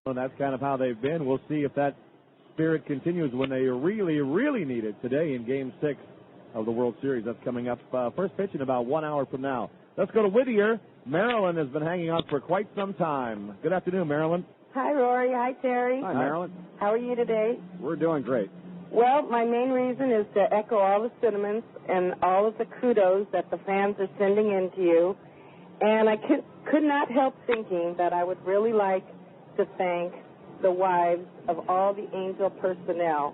And that's kind of how they've been. We'll see if that spirit continues when they really, really need it today in Game 6 of the World Series. That's coming up first pitch in about 1 hour from now. Let's go to Whittier. Marilyn has been hanging on for quite some time. Good afternoon, Marilyn. Hi, Rory. Hi, Terry. Hi, Marilyn. How are you today? We're doing great. Well, my main reason is to echo all the sentiments and all of the kudos that the fans are sending in to you. And I could not help thinking that I would really like to thank the wives of all the Angel personnel.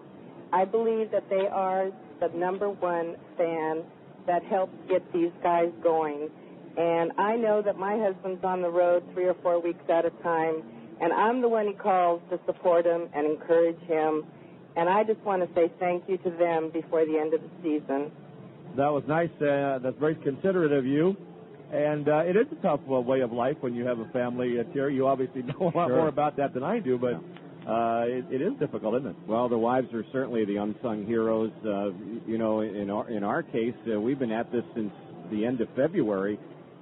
I believe that they are the number one fan that helps get these guys going. And I know that my husband's on the road 3 or 4 weeks at a time, and I'm the one he calls to support him and encourage him. And I just want to say thank you to them before the end of the season. That was nice. That's very considerate of you. And it is a tough way of life when you have a family. Terry, you obviously know a lot more about that than I do, but it is difficult, isn't it? Well, the wives are certainly the unsung heroes. You know, in our case, we've been at this since the end of February.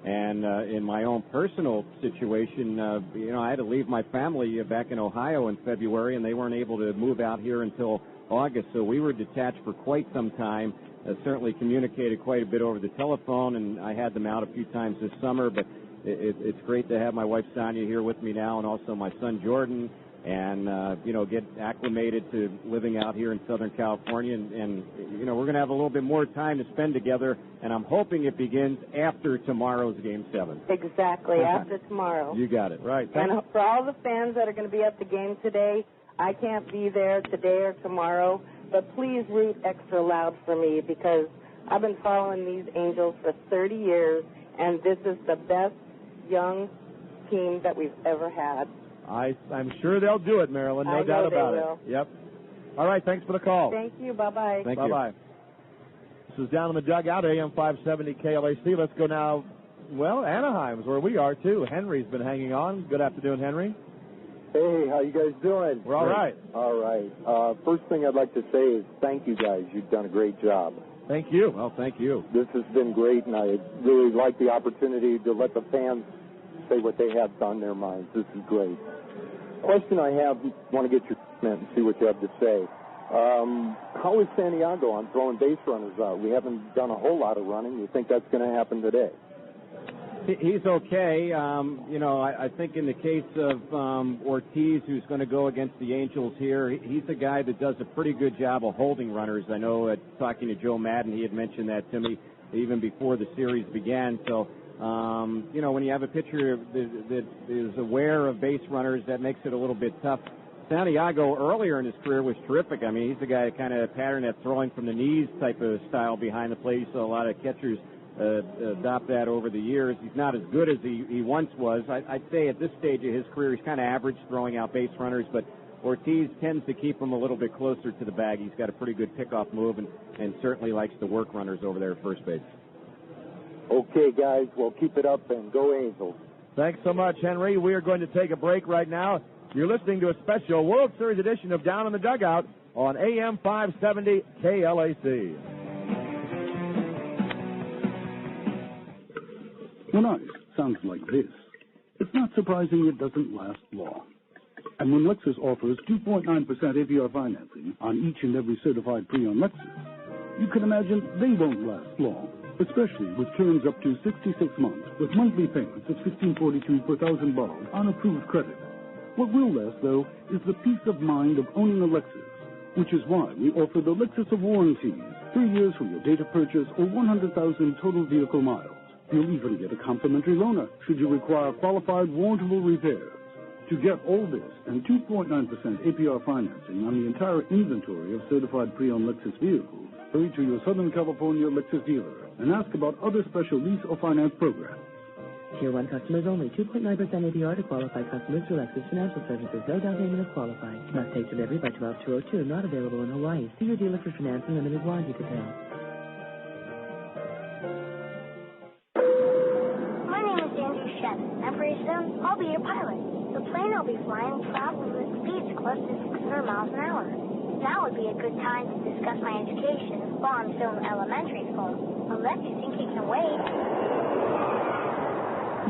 And in my own personal situation, you know, I had to leave my family back in Ohio in February, and they weren't able to move out here until August. So we were detached for quite some time. Certainly communicated quite a bit over the telephone, and I had them out a few times this summer. But it's great to have my wife Sonia here with me now, and also my son Jordan, and you know, get acclimated to living out here in Southern California. And you know, we're going to have a little bit more time to spend together, and I'm hoping it begins after tomorrow's Game 7. Exactly, after tomorrow. You got it, right. And for all the fans that are going to be at the game today, I can't be there today or tomorrow, but please root extra loud for me, because I've been following these Angels for 30 years, and this is the best young team that we've ever had. I'm sure they'll do it, Marilyn. No doubt about it. Yep. All right, thanks for the call. Thank you. Bye-bye. Thank you. Bye-bye. This is Down in the Dugout, AM 570 KLAC. Let's go now. Well, Anaheim's where we are, too. Henry's been hanging on. Good afternoon, Henry. Hey, how you guys doing? We're all right. All right. First thing I'd like to say is thank you guys. You've done a great job. Thank you. Well, thank you. This has been great, and I really like the opportunity to let the fans say what they have on their minds. This is great. Question I have, want to get your comment and see what you have to say. How is Santiago on throwing base runners out? We haven't done a whole lot of running. You think that's going to happen today? He's okay. You know, I think in the case of Ortiz, who's going to go against the Angels here, he's a guy that does a pretty good job of holding runners. I know talking to Joe Madden, he had mentioned that to me even before the series began. So, you know, when you have a pitcher that is aware of base runners, that makes it a little bit tough. Santiago earlier in his career was terrific. I mean, he's the guy that kind of patterned that throwing from the knees type of style behind the plate, so a lot of catchers adopt that over the years. He's not as good as he once was. I'd say at this stage of his career, he's kind of average throwing out base runners, but Ortiz tends to keep him a little bit closer to the bag. He's got a pretty good pickoff move and certainly likes to work runners over there at first base. Okay, guys, well, keep it up and go Angels. Thanks so much, Henry. We are going to take a break right now. You're listening to a special World Series edition of Down in the Dugout on AM 570 KLAC. When ice sounds like this, it's not surprising it doesn't last long. And when Lexus offers 2.9% APR financing on each and every certified pre-owned Lexus, you can imagine they won't last long, especially with terms up to 66 months with monthly payments of $16.42 per thousand borrowed on approved credit. What will last, though, is the peace of mind of owning a Lexus, which is why we offer the Lexus of warranties, 3 years from your date of purchase or 100,000 total vehicle miles. You'll even get a complimentary loaner should you require qualified warrantable repairs. To get all this and 2.9% APR financing on the entire inventory of certified pre-owned Lexus vehicles, hurry to your Southern California Lexus dealer and ask about other special lease or finance programs. Tier 1 customers only. 2.9% APR to qualified customers through Lexus Financial Services. No down payment if qualified. Must take delivery by 12/202. Not available in Hawaii. See your dealer for financing limited warranty details. My name is Andrew Shen, and pretty soon I'll be your pilot. The plane I'll be flying travels with speeds close to 600 miles an hour. Now would be a good time to discuss my education while I'm still in elementary school, unless you think you can wait.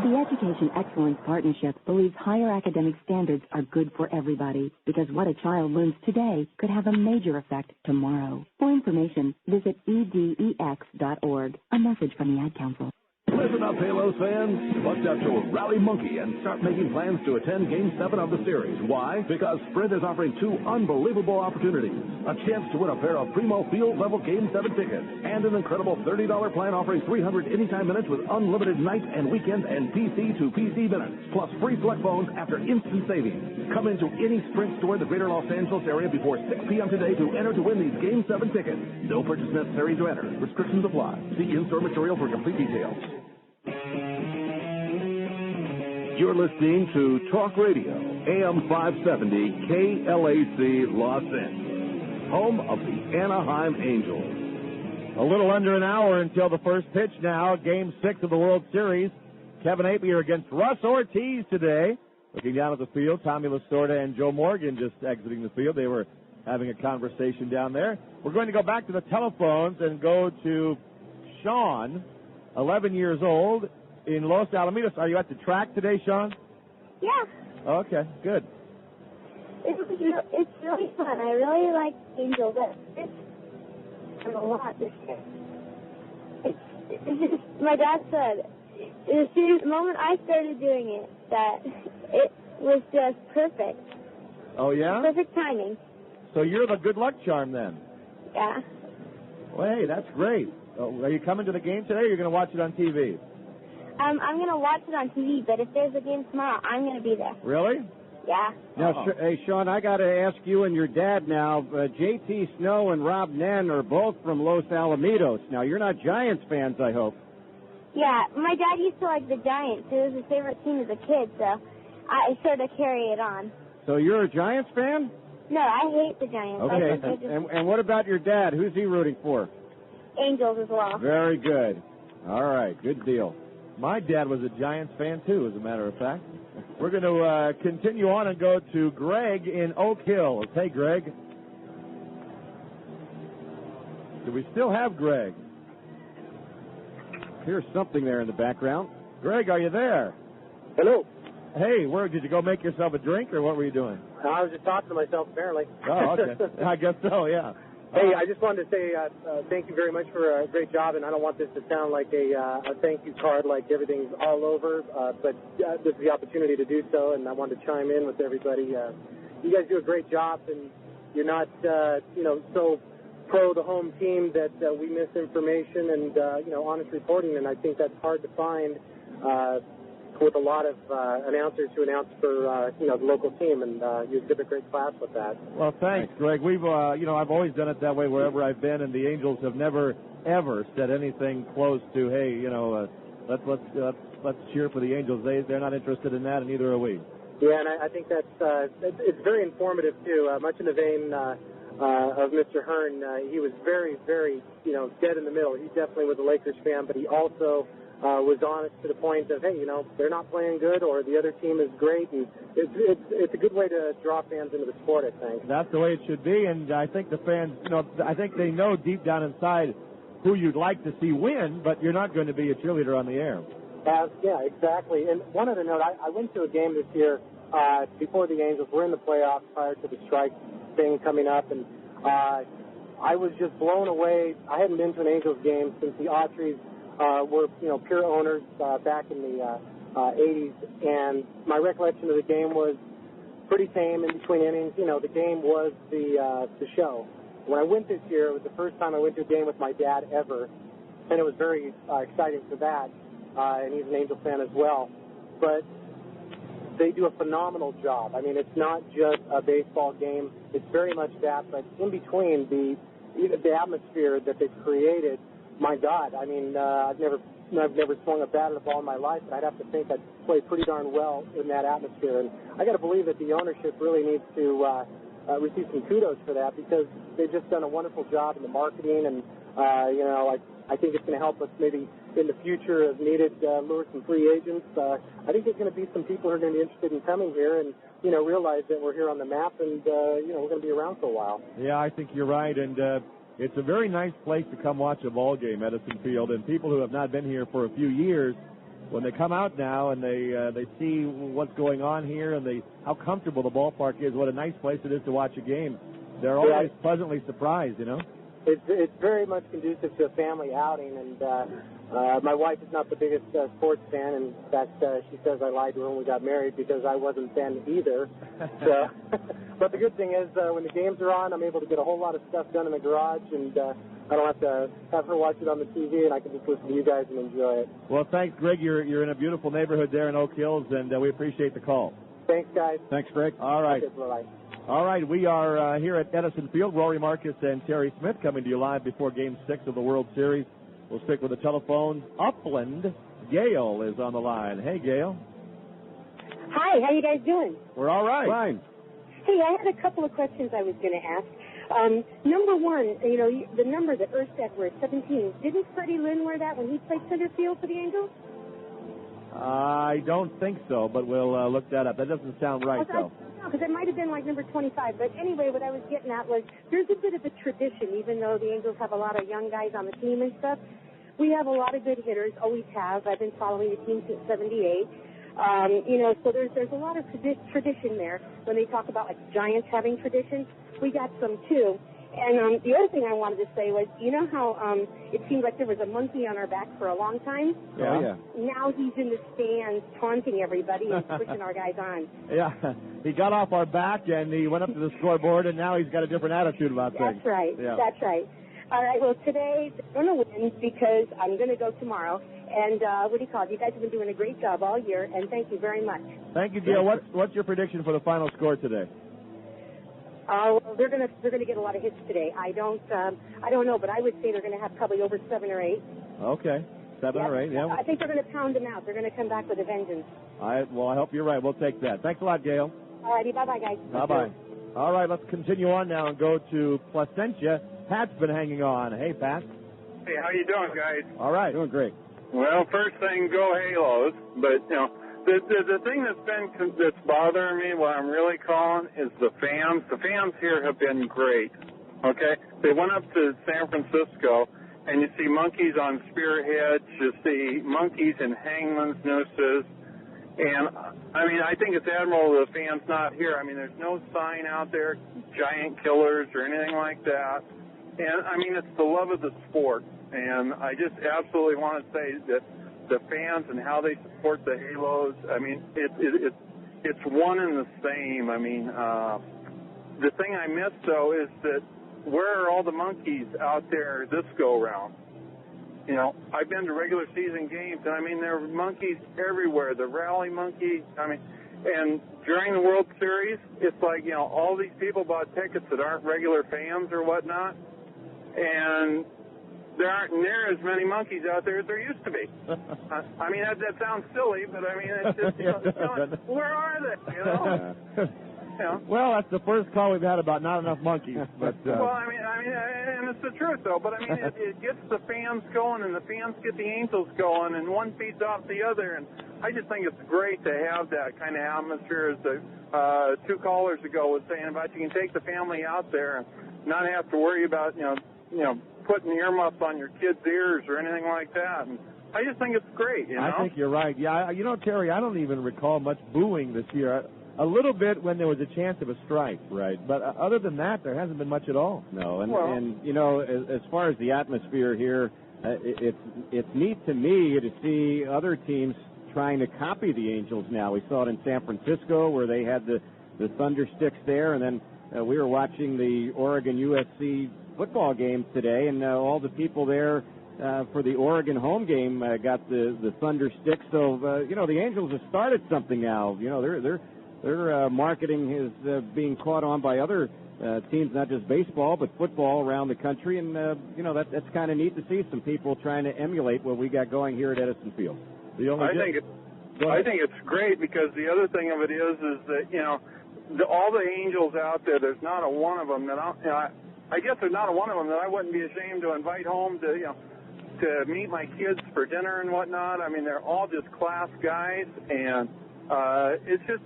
The Education Excellence Partnership believes higher academic standards are good for everybody because what a child learns today could have a major effect tomorrow. For information, visit edex.org. A message from the Ad Council. Listen up, Halos fans. Bust out your Rally Monkey and start making plans to attend Game 7 of the series. Why? Because Sprint is offering 2 unbelievable opportunities. A chance to win a pair of Primo field-level Game 7 tickets and an incredible $30 plan offering 300 anytime minutes with unlimited night and weekend and PC to PC minutes, plus free select phones after instant savings. Come into any Sprint store in the greater Los Angeles area before 6 p.m. today to enter to win these Game 7 tickets. No purchase necessary to enter. Restrictions apply. See in-store material for complete details. You're listening to Talk Radio, AM 570, KLAC, Los Angeles, home of the Anaheim Angels. A little under an hour until the first pitch now, Game 6 of the World Series. Kevin Appier against Ruzz Ortiz today. Looking down at the field, Tommy Lasorda and Joe Morgan just exiting the field. They were having a conversation down there. We're going to go back to the telephones and go to Sean, 11 years old, in Los Alamitos. Are you at the track today, Sean? Yeah. Okay, good. It's really fun. I really like Angels. It's a lot this year. It's just, my dad said, the moment I started doing it, that it was just perfect. Oh, yeah? Perfect timing. So you're the good luck charm then? Yeah. Well, hey, that's great. Are you coming to the game today, or are you going to watch it on TV? I'm going to watch it on TV, but if there's a game tomorrow, I'm going to be there. Really? Yeah. Now, hey, Sean, I got to ask you and your dad now. J.T. Snow and Rob Nen are both from Los Alamitos. Now, you're not Giants fans, I hope. Yeah, my dad used to like the Giants. It was his favorite team as a kid, so I sort of carry it on. So you're a Giants fan? No, I hate the Giants. Okay. And what about your dad? Who's he rooting for? Angels as well. Very good. All right, good deal. My dad was a Giants fan, too, as a matter of fact. We're going to continue on and go to Greg in Oak Hill. Hey, Greg. Do we still have Greg? Here's something there in the background. Greg, are you there? Hello. Hey, where did you go make yourself a drink, or what were you doing? I was just talking to myself, apparently. Oh, okay. I guess so, yeah. Hey, I just wanted to say thank you very much for a great job, and I don't want this to sound like a thank you card, like everything's all over, but this is the opportunity to do so, and I wanted to chime in with everybody. You guys do a great job, and you're not, so pro the home team that we miss information and, honest reporting, and I think that's hard to find with a lot of announcers who announce for, the local team, and you exhibit great class with that. Well, thanks, Greg. We've, I've always done it that way wherever I've been, and the Angels have never, ever said anything close to, hey, let's cheer for the Angels. They're not interested in that, and neither are we. Yeah, and I think it's very informative, too, much in the vein of Mr. Hearn. He was very, very, dead in the middle. He definitely was a Lakers fan, but he also was honest to the point of, hey, they're not playing good or the other team is great. And it's a good way to draw fans into the sport, I think. That's the way it should be, and I think the fans, I think they know deep down inside who you'd like to see win, but you're not going to be a cheerleader on the air. Yeah, exactly. And one other note, I went to a game this year before the Angels were in the playoffs prior to the strike thing coming up, and I was just blown away. I hadn't been to an Angels game since the Autries were, pure owners back in the 80s, and my recollection of the game was pretty tame in between innings. The game was the show. When I went this year, it was the first time I went to a game with my dad ever, and it was very exciting for that, and he's an Angel fan as well. But they do a phenomenal job. I mean, it's not just a baseball game. It's very much that, but in between, the atmosphere that they've created, my God, I mean, I've never swung a bat at a ball in my life, but I'd have to think I'd play pretty darn well in that atmosphere. And I got to believe that the ownership really needs to receive some kudos for that, because they've just done a wonderful job in the marketing, and I think it's going to help us maybe in the future as needed lure some free agents. I think there's going to be some people who are going to be interested in coming here and realize that we're here on the map, and we're going to be around for a while. Yeah, I think you're right, and it's a very nice place to come watch a ball game, Edison Field, and people who have not been here for a few years when they come out now and they see what's going on here and how comfortable the ballpark is, what a nice place it is to watch a game, they're always pleasantly surprised, you know? It's very much conducive to a family outing, and my wife is not the biggest sports fan. In fact, she says I lied to her when we got married because I wasn't a fan either. So, but the good thing is when the games are on, I'm able to get a whole lot of stuff done in the garage, and I don't have to have her watch it on the TV, and I can just listen to you guys and enjoy it. Well, thanks, Greg. You're in a beautiful neighborhood there in Oak Hills, and we appreciate the call. Thanks, guys. Thanks, Greg. All right. Okay, bye-bye. All right, we are here at Edison Field. Rory Marcus and Terry Smith coming to you live before Game 6 of the World Series. We'll stick with the telephone. Upland, Gail is on the line. Hey, Gail. Hi, how you guys doing? We're all right. Fine. Hey, I had a couple of questions I was going to ask. Number one, the number that Erstad were 17, didn't Freddie Lynn wear that when he played center field for the Angels? I don't think so, but we'll look that up. That doesn't sound right, though. No, because it might have been like number 25. But anyway, what I was getting at was there's a bit of a tradition, even though the Angels have a lot of young guys on the team and stuff. We have a lot of good hitters, always have. I've been following the team since 78. So there's a lot of tradition there. When they talk about, like, Giants having tradition, we got some, too. And the other thing I wanted to say was, you know how it seemed like there was a monkey on our back for a long time? Yeah. Now he's in the stands taunting everybody and pushing our guys on. Yeah. He got off our back, and he went up to the scoreboard, and now he's got a different attitude about things. That's right. Yeah. That's right. All right, well, today I'm going to win because I'm going to go tomorrow. And you guys have been doing a great job all year, and thank you very much. Thank you, Gail. What's your prediction for the final score today? They're gonna get a lot of hits today. I don't know, but I would say they're gonna have probably over 7 or 8. Okay, 7 or 8. Yeah. I think they're gonna pound them out. They're gonna come back with a vengeance. I hope you're right. We'll take that. Thanks a lot, Gail. All righty, bye, guys. Bye. All right, let's continue on now and go to Placentia. Pat's been hanging on. Hey, Pat. Hey, how you doing, guys? All right, doing great. Well, first thing, go Halos. But the thing that's bothering me, what I'm really calling, is the fans. The fans here have been great. Okay, they went up to San Francisco, and you see monkeys on spearheads. You see monkeys in hangman's nooses. And, I think it's admirable the fans not here. There's no sign out there, giant killers or anything like that. And, it's the love of the sport. And I just absolutely want to say that the fans and how they support the Halos, it's one and the same. The thing I miss, though, is that where are all the monkeys out there this go-round? I've been to regular season games, and there are monkeys everywhere. The rally monkey, and during the World Series, it's like, all these people bought tickets that aren't regular fans or whatnot, and there aren't near as many monkeys out there as there used to be. That sounds silly, but it's just, where are they? Well, that's the first call we've had about not enough monkeys. But well, and it's the truth though. But it gets the fans going, and the fans get the Angels going, and one feeds off the other. And I just think it's great to have that kind of atmosphere, as the 2 callers ago was saying about. You can take the family out there and not have to worry about putting earmuffs on your kids' ears or anything like that. And I just think it's great. I think you're right. Yeah, Terry, I don't even recall much booing this year. A little bit when there was a chance of a strike, right? But other than that, there hasn't been much at all. No, and as far as the atmosphere here, it's neat to me to see other teams trying to copy the Angels now. We saw it in San Francisco where they had the Thunder Sticks there, and then we were watching the Oregon USC football game today, and all the people there for the Oregon home game got the Thunder Sticks. So the Angels have started something now. Their marketing is being caught on by other teams, not just baseball, but football around the country. And, that's kind of neat to see some people trying to emulate what we got going here at Edison Field. I think it's great because the other thing of it is that, all the Angels out there, there's not a one of them that I guess there's not a one of them that I wouldn't be ashamed to invite home to meet my kids for dinner and whatnot. They're all just class guys, and it's just,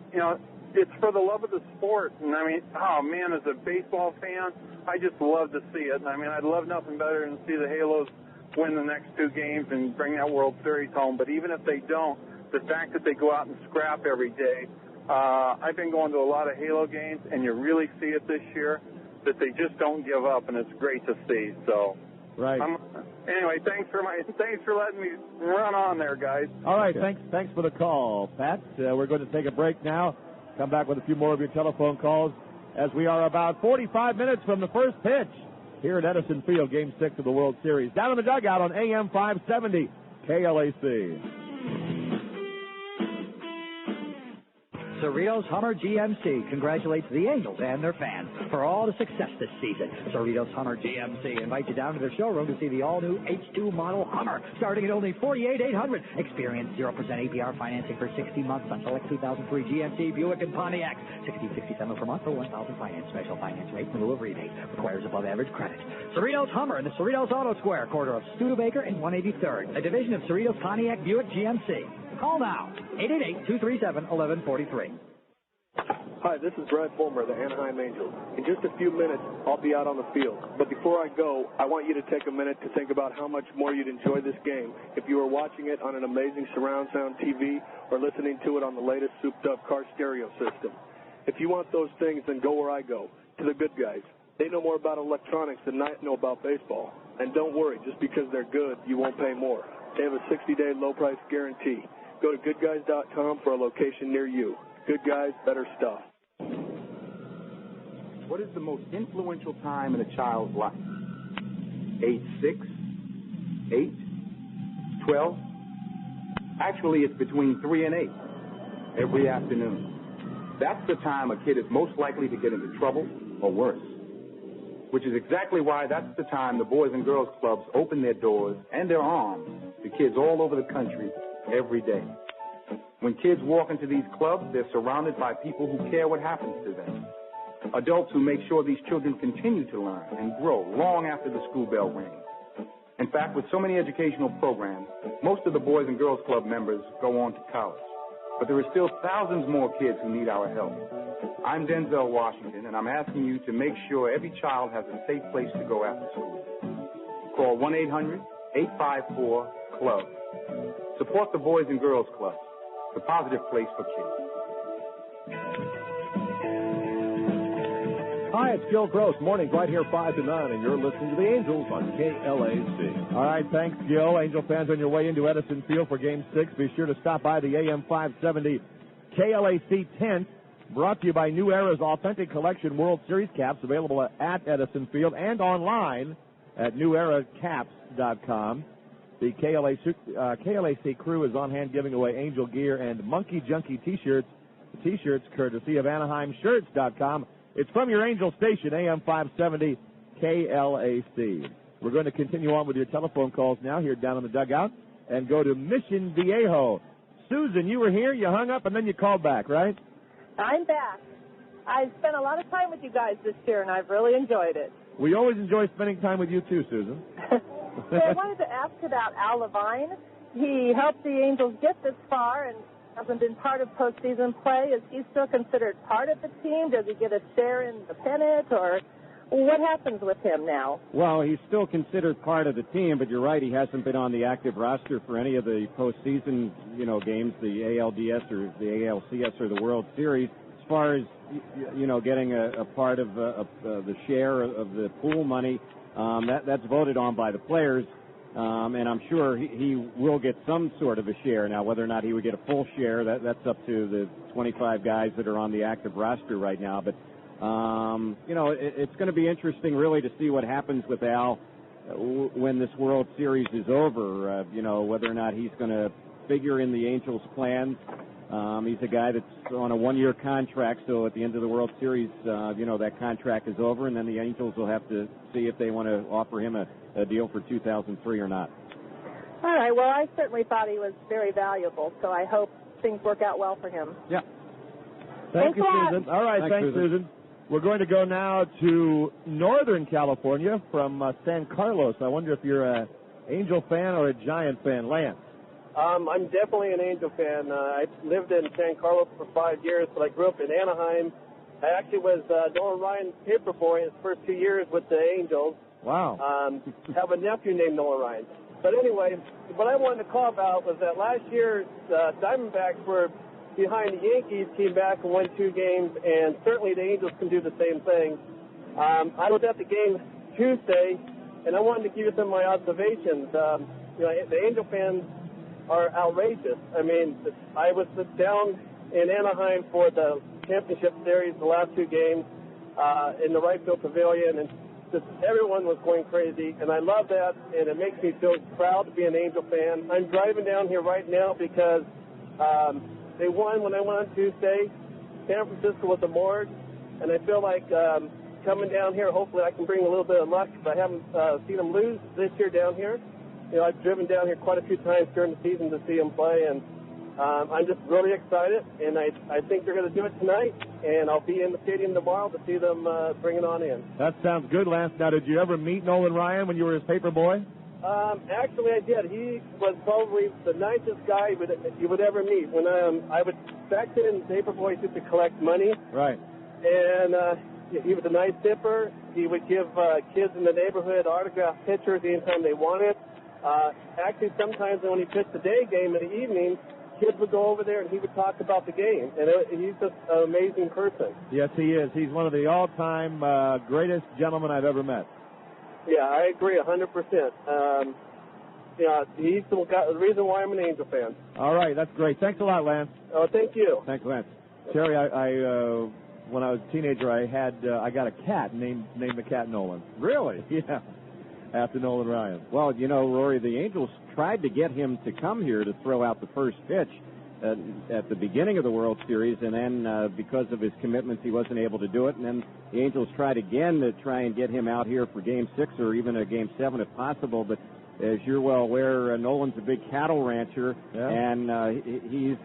it's for the love of the sport. And as a baseball fan, I just love to see it. And I'd love nothing better than to see the Halos win the next 2 games and bring that World Series home. But even if they don't, the fact that they go out and scrap every day, I've been going to a lot of Halo games, and you really see it this year, that they just don't give up, and it's great to see. So, right. Anyway, thanks for letting me run on there, guys. All right, thanks for the call, Pat. We're going to take a break now. Come back with a few more of your telephone calls as we are about 45 minutes from the first pitch here at Edison Field, Game 6 of the World Series. Down in the dugout on AM 570 KLAC. Cerritos Hummer GMC congratulates the Angels and their fans for all the success this season. Cerritos Hummer GMC invites you down to their showroom to see the all-new H2 model Hummer, starting at only $48,800. Experience 0% APR financing for 60 months on select 2003 GMC, Buick, and Pontiac. $16.67 per month for 1,000 finance. Special finance rate in lieu of rebate. Requires above-average credit. Cerritos Hummer in the Cerritos Auto Square, corner of Studebaker and 183rd. A division of Cerritos Pontiac Buick GMC. Call now, 888-237-1143. Hi, this is Brad Fulmer of the Anaheim Angels. In just a few minutes, I'll be out on the field. But before I go, I want you to take a minute to think about how much more you'd enjoy this game if you were watching it on an amazing surround sound TV or listening to it on the latest souped-up car stereo system. If you want those things, then go where I go, to the good guys. They know more about electronics than I know about baseball. And don't worry, just because they're good, you won't pay more. They have a 60-day low-price guarantee. Go to goodguys.com for a location near you. Good guys, better stuff. What is the most influential time in a child's life? Age 6, 8, 12? Actually, it's between 3 and 8 every afternoon. That's the time a kid is most likely to get into trouble or worse, which is exactly why that's the time the Boys and Girls Clubs open their doors and their arms to kids all over the country every day. When kids walk into these clubs, they're surrounded by people who care what happens to them. Adults who make sure these children continue to learn and grow long after the school bell rings. In fact, with so many educational programs, most of the Boys and Girls Club members go on to college. But there are still thousands more kids who need our help. I'm Denzel Washington, and I'm asking you to make sure every child has a safe place to go after school. Call 1-800-854-CLUB. Support the Boys and Girls Club, the positive place for kids. Hi, it's Gil Gross. Mornings right here 5 to 9, and you're listening to the Angels on KLAC. All right, thanks, Gil. Angel fans, on your way into Edison Field for Game 6, be sure to stop by the AM 570 KLAC tent, brought to you by New Era's Authentic Collection World Series caps, available at Edison Field and online at neweracaps.com. The KLAC crew is on hand giving away Angel gear and Monkey Junkie T-shirts. The T-shirts courtesy of AnaheimShirts.com. It's from your Angel station, AM 570 KLAC. We're going to continue on with your telephone calls now here down in the dugout and go to Mission Viejo. Susan, you were here, you hung up, and then you called back, right? I'm back. I've spent a lot of time with you guys this year, and I've really enjoyed it. We always enjoy spending time with you, too, Susan. So I wanted to ask about Al Levine. He helped the Angels get this far and hasn't been part of postseason play. Is he still considered part of the team? Does he get a share in the pennant, or what happens with him now? Well, he's still considered part of the team, but you're right, he hasn't been on the active roster for any of the postseason, games, the ALDS or the ALCS or the World Series. As far as, getting a part of the share of the pool money, that's voted on by the players. And I'm sure he will get some sort of a share. Now, whether or not he would get a full share, that's up to the 25 guys that are on the active roster right now. But, it's going to be interesting, really, to see what happens with Al when this World Series is over, whether or not he's going to figure in the Angels' plans. He's a guy that's on a one-year contract, so at the end of the World Series, that contract is over, and then the Angels will have to see if they want to offer him a deal for 2003 or not. All right, well, I certainly thought he was very valuable, so I hope things work out well for him. Yeah. Thank you, Susan. All right, thanks, Susan. We're going to go now to Northern California from San Carlos. I wonder if you're an Angel fan or a Giant fan. Lance. I'm definitely an Angel fan. I lived in San Carlos for 5 years, but I grew up in Anaheim. I actually was Nolan Ryan's paper boy his first 2 years with the Angels. Wow. Have a nephew named Nolan Ryan. But anyway, what I wanted to call about was that last year, Diamondbacks were behind the Yankees, came back and won 2 games, and certainly the Angels can do the same thing. I was at the game Tuesday, and I wanted to give you some of my observations. The Angel fans are outrageous. I mean, I was down in Anaheim for the championship series, the last 2 games, in the right field pavilion, and just everyone was going crazy, and I love that, and it makes me feel proud to be an Angel fan. I'm driving down here right now because they won when I went on Tuesday. San Francisco was a morgue, and I feel like coming down here, hopefully I can bring a little bit of luck, because I haven't seen them lose this year down here. I've driven down here quite a few times during the season to see them play, and I'm just really excited, and I think they're going to do it tonight, and I'll be in the stadium tomorrow to see them bring it on in. That sounds good, Lance. Now, did you ever meet Nolan Ryan when you were his paper boy? Actually, I did. He was probably the nicest guy you would ever meet. When I would, back then, paper boys used to collect money. Right. And he was a nice tipper. He would give kids in the neighborhood autographed pictures anytime they wanted. Actually, sometimes when he pitched the day game in the evening, kids would go over there and he would talk about the game. And he's just an amazing person. Yes, he is. He's one of the all-time greatest gentlemen I've ever met. Yeah, I agree 100%. He's the reason why I'm an Angel fan. All right, that's great. Thanks a lot, Lance. Oh, thank you. Thanks, Lance. Terry, I when I was a teenager, I got a cat named the cat Nolan. Really? Yeah. After Nolan Ryan. Well, Rory, the Angels tried to get him to come here to throw out the first pitch at the beginning of the World Series, and then because of his commitments, he wasn't able to do it. And then the Angels tried again to try and get him out here for Game 6 or even a Game 7 if possible. But as you're well aware, Nolan's a big cattle rancher, and he's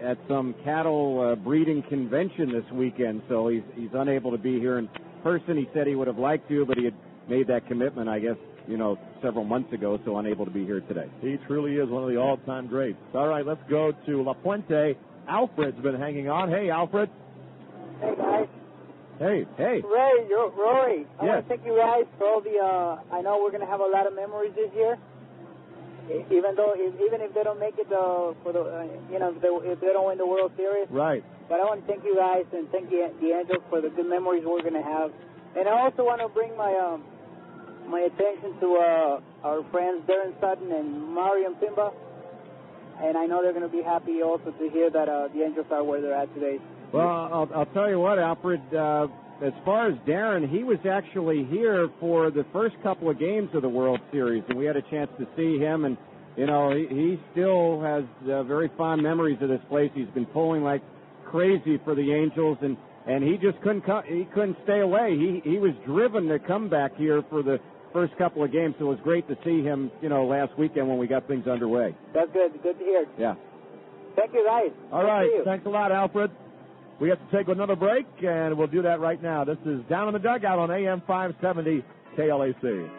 at some cattle breeding convention this weekend, so he's unable to be here in person. He said he would have liked to, but he had made that commitment, I guess, several months ago, so unable to be here today. He truly is one of the all-time greats. All right, let's go to La Puente. Alfred's been hanging on. Hey, Alfred. Hey, guys. Hey. Rory, I yes. want to thank you guys for all the, I know we're going to have a lot of memories this year, even if they don't make it if they don't win the World Series. Right. But I want to thank you guys and thank the Angels for the good memories we're going to have. And I also want to bring my attention to our friends Darren Sutton and Marion Pimba, and I know they're going to be happy also to hear that the Angels are where they're at today. Well, I'll tell you what, Alfred, as far as Darren, he was actually here for the first couple of games of the World Series, and we had a chance to see him, and, he still has very fond memories of this place. He's been pulling like crazy for the Angels, and he just couldn't stay away. He was driven to come back here for the first couple of games, so it was great to see him, last weekend when we got things underway. That's good. Good to hear. Yeah. Thank you, guys. All right. Thanks a lot, Alfred. We have to take another break, and we'll do that right now. This is Down in the Dugout on AM 570 KLAC.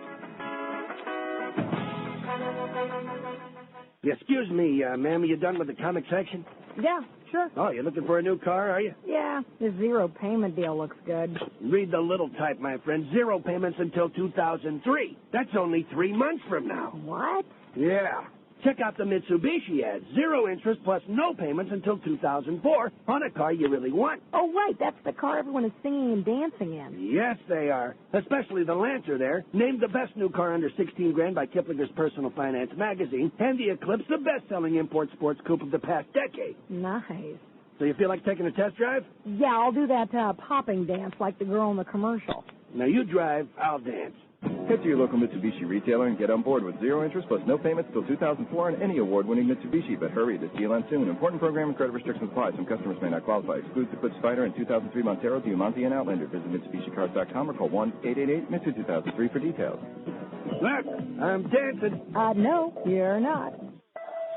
Excuse me, ma'am, are you done with the comic section? Yeah, sure. Oh, you're looking for a new car, are you? Yeah, the zero payment deal looks good. Read the little type, my friend. 0 payments until 2003. That's only 3 months from now. What? Yeah. Check out the Mitsubishi ad. 0 interest plus no payments until 2004 on a car you really want. Oh, right. That's the car everyone is singing and dancing in. Yes, they are. Especially the Lancer there. Named the best new car under 16 grand by Kiplinger's Personal Finance magazine. And the Eclipse, the best-selling import sports coupe of the past decade. Nice. So you feel like taking a test drive? Yeah, I'll do that popping dance like the girl in the commercial. Now you drive, I'll dance. Head to your local Mitsubishi retailer and get on board with 0 interest plus no payments till 2004 on any award-winning Mitsubishi. But hurry, this deal ends soon. Important program and credit restrictions apply. Some customers may not qualify. Excludes Eclipse Spider and 2003 Montero, Diamante, and Outlander. Visit MitsubishiCars.com or call 1-888-MITSU-2003 for details. Look, I'm dancing. No, you're not.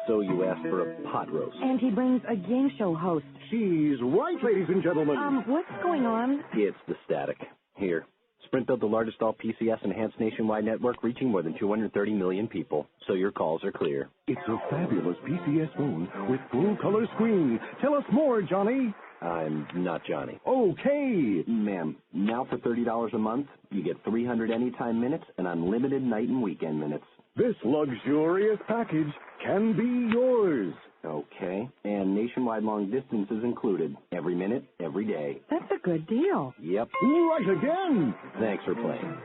So you asked for a pot roast. And he brings a game show host. She's right, ladies and gentlemen. What's going on? It's the static. Here. Sprint built the largest all-PCS enhanced nationwide network, reaching more than 230 million people. So your calls are clear. It's a fabulous PCS phone with full-color screen. Tell us more, Johnny. I'm not Johnny. Okay. Ma'am, now for $30 a month, you get 300 anytime minutes and unlimited night and weekend minutes. This luxurious package can be yours. Okay. And nationwide long distance is included. Every minute, every day. That's a good deal. Yep. Right again. Thanks for playing.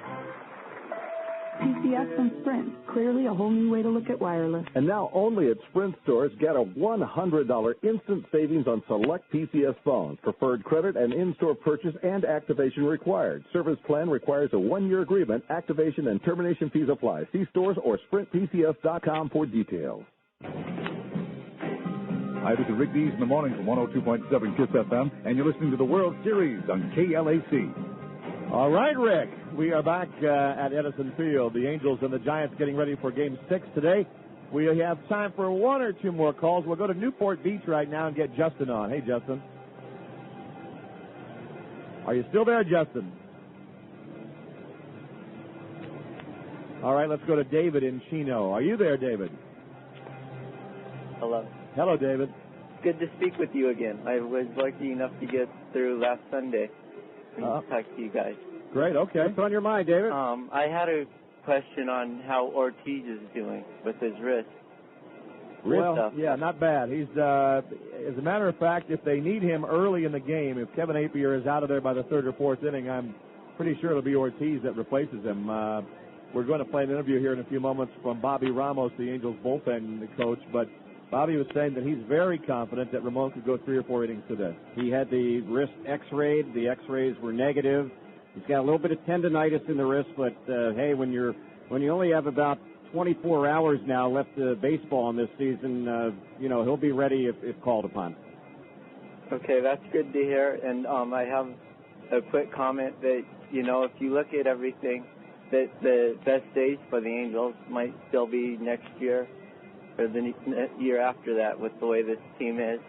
PCS from Sprint. Clearly a whole new way to look at wireless. And now only at Sprint stores, get a $100 instant savings on select PCS phones. Preferred credit and in-store purchase and activation required. Service plan requires a 1-year agreement. Activation and termination fees apply. See stores or sprintpcs.com for details. Hi, this is Rick Dees in the morning from 102.7 KISS FM, and you're listening to the World Series on KLAC. All right, Rick. We are back at Edison Field. The Angels and the Giants getting ready for Game 6 today. We have time for 1 or 2 more calls. We'll go to Newport Beach right now and get Justin on. Hey, Justin. Are you still there, Justin? All right, let's go to David in Chino. Are you there, David? Hello. Hello, David. Good to speak with you again. I was lucky enough to get through last Sunday and talk to you guys. Great, okay. What's on your mind, David? I had a question on how Ortiz is doing with his wrist. Well, yeah, not bad. He's, as a matter of fact, if they need him early in the game, if Kevin Appier is out of there by the 3rd or 4th inning, I'm pretty sure it'll be Ortiz that replaces him. We're going to play an interview here in a few moments from Bobby Ramos, the Angels bullpen coach, but Bobby was saying that he's very confident that Ramon could go 3 or 4 innings today. He had the wrist x-rayed. The x-rays were negative. He's got a little bit of tendonitis in the wrist, but hey, when you only have about 24 hours now left of baseball in this season, he'll be ready if called upon. Okay, that's good to hear. And I have a quick comment that, if you look at everything, that the best days for the Angels might still be next year or the year after that with the way this team is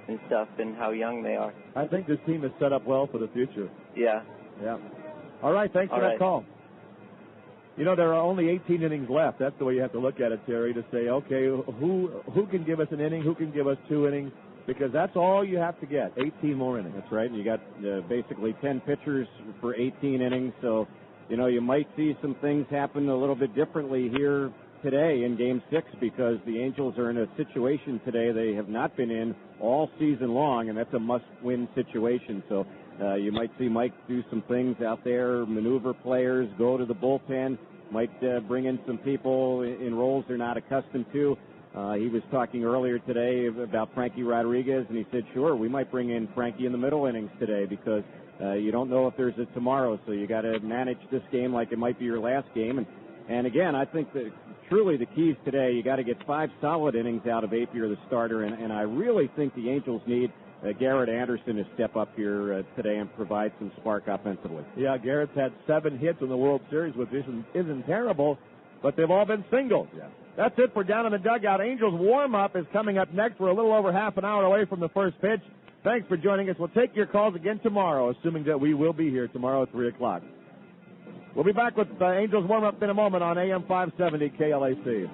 and stuff and how young they are. I think this team is set up well for the future. Yeah. Yeah. All right, thanks for that call. There are only 18 innings left. That's the way you have to look at it, Terry, to say, okay, who can give us an inning, who can give us 2 innings, because that's all you have to get, 18 more innings. That's right, and you got basically 10 pitchers for 18 innings, so, you might see some things happen a little bit differently here today in Game 6 because the Angels are in a situation today they have not been in all season long, and that's a must-win situation, so you might see Mike do some things out there, maneuver players, go to the bullpen, might bring in some people in roles they're not accustomed to. He was talking earlier today about Frankie Rodriguez, and he said, sure, we might bring in Frankie in the middle innings today because you don't know if there's a tomorrow, so you got to manage this game like it might be your last game. And again, I think that truly the keys today, you got to get 5 solid innings out of Appier, the starter, and I really think the Angels need Garrett Anderson to step up here today and provide some spark offensively. Yeah, Garrett's had 7 hits in the World Series, which isn't terrible, but they've all been singles. Yeah. That's it for Down in the Dugout. Angels warm-up is coming up next. We're a little over half an hour away from the first pitch. Thanks for joining us. We'll take your calls again tomorrow, assuming that we will be here tomorrow at 3 o'clock. We'll be back with Angels warm-up in a moment on AM 570 KLAC.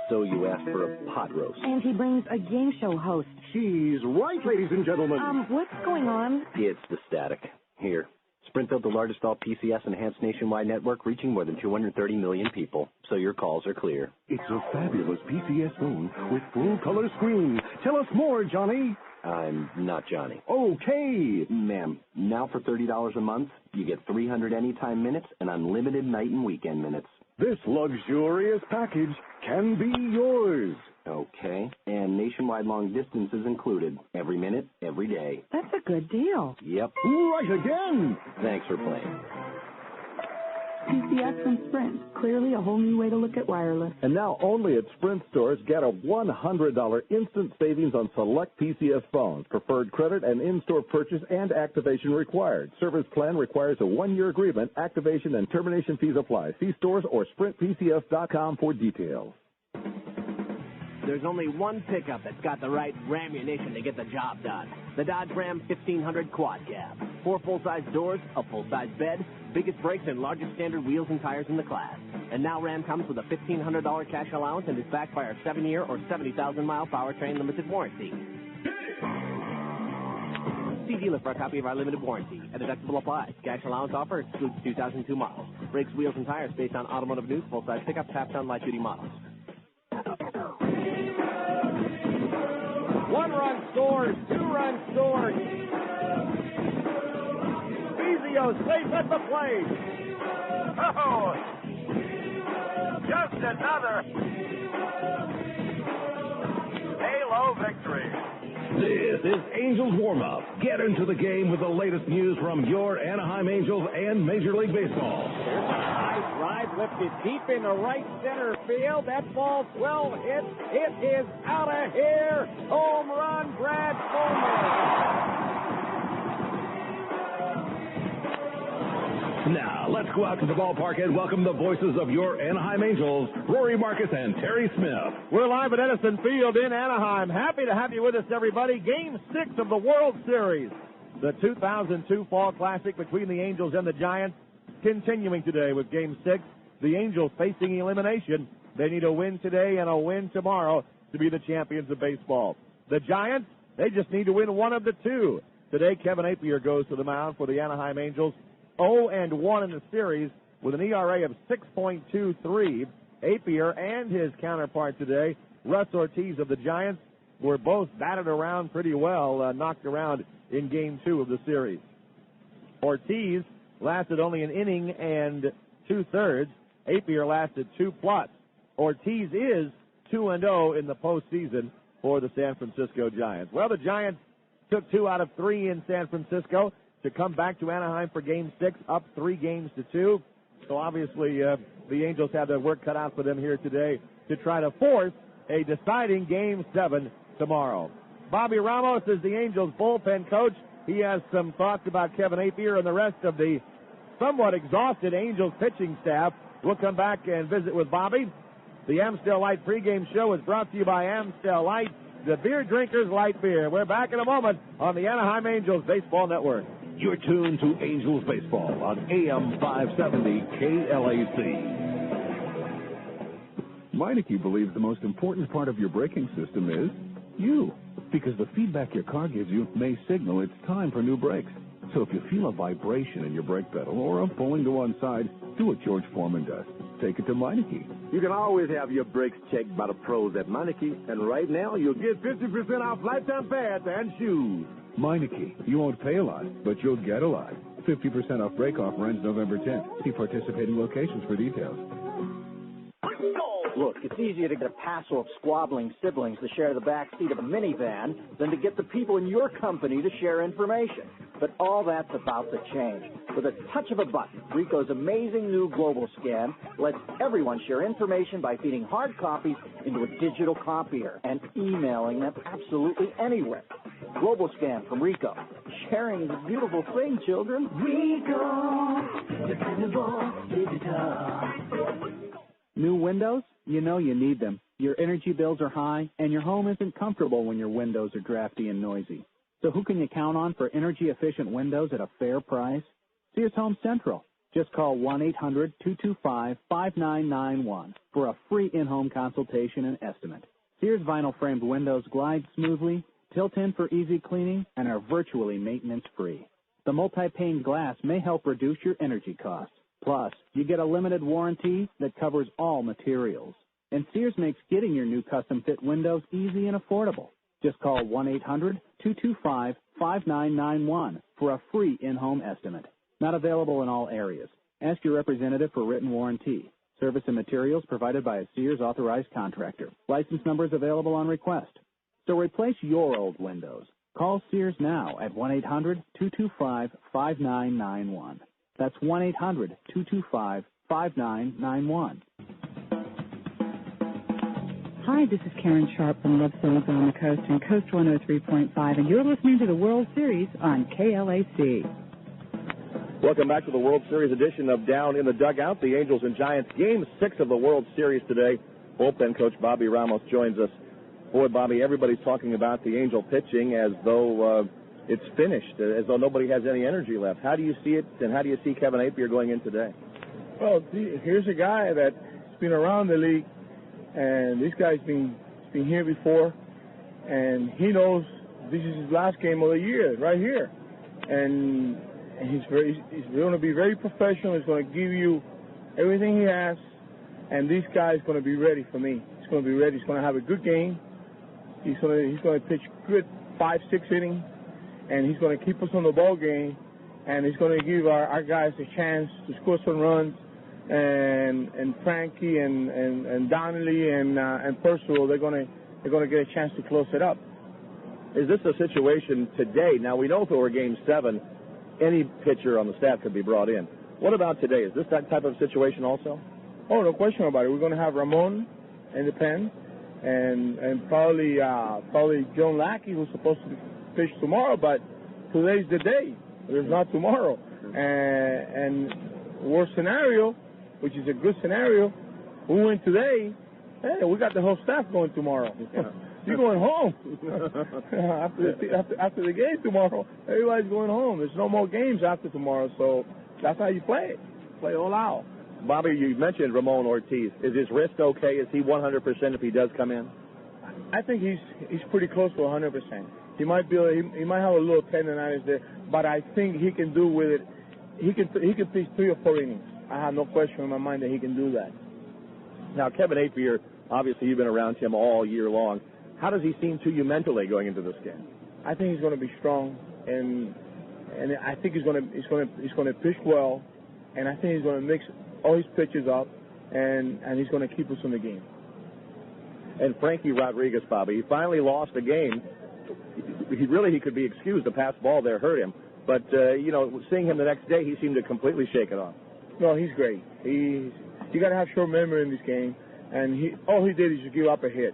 So you asked for a pot roast. And he brings a game show host. She's right, ladies and gentlemen. What's going on? It's the static. Here. Sprint built the largest all PCS enhanced nationwide network reaching more than 230 million people. So your calls are clear. It's a fabulous PCS phone with full-color screen. Tell us more, Johnny. I'm not Johnny. Okay. Ma'am, now for $30 a month, you get 300 anytime minutes and unlimited night and weekend minutes. This luxurious package can be yours. Okay. And nationwide long distance is included. Every minute, every day. That's a good deal. Yep. Right again. Thanks for playing. PCS from Sprint. Clearly a whole new way to look at wireless. And now only at Sprint stores, get a $100 instant savings on select PCS phones. Preferred credit and in-store purchase and activation required. Service plan requires a 1-year agreement. Activation and termination fees apply. See stores or sprintpcs.com for details. There's only one pickup that's got the right ramunition to get the job done. The Dodge Ram 1500 Quad Cab. 4 full-size doors, a full-size bed, biggest brakes and largest standard wheels and tires in the class. And now Ram comes with a $1,500 cash allowance and is backed by our 7-year or 70,000-mile powertrain limited warranty. See dealer for a copy of our limited warranty. A deductible applies. Cash allowance offer excludes 2002 models. Brakes, wheels, and tires based on automotive news, full-size pickup, half-ton, light-duty models. One-run scores, two-run scores. Ezio safe at the plate. Oh, just another Halo victory. This is Angels Warm-Up. Get into the game with the latest news from your Anaheim Angels and Major League Baseball. Nice drive lifted deep in the right center field. That ball 12 hits. It is out of here. Home run, Brad Fulmer. Now, let's go out to the ballpark and welcome the voices of your Anaheim Angels, Rory Marcus and Terry Smith. We're live at Edison Field in Anaheim. Happy to have you with us, everybody. Game 6 of the World Series. The 2002 Fall Classic between the Angels and the Giants continuing today with Game 6. The Angels facing elimination. They need a win today and a win tomorrow to be the champions of baseball. The Giants, they just need to win one of the two. Today, Kevin Appier goes to the mound for the Anaheim Angels. 0-1 in the series with an ERA of 6.23. Appier and his counterpart today, Ruzz Ortiz of the Giants, were both batted around pretty well, knocked around in Game 2 of the series. Ortiz lasted only an inning and 2/3. Appier lasted 2+. Ortiz is 2-0 in the postseason for the San Francisco Giants. Well, the Giants took 2 out of 3 in San Francisco to come back to Anaheim for Game 6, up 3-2. So obviously the Angels have their work cut out for them here today to try to force a deciding Game 7 tomorrow. Bobby Ramos is the Angels bullpen coach. He has some thoughts about Kevin Appier and the rest of the somewhat exhausted Angels pitching staff. We'll come back and visit with Bobby. The Amstel Light pregame show is brought to you by Amstel Light, the beer drinkers light beer. We're back in a moment on the Anaheim Angels Baseball Network. You're tuned to Angels Baseball on AM 570 KLAC. Meineke believes the most important part of your braking system is you, because the feedback your car gives you may signal it's time for new brakes. So if you feel a vibration in your brake pedal or a pulling to one side, do what George Foreman does. Take it to Meineke. You can always have your brakes checked by the pros at Meineke, and right now you'll get 50% off lifetime pads and shoes. Meineke, you won't pay a lot, but you'll get a lot. 50% off break offer ends November 10th. See participating locations for details. Look, it's easier to get a passel of squabbling siblings to share the back seat of a minivan than to get the people in your company to share information. But all that's about to change. With a touch of a button, Rico's amazing new Global Scan lets everyone share information by feeding hard copies into a digital copier and emailing them absolutely anywhere. Global Scan from Rico. Sharing is a beautiful thing, children. Rico, dependable digital. New windows? You know you need them. Your energy bills are high, and your home isn't comfortable when your windows are drafty and noisy. So who can you count on for energy-efficient windows at a fair price? Sears Home Central. Just call 1-800-225-5991 for a free in-home consultation and estimate. Sears vinyl-framed windows glide smoothly, tilt in for easy cleaning, and are virtually maintenance-free. The multi-pane glass may help reduce your energy costs. Plus, you get a limited warranty that covers all materials. And Sears makes getting your new custom-fit windows easy and affordable. Just call 1-800-225-5991 for a free in-home estimate. Not available in all areas. Ask your representative for written warranty. Service and materials provided by a Sears authorized contractor. License numbers available on request. So replace your old windows. Call Sears now at 1-800-225-5991. That's 1-800-225-5991. Hi, this is Karen Sharp from Love Songs on the Coast and Coast 103.5, and you're listening to the World Series on KLAC. Welcome back to the World Series edition of Down in the Dugout. The Angels and Giants, Game 6 of the World Series today. Bullpen coach Bobby Ramos joins us. Boy, Bobby, everybody's talking about the Angel pitching as though it's finished, as though nobody has any energy left. How do you see it, and how do you see Kevin Appier going in today? Well, here's a guy that's been around the league, and this guy's been here before, and he knows this is his last game of the year right here. and he's going to be very professional. He's going to give you everything he has, and this guy is going to be ready for me. He's going to be ready. He's going to have a good game. He's going to pitch good 5-6 innings, and he's going to keep us on the ball game, and he's going to give our guys a chance to score some runs. And Frankie and Donnelly and Percival, they're going to get a chance to close it up. Is this a situation today? Now, we know if it were Game 7, any pitcher on the staff could be brought in. What about today? Is this that type of situation also? Oh, no question about it. We're going to have Ramon in the pen, and probably John Lackey, who's supposed to pitch tomorrow, but today's the day. There's not tomorrow. And worst scenario, which is a good scenario, we win today, hey, we got the whole staff going tomorrow. You're going home. after the game tomorrow, everybody's going home. There's no more games after tomorrow, so that's how you play it. Play all out. Bobby, you mentioned Ramon Ortiz. Is his wrist okay? Is he 100% if he does come in? I think he's pretty close to 100%. He might have a little tendonitis there, but I think he can do with it. He can pitch 3 or 4 innings. I have no question in my mind that he can do that. Now, Kevin Appier, obviously you've been around him all year long. How does he seem to you mentally going into this game? I think he's going to be strong, and I think he's going to pitch well, and I think he's going to mix all his pitches up, and he's going to keep us in the game. And Frankie Rodriguez, Bobby, he finally lost a game. He could be excused. The pass ball there hurt him. But, seeing him the next day, he seemed to completely shake it off. No, he's great. You got to have short memory in this game. And all he did is just give up a hit.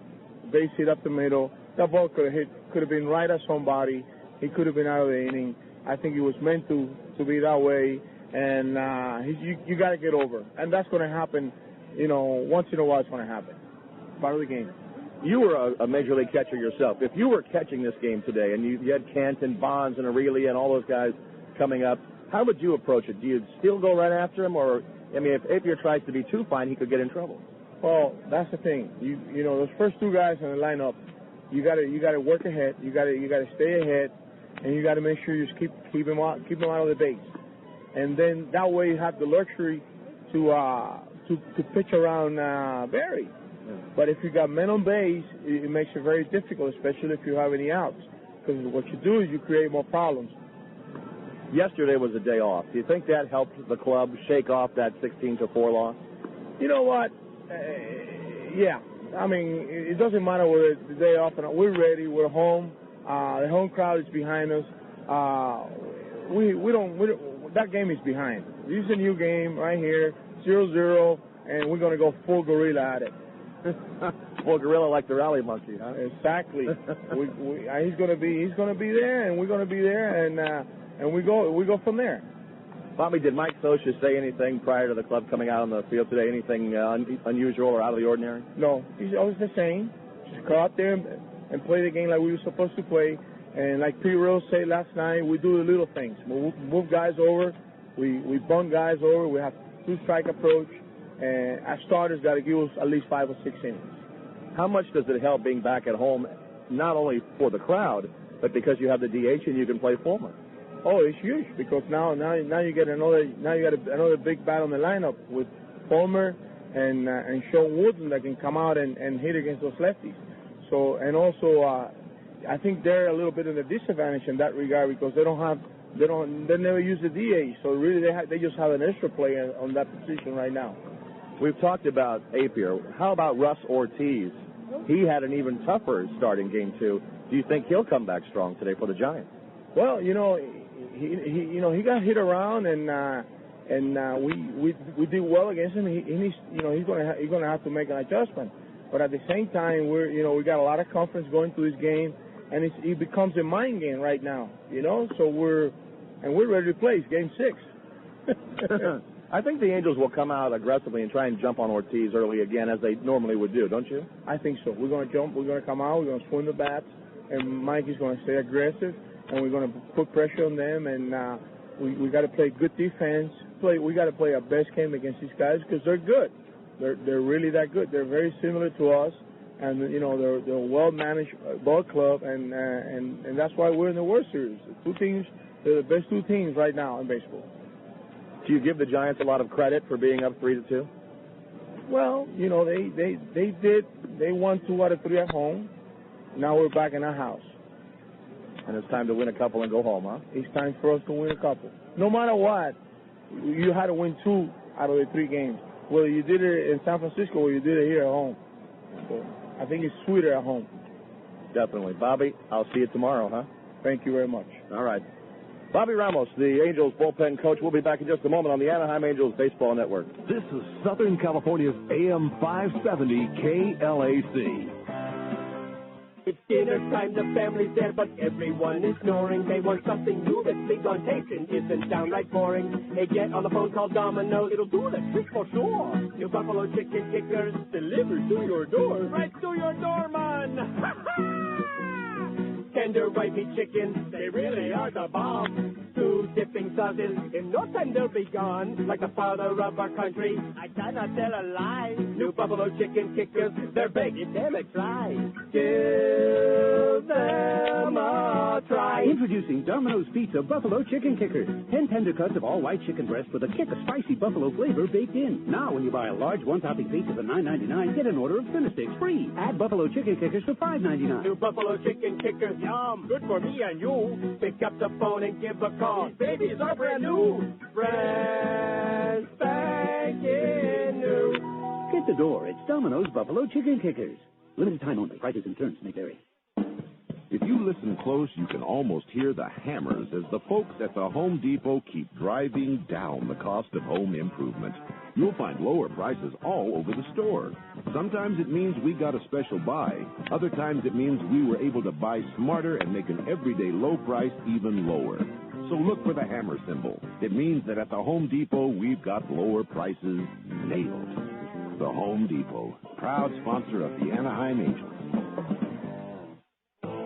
Base hit up the middle. That ball could have been right at somebody. He could have been out of the inning. I think it was meant to be that way. And you got to get over. And that's going to happen, once in a while it's going to happen. Part of the game. You were a Major League catcher yourself. If you were catching this game today and you had Canton, Bonds, and Aurelia and all those guys coming up, how would you approach it? Do you still go right after him? Or, if Appier tries to be too fine, he could get in trouble. Well, that's the thing. Those first 2 guys in the lineup, you got to work ahead. You got to stay ahead, and you got to make sure you just keep him out of the base. And then that way you have the luxury to pitch around Barry. But if you got men on base, it makes it very difficult, especially if you have any outs. Because what you do is you create more problems. Yesterday was a day off. Do you think that helped the club shake off that 16-4 loss? You know what? Yeah. I mean, it doesn't matter whether it's the day off or not. We're ready. We're home. The home crowd is behind us. That game is behind. This is a new game right here, 0-0, and we're going to go full gorilla at it. Full gorilla like the rally monkey, huh? Exactly. He's going to be there, and we're going to be there, and we go from there. Bobby, did Mike Scioscia say anything prior to the club coming out on the field today? Anything unusual or out of the ordinary? No, he's always the same. Just go out there and play the game like we were supposed to play. And like Pete Rose said last night, we do the little things. We move guys over. We bunt guys over. We have 2-strike approach. And our starters got to give us at least 5 or 6 innings. How much does it help being back at home, not only for the crowd, but because you have the DH and you can play Fulmer? Oh, it's huge because now you get another big bat on the lineup with Fulmer and Sean Wooden that can come out and hit against those lefties. So and also I think they're a little bit of a disadvantage in that regard because they never use the DH. So really they just have an extra player on that position right now. We've talked about Appier. How about Ruzz Ortiz? He had an even tougher start in Game 2. Do you think he'll come back strong today for the Giants? Well, he got hit around and we did well against him. He's going to have to make an adjustment. But at the same time, we got a lot of confidence going through this game, and it becomes a mind game right now. So we're ready to play. It's Game 6. I think the Angels will come out aggressively and try and jump on Ortiz early again, as they normally would do, don't you? I think so. We're going to jump. We're going to come out. We're going to swing the bats, and Mike is going to stay aggressive, and we're going to put pressure on them, and we got to play good defense. We got to play our best game against these guys because they're good. They're really that good. They're very similar to us, and they're a well-managed ball club, and that's why we're in the World Series. The 2 teams They're the best two teams right now in baseball. Do you give the Giants a lot of credit for being up 3-2? Well, you know, they won 2 out of 3 at home. Now we're back in our house. And it's time to win a couple and go home, huh? It's time for us to win a couple. No matter what, you had to win 2 out of the 3 games. Whether you did it in San Francisco or you did it here at home. So I think it's sweeter at home. Definitely. Bobby, I'll see you tomorrow, huh? Thank you very much. All right. Bobby Ramos, the Angels bullpen coach, will be back in just a moment on the Anaheim Angels Baseball Network. This is Southern California's AM 570 KLAC. It's dinner time, the family's there, but everyone is snoring. They want something new that's big on taste and isn't downright boring. They get on the phone, call Domino's, it'll do the trick for sure. New Buffalo chicken kickers delivered to your door. Right to your door, man. Tender white meat chicken, they really are the bomb. 2 dipping sauces, in no time they'll be gone. Like the father of our country, I cannot tell a lie. New Buffalo chicken kickers, they're begging them to try. Give them a try. Introducing Domino's Pizza Buffalo Chicken Kickers. 10 tender cuts of all white chicken breast with a kick of spicy buffalo flavor baked in. Now, when you buy a large 1-topping pizza for $9.99, get an order of Thinner Sticks free. Add Buffalo Chicken Kickers for $5.99. New Buffalo chicken kickers, yum. Good for me and you. Pick up the phone and give a call. These babies are brand new. Brand spanking new. Get the door. It's Domino's Buffalo Chicken Kickers. Limited time only. Prices and terms may vary. If you listen close, you can almost hear the hammers as the folks at the Home Depot keep driving down the cost of home improvement. You'll find lower prices all over the store. Sometimes it means we got a special buy. Other times it means we were able to buy smarter and make an everyday low price even lower. So look for the hammer symbol. It means that at the Home Depot, we've got lower prices nailed. The Home Depot, proud sponsor of the Anaheim Angels.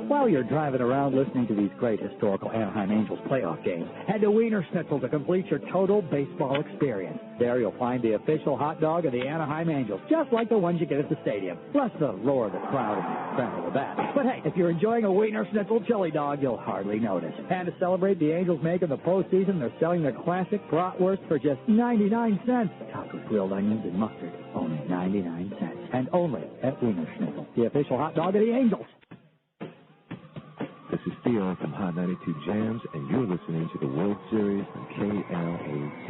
While you're driving around listening to these great historical Anaheim Angels playoff games, head to Wiener Schnitzel to complete your total baseball experience. There you'll find the official hot dog of the Anaheim Angels, just like the ones you get at the stadium, plus the roar of the crowd and the crackle of the bat. But hey, if you're enjoying a Wiener Schnitzel chili dog, you'll hardly notice. And to celebrate the Angels making the postseason, they're selling their classic bratwurst for just 99 cents. Topped with grilled onions and mustard, only 99 cents. And only at Wiener Schnitzel, the official hot dog of the Angels. This is Theo from Hot 92 Jams, and you're listening to the World Series on KLAC.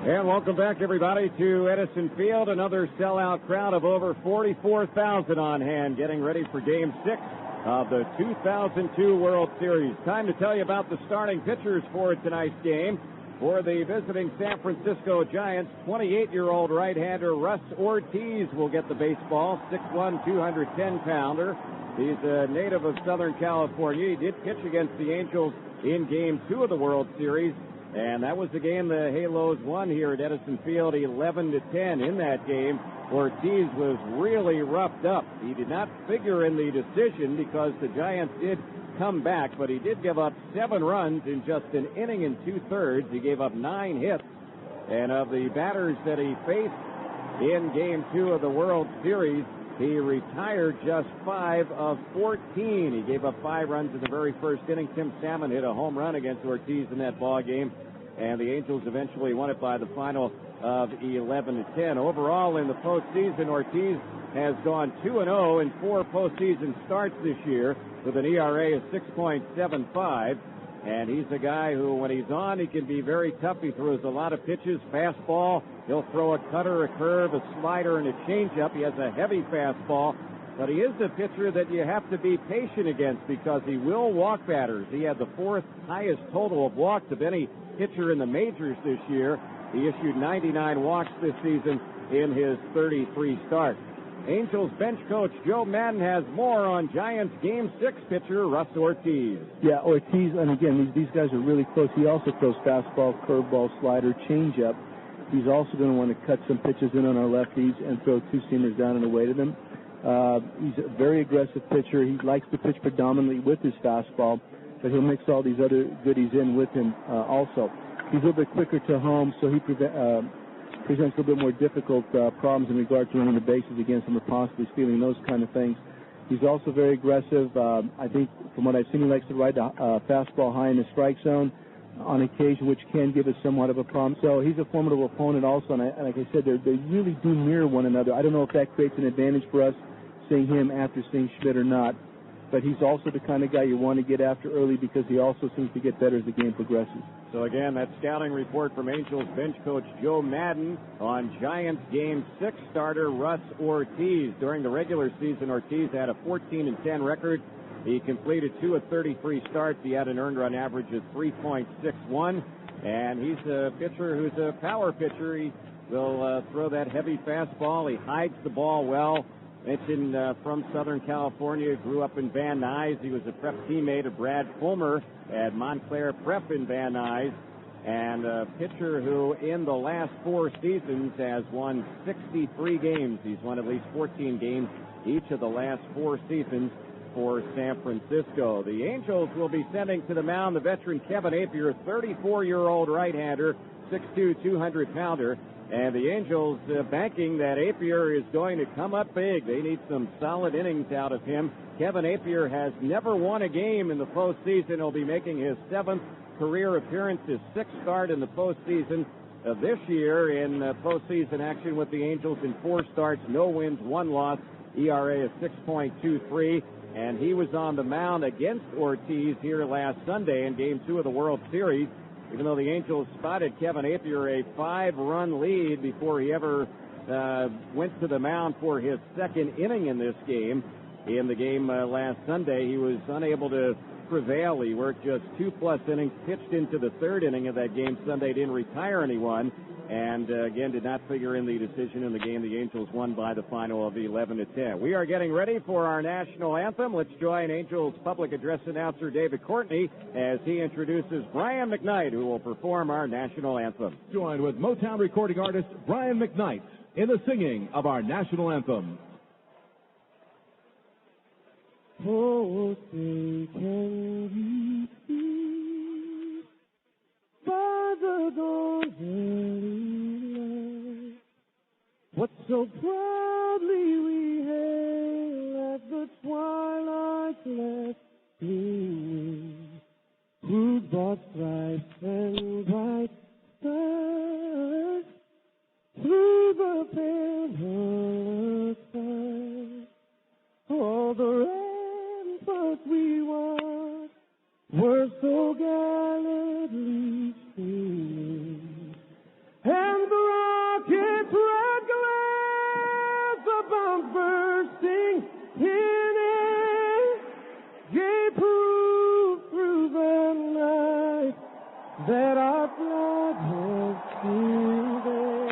And welcome back, everybody, to Edison Field. Another sellout crowd of over 44,000 on hand, getting ready for Game 6 of the 2002 World Series. Time to tell you about the starting pitchers for tonight's game. For the visiting San Francisco Giants, 28-year-old right-hander Ruzz Ortiz will get the baseball, 6'1", 210-pounder. He's a native of Southern California. He did pitch against the Angels in Game 2 of the World Series, and that was the game the Halos won here at Edison Field, 11-10. In that game, Ortiz was really roughed up. He did not figure in the decision because the Giants did come back, but he did give up 7 runs in just an inning and 2/3. He gave up 9 hits, and of the batters that he faced in Game 2 of the World Series, he retired just 5 of 14. He gave up 5 runs in the very first inning. Tim Salmon hit a home run against Ortiz in that ball game, and the Angels eventually won it by the final of 11-10. Overall, in the postseason, Ortiz has gone 2-0 in 4 postseason starts this year with an ERA of 6.75. And he's a guy who, when he's on, he can be very tough. He throws a lot of pitches, fastball. He'll throw a cutter, a curve, a slider, and a changeup. He has a heavy fastball. But he is a pitcher that you have to be patient against because he will walk batters. He had the 4th highest total of walks of any pitcher in the majors this year. He issued 99 walks this season in his 33 starts. Angels bench coach Joe Madden has more on Giants Game 6 pitcher Ruzz Ortiz. Yeah, Ortiz, and again, these guys are really close. He also throws fastball, curveball, slider, changeup. He's also going to want to cut some pitches in on our lefties and throw 2-seamers down and away to them. He's a very aggressive pitcher. He likes to pitch predominantly with his fastball, but he'll mix all these other goodies in with him also. He's a little bit quicker to home, so he presents a little bit more difficult problems in regard to running the bases against him or possibly stealing, those kind of things. He's also very aggressive. I think from what I've seen, he likes to ride the fastball high in the strike zone on occasion, which can give us somewhat of a problem. So he's a formidable opponent also, and like I said, they really do mirror one another. I don't know if that creates an advantage for us, seeing him after seeing Schmidt or not, but he's also the kind of guy you want to get after early because he also seems to get better as the game progresses. So again, that scouting report from Angels bench coach Joe Madden on Giants Game 6 starter Ruzz Ortiz. During the regular season, Ortiz had a 14-10 record. He completed 2 of 33 starts. He had an earned run average of 3.61, and he's a pitcher who's a power pitcher. He will throw that heavy fastball. He hides the ball well. Mentioned from Southern California, grew up in Van Nuys. He was a prep teammate of Brad Fulmer at Montclair Prep in Van Nuys, and a pitcher who in the last 4 seasons has won 63 games. He's won at least 14 games each of the last 4 seasons for San Francisco. The Angels will be sending to the mound the veteran Kevin Appier, 34-year-old right-hander, 6'2", 200-pounder. And the Angels banking that Appier is going to come up big. They need some solid innings out of him. Kevin Appier has never won a game in the postseason. He'll be making his 7th career appearance, his 6th start in the postseason this year in postseason action with the Angels in 4 starts, no wins, 1 loss, ERA is 6.23. And he was on the mound against Ortiz here last Sunday in Game 2 of the World Series. Even though the Angels spotted Kevin Appier a 5-run lead before he ever went to the mound for his 2nd inning in this game. In the game last Sunday, he was unable to prevail. He worked just 2+ innings, pitched into the 3rd inning of that game Sunday, didn't retire anyone, and again did not figure in the decision in the game. The Angels won by the final of 11-10. We are getting ready for our national anthem. Let's join Angels public address announcer David Courtney as he introduces Brian McKnight, who will perform our national anthem. Joined with Motown recording artist Brian McKnight in the singing of our national anthem. Oh, say can you see by the dawn's early light what so proudly we hail at the twilight's last gleaming, who brought stripes and bright stars through the pale sky. All the ramparts we watched were so gallantly streaming, and the rocket's red glares, the bombs bursting in air, gave proof through the night that our flag was still there.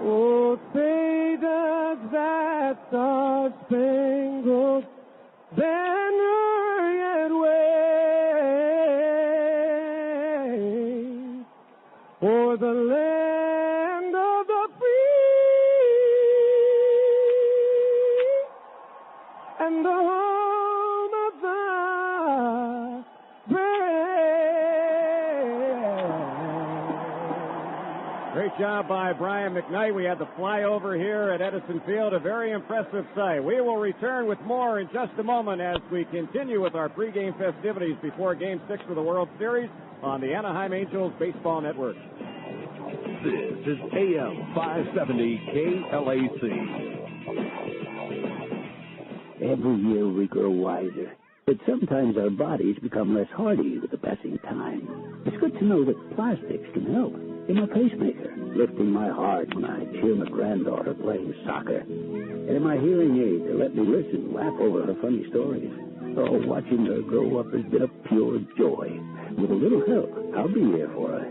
Oh, say does that star-spangled banner yet wave o'er the land of the free and the home of the brave? Great job by Brian McKnight. We had the flyover here at Edison Field, a very impressive sight. We will return with more in just a moment as we continue with our pregame festivities before Game 6 of the World Series on the Anaheim Angels Baseball Network. This is AM 570 KLAC. Every year we grow wiser, but sometimes our bodies become less hardy with the passing time. It's good to know that plastics can help. In my pacemaker, lifting my heart when I cheer my granddaughter playing soccer. And in my hearing aid to let me listen, laugh over her funny stories. Oh, watching her grow up has been a pure joy. With a little help, I'll be here for her.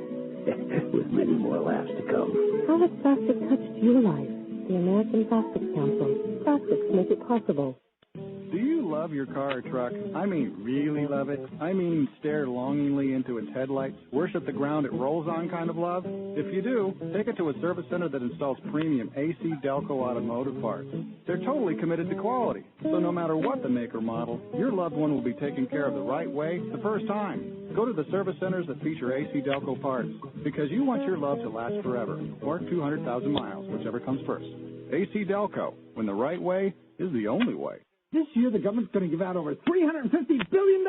With many more laughs to come. How has plastic touched your life? The American Plastics Council. Plastics make it possible. Do you you love your car or truck, I mean really love it, I mean stare longingly into its headlights, worship the ground it rolls on kind of love? If you do, take it to a service center that installs premium AC Delco automotive parts. They're totally committed to quality, so no matter what the make or model, your loved one will be taken care of the right way the first time. Go to the service centers that feature AC Delco parts, because you want your love to last forever, or 200,000 miles, whichever comes first. AC Delco, when the right way is the only way. This year, the government's going to give out over $350 billion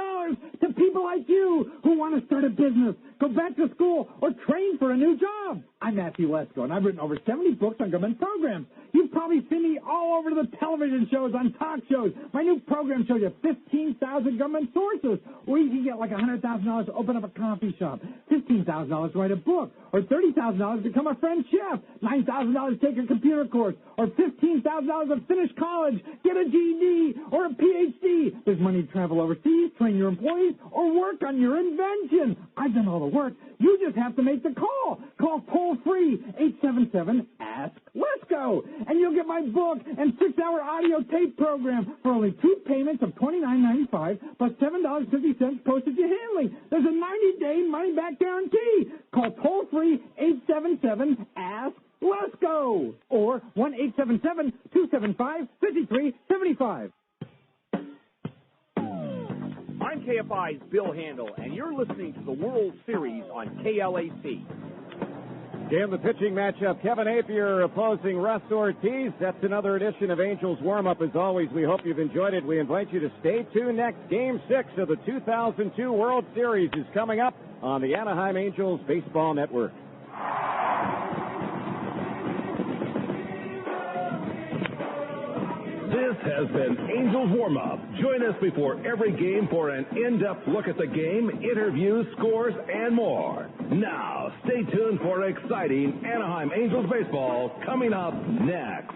to people like you who want to start a business, go back to school, or train for a new job. I'm Matthew Lesko, and I've written over 70 books on government programs. You've probably seen me all over the television shows, on talk shows. My new program shows you 15,000 government sources, or you can get like $100,000 to open up a coffee shop, $15,000 to write a book, or $30,000 to become a French chef, $9,000 to take a computer course, or $15,000 to finish college, get a GED, or a PhD. There's money to travel overseas, train your employees, or work on your invention. I've done all the work. You just have to make the call. Call toll-free 877-ASK-LESCO, and you'll get my book and 6-hour audio tape program for only 2 payments of $29.95 plus $7.50 postage and handling. There's a 90-day money-back guarantee. Call toll-free 877-ASK-LESCO or 1-877-275-5375. I'm KFI's Bill Handel, and you're listening to the World Series on KLAC. Game the pitching matchup, Kevin Appier opposing Ruzz Ortiz. That's another edition of Angels Warm-Up. As always, we hope you've enjoyed it. We invite you to stay tuned next. Game 6 of the 2002 World Series is coming up on the Anaheim Angels Baseball Network. This has been Angels Warm-Up. Join us before every game for an in-depth look at the game, interviews, scores, and more. Now, stay tuned for exciting Anaheim Angels baseball coming up next.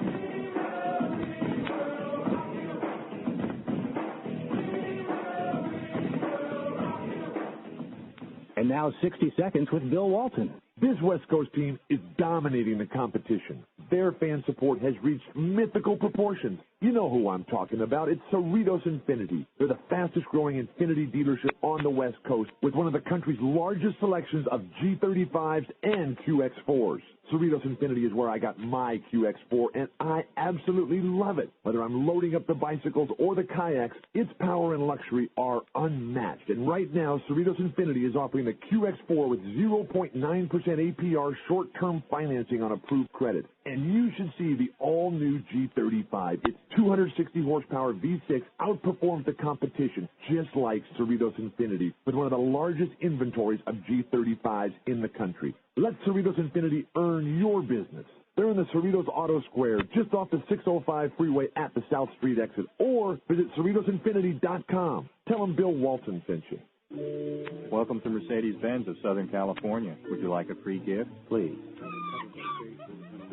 And now 60 seconds with Bill Walton. This West Coast team is dominating the competition. Their fan support has reached mythical proportions. You know who I'm talking about. It's Cerritos Infiniti. They're the fastest growing Infiniti dealership on the West Coast with one of the country's largest selections of G35s and QX4s. Cerritos Infiniti is where I got my QX4, and I absolutely love it. Whether I'm loading up the bicycles or the kayaks, its power and luxury are unmatched. And right now, Cerritos Infiniti is offering the QX4 with 0.9% APR short-term financing on approved credit. And you should see the all-new G35. Its 260 horsepower V6 outperforms the competition, just like Cerritos Infiniti, with one of the largest inventories of G35s in the country. Let Cerritos Infiniti earn your business. They're in the Cerritos Auto Square, just off the 605 freeway at the South Street exit, or visit CerritosInfiniti.com. Tell them Bill Walton sent you. Welcome to Mercedes-Benz of Southern California. Would you like a free gift? Please.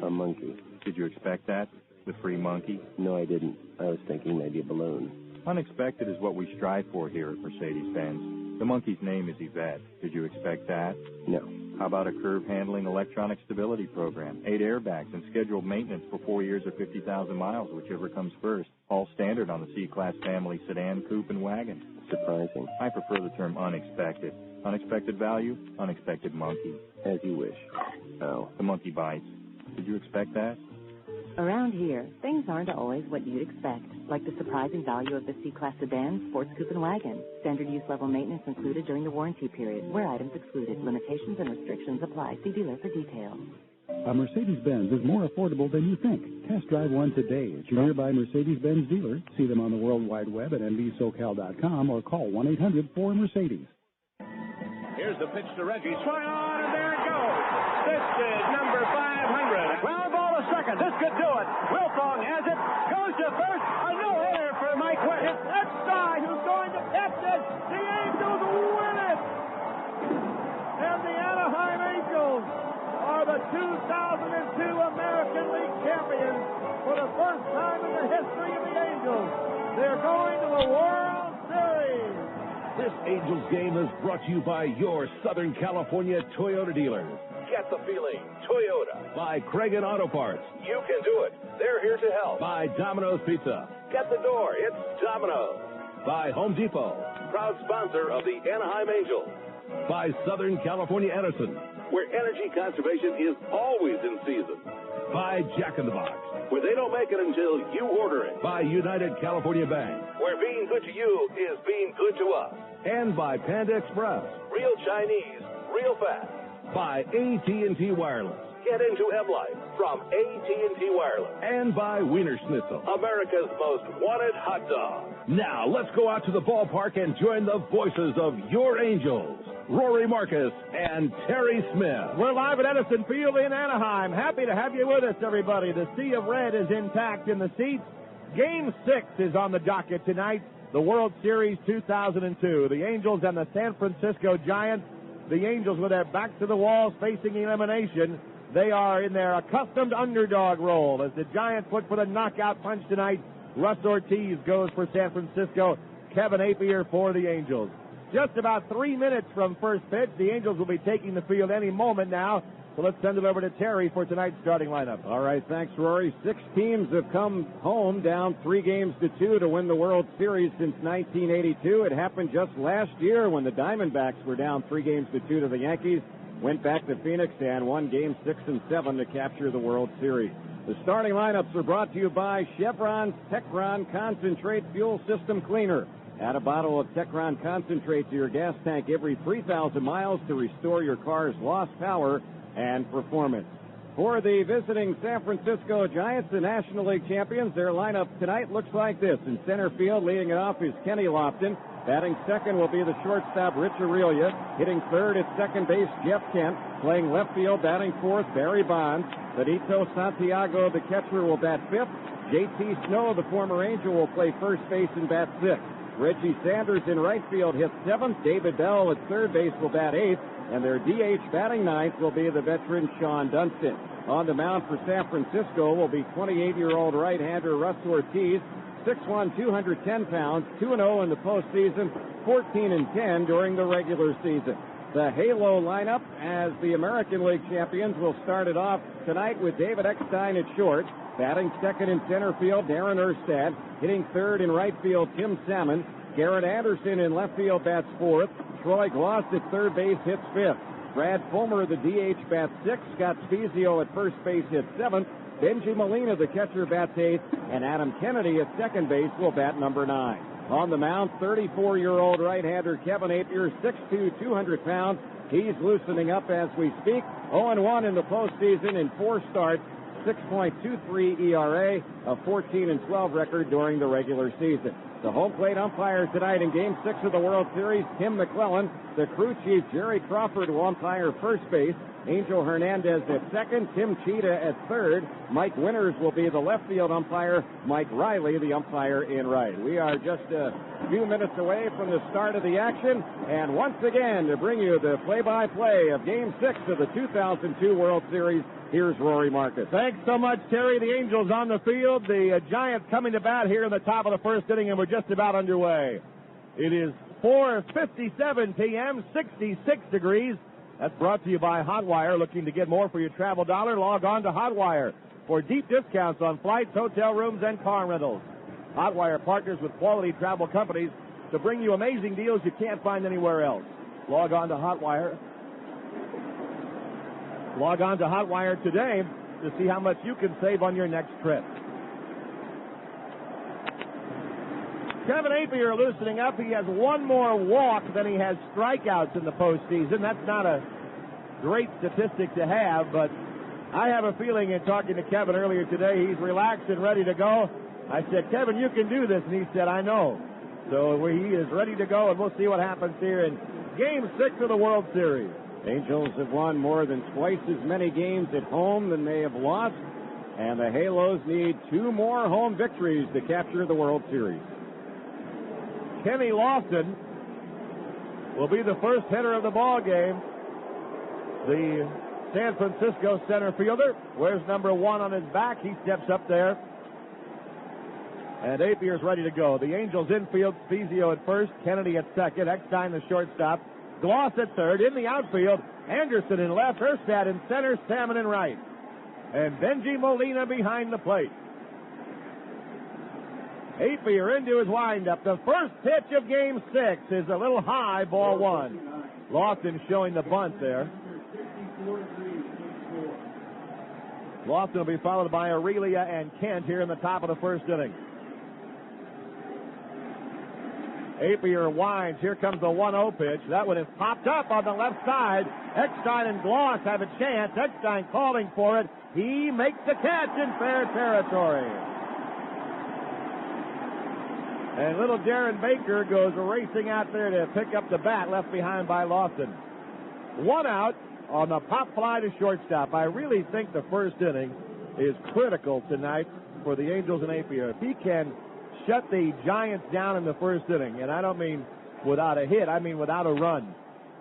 A monkey. Did you expect that? The free monkey? No, I didn't. I was thinking maybe a balloon. Unexpected is what we strive for here at Mercedes-Benz. The monkey's name is Yvette. Did you expect that? No. How about a curve handling electronic stability program, 8 airbags, and scheduled maintenance for 4 years or 50,000 miles, whichever comes first? All standard on the C-Class family sedan, coupe, and wagon. Surprising. I prefer the term unexpected. Unexpected value, unexpected monkey. As you wish. Oh, the monkey bites. Did you expect that? Around here, things aren't always what you'd expect, like the surprising value of the C-Class sedan, sports coupe, and wagon. Standard use level maintenance included during the warranty period, where items excluded. Limitations and restrictions apply. See dealer for details. A Mercedes-Benz is more affordable than you think. Test drive one today at your nearby Mercedes-Benz dealer. See them on the World Wide Web at mvsocal.com or call 1-800-4Mercedes. Here's the pitch to Reggie. Swing on, and there it goes. This is number 500. Ground ball to second. This could do it. Wilfong has it. Goes to first. A no-hitter for Mike West. It's that guy who's going to catch it. The Angels win it. And the Anaheim Angels are the 2002 American League champions for the first time in the history of the Angels. They're going to the World Series. This Angels game is brought to you by your Southern California Toyota dealers. Get the feeling. Toyota. By Craig Auto Parts. You can do it. They're here to help. By Domino's Pizza. Get the door. It's Domino's. By Home Depot. Proud sponsor of the Anaheim Angels. By Southern California Edison. Where energy conservation is always in season. By Jack in the Box. Where they don't make it until you order it. By United California Bank. Where being good to you is being good to us. And by Panda Express. Real Chinese, real fast. By AT&T Wireless. Get into M-Life from AT&T Wireless. And by Wiener Schnitzel. America's most wanted hot dog. Now, let's go out to the ballpark and join the voices of your Angels, Rory Marcus and Terry Smith. We're live at Edison Field in Anaheim. Happy to have you with us, everybody. The sea of red is intact in the seats. Game 6 is on the docket tonight. The World Series 2002. The Angels and the San Francisco Giants. The Angels with their backs to the walls facing elimination. They are in their accustomed underdog role as the Giants look for the knockout punch tonight. Ruzz Ortiz goes for San Francisco. Kevin Appier for the Angels. Just about 3 minutes from first pitch. The Angels will be taking the field any moment now. So let's send it over to Terry for tonight's starting lineup. All right, thanks, Rory. 6 teams have come home down 3-2 to win the World Series since 1982. It happened just last year when the Diamondbacks were down 3-2 to the Yankees, went back to Phoenix and won Games 6 and 7 to capture the World Series. The starting lineups are brought to you by Chevron's Techron Concentrate Fuel System Cleaner. Add a bottle of Techron Concentrate to your gas tank every 3,000 miles to restore your car's lost power and performance. For the visiting San Francisco Giants, the National League champions, their lineup tonight looks like this. In center field, leading it off is Kenny Lofton. Batting second will be the shortstop, Rich Aurelia. Hitting third at second base, Jeff Kent. Playing left field, batting fourth, Barry Bonds. Benito Santiago, the catcher, will bat fifth. J.T. Snow, the former Angel, will play first base and bat sixth. Reggie Sanders in right field hits seventh. David Bell at third base will bat eighth. And their DH batting ninth will be the veteran Sean Dunston. On the mound for San Francisco will be 28-year-old right-hander Ruzz Ortiz, 6'1", 210 pounds, 2-0 in the postseason, 14-10 during the regular season. The Halo lineup as the American League champions will start it off tonight with David Eckstein at short. Batting second in center field, Darren Erstad. Hitting third in right field, Tim Salmon. Garrett Anderson in left field bats fourth. Troy Gloss at third base hits fifth. Brad Fulmer, the DH, bats sixth. Scott Spezio at first base hits seventh. Benji Molina, the catcher, bats eighth. And Adam Kennedy at second base will bat number 9. On the mound, 34-year-old right-hander Kevin Appier, 6'2", 200 pounds. He's loosening up as we speak. 0-1 in the postseason in 4 starts. 6.23 ERA, a 14-12 record during the regular season. The home plate umpire tonight in Game 6 of the World Series, Tim McClellan. The crew chief, Jerry Crawford, will umpire first base. Angel Hernandez at second. Tim Cheetah at third. Mike Winters will be the left field umpire. Mike Riley, the umpire in right. We are just a few minutes away from the start of the action. And once again, to bring you the play-by-play of Game 6 of the 2002 World Series, here's Rory Marcus. Thanks so much, Terry. The Angels on the field. The Giants coming to bat here in the top of the first inning, and we're just about underway. It is 4:57 p.m., 66 degrees. That's brought to you by Hotwire. Looking to get more for your travel dollar? Log on to Hotwire for deep discounts on flights, hotel rooms, and car rentals. Hotwire partners with quality travel companies to bring you amazing deals you can't find anywhere else. Log on to Hotwire. Log on to Hotwire today to see how much you can save on your next trip. Kevin Appier loosening up. He has one more walk than he has strikeouts in the postseason. That's not a great statistic to have, but I have a feeling in talking to Kevin earlier today, he's relaxed and ready to go. I said, Kevin, you can do this, and he said, I know. So he is ready to go, and we'll see what happens here in Game 6 of the World Series. Angels have won more than twice as many games at home than they have lost, and the Halos need 2 more home victories to capture the World Series. Kenny Lofton will be the first hitter of the ball game. The San Francisco center fielder wears number 1 on his back. He steps up there. And Appier's ready to go. The Angels infield, Spezio at first, Kennedy at second, Eckstein the shortstop, Gloss at third. In the outfield, Anderson in left, Erstad in center, Salmon in right. And Benji Molina behind the plate. Appier into his windup. The first pitch of Game 6 is a little high, ball one. Lofton showing the bunt there. Lofton will be followed by Aurelia and Kent here in the top of the first inning. Appier winds. Here comes the 1-0 pitch. That one is popped up on the left side. Eckstein and Gloss have a chance. Eckstein calling for it. He makes the catch in fair territory. And little Darren Baker goes racing out there to pick up the bat left behind by Lofton. 1 out on the pop fly to shortstop. I really think the first inning is critical tonight for the Angels and Appier. If he can shut the Giants down in the first inning, and I don't mean without a hit, I mean without a run,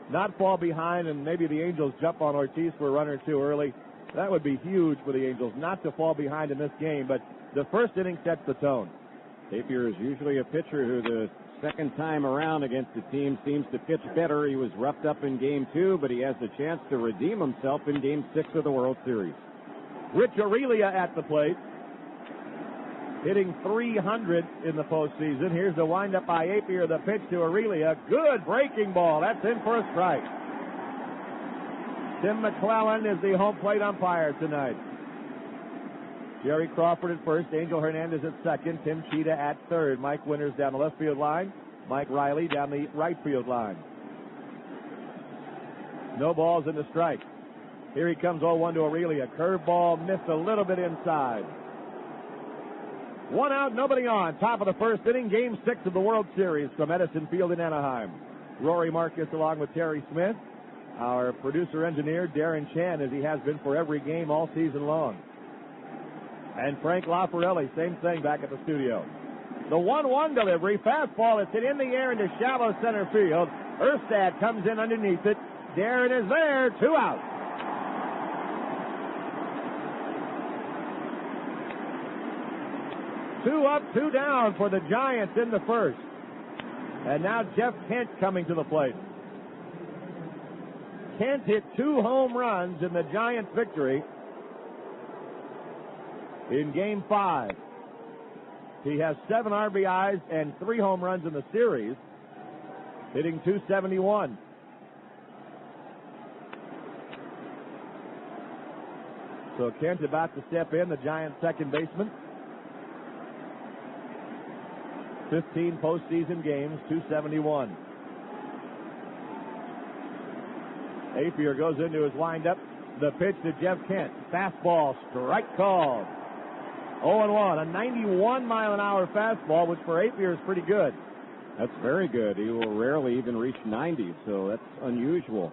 not fall behind and maybe the Angels jump on Ortiz for a run or two early, that would be huge for the Angels not to fall behind in this game. But the first inning sets the tone. Appier is usually a pitcher who the second time around against the team seems to pitch better. He was roughed up in Game 2, but he has a chance to redeem himself in Game 6 of the World Series. Rich Aurelia at the plate, hitting .300 in the postseason. Here's the windup by Appier, the pitch to Aurelia. Good breaking ball. That's in for a strike. Tim McClellan is the home plate umpire tonight. Jerry Crawford at first, Angel Hernandez at second, Tim Cheetah at third, Mike Winters down the left field line, Mike Riley down the right field line. No balls in the strike. Here he comes 0-1 to Aurelia. Curveball missed a little bit inside. 1 out, nobody on. Top of the first inning, Game 6 of the World Series from Edison Field in Anaheim. Rory Marcus along with Terry Smith. Our producer-engineer, Darren Chan, as he has been for every game all season long. And Frank Lafarelli, same thing back at the studio. The 1-1 delivery, fastball is hit in the air into shallow center field. Erstad comes in underneath it. Darren is there, 2 out. Two up, 2 down for the Giants in the first. And now Jeff Kent coming to the plate. Kent hit 2 home runs in the Giants' victory in Game 5. He has 7 RBIs and 3 home runs in the series, hitting .271. So Kent about to step in, the Giants' second baseman. 15 postseason games, .271. Appier goes into his windup. The pitch to Jeff Kent. Fastball, strike called. 0-1, a 91-mile-an-hour fastball, which for Appier is pretty good. That's very good. He will rarely even reach 90, so that's unusual.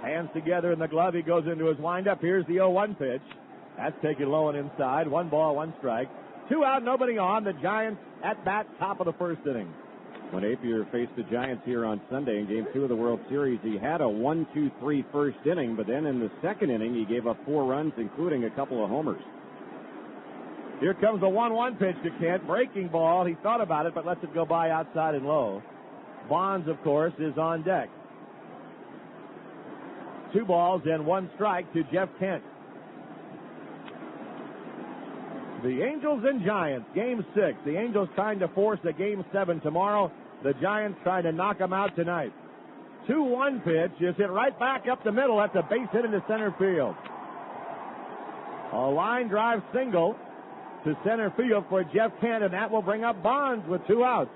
Hands together in the glove. He goes into his windup. Here's the 0-1 pitch. That's taken low and inside. 1 ball, 1 strike. 2 out, nobody on. The Giants at bat, top of the first inning. When Appier faced the Giants here on Sunday in Game 2 of the World Series, he had a 1-2-3 first inning, but then in the second inning, he gave up 4 runs, including a couple of homers. Here comes the 1-1 pitch to Kent. Breaking ball. He thought about it, but lets it go by outside and low. Bonds, of course, is on deck. 2 balls and 1 strike to Jeff Kent. The Angels and Giants, Game 6. The Angels trying to force a Game 7 tomorrow. The Giants trying to knock them out tonight. 2-1 pitch is hit right back up the middle. That's a base hit into center field. A line drive single to center field for Jeff Kent, and that will bring up Bonds with 2 outs.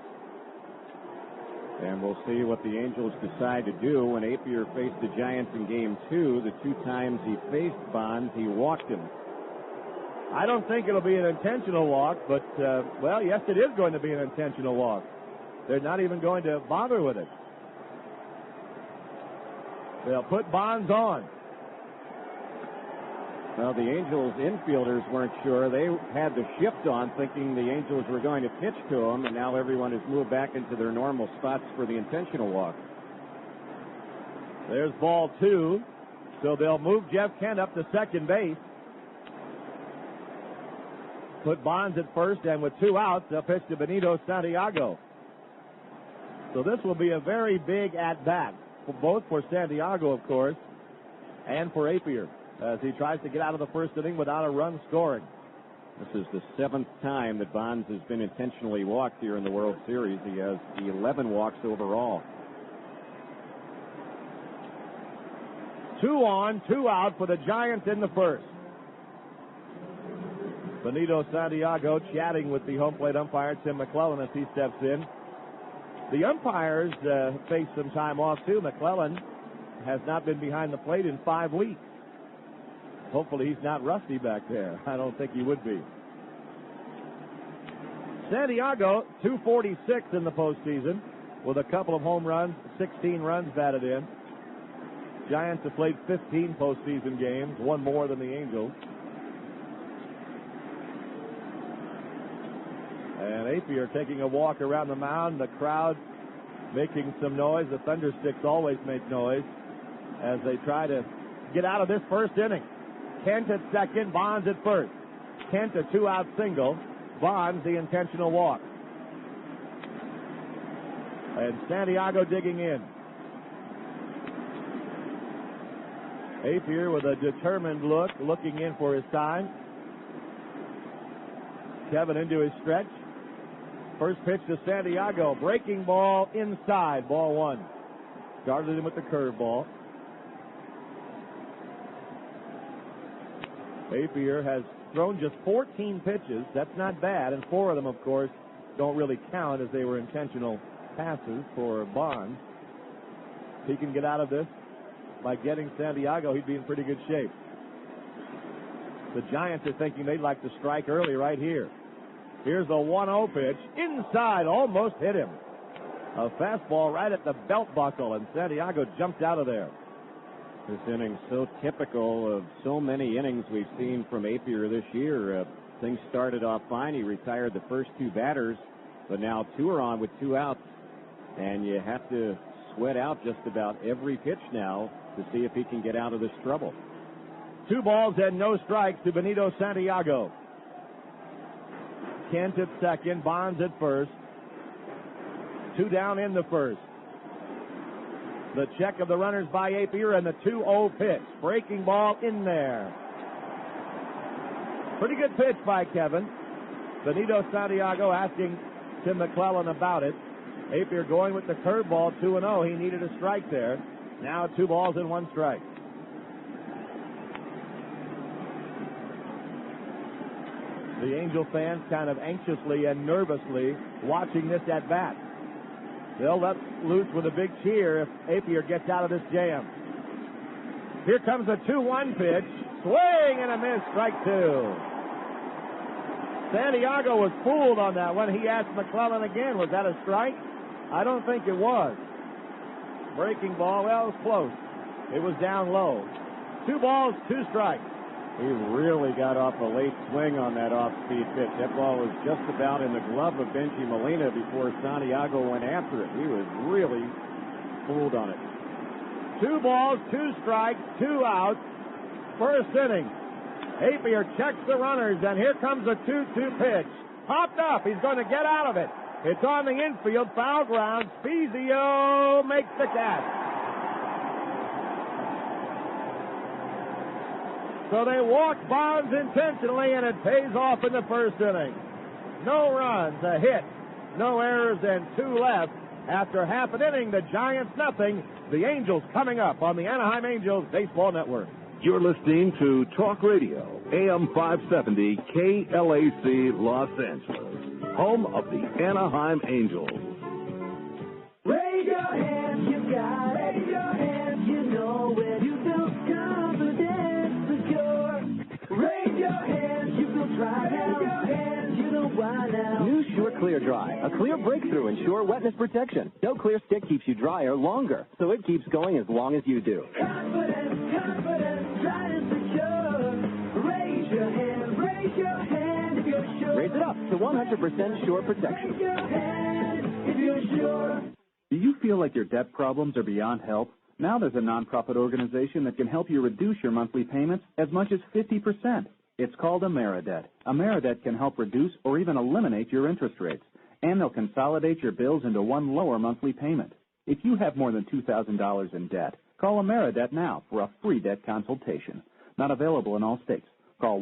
And we'll see what the Angels decide to do. When Appier faced the Giants in Game 2, the 2 times he faced Bonds, he walked him. I don't think it'll be an intentional walk, but, well, yes, it is going to be an intentional walk. They're not even going to bother with it. They'll put Bonds on. Well, the Angels infielders weren't sure. They had the shift on thinking the Angels were going to pitch to them, and now everyone has moved back into their normal spots for the intentional walk. There's ball 2. So they'll move Jeff Kent up to second base. Put Bonds at first, and with 2 outs, they'll pitch to Benito Santiago. So this will be a very big at-bat both for Santiago, of course, and for Appier, as he tries to get out of the first inning without a run scoring. This is the 7th time that Bonds has been intentionally walked here in the World Series. He has 11 walks overall. 2 on, 2 out for the Giants in the first. Benito Santiago chatting with the home plate umpire, Tim McClellan, as he steps in. The umpires face some time off, too. McClellan has not been behind the plate in 5 weeks. Hopefully he's not rusty back there. I don't think he would be. Santiago, 246 in the postseason, with a couple of home runs, 16 runs batted in. Giants have played 15 postseason games, one more than the Angels. And Appier taking a walk around the mound, the crowd making some noise. The Thundersticks always make noise as they try to get out of this first inning. Kent at second, Bonds at first. Kent a 2-out single, Bonds the intentional walk. And Santiago digging in. Appier with a determined look, looking in for his time. Kevin into his stretch. First pitch to Santiago, breaking ball inside, ball 1. Started him with the curveball. Appier has thrown just 14 pitches. That's not bad, and 4 of them, of course, don't really count as they were intentional passes for Bonds. If he can get out of this by getting Santiago, he'd be in pretty good shape. The Giants are thinking they'd like to strike early right here. Here's a 1-0 pitch. Inside, almost hit him. A fastball right at the belt buckle, and Santiago jumped out of there. This inning so typical of so many innings we've seen from Appier this year. Things started off fine. He retired the first 2 batters, but now 2 are on with 2 outs, and you have to sweat out just about every pitch now to see if he can get out of this trouble. 2 balls and no strikes to Benito Santiago. Kent at second, Bonds at first. 2 down in the first. The check of the runners by Appier and the 2-0 pitch. Breaking ball in there. Pretty good pitch by Kevin. Benito Santiago asking Tim McClellan about it. Appier going with the curveball, 2-0. He needed a strike there. Now 2 balls and 1 strike. The Angel fans kind of anxiously and nervously watching this at bat. They'll let loose with a big cheer if Appier gets out of this jam. Here comes a 2-1 pitch. Swing and a miss, strike 2. Santiago was fooled on that one. He asked McClellan again, was that a strike? I don't think it was. Breaking ball, well, it was close. It was down low. 2 balls, 2 strikes. He really got off a late swing on that off-speed pitch. That ball was just about in the glove of Benji Molina before Santiago went after it. He was really fooled on it. 2 balls, 2 strikes, 2 outs. First inning. Appier checks the runners, and here comes a 2-2 pitch. Popped up. He's going to get out of it. It's on the infield, foul ground. Spezio makes the catch. So they walk Bonds intentionally, and it pays off in the first inning. No runs, a hit, no errors, and 2 left. After half an inning, the Giants nothing. The Angels coming up on the Anaheim Angels Baseball Network. You're listening to Talk Radio, AM 570, KLAC, Los Angeles, home of the Anaheim Angels. Raise your hands, you got it. Raise your hands, you know it. You feel confident, secure. Raise your hands, you feel dry now. Raise your hands, you know why now. New Sure Clear Dry, a clear breakthrough in Sure wetness protection. No clear stick keeps you drier longer, so it keeps going as long as you do. Confident, dry and secure. Raise your hand if you're sure. Raise it up to 100% Sure protection. Raise your hand if you're sure. Do you feel like your debt problems are beyond help? Now there's a nonprofit organization that can help you reduce your monthly payments as much as 50%. It's called AmeriDebt. AmeriDebt can help reduce or even eliminate your interest rates, and they'll consolidate your bills into one lower monthly payment. If you have more than $2,000 in debt, call AmeriDebt now for a free debt consultation. Not available in all states. Call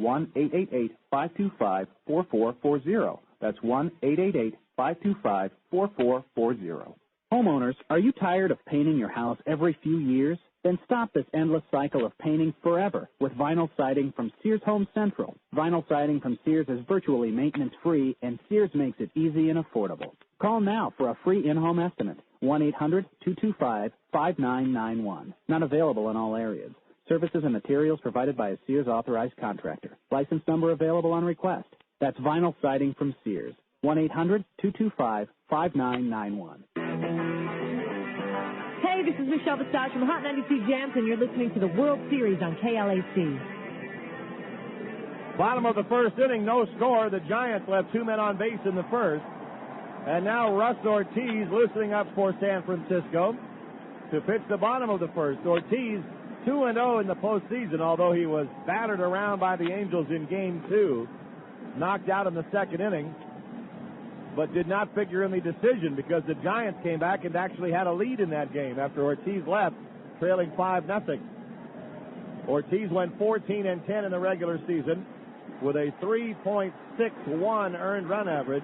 1-888-525-4440. That's 1-888-525-4440. Homeowners, are you tired of painting your house every few years? Then stop this endless cycle of painting forever with vinyl siding from Sears Home Central. Vinyl siding from Sears is virtually maintenance-free, and Sears makes it easy and affordable. Call now for a free in-home estimate. 1-800-225-5991. Not available in all areas. Services and materials provided by a Sears authorized contractor. License number available on request. That's vinyl siding from Sears. 1-800-225-5991. Hey, this is Michelle Visage from Hot 92 Jams, and you're listening to the World Series on KLAC. Bottom of the first inning, no score. The Giants left two men on base in the first. And now Ruzz Ortiz loosening up for San Francisco to pitch the bottom of the first. Ortiz 2-0 in the postseason, although he was battered around by the Angels in Game 2. Knocked out in the second inning, but did not figure in the decision because the Giants came back and actually had a lead in that game after Ortiz left, trailing 5-0. Ortiz went 14-10 in the regular season with a 3.61 earned run average.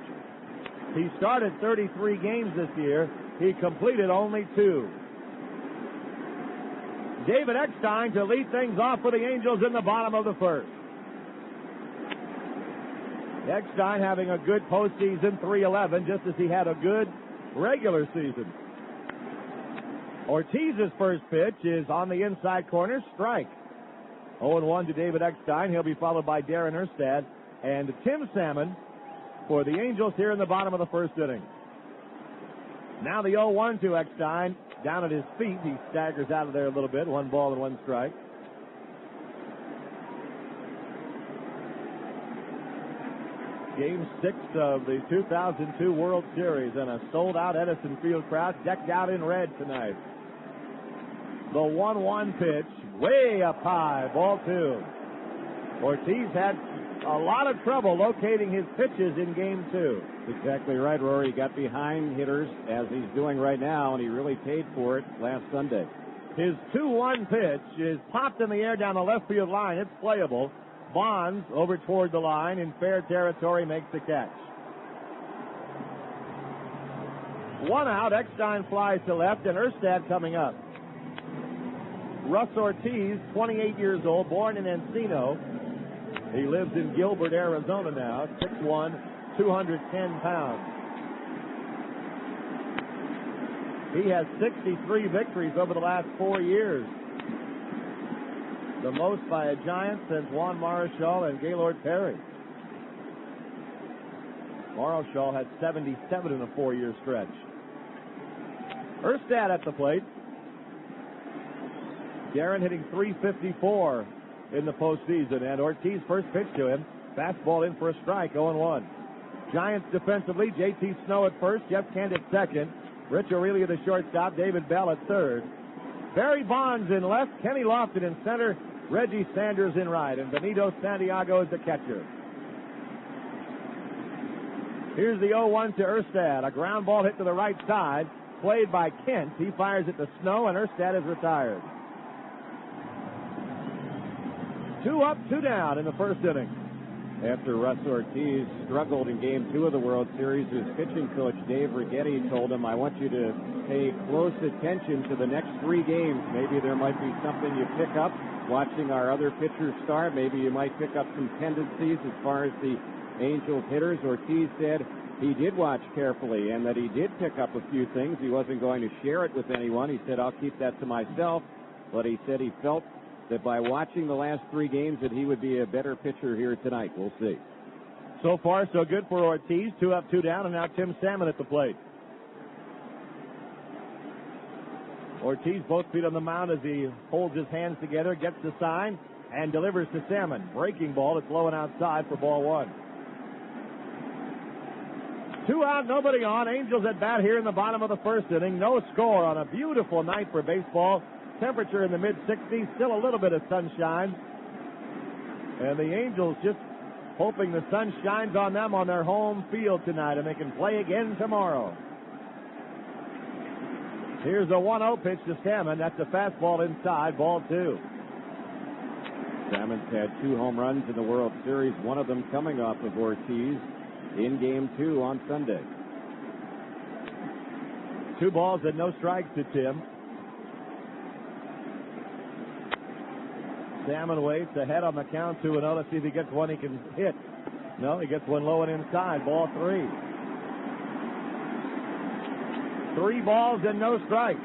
He started 33 games this year. He completed only 2. David Eckstein to lead things off for the Angels in the bottom of the first. Eckstein having a good postseason, 3-11, just as he had a good regular season. Ortiz's first pitch is on the inside corner, strike. 0-1 to David Eckstein. He'll be followed by Darren Erstad and Tim Salmon for the Angels here in the bottom of the first inning. Now the 0-1 to Eckstein. Down at his feet, he staggers out of there a little bit. 1 ball and 1 strike. Game 6 of the 2002 World Series, and a sold-out Edison Field crowd decked out in red tonight. The 1-1 pitch, way up high, ball 2. Ortiz had a lot of trouble locating his pitches in Game 2. Exactly right, Rory. He got behind hitters, as he's doing right now, and he really paid for it last Sunday. His 2-1 pitch is popped in the air down the left field line. It's playable. Bonds over toward the line in fair territory makes the catch. 1 out. Eckstein flies to left, and Erstad coming up. Ruzz Ortiz, 28 years old, born in Encino. He lives in Gilbert, Arizona now. 6'1", 210 pounds. He has 63 victories over the last 4 years. The most by a Giant since Juan Marichal and Gaylord Perry. Marichal had 77 in a 4-year stretch. Erstad at the plate. Darren hitting .354 in the postseason, and Ortiz first pitch to him. Fastball in for a strike, 0-1. Giants defensively, J.T. Snow at first, Jeff Kent at second, Rich Aurelia the shortstop, David Bell at third. Barry Bonds in left, Kenny Lofton in center, Reggie Sanders in right, and Benito Santiago is the catcher. Here's the 0-1 to Erstad. A ground ball hit to the right side, played by Kent. He fires it to Snow, and Erstad is retired. 2 up, 2 down in the first inning. After Ruzz Ortiz struggled in Game 2 of the World Series, his pitching coach, Dave Righetti, told him, I want you to pay close attention to the next 3 games. Maybe there might be something you pick up watching our other pitchers start. Maybe you might pick up some tendencies as far as the Angels hitters. Ortiz said he did watch carefully and that he did pick up a few things. He wasn't going to share it with anyone. He said, I'll keep that to myself. But he said he felt that by watching the last 3 games that he would be a better pitcher here tonight. We'll see. So far, so good for Ortiz. 2 up, 2 down, and now Tim Salmon at the plate. Ortiz both feet on the mound as he holds his hands together, gets the sign, and delivers to Salmon. Breaking ball, it's low and outside for ball 1. 2 out, nobody on. Angels at bat here in the bottom of the first inning. No score on a beautiful night for baseball. Temperature in the mid-60s, still a little bit of sunshine. And the Angels just hoping the sun shines on them on their home field tonight and they can play again tomorrow. Here's a 1-0 pitch to Salmon. That's a fastball inside, ball 2. Salmon's had 2 home runs in the World Series, one of them coming off of Ortiz in Game 2 on Sunday. 2 balls and no strikes to Tim. Salmon waits ahead on the count 2-0. Let's see if he gets one he can hit. No, he gets one low and inside, ball 3. 3 balls and no strikes.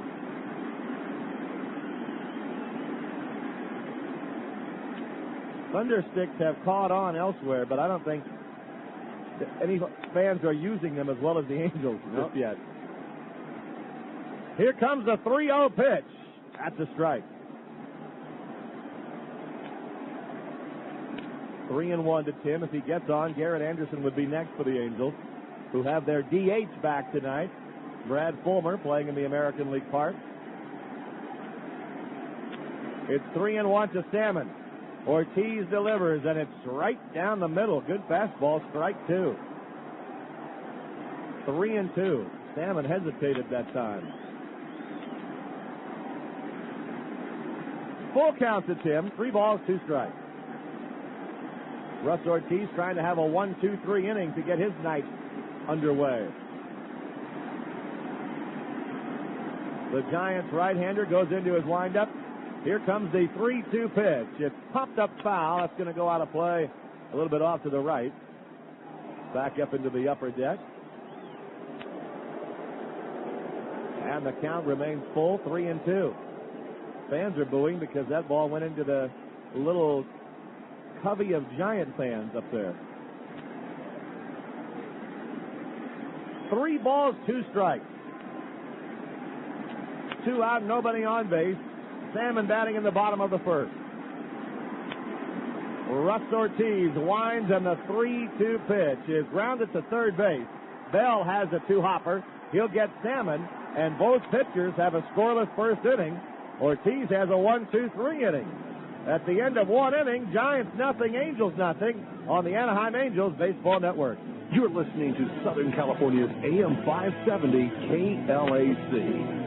Thundersticks have caught on elsewhere, but I don't think any fans are using them as well as the Angels just yet. Here comes the 3-0 pitch. That's a strike. 3-1 to Tim. If he gets on, Garrett Anderson would be next for the Angels, who have their DH back tonight. Brad Fulmer playing in the American League Park. It's 3-1 to Salmon. Ortiz delivers, and it's right down the middle. Good fastball, strike 2. 3-2. Salmon hesitated that time. Full count to Tim. 3 balls, 2 strikes. Ruzz Ortiz trying to have a 1-2-3 inning to get his night underway. The Giants' right-hander goes into his windup. Here comes the 3-2 pitch. It's popped up foul. That's going to go out of play a little bit off to the right. Back up into the upper deck. And the count remains full, 3-2. Fans are booing because that ball went into the little covey of Giant fans up there. 3 balls, 2 strikes. 2 out, nobody on base. Salmon batting in the bottom of the first. Ruzz Ortiz winds, and the 3-2 pitch is grounded to third base. Bell has a 2-hopper. He'll get Salmon, and both pitchers have a scoreless first inning. Ortiz has a 1-2-3 inning. At the end of 1 inning, Giants nothing, Angels nothing on the Anaheim Angels Baseball Network. You're listening to Southern California's AM 570 KLAC.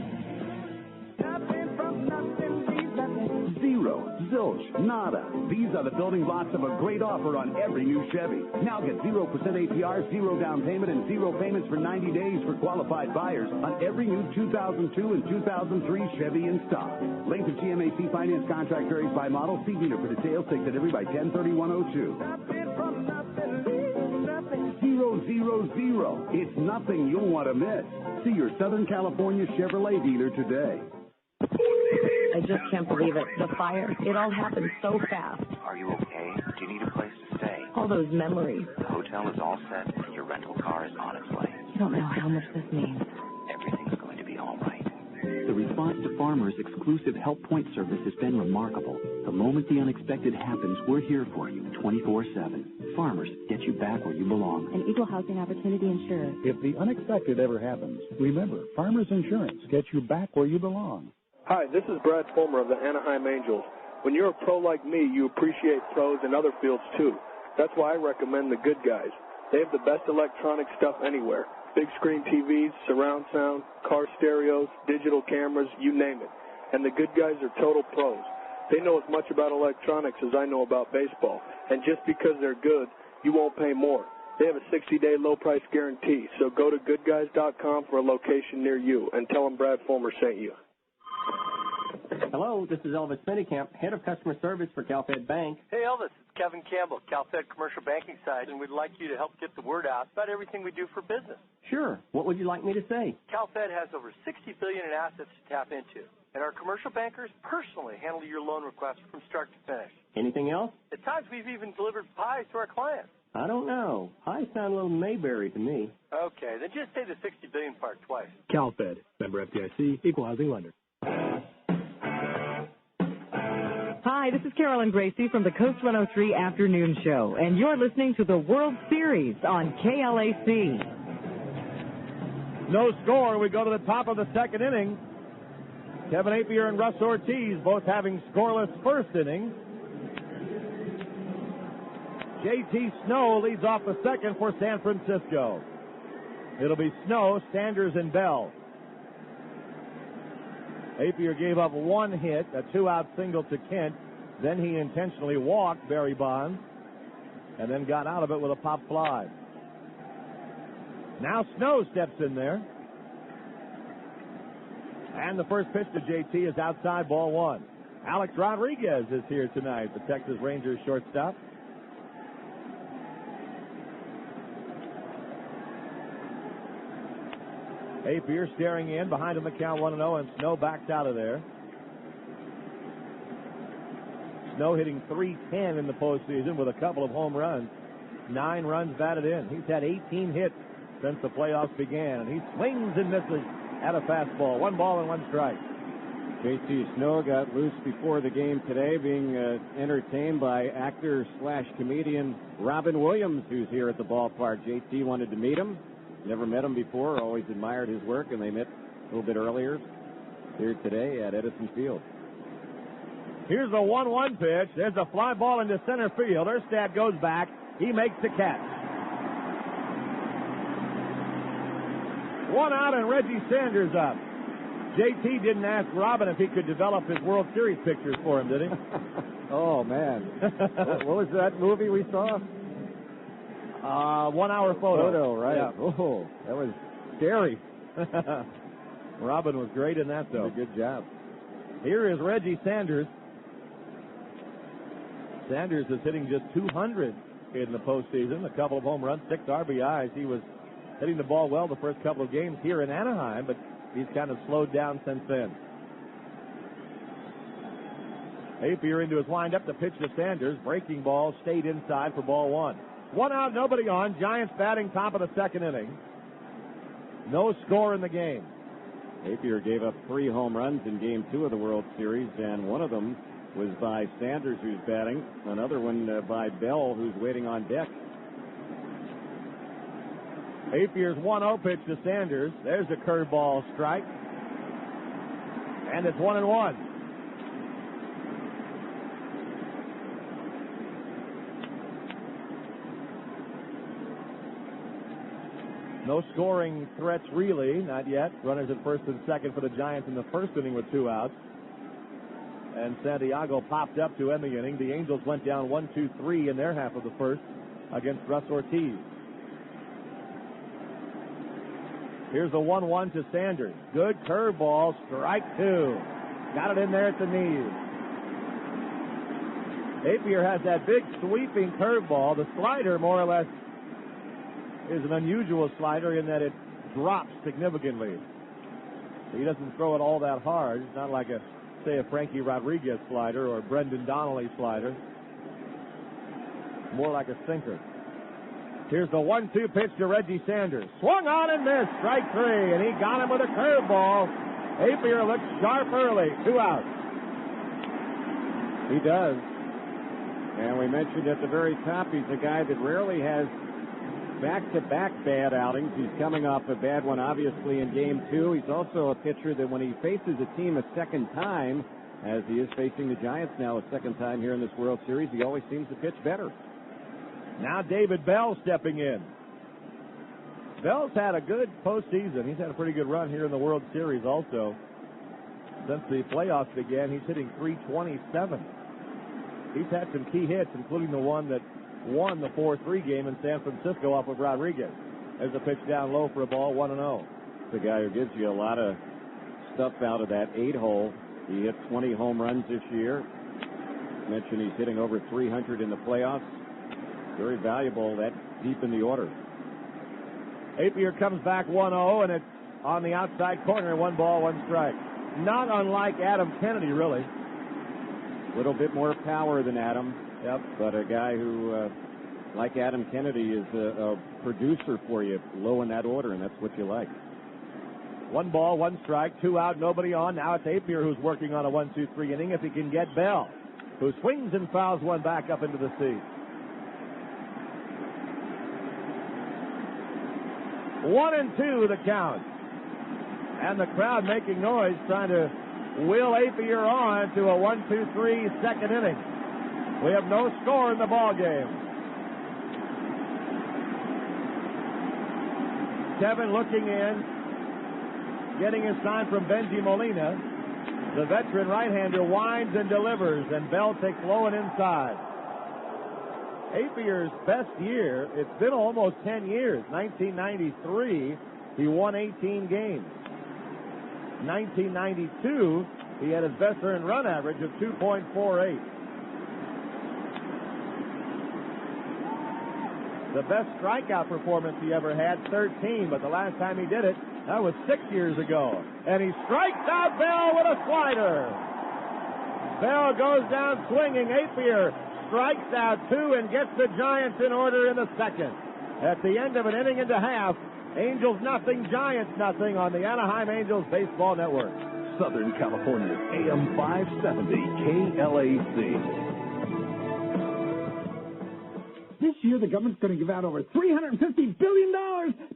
Zero, zilch, nada. These are the building blocks of a great offer on every new Chevy. Now get 0% APR, 0 down payment, and 0 payments for 90 days for qualified buyers on every new 2002 and 2003 Chevy in stock. Length of GMAC finance contract varies by model. See dealer for details. Take delivery by 10/31/02. 000. It's nothing you'll want to miss. See your Southern California Chevrolet dealer today. I just can't believe it. The fire. It all happened so fast. Are you okay? Do you need a place to stay? All those memories. The hotel is all set and your rental car is on its way. You don't know how much this means. Everything's going to be all right. The response to Farmers' exclusive Help Point service has been remarkable. The moment the unexpected happens, we're here for you 24/7. Farmers, get you back where you belong. An equal housing opportunity insurer. If the unexpected ever happens, remember, Farmers Insurance gets you back where you belong. Hi, this is Brad Fulmer of the Anaheim Angels. When you're a pro like me, you appreciate pros in other fields too. That's why I recommend the Good Guys. They have the best electronic stuff anywhere. Big screen TVs, surround sound, car stereos, digital cameras, you name it. And the Good Guys are total pros. They know as much about electronics as I know about baseball. And just because they're good, you won't pay more. They have a 60-day low-price guarantee. So go to goodguys.com for a location near you and tell them Brad Fulmer sent you. Hello, this is Elvis Minicamp, Head of Customer Service for CalFed Bank. Hey Elvis, it's Kevin Campbell, CalFed Commercial Banking side, and we'd like you to help get the word out about everything we do for business. Sure. What would you like me to say? CalFed has over $60 billion in assets to tap into, and our commercial bankers personally handle your loan requests from start to finish. Anything else? At times we've even delivered pies to our clients. I don't know. Pies sound a little Mayberry to me. Okay, then just say the $60 billion part twice. CalFed, member FDIC, equal housing lender. Hi, this is Carolyn Gracie from the Coast 103 Afternoon Show, and you're listening to the World Series on KLAC. No score. We go to the top of the second inning. Kevin Appier and Ruzz Ortiz both having scoreless first innings. J.T. Snow leads off the second for San Francisco. It'll be Snow, Sanders, and Bell. Appier gave up one hit, a 2-out single to Kent. Then he intentionally walked Barry Bonds and then got out of it with a pop fly. Now Snow steps in there. And the first pitch to JT is outside, ball one. Alex Rodriguez is here tonight, the Texas Rangers shortstop. Appier staring in, behind him the count 1-0, and Snow backs out of there. Snow hitting .310 in the postseason with a couple of home runs. 9 runs batted in. He's had 18 hits since the playoffs began, and he swings and misses at a fastball. 1 ball and 1 strike. JT Snow got loose before the game today, being entertained by actor/comedian Robin Williams, who's here at the ballpark. JT wanted to meet him. Never met him before, always admired his work, and they met a little bit earlier here today at Edison Field. Here's a 1-1 pitch. There's a fly ball into center field. Erstad goes back. He makes the catch. 1 out and Reggie Sanders up. JT didn't ask Robin if he could develop his World Series pictures for him, did he? Oh, man. What was that movie we saw? 1 Hour Photo. Right. Yeah. Oh, that was scary. Robin was great in that, though. Did a good job. Here is Reggie Sanders. Sanders is hitting just .200 in the postseason. A couple of home runs, 6 RBIs. He was hitting the ball well the first couple of games here in Anaheim, but he's kind of slowed down since then. Appier into his windup. The pitch to Sanders. Breaking ball stayed inside for ball 1. 1 out, nobody on. Giants batting top of the second inning. No score in the game. Appier gave up 3 home runs in Game 2 of the World Series, and one of them was by Sanders, who's batting. Another one by Bell, who's waiting on deck. Appier's 1-0 pitch to Sanders. There's a curveball strike. And it's 1-1. No scoring threats really, not yet. Runners at first and second for the Giants in the first inning with 2 outs. And Santiago popped up to end the inning. The Angels went down 1-2-3 in their half of the first against Ruzz Ortiz. Here's a 1-1 to Sanders. Good curveball, strike 2. Got it in there at the knees. Appier has that big sweeping curveball. The slider, more or less, is an unusual slider in that it drops significantly. He doesn't throw it all that hard. It's not like a Frankie Rodriguez slider or a Brendan Donnelly slider. More like a sinker. Here's the 1-2 pitch to Reggie Sanders. Swung on and missed. Strike 3, and he got him with a curveball. Appier looks sharp early. 2 outs. He does. And we mentioned at the very top, he's a guy that rarely has back-to-back bad outings. He's coming off a bad one, obviously, in Game 2. He's also a pitcher that when he faces a team a second time, as he is facing the Giants now a second time here in this World Series, he always seems to pitch better. Now David Bell stepping in. Bell's had a good postseason. He's had a pretty good run here in the World Series also. Since the playoffs began, he's hitting .327. He's had some key hits, including the one that won the 4-3 game in San Francisco off of Rodriguez. There's a pitch down low for a ball, 1-0. The guy who gives you a lot of stuff out of that 8-hole. He hit 20 home runs this year. Mentioned he's hitting over .300 in the playoffs. Very valuable that deep in the order. Appier comes back 1-0, and it's on the outside corner, 1 ball, 1 strike. Not unlike Adam Kennedy, really. A little bit more power than Adam. Yep. But a guy who, like Adam Kennedy, is a producer for you, low in that order, and that's what you like. 1 ball, 1 strike, 2 out, nobody on. Now it's Appier who's working on a 1-2-3 inning if he can get Bell, who swings and fouls one back up into the seat. 1-2 the count. And the crowd making noise, trying to will Appier on to a 1-2-3 second inning. We have no score in the ball game. Kevin looking in, getting a sign from Benji Molina. The veteran right-hander winds and delivers, and Bell takes low and inside. Appier's best year, it's been almost 10 years. 1993, he won 18 games. 1992, he had his best earned run average of 2.48. The best strikeout performance he ever had, 13, but the last time he did it, that was 6 years ago. And he strikes out Bell with a slider. Bell goes down swinging. Appier strikes out 2 and gets the Giants in order in the second. At the end of an inning and a half, Angels nothing, Giants nothing on the Anaheim Angels Baseball Network. Southern California, AM 570 KLAC. This year, the government's going to give out over $350 billion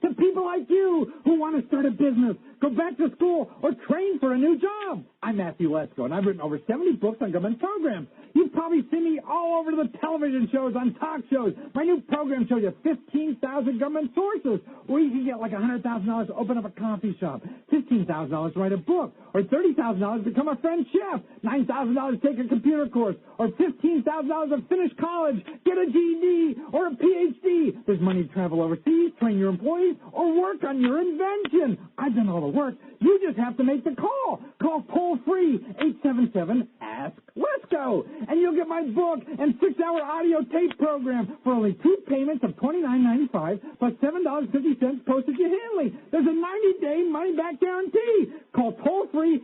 to people like you who want to start a business, go back to school, or train for a new job. I'm Matthew Lesko, and I've written over 70 books on government programs. You've probably seen me all over the television shows, on talk shows. My new program shows you 15,000 government sources where you can get like $100,000 to open up a coffee shop, $15,000 to write a book, or $30,000 to become a French chef, $9,000 to take a computer course, or $15,000 to finish college, get a GED, or a PhD. There's money to travel overseas, train your employees, or work on your invention. I've done all the work. You just have to make the call. Call toll-free 877-ASK-LESCO, and you'll get my book and 6-hour audio tape program for only 2 payments of $29.95 plus $7.50 postage and handling. There's a 90-day money-back guarantee. Call toll-free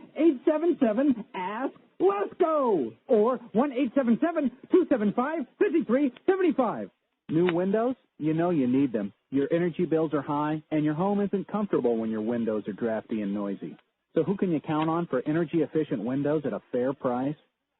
877-ASK-LESCO or 1-877-275-5375. New windows? You know you need them. Your energy bills are high, and your home isn't comfortable when your windows are drafty and noisy. So who can you count on for energy-efficient windows at a fair price?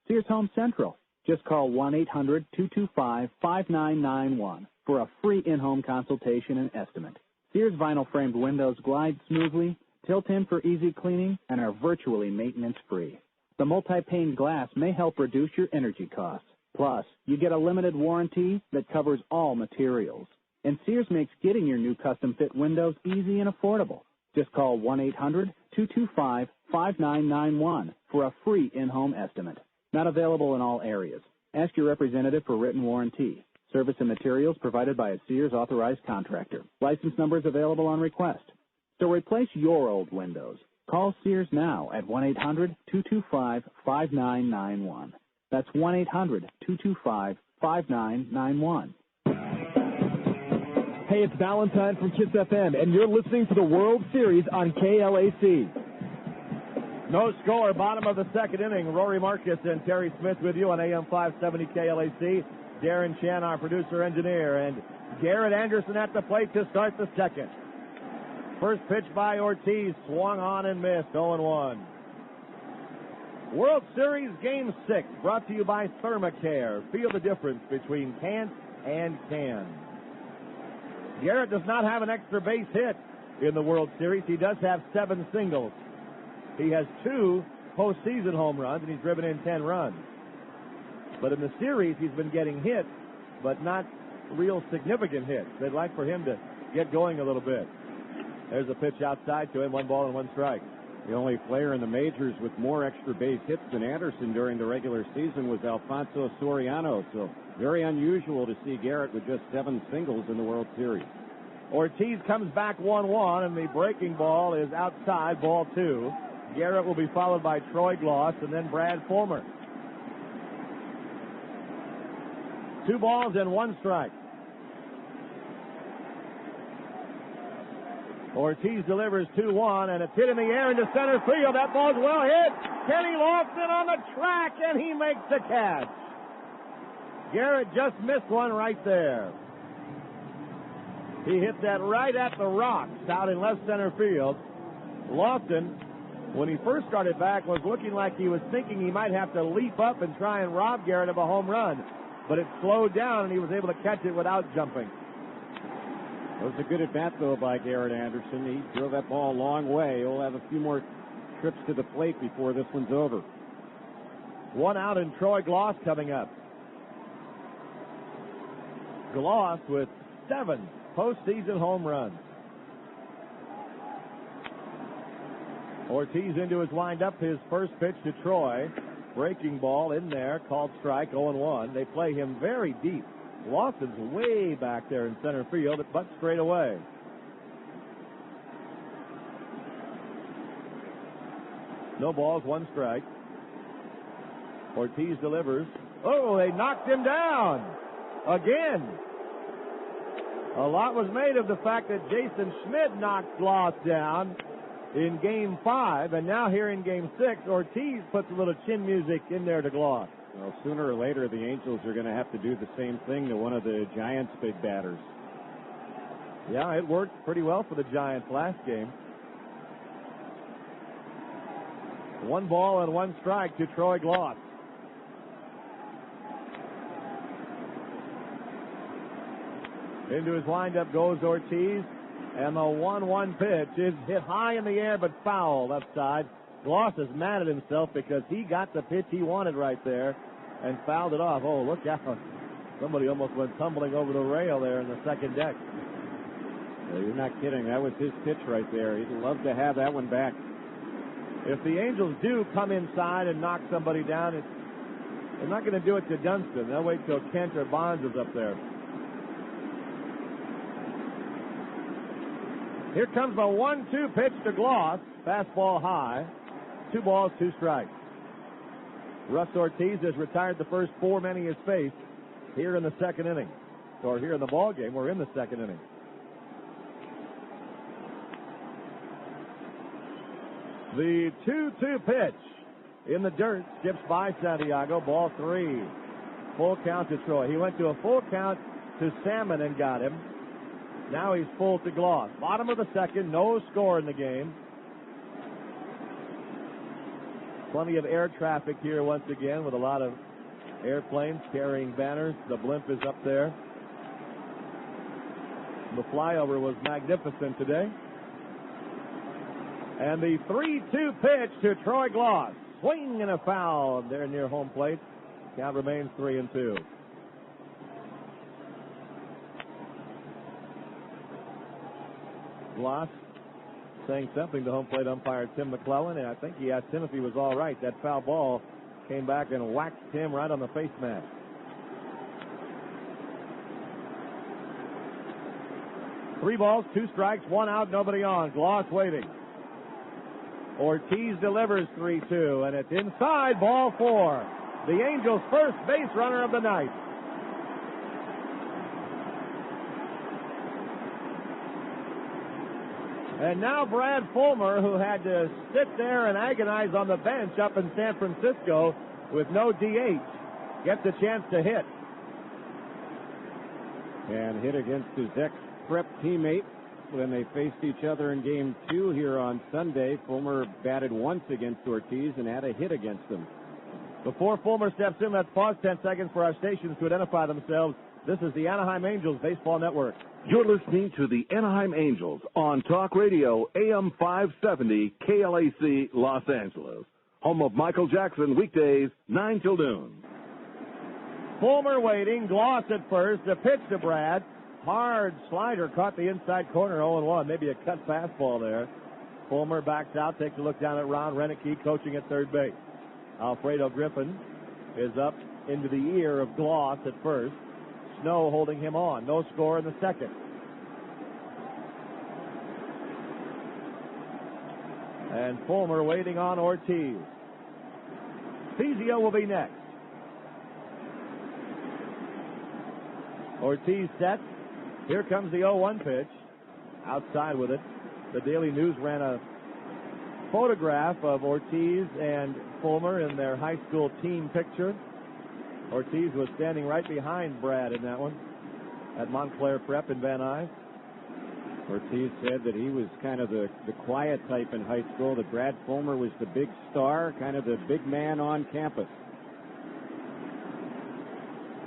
Sears Home Central. Just call 1-800-225-5991 for a free in-home consultation and estimate. Sears vinyl-framed windows glide smoothly, tilt in for easy cleaning, and are virtually maintenance-free. The multi-pane glass may help reduce your energy costs. Plus, you get a limited warranty that covers all materials. And Sears makes getting your new custom-fit windows easy and affordable. Just call 1-800-225-5991 for a free in-home estimate. Not available in all areas. Ask your representative for written warranty. Service and materials provided by a Sears authorized contractor. License numbers available on request. So replace your old windows. Call Sears now at 1-800-225-5991. That's 1-800-225-5991. Hey, it's Valentine from KISS FM, and you're listening to the World Series on KLAC. No score, bottom of the second inning. Rory Marcus and Terry Smith with you on AM 570 KLAC. Darren Chan, our producer-engineer, and Garrett Anderson at the plate to start the second. First pitch by Ortiz, swung on and missed, 0-1. World Series Game 6, brought to you by Thermacare. Feel the difference between can't and can. Garrett does not have an extra base hit in the World Series. He does have 7 singles. He has 2 postseason home runs, and he's driven in 10 runs. But in the series, he's been getting hits, but not real significant hits. They'd like for him to get going a little bit. There's a pitch outside to him, 1 ball and 1 strike. The only player in the majors with more extra base hits than Anderson during the regular season was Alfonso Soriano, so very unusual to see Garrett with just 7 singles in the World Series. Ortiz comes back 1-1, and the breaking ball is outside, ball 2. Garrett will be followed by Troy Gloss and then Brad Fulmer. 2 balls and 1 strike. Ortiz delivers 2-1, and it's hit in the air into center field. That ball's well hit. Kenny Lofton on the track, and he makes the catch. Garrett just missed one right there. He hit that right at the rocks out in left center field. Lofton, when he first started back, was looking like he was thinking he might have to leap up and try and rob Garrett of a home run. But it slowed down, and he was able to catch it without jumping. It was a good at-bat, though, by Garrett Anderson. He drove that ball a long way. He'll have a few more trips to the plate before this one's over. 1 out, and Troy Gloss coming up. Gloss with 7 postseason home runs. Ortiz into his windup, his first pitch to Troy. Breaking ball in there, called strike, 0-1. They play him very deep. Lawson's way back there in center field, but straight away. No balls, 1 strike. Ortiz delivers. Oh, they knocked him down again. A lot was made of the fact that Jason Schmidt knocked Gloss down in Game 5, and now here in Game 6, Ortiz puts a little chin music in there to Gloss. Well, sooner or later, the Angels are going to have to do the same thing to one of the Giants' big batters. Yeah, it worked pretty well for the Giants last game. 1 ball and 1 strike to Troy Gloss. Into his windup goes Ortiz, and the 1-1 pitch is hit high in the air but foul left side. Gloss is mad at himself because he got the pitch he wanted right there and fouled it off. Oh, look out. Somebody almost went tumbling over the rail there in the second deck. Well, you're not kidding. That was his pitch right there. He'd love to have that one back. If the Angels do come inside and knock somebody down, they're not going to do it to Dunston. They'll wait till Kent or Bonds is up there. Here comes the 1-2 pitch to Gloss. Fastball high. 2 balls, 2 strikes. Ruzz Ortiz has retired the first 4 men he has faced here in the second inning. Or here in the ball game. We're in the second inning. The 2-2 pitch in the dirt skips by Santiago. Ball 3. Full count to Troy. He went to a full count to Salmon and got him. Now he's full to Gloss. Bottom of the second, no score in the game. Plenty of air traffic here once again with a lot of airplanes carrying banners. The blimp is up there. The flyover was magnificent today. And the 3-2 pitch to Troy Gloss. Swing and a foul there near home plate. Count remains 3-2. Gloss saying something to home plate umpire Tim McClellan, and I think he asked him if he was all right. That foul ball came back and whacked him right on the face mask. Three balls, 2 strikes, 1 out, nobody on. Gloss waiting. Ortiz delivers 3-2, and it's inside, ball 4. The Angels' first base runner of the night. And now Brad Fulmer, who had to sit there and agonize on the bench up in San Francisco with no DH, gets a chance to hit. And hit against his ex-prep teammate when they faced each other in Game 2 here on Sunday. Fulmer batted once against Ortiz and had a hit against him. Before Fulmer steps in, let's pause 10 seconds for our stations to identify themselves. This is the Anaheim Angels Baseball Network. You're listening to the Anaheim Angels on Talk Radio AM 570 KLAC Los Angeles. Home of Michael Jackson, weekdays 9 till noon. Fulmer waiting, Gloss at first, the pitch to Brad. Hard slider caught the inside corner, 0-1. Maybe a cut fastball there. Fulmer backs out, takes a look down at Ron Renicky, coaching at third base. Alfredo Griffin is up into the ear of Gloss at first. Snow holding him on. No score in the second. And Fulmer waiting on Ortiz. Fizio will be next. Ortiz set. Here comes the 0-1 pitch. Outside with it. The Daily News ran a photograph of Ortiz and Fulmer in their high school team picture. Ortiz was standing right behind Brad in that one at Montclair Prep in Van Nuys. Ortiz said that he was kind of the quiet type in high school, that Brad Fulmer was the big star, kind of the big man on campus.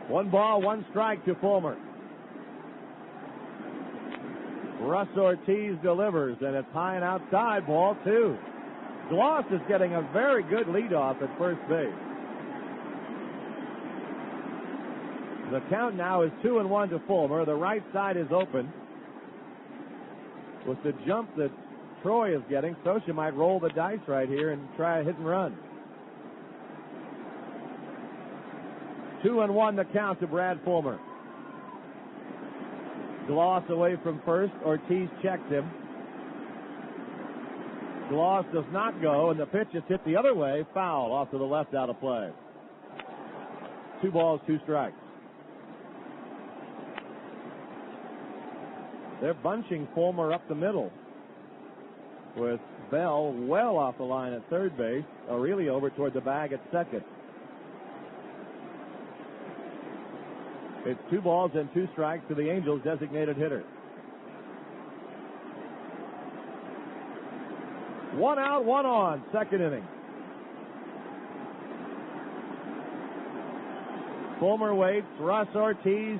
1 ball, 1 strike to Fulmer. Ruzz Ortiz delivers, and it's high and outside, ball 2. Gloss is getting a very good leadoff at first base. The count now is 2-1 to Fulmer. The right side is open. With the jump that Troy is getting. Scioscia might roll the dice right here and try a hit and run. 2-1 the count to Brad Fulmer. Gloss away from first. Ortiz checks him. Gloss does not go, and the pitch is hit the other way. Foul off to the left, out of play. 2 balls, 2 strikes. They're bunching Fulmer up the middle with Bell well off the line at third base. O'Reilly over toward the bag at second. It's 2 balls and 2 strikes to the Angels' designated hitter. 1 out, 1 on, second inning. Fulmer waits. Ruzz Ortiz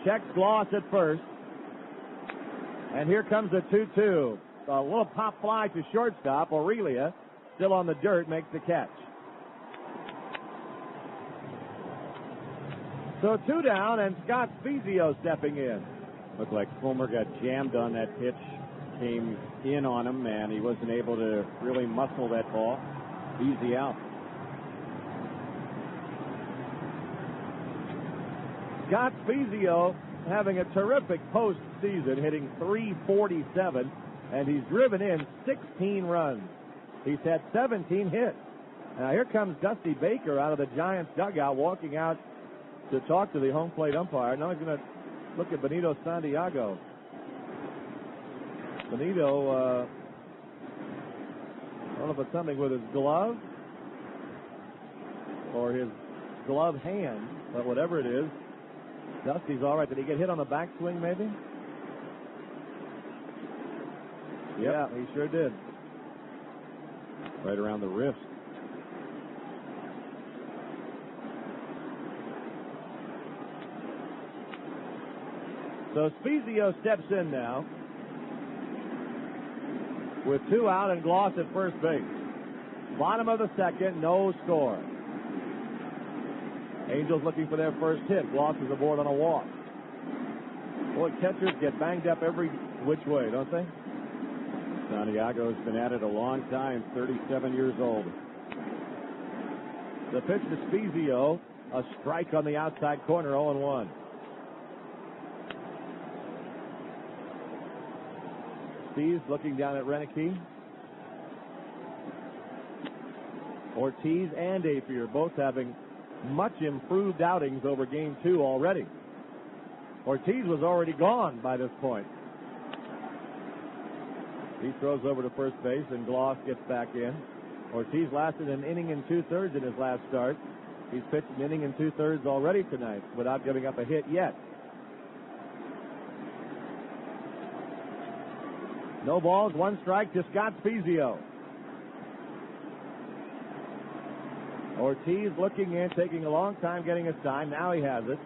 checks Gloss at first. And here comes the 2-2. A little pop fly to shortstop. Aurelia, still on the dirt, makes the catch. So 2 down, and Scott Spezio stepping in. Looked like Fulmer got jammed on that pitch. Came in on him, and he wasn't able to really muscle that ball. Easy out. Scott Spezio having a terrific postseason, hitting .347, and he's driven in 16 runs. He's had 17 hits. Now here comes Dusty Baker out of the Giants dugout, walking out to talk to the home plate umpire. Now he's going to look at Benito Santiago. Benito, I don't know if it's something with his glove or his glove hand, but whatever it is, Dusty's all right. Did he get hit on the backswing maybe? Yep. Yeah, he sure did. Right around the wrist. So Spezio steps in now with 2 out and Gloss at first base. Bottom of the second, no score. Angels looking for their first hit. Gloss is aboard on a walk. Boy, catchers get banged up every which way, don't they? Santiago's been at it a long time, 37 years old. The pitch to Spezio, a strike on the outside corner, 0-1. Ortiz looking down at Renicky. Ortiz and Appier both having much improved outings over Game 2 already. Ortiz was already gone by this point. He throws over to first base, and Gloss gets back in. Ortiz lasted an inning and 2/3 in his last start. He's pitched an inning and 2/3 already tonight without giving up a hit yet. No balls, 1 strike to Scott Spezio. Ortiz looking in, taking a long time getting his sign. Now he has it.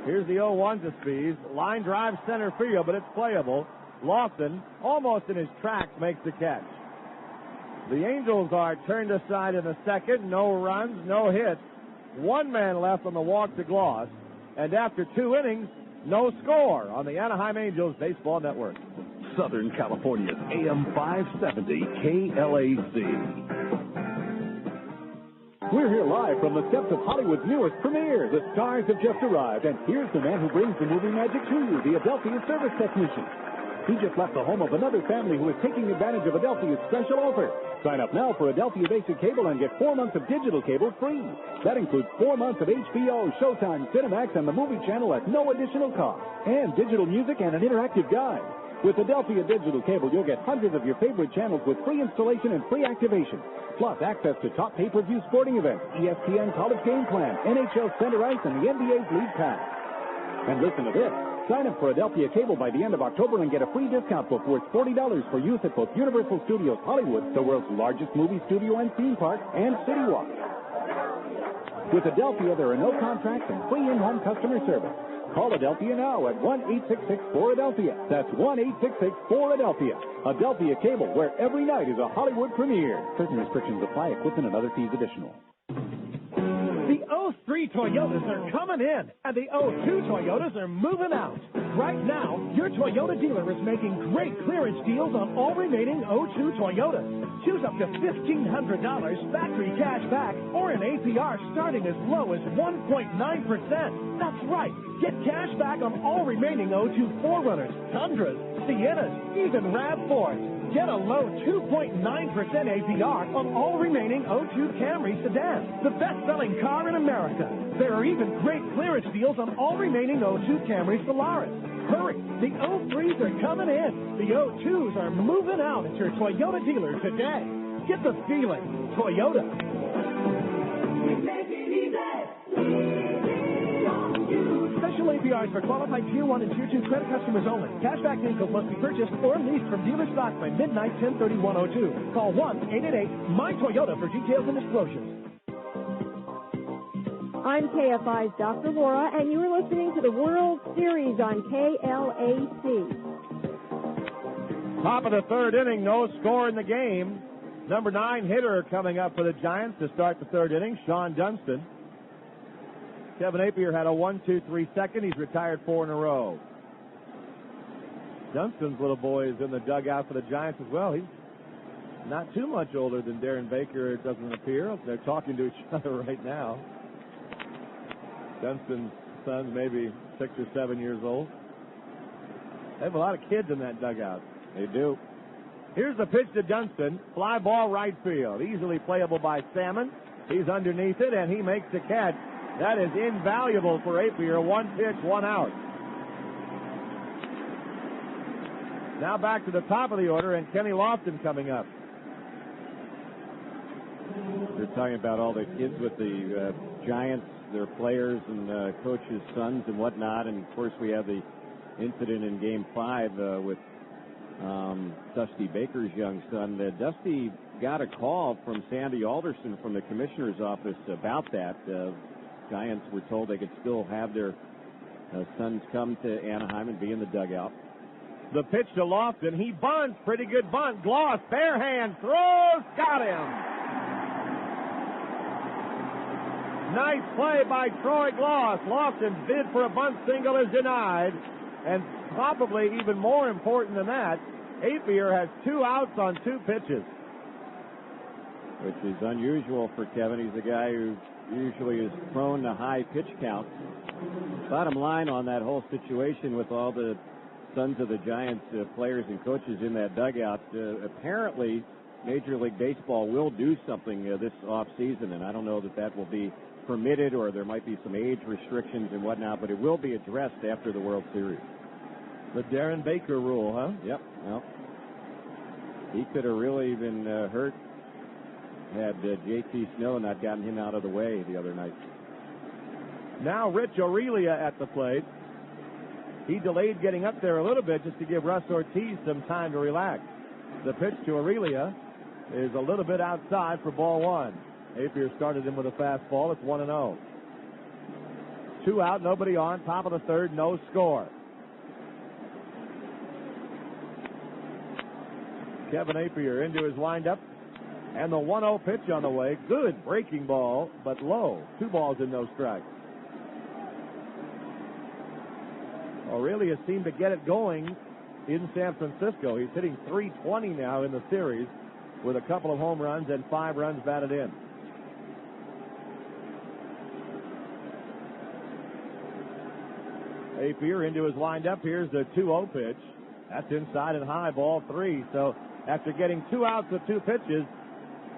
Here's the 0-1 to Spez. Line drive center field, but it's playable. Lawson, almost in his tracks, makes the catch. The Angels are turned aside in the second. No runs, no hits. 1 man left on the walk to Gloss. And after 2 innings, no score on the Anaheim Angels Baseball Network. Southern California's AM 570 KLAC. We're here live from the steps of Hollywood's newest premiere. The stars have just arrived, and here's the man who brings the movie magic to you, the Adelphia service technician. He just left the home of another family who is taking advantage of Adelphia's special offer. Sign up now for Adelphia Basic Cable and get 4 months of digital cable free. That includes 4 months of HBO, Showtime, Cinemax, and the Movie Channel at no additional cost. And digital music and an interactive guide. With Adelphia Digital Cable, you'll get hundreds of your favorite channels with free installation and free activation. Plus access to top pay-per-view sporting events, ESPN College Game Plan, NHL Center Ice, and the NBA's League Pass. And listen to this. Sign up for Adelphia Cable by the end of October and get a free discount book worth $40 for use at both Universal Studios Hollywood, the world's largest movie studio and theme park, and City Walk. With Adelphia, there are no contracts and free in-home customer service. Call Adelphia now at 1-866-4-ADELPHIA. That's 1-866-4-ADELPHIA. Adelphia Cable, where every night is a Hollywood premiere. Certain restrictions apply. Equipment and other fees additional. The 03 Toyotas are coming in, and the 02 Toyotas are moving out. Right now, your Toyota dealer is making great clearance deals on all remaining 02 Toyotas. Choose up to $1,500 factory cash back or an APR starting as low as 1.9%. That's right. Get cash back on all remaining 02 4Runners, Tundras, Siennas, even RAV4s. Get a low 2.9% APR on all remaining 02 Camry sedans, the best-selling car in America. There are even great clearance deals on all remaining 02 Camry Solaris. Hurry, the 03s are coming in. The 02s are moving out at your Toyota dealer today. Get the feeling. Toyota. Special APRs for qualified Tier 1 and Tier 2 credit customers only. Cashback vehicles must be purchased or leased from dealer stock by midnight 10/31/02. Call 1-888-MY-TOYOTA for details and disclosures. I'm KFI's Dr. Laura, and you are listening to the World Series on KLAC. Top of the third inning, no score in the game. Number 9 hitter coming up for the Giants to start the third inning, Sean Dunston. Kevin Appier had a 1-2-3 second. He's retired 4 in a row. Dunston's little boy is in the dugout for the Giants as well. He's not too much older than Darren Baker, it doesn't appear. They're talking to each other right now. Dunston's son's maybe 6 or 7 years old. They have a lot of kids in that dugout. They do. Here's the pitch to Dunston. Fly ball right field. Easily playable by Salmon. He's underneath it, and he makes the catch. That is invaluable for Appier. 1 pitch, 1 out. Now back to the top of the order, and Kenny Lofton coming up. They're talking about all the kids with the Giants, their players and coaches' sons and whatnot. And, of course, we have the incident in Game 5 with Dusty Baker's young son. Dusty got a call from Sandy Alderson from the commissioner's office about that. Giants were told they could still have their sons come to Anaheim and be in the dugout. The pitch to Lofton. He bunts. Pretty good bunt. Gloss, bare hand, throws, got him. Nice play by Troy Gloss. Lofton's bid for a bunt single is denied. And probably even more important than that, Appier has 2 outs on 2 pitches. Which is unusual for Kevin. He's a guy who usually is prone to high pitch count. Bottom line on that whole situation with all the sons of the Giants players and coaches in that dugout, apparently Major League Baseball will do something this offseason, and I don't know that that will be permitted or there might be some age restrictions and whatnot, but it will be addressed after the World Series. The Darren Baker rule, huh? Yep. Well, he could have really been hurt had J.T. Snow not gotten him out of the way the other night. Now Rich Aurelia at the plate. He delayed getting up there a little bit just to give Ruzz Ortiz some time to relax. The pitch to Aurelia is a little bit outside for ball 1. Appier started him with a fastball. It's 1-0. 2 out, nobody on. Top of the third, no score. Kevin Appier into his windup. And the 1-0 pitch on the way. Good breaking ball, but low. 2 balls and no strikes. Aurelia seemed to get it going in San Francisco. He's hitting .320 now in the series with a couple of home runs and 5 runs batted in. Appier into his windup. Here's the 2-0 pitch. That's inside and high, ball 3. So after getting 2 outs with 2 pitches,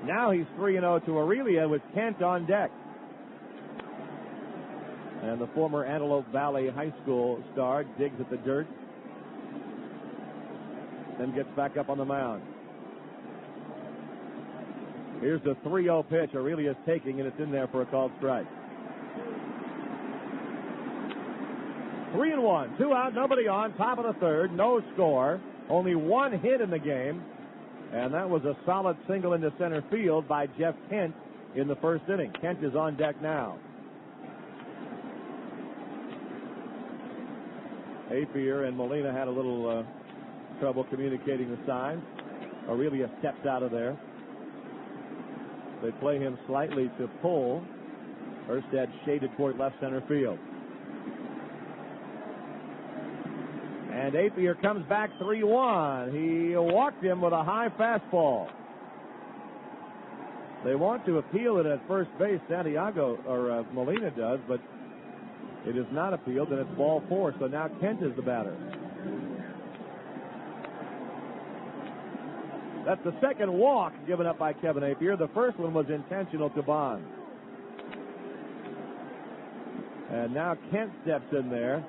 now he's 3-0 to Aurelia with Kent on deck. And the former Antelope Valley High School star digs at the dirt, then gets back up on the mound. Here's the 3-0 pitch Aurelia's taking, and it's in there for a called strike. 3-1, 2 out, nobody on, top of the third, no score, only 1 hit in the game, and that was a solid single into center field by Jeff Kent in the first inning. Kent is on deck now. Appier and Molina had a little trouble communicating the signs. Aurelia steps out of there. They play him slightly to pull. Erstad shaded toward left center field. And Appier comes back 3-1. He walked him with a high fastball. They want to appeal it at first base. Molina does, but it is not appealed, and it's ball 4. So now Kent is the batter. That's the second walk given up by Kevin Appier. The first one was intentional to Bond. And now Kent steps in there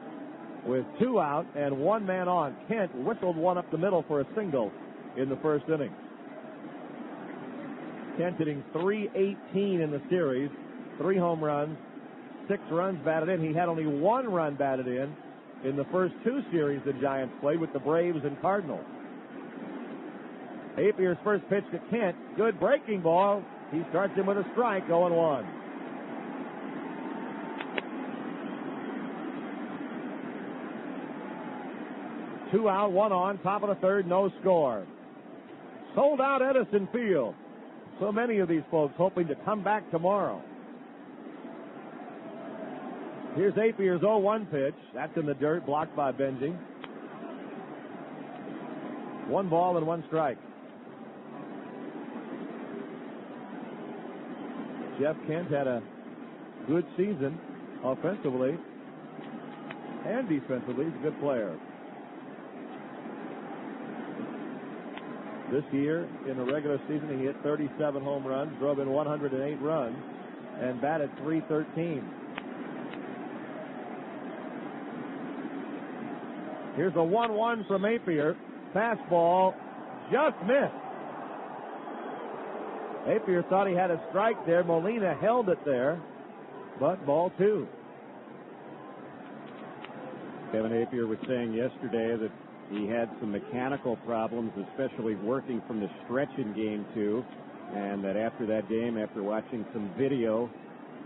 with 2 out and 1 man on. Kent whistled one up the middle for a single in the first inning. Kent hitting .318 in the series, 3 home runs, 6 runs batted in. He had only 1 run batted in the first 2 series the Giants played with the Braves and Cardinals. Appier's first pitch to Kent, good breaking ball. He starts him with a strike, 0-1. Two out, 1 on, top of the third, no score. Sold out Edison Field. So many of these folks hoping to come back tomorrow. Here's Appier's 0-1 pitch. That's in the dirt, blocked by Benji. 1 ball and 1 strike. Jeff Kent had a good season offensively and defensively. He's a good player. This year, in the regular season, he hit 37 home runs, drove in 108 runs, and batted .313. Here's a 1-1 from Appier. Fastball just missed. Appier thought he had a strike there. Molina held it there, but ball 2. Kevin Appier was saying yesterday that he had some mechanical problems, especially working from the stretch in Game 2, and that after that game, after watching some video,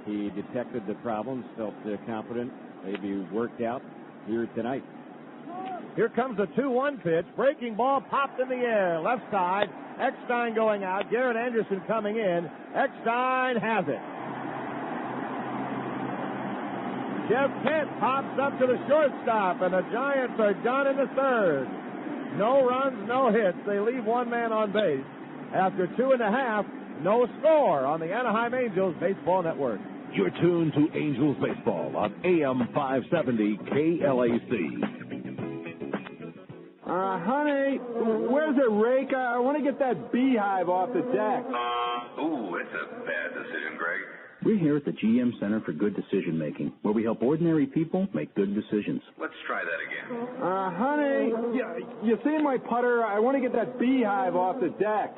he detected the problems, felt confident, maybe worked out here tonight. Here comes a 2-1 pitch. Breaking ball popped in the air. Left side. Eckstein going out. Garrett Anderson coming in. Eckstein has it. Jeff Kent pops up to the shortstop, and the Giants are done in the third. No runs, no hits. They leave 1 man on base. After 2.5, no score on the Anaheim Angels Baseball Network. You're tuned to Angels Baseball on AM 570 KLAC. Honey, where's the rake? I want to get that beehive off the deck. Ooh, it's a bad decision, Greg. We're here at the GM Center for Good Decision Making, where we help ordinary people make good decisions. Let's try that again. Honey, you see my putter? I want to get that beehive off the deck.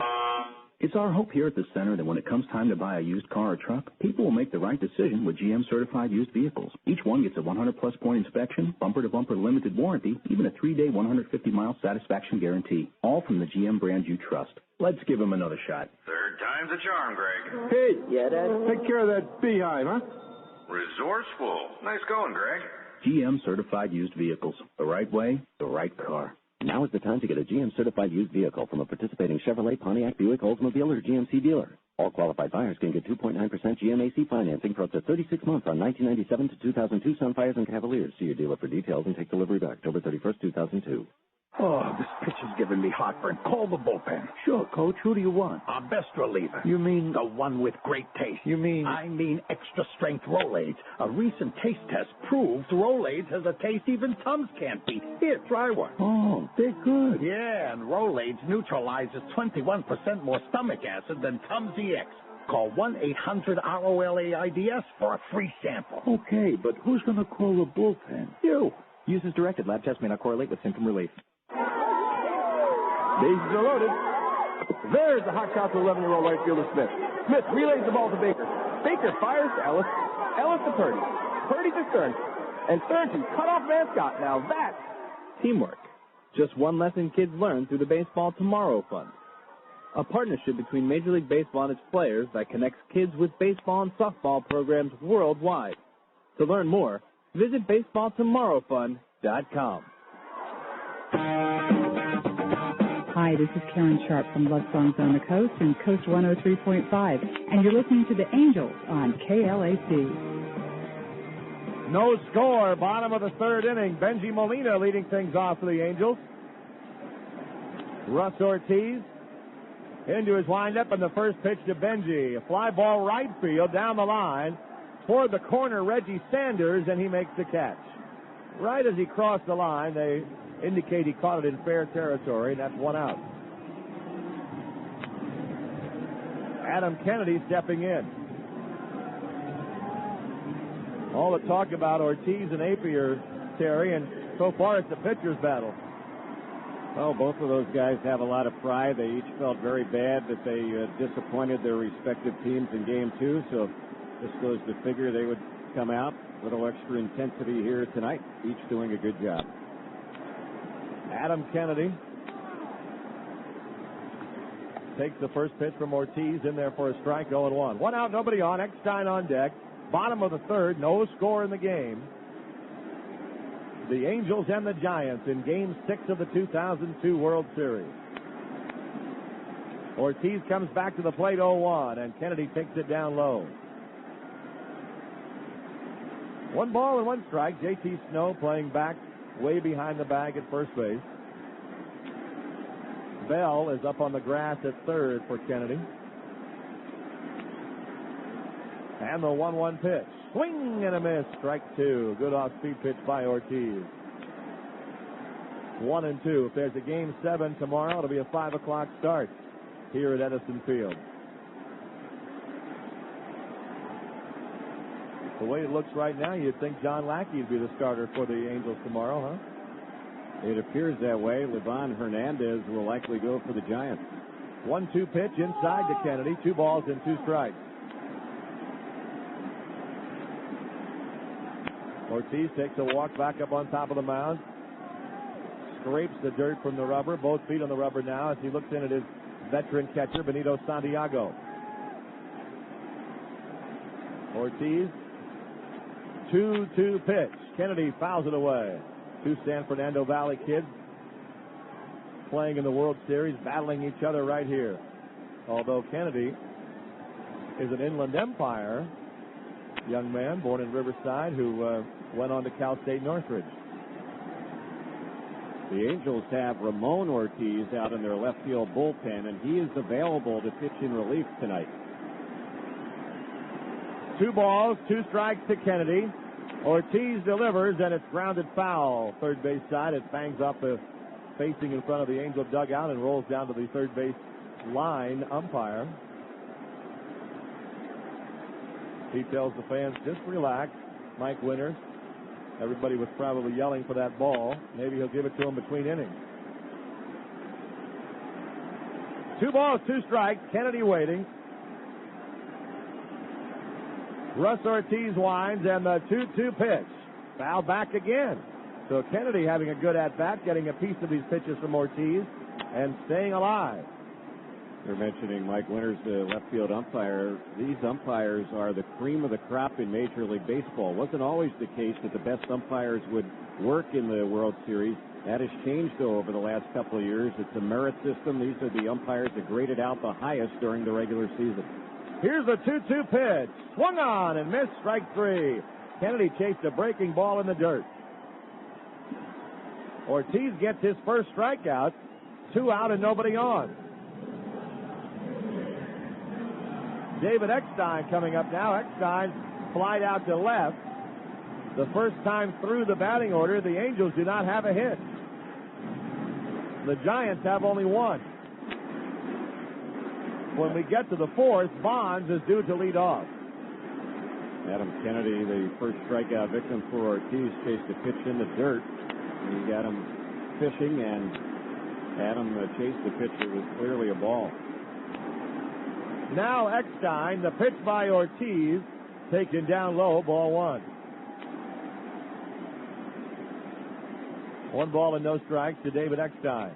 It's our hope here at the center that when it comes time to buy a used car or truck, people will make the right decision with GM certified used vehicles. Each one gets a 100-plus point inspection, bumper-to-bumper limited warranty, even a 3-day, 150-mile satisfaction guarantee, all from the GM brand you trust. Let's give them another shot. Third time's a charm, Greg. Hey, yeah, Dad. Take care of that beehive, huh? Resourceful. Nice going, Greg. GM certified used vehicles. The right way, the right car. Now is the time to get a GM-certified used vehicle from a participating Chevrolet, Pontiac, Buick, Oldsmobile, or GMC dealer. All qualified buyers can get 2.9% GMAC financing for up to 36 months on 1997 to 2002 Sunfires and Cavaliers. See your dealer for details and take delivery by October 31st, 2002. Oh, this pitch is giving me heartburn. Call the bullpen. Sure, Coach. Who do you want? Our best reliever. You mean? The one with great taste. You mean? I mean extra-strength Rolaids. A recent taste test proves Rolaids has a taste even Tums can't beat. Here, try one. Oh, they're good. Yeah, and Rolaids neutralizes 21% more stomach acid than Tums EX. Call 1-800-ROLAIDS for a free sample. Okay, but who's going to call the bullpen? You. Use as directed. Lab tests may not correlate with symptom relief. Bases are loaded. There's the hot shot to 11-year-old right fielder Smith. Smith relays the ball to Baker. Baker fires to Ellis. Ellis to Purdy. Purdy to Stern. And Stern to cut-off mascot. Now that's teamwork. Just one lesson kids learn through the Baseball Tomorrow Fund, a partnership between Major League Baseball and its players that connects kids with baseball and softball programs worldwide. To learn more, visit baseballtomorrowfund.com. Hi, Hi, this is Karen Sharp from Love Songs on the Coast and Coast 103.5, and you're listening to the Angels on KLAC. No score, bottom of the third inning. Benji Molina leading things off for the Angels. Ruzz Ortiz into his windup, and the first pitch to Benji. A fly ball right field down the line toward the corner, Reggie Sanders, and he makes the catch. Right as he crossed the line, they indicate he caught it in fair territory, and that's one out. Adam Kennedy stepping in. All the talk about Ortiz and Appier, Terry, and so far it's the pitcher's battle. Well, both of those guys have a lot of pride. They each felt very bad that they disappointed their respective teams in Game 2, so this goes to figure they would come out a little extra intensity here tonight, each doing a good job. Adam Kennedy takes the first pitch from Ortiz in there for a strike, 0-1. One out, nobody on. Eckstein on deck. Bottom of the third, no score in the game. The Angels and the Giants in Game 6 of the 2002 World Series. Ortiz comes back to the plate, 0-1, and Kennedy takes it down low. 1 ball and 1 strike. J.T. Snow playing back way behind the bag at first base. Bell is up on the grass at third for Kennedy. And the 1-1 pitch. Swing and a miss. Strike 2. Good off-speed pitch by Ortiz. 1-2. If there's a Game 7 tomorrow, it'll be a 5 o'clock start here at Edison Field. The way it looks right now, you'd think John Lackey would be the starter for the Angels tomorrow, huh? It appears that way. Livan Hernandez will likely go for the Giants. 1-2 pitch inside to Kennedy. 2 balls and 2 strikes. Ortiz takes a walk back up on top of the mound. Scrapes the dirt from the rubber. Both feet on the rubber now as he looks in at his veteran catcher, Benito Santiago. Ortiz. 2-2 pitch. Kennedy fouls it away. 2 San Fernando Valley kids playing in the World Series, battling each other right here. Although Kennedy is an Inland Empire young man born in Riverside who went on to Cal State Northridge. The Angels have Ramon Ortiz out in their left field bullpen, and he is available to pitch in relief tonight. 2 balls, 2 strikes to Kennedy. Ortiz delivers, and it's grounded foul. Third base side, it bangs off the facing in front of the Angel dugout and rolls down to the third base line umpire. He tells the fans, just relax. Mike Winters. Everybody was probably yelling for that ball. Maybe he'll give it to him between innings. 2 balls, 2 strikes. Kennedy waiting. Ruzz Ortiz winds, and the 2-2 pitch. Foul back again. So Kennedy having a good at-bat, getting a piece of these pitches from Ortiz, and staying alive. You're mentioning Mike Winters, the left field umpire. These umpires are the cream of the crop in Major League Baseball. It wasn't always the case that the best umpires would work in the World Series. That has changed, though, over the last couple of years. It's a merit system. These are the umpires that graded out the highest during the regular season. Here's the 2-2 pitch. Swung on and missed. Strike 3. Kennedy chased a breaking ball in the dirt. Ortiz gets his first strikeout. 2 out and nobody on. David Eckstein coming up now. Eckstein flied out to left. The first time through the batting order, the Angels do not have a hit. The Giants have only 1. When we get to the 4th, Bonds is due to lead off. Adam Kennedy, the first strikeout victim for Ortiz, chased a pitch in the dirt. He got him fishing, and Adam chased the pitch. It was clearly a ball. Now Eckstein, the pitch by Ortiz, taken down low, ball 1. 1 ball and no strikes to David Eckstein.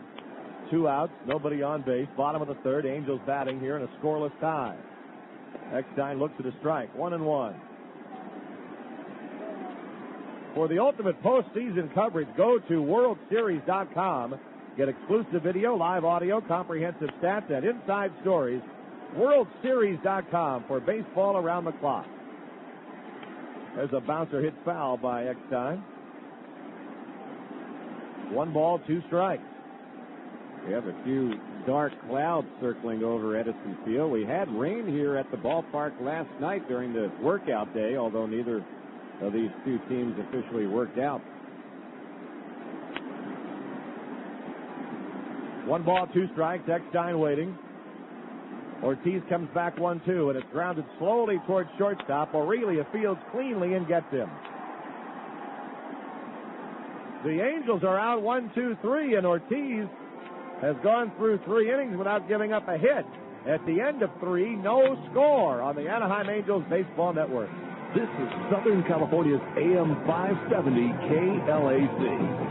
2 outs, nobody on base. Bottom of the third, Angels batting here in a scoreless tie. Eckstein looks at a strike, 1-1. For the ultimate postseason coverage, go to WorldSeries.com Get exclusive video, live audio, comprehensive stats, and inside stories. WorldSeries.com for baseball around the clock. There's a bouncer hit foul by Eckstein. 1 ball, 2 strikes. We have a few dark clouds circling over Edison Field. We had rain here at the ballpark last night during the workout day, although neither of these two teams officially worked out. 1 ball, 2 strikes. Eckstein waiting. Ortiz comes back 1-2, and it's grounded slowly towards shortstop. Aurelia fields cleanly and gets him. The Angels are out 1-2-3, and Ortiz has gone through 3 innings without giving up a hit. At the end of 3, no score on the Anaheim Angels Baseball Network. This is Southern California's AM 570 KLAC.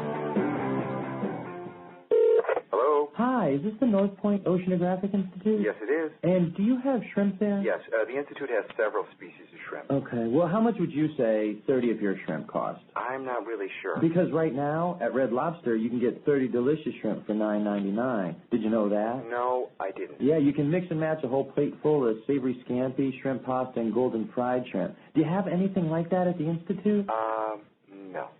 Hi, is this the North Point Oceanographic Institute? Yes, it is. And do you have shrimp there? Yes, the Institute has several species of shrimp. Okay, well, how much would you say 30 of your shrimp cost? I'm not really sure. Because right now, at Red Lobster, you can get 30 delicious shrimp for $9.99. Did you know that? No, I didn't. Yeah, you can mix and match a whole plate full of savory scampi, shrimp pasta, and golden fried shrimp. Do you have anything like that at the Institute? No.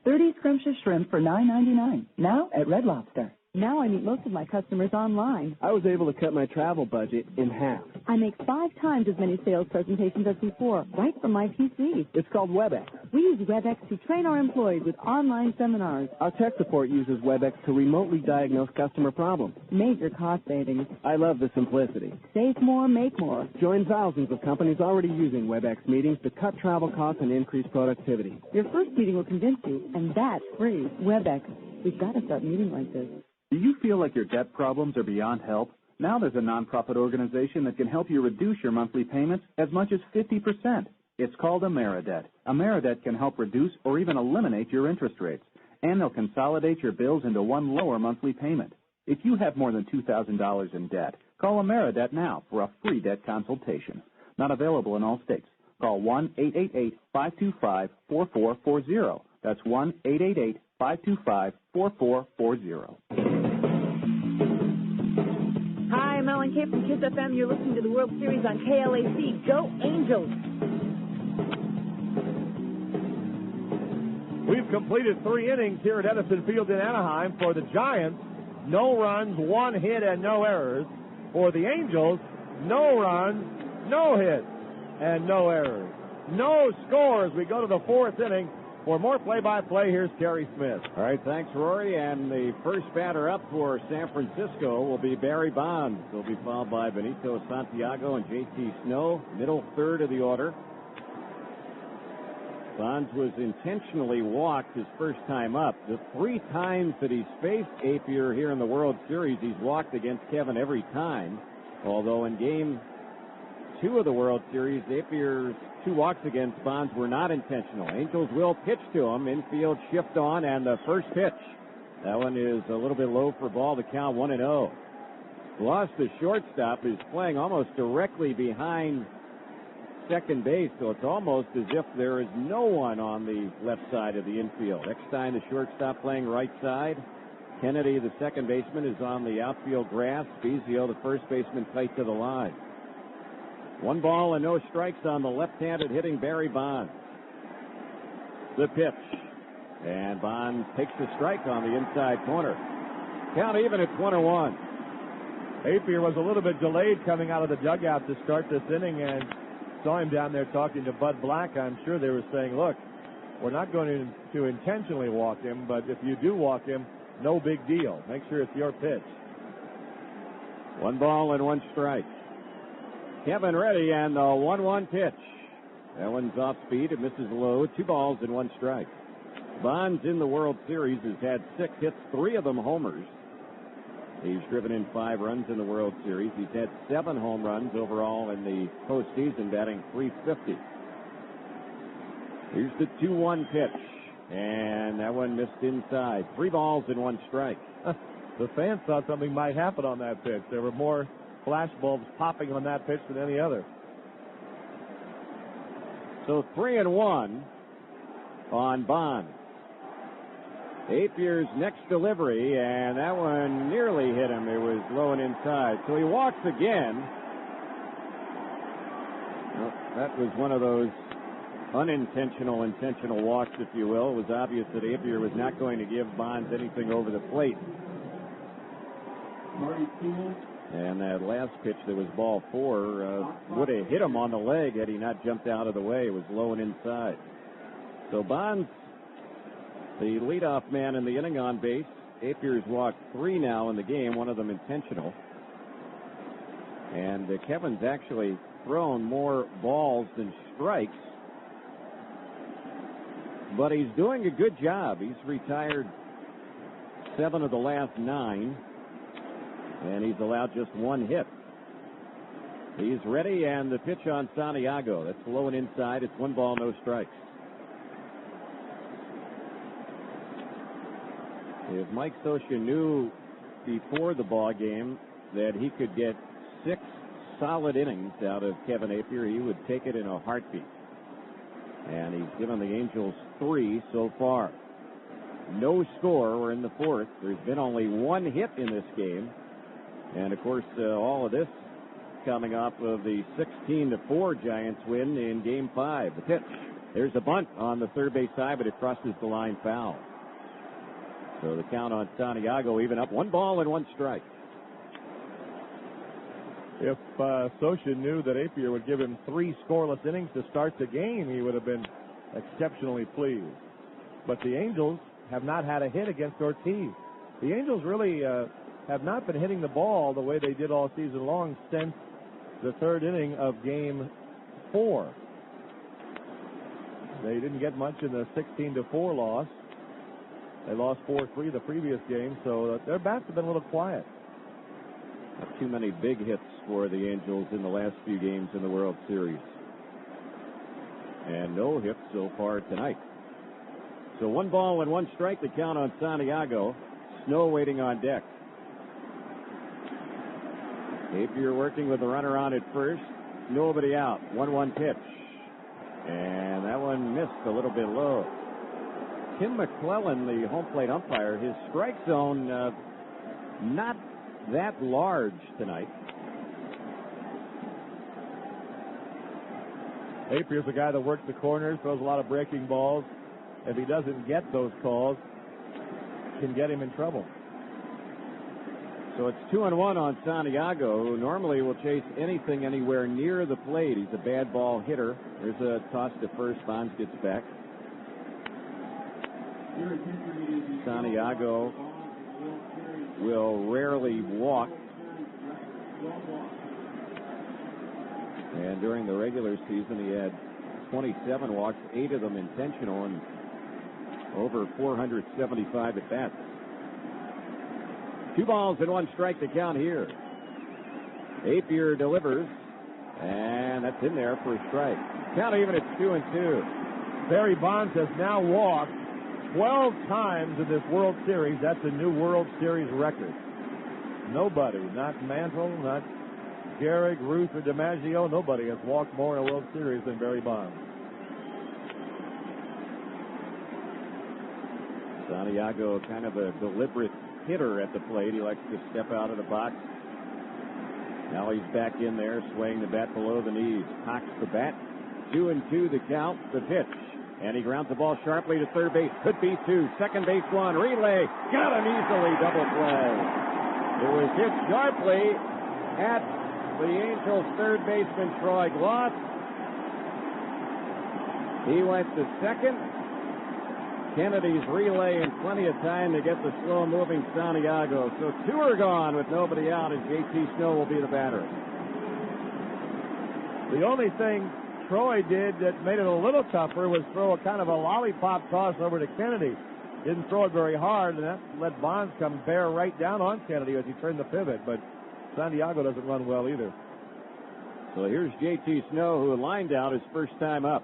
30 scrumptious shrimp for $9.99. Now at Red Lobster. Now I meet most of my customers online. I was able to cut my travel budget in half. I make 5 times as many sales presentations as before, right from my PC. It's called WebEx. We use WebEx to train our employees with online seminars. Our tech support uses WebEx to remotely diagnose customer problems. Major cost savings. I love the simplicity. Save more, make more. Join thousands of companies already using WebEx meetings to cut travel costs and increase productivity. Your first meeting will convince you, and that's free. WebEx. We've got to start meeting like this. Do you feel like your debt problems are beyond help? Now there's a nonprofit organization that can help you reduce your monthly payments as much as 50%. It's called Ameridebt. Ameridebt can help reduce or even eliminate your interest rates, and they'll consolidate your bills into one lower monthly payment. If you have more than $2,000 in debt, call Ameridebt now for a free debt consultation. Not available in all states. Call 1-888-525-4440. That's 1-888-525-4440. Hi, I'm Ellen Kay from KISS FM. You're listening to the World Series on KLAC. Go Angels! We've completed 3 innings here at Edison Field in Anaheim. For the Giants, no runs, 1 hit, and no errors. For the Angels, no runs, no hits, and no errors. No scores. We go to the 4th inning. For more play-by-play, here's Kerry Smith. All right, thanks, Rory. And the first batter up for San Francisco will be Barry Bonds. He'll be followed by Benito Santiago and J.T. Snow, middle third of the order. Bonds was intentionally walked his first time up. The 3 times that he's faced Appier here in the World Series, he's walked against Kevin every time. Although in Game 2 of the World Series, Appier's 2 walks against Bonds were not intentional. Angels will pitch to him. Infield shift on, and the first pitch. That one is a little bit low for ball. The count 1-0. Lost the shortstop, is playing almost directly behind second base, so it's almost as if there is no one on the left side of the infield. Eckstein, the shortstop, playing right side. Kennedy, the second baseman, is on the outfield grass. Spezio, the first baseman, tight to the line. 1 ball and no strikes on the left-handed hitting Barry Bonds. The pitch. And Bonds takes the strike on the inside corner. Count even at 1-1. Appier was a little bit delayed coming out of the dugout to start this inning, and saw him down there talking to Bud Black. I'm sure they were saying, look, we're not going to intentionally walk him, but if you do walk him, no big deal. Make sure it's your pitch. 1 ball and 1 strike. Kevin ready, and the 1-1 pitch. That one's off speed. It misses low. 2 balls and 1 strike. Bonds in the World Series has had 6 hits, 3 of them homers. He's driven in 5 runs in the World Series. He's had 7 home runs overall in the postseason, batting .350. Here's the 2-1 pitch, and that one missed inside. 3 balls and 1 strike. The fans thought something might happen on that pitch. There were more flash bulbs popping on that pitch than any other. So 3-1 on Bonds. Appier's next delivery, and that one nearly hit him. It was low and inside. So he walks again. Well, that was one of those intentional walks, if you will. It was obvious that Appier was not going to give Bonds anything over the plate. And that last pitch that was ball 4 would have hit him on the leg had he not jumped out of the way. It was low and inside. So Bonds, the leadoff man in the inning on base. Appier's walked 3 now in the game, one of them intentional. And Kevin's actually thrown more balls than strikes. But he's doing a good job. He's retired 7 of the last 9. And he's allowed just 1 hit. He's ready, and the pitch on Santiago. That's low and inside. It's 1 ball, no strikes. If Mike Scioscia knew before the ball game that he could get 6 solid innings out of Kevin Appier, he would take it in a heartbeat. And he's given the Angels 3 so far. No score. We're in the 4th. There's been only 1 hit in this game. And, of course, all of this coming off of the 16-4 Giants win in Game 5. The pitch. There's a bunt on the third base side, but it crosses the line foul. So the count on Santiago even up. 1 ball and 1 strike. If Scioscia knew that Appier would give him 3 scoreless innings to start the game, he would have been exceptionally pleased. But the Angels have not had a hit against Ortiz. The Angels really have not been hitting the ball the way they did all season long since the 3rd inning of Game 4. They didn't get much in the 16-4 loss. They lost 4-3 the previous game, so their bats have been a little quiet. Not too many big hits for the Angels in the last few games in the World Series. And no hits so far tonight. So 1 ball and 1 strike, the count on Santiago. Snow waiting on deck. Appier working with the runner on at first. Nobody out. 1-1 pitch. And that one missed a little bit low. Tim McClellan, the home plate umpire, his strike zone not that large tonight. Appier's a guy that works the corners, throws a lot of breaking balls. If he doesn't get those calls, can get him in trouble. So it's 2-1 on Santiago, who normally will chase anything anywhere near the plate. He's a bad ball hitter. There's a toss to first. Bonds gets back. Santiago will rarely walk. And during the regular season, he had 27 walks, 8 of them intentional, and over 475 at bats. 2 balls and 1 strike to count here. Appier delivers, and that's in there for a strike. Count even at 2-2. Barry Bonds has now walked 12 times in this World Series. That's a new World Series record. Nobody, not Mantle, not Gehrig, Ruzz, or DiMaggio, nobody has walked more in a World Series than Barry Bonds. Santiago, kind of a deliberate hitter at the plate. He likes to step out of the box. Now he's back in there, swaying the bat below the knees. Cocks the bat. 2-2 the count, the pitch. And he grounds the ball sharply to third base. Could be 2. Second base 1. Relay. Got him easily. Double play. It was hit sharply at the Angels' third baseman, Troy Gloss. He went to second. Kennedy's relay in plenty of time to get the slow-moving Santiago. So 2 are gone with nobody out, and J.T. Snow will be the batter. The only thing Troy did that made it a little tougher was throw a kind of a lollipop toss over to Kennedy. Didn't throw it very hard, and that let Bonds come bear right down on Kennedy as he turned the pivot. But Santiago doesn't run well either. So here's J.T. Snow, who lined out his first time up.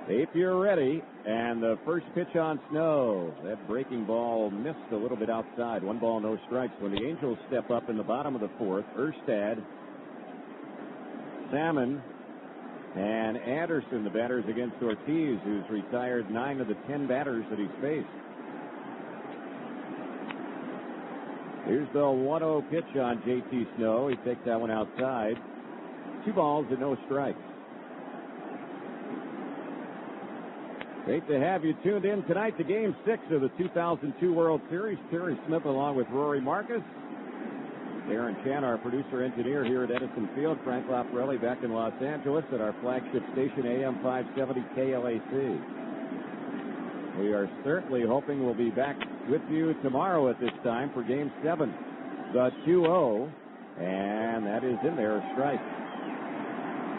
Appier ready, and the first pitch on Snow. That breaking ball missed a little bit outside. 1 ball, no strikes. When the Angels step up in the bottom of the 4th, Erstad, Salmon, And Anderson, the batters against Ortiz, who's retired 9 of the 10 batters that he's faced. Here's the 1-0 pitch on J.T. Snow. He takes that one outside. 2 balls and no strikes. Great to have you tuned in tonight to Game 6 of the 2002 World Series. Terry Smith along with Rory Marcus. Aaron Chan, our producer-engineer here at Edison Field. Frank Laparelli back in Los Angeles at our flagship station, AM 570 KLAC. We are certainly hoping we'll be back with you tomorrow at this time for Game 7. The 2-0, and that is in there, a strike.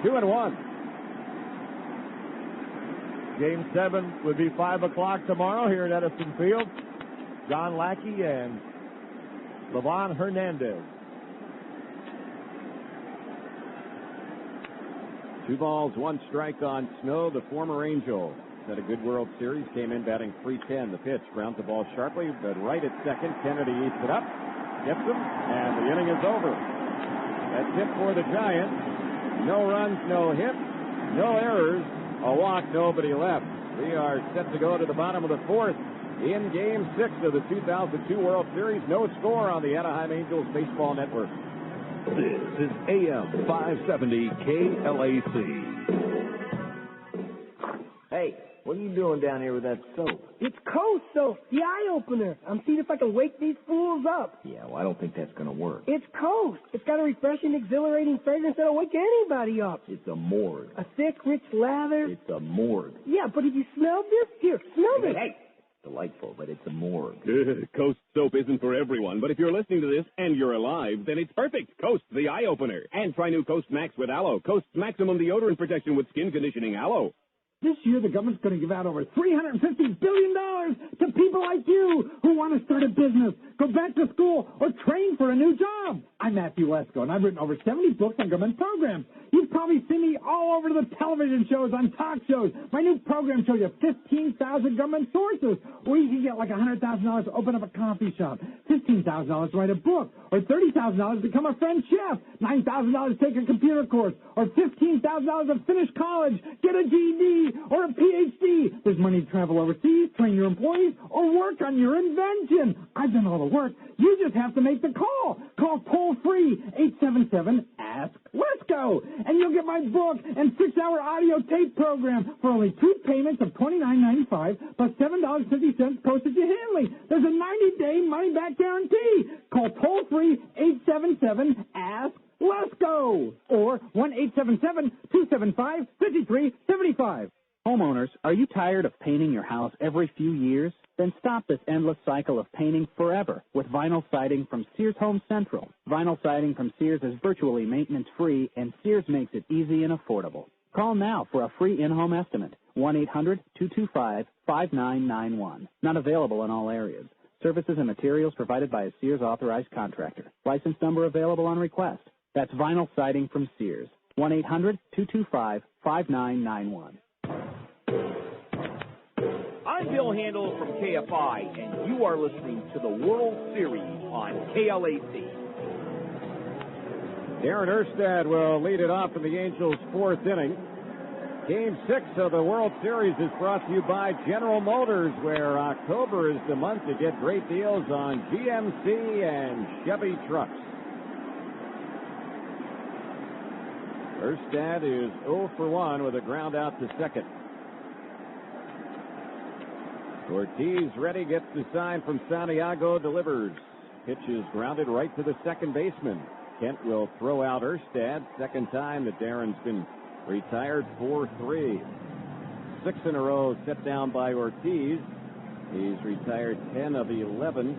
2-1. Game 7 would be 5 o'clock tomorrow here at Edison Field. John Lackey and Levon Hernandez. 2 balls, 1 strike on Snow, the former Angel. Had a good World Series, came in batting .310. The pitch, grounds the ball sharply, but right at second. Kennedy eats it up, gets him, and the inning is over. That's it for the Giants. No runs, no hits, no errors, a walk, nobody left. We are set to go to the bottom of the 4th in Game 6 of the 2002 World Series. No score on the Anaheim Angels Baseball Network. This is AM 570 KLAC. Hey, what are you doing down here with that soap? It's Coast Soap, the eye-opener. I'm seeing if I can wake these fools up. Yeah, well, I don't think that's going to work. It's Coast. It's got a refreshing, exhilarating fragrance that'll wake anybody up. It's a morgue. A thick, rich lather. It's a morgue. Yeah, but have you smelled this? Here, smell this. Hey, delightful, but it's a morgue. Coast Soap isn't for everyone, but if you're listening to this and you're alive, then it's perfect. Coast, the eye-opener. And try new Coast Max with Aloe. Coast's maximum deodorant protection with skin conditioning Aloe. This year, the government's going to give out over $350 billion to people like you who want to start a business, go back to school, or train for a new job. I'm Matthew Lesko, and I've written over 70 books on government programs. You've probably seen me all over the television shows, on talk shows. My new program shows you 15,000 government sources, where you can get like $100,000 to open up a coffee shop, $15,000 to write a book, or $30,000 to become a French chef, $9,000 to take a computer course, or $15,000 to finish college, get a GED, or a PhD. There's money to travel overseas, train your employees, or work on your invention. I've done all the work. You just have to make the call. Call toll-free 877-ASK-LESCO, and you'll get my book and 6-hour audio tape program for only 2 payments of $29.95 plus $7.50 postage and handling. There's a 90-day money-back guarantee. Call toll-free 877-ASK-LESCO or 1-877-275-5375. Homeowners, are you tired of painting your house every few years? Then stop this endless cycle of painting forever with vinyl siding from Sears Home Central. Vinyl siding from Sears is virtually maintenance-free, and Sears makes it easy and affordable. Call now for a free in-home estimate. 1-800-225-5991. Not available in all areas. Services and materials provided by a Sears authorized contractor. License number available on request. That's vinyl siding from Sears. 1-800-225-5991. I'm Bill Handel from KFI, and you are listening to the World Series on KLAC. Darren Erstad will lead it off in the Angels' 4th inning. Game 6 of the World Series is brought to you by General Motors, where October is the month to get great deals on GMC and Chevy trucks. Erstad is 0 for 1 with a ground out to second. Ortiz ready, gets the sign from Santiago, delivers. Pitch is grounded right to the second baseman. Kent will throw out Erstad. Second time that Darren's been retired, 4-3. 6 in a row set down by Ortiz. He's retired 10 of 11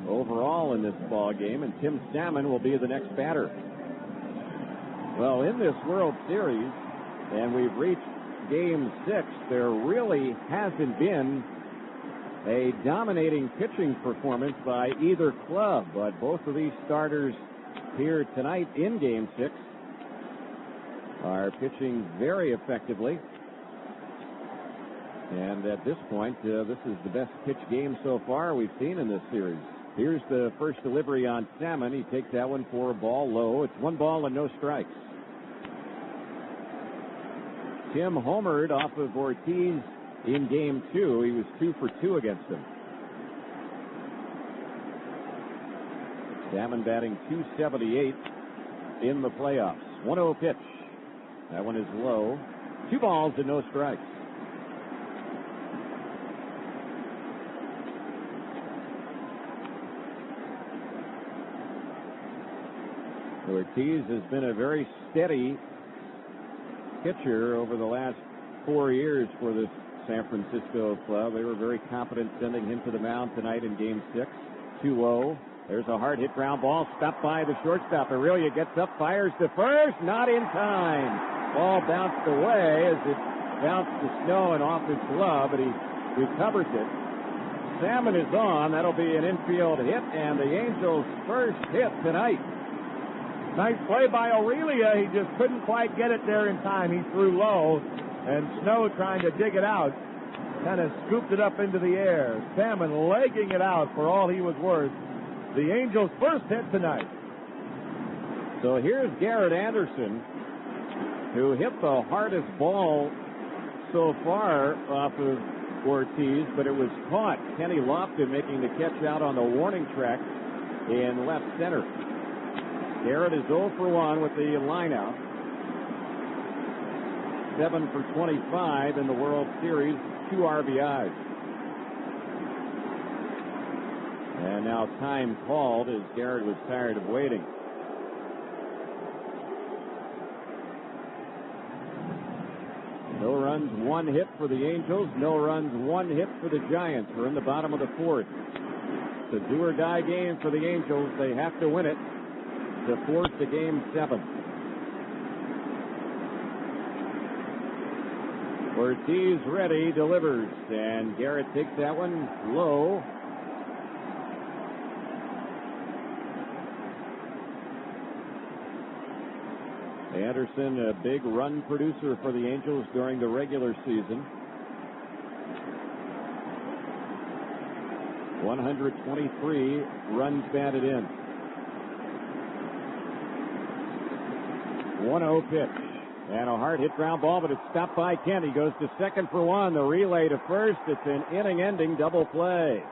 overall in this ball game, and Tim Salmon will be the next batter. Well, in this World Series, and we've reached Game 6, there really hasn't been a dominating pitching performance by either club, but both of these starters here tonight in Game 6 are pitching very effectively. And at this point, this is the best pitch game so far we've seen in this series. Here's the first delivery on Salmon. He takes that one for a ball low. It's 1 ball and no strikes. Tim homered off of Ortiz in Game 2. He was 2 for 2 against him. Salmon batting .278 in the playoffs. 1-0 pitch. That one is low. 2 balls and no strikes. Ortiz has been a very steady pitcher over the last 4 years for this San Francisco club. They were very confident sending him to the mound tonight in Game 6. 2-0. There's a hard hit ground ball stopped by the shortstop. Aurelia gets up, fires to first, not in time. Ball bounced away as it bounced the snow and off his glove, but he recovers it. Salmon is on. That'll be an infield hit, and the Angels' first hit tonight. Nice play by Aurelia. He just couldn't quite get it there in time. He threw low, and Snow trying to dig it out kind of scooped it up into the air. Salmon legging it out for all he was worth. The Angels' first hit tonight. So here's Garrett Anderson, who hit the hardest ball so far off of Ortiz, but it was caught. Kenny Lofton making the catch out on the warning track in left center. Garrett is 0 for 1 with the lineout. 7 for 25 in the World Series, 2 RBIs. And now time called as Garrett was tired of waiting. No runs, 1 hit for the Angels. No runs, 1 hit for the Giants. We're in the bottom of the 4th. It's a do-or-die game for the Angels. They have to win it to force the Game 7. Ortiz ready, delivers, and Garrett takes that one low. Anderson, a big run producer for the Angels during the regular season. 123 runs batted in. 1-0 pitch. And a hard hit ground ball, but it's stopped by Kent. He goes to second for 1. The relay to first. It's an inning-ending double play.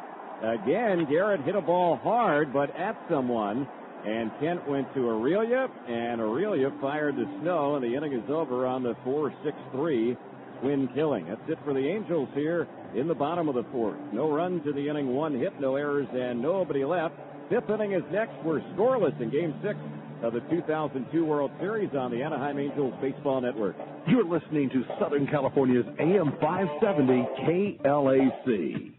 Again, Garrett hit a ball hard, but at someone. And Kent went to Aurelia, and Aurelia fired the Snow, and the inning is over on the 4-6-3 win killing. That's it for the Angels here in the bottom of the 4th. No runs in the inning, 1 hit, no errors, and nobody left. 5th inning is next. We're scoreless in Game 6 of the 2002 World Series on the Anaheim Angels Baseball Network. You're listening to Southern California's AM 570 KLAC.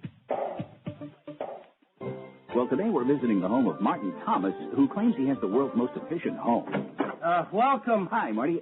Well, today we're visiting the home of Martin Thomas, who claims he has the world's most efficient home. Welcome. Hi, Marty.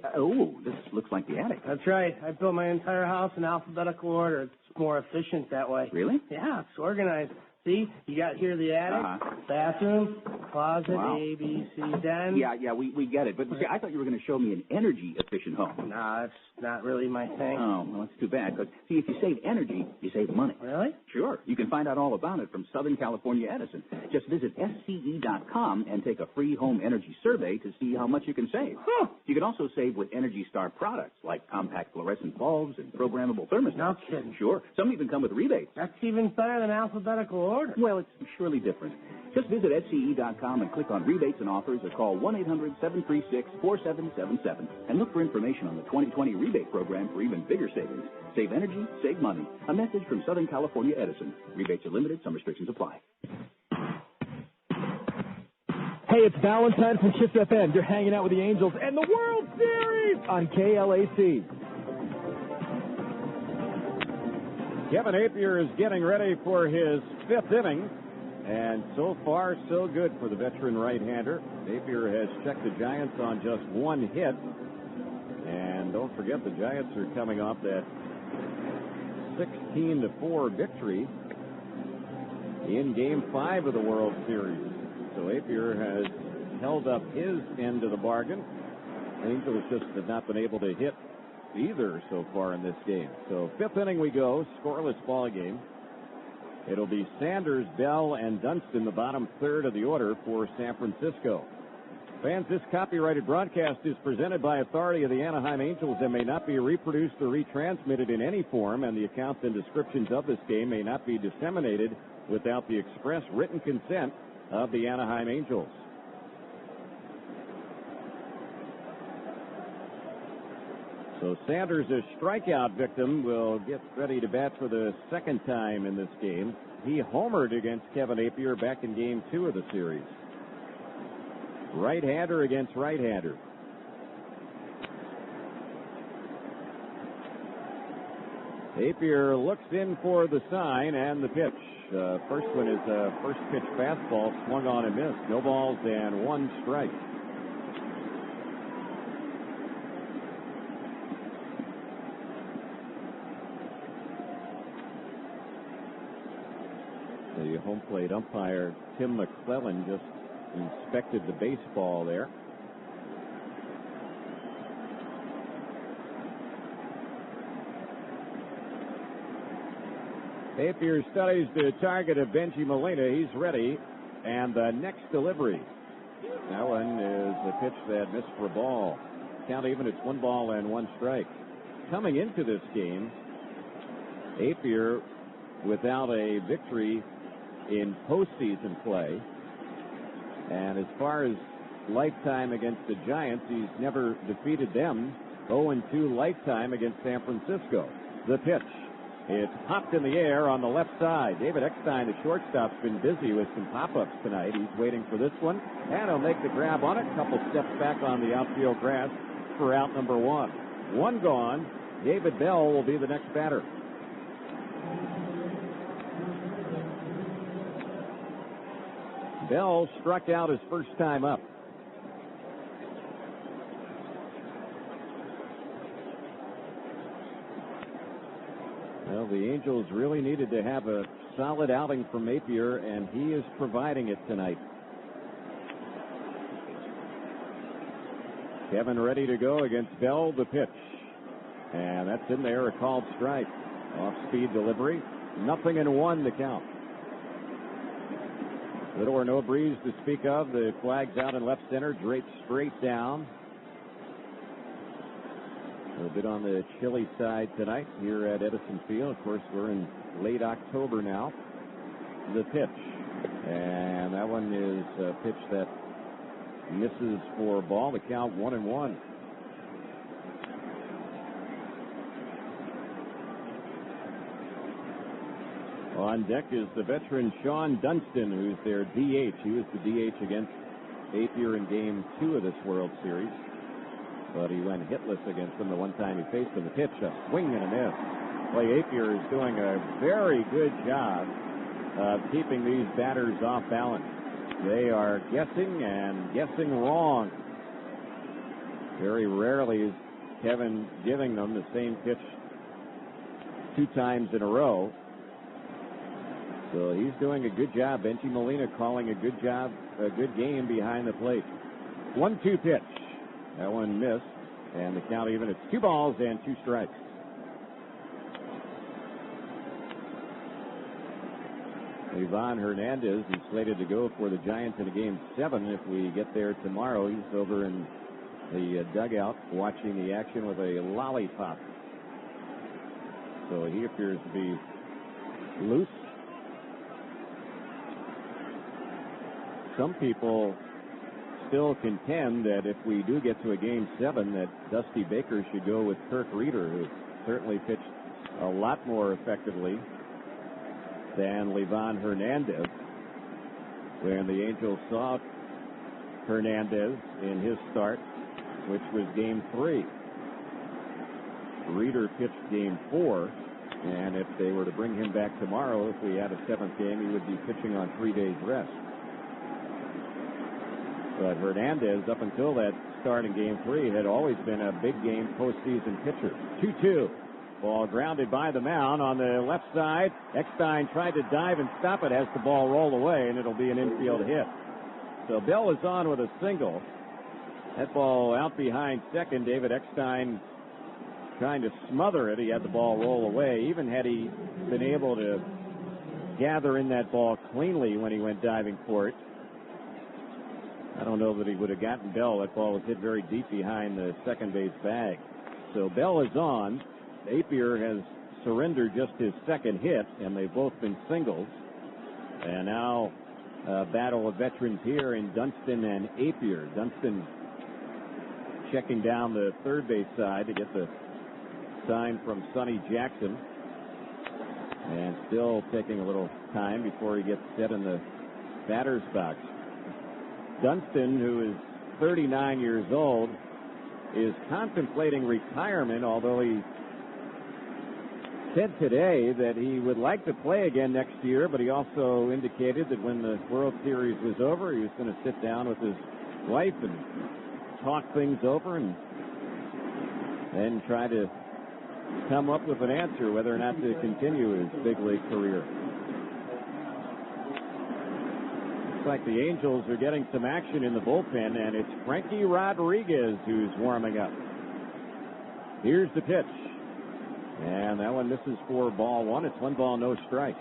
This looks like the attic. That's right. I built my entire house in alphabetical order. It's more efficient that way. Really? Yeah, it's organized. See, you got here the attic, bathroom, closet, wow. A, B, C, den. Yeah, we get it. But see, I thought you were going to show me an energy-efficient home. Nah, that's not really my thing. Oh, well, that's too bad. Because, see, if you save energy, you save money. Really? Sure. You can find out all about it from Southern California Edison. Just visit SCE.com and take a free home energy survey to see how much you can save. Huh. You can also save with Energy Star products like compact fluorescent bulbs and programmable thermostats. No kidding. Sure. Some even come with rebates. That's even better than alphabetical order. Well, it's surely different. Just visit SCE.com and click on rebates and offers or call 1-800-736-4777 and look for information on the 2020 rebate program for even bigger savings. Save energy, save money. A message from Southern California Edison. Rebates are limited. Some restrictions apply. Hey, it's Valentine from KISS FM. You're hanging out with the Angels and the World Series on KLAC. Kevin Appier is getting ready for his 5th inning. And so far, so good for the veteran right-hander. Appier has checked the Giants on just 1 hit. And don't forget, the Giants are coming off that 16-4 victory in Game 5 of the World Series. So Appier has held up his end of the bargain. Angels just have not been able to hit either so far in this game. So 5th inning we go, scoreless ball game. It'll be Sanders, Bell, and Dunston, the bottom 3rd of the order for San Francisco. Fans, this copyrighted broadcast is presented by authority of the Anaheim Angels and may not be reproduced or retransmitted in any form, and the accounts and descriptions of this game may not be disseminated without the express written consent of the Anaheim Angels. So Sanders, a strikeout victim, will get ready to bat for the second time in this game. He homered against Kevin Appier back in Game 2 of the series. Right-hander against right-hander. Appier looks in for the sign and the pitch. First one is a first pitch fastball, swung on and missed. No balls and one strike. The home plate umpire, Tim McClellan, just inspected the baseball there. Appier studies the target of Benji Molina. He's ready. And the next delivery. That one is a pitch that missed for a ball. Count even, it's 1 ball and 1 strike. Coming into this game, Appier without a victory in postseason play. And as far as lifetime against the Giants, he's never defeated them. 0-2 lifetime against San Francisco. The pitch. It's popped in the air on the left side. David Eckstein, the shortstop's been busy with some pop-ups tonight. He's waiting for this one, and he'll make the grab on it. A couple steps back on the outfield grass for out number 1. 1 gone. David Bell will be the next batter. Bell struck out his first time up. Well, the Angels really needed to have a solid outing from Appier, and he is providing it tonight. Kevin ready to go against Bell, the pitch. And that's in there, a called strike. Off-speed delivery. 0-1 to count. Little or no breeze to speak of. The flag's out in left center, draped straight down. A little bit on the chilly side tonight here at Edison Field. Of course, we're in late October now. The pitch. And that one is a pitch that misses for a ball. The count 1-1. On deck is the veteran Sean Dunston, who's their DH. He was the DH against Appier in Game 2 of this World Series. But he went hitless against them the one time he faced him. The pitch, a swing and a miss. Boy, Appier is doing a very good job of keeping these batters off balance. They are guessing and guessing wrong. Very rarely is Kevin giving them the same pitch 2 times in a row. So he's doing a good job. Benji Molina calling a good job, a good game behind the plate. 1-2 pitch. That one missed, and the count even. It's 2 balls and 2 strikes. Ivan Hernandez is slated to go for the Giants in a Game 7 if we get there tomorrow. He's over in the dugout watching the action with a lollipop. So he appears to be loose. Some people still contend that if we do get to a Game 7, that Dusty Baker should go with Kirk Reeder, who certainly pitched a lot more effectively than Livan Hernandez. When the Angels saw Hernandez in his start, which was Game 3, Reeder pitched Game 4, and if they were to bring him back tomorrow, if we had a 7th game, he would be pitching on 3 days rest. But Hernandez, up until that start in Game 3, had always been a big game postseason pitcher. 2-2. Ball grounded by the mound on the left side. Eckstein tried to dive and stop it as the ball rolled away, and it'll be an infield hit. So Bell is on with a single. That ball out behind second. David Eckstein trying to smother it. He had the ball roll away. Even had he been able to gather in that ball cleanly when he went diving for it, I don't know that he would have gotten Bell. That ball was hit very deep behind the second base bag. So Bell is on. Appier has surrendered just his second hit, and they've both been singles. And now a battle of veterans here in Dunston and Appier. Dunston checking down the third base side to get the sign from Sonny Jackson. And still taking a little time before he gets set in the batter's box. Dunston, who is 39 years old, is contemplating retirement, although he said today that he would like to play again next year, but he also indicated that when the World Series was over, he was going to sit down with his wife and talk things over and then try to come up with an answer whether or not to continue his big league career. Looks like the Angels are getting some action in the bullpen, and it's Frankie Rodriguez who's warming up. Here's the pitch. And that one misses for ball one. It's 1 ball, no strikes.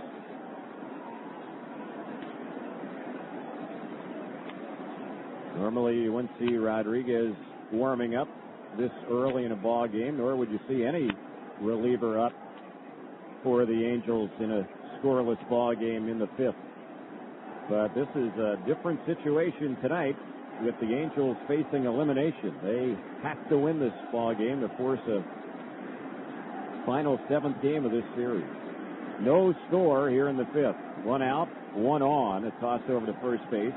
Normally you wouldn't see Rodriguez warming up this early in a ball game, nor would you see any reliever up for the Angels in a scoreless ball game in the fifth. But this is a different situation tonight with the Angels facing elimination. They have to win this ball game to force a final seventh game of this series. No score here in the fifth. 1 out, 1 on. A toss over to first base.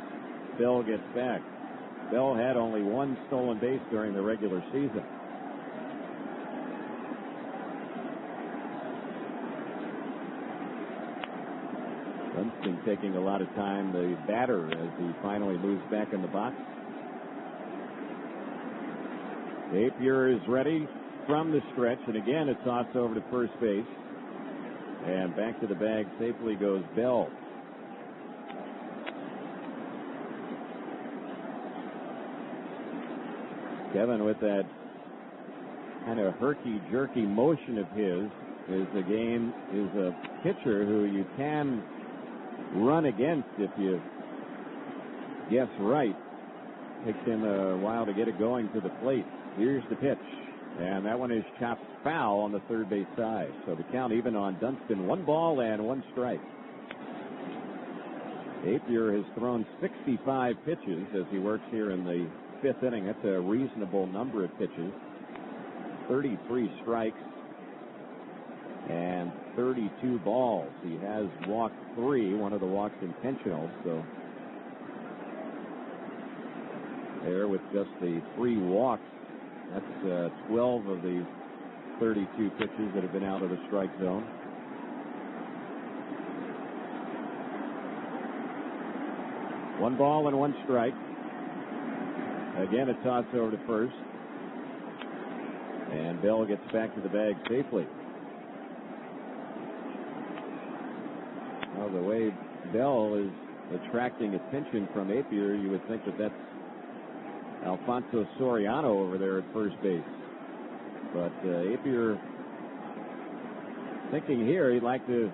Bell gets back. Bell had only 1 stolen base during the regular season. Dunston taking a lot of time, the batter, as he finally moves back in the box. Appier is ready from the stretch, and again a toss over to first base. And back to the bag safely goes Bell. Kevin, with that kind of herky-jerky motion of his, is a pitcher who you can run against if you guess right. Takes him a while to get it going to the plate. Here's the pitch. And that one is chopped foul on the third base side. So the count even on Dunston. 1 ball and 1 strike. Appier has thrown 65 pitches as he works here in the fifth inning. That's a reasonable number of pitches. 33 strikes and 32 balls. He has walked 3, one of the walks intentional. So there with just the 3 walks, that's 12 of the 32 pitches that have been out of the strike zone. One ball and 1 strike. Again, a toss over to first. And Bell gets back to the bag safely. Well, the way Bell is attracting attention from Appier, you would think that that's Alfonso Soriano over there at first base. But Appier thinking here he'd like to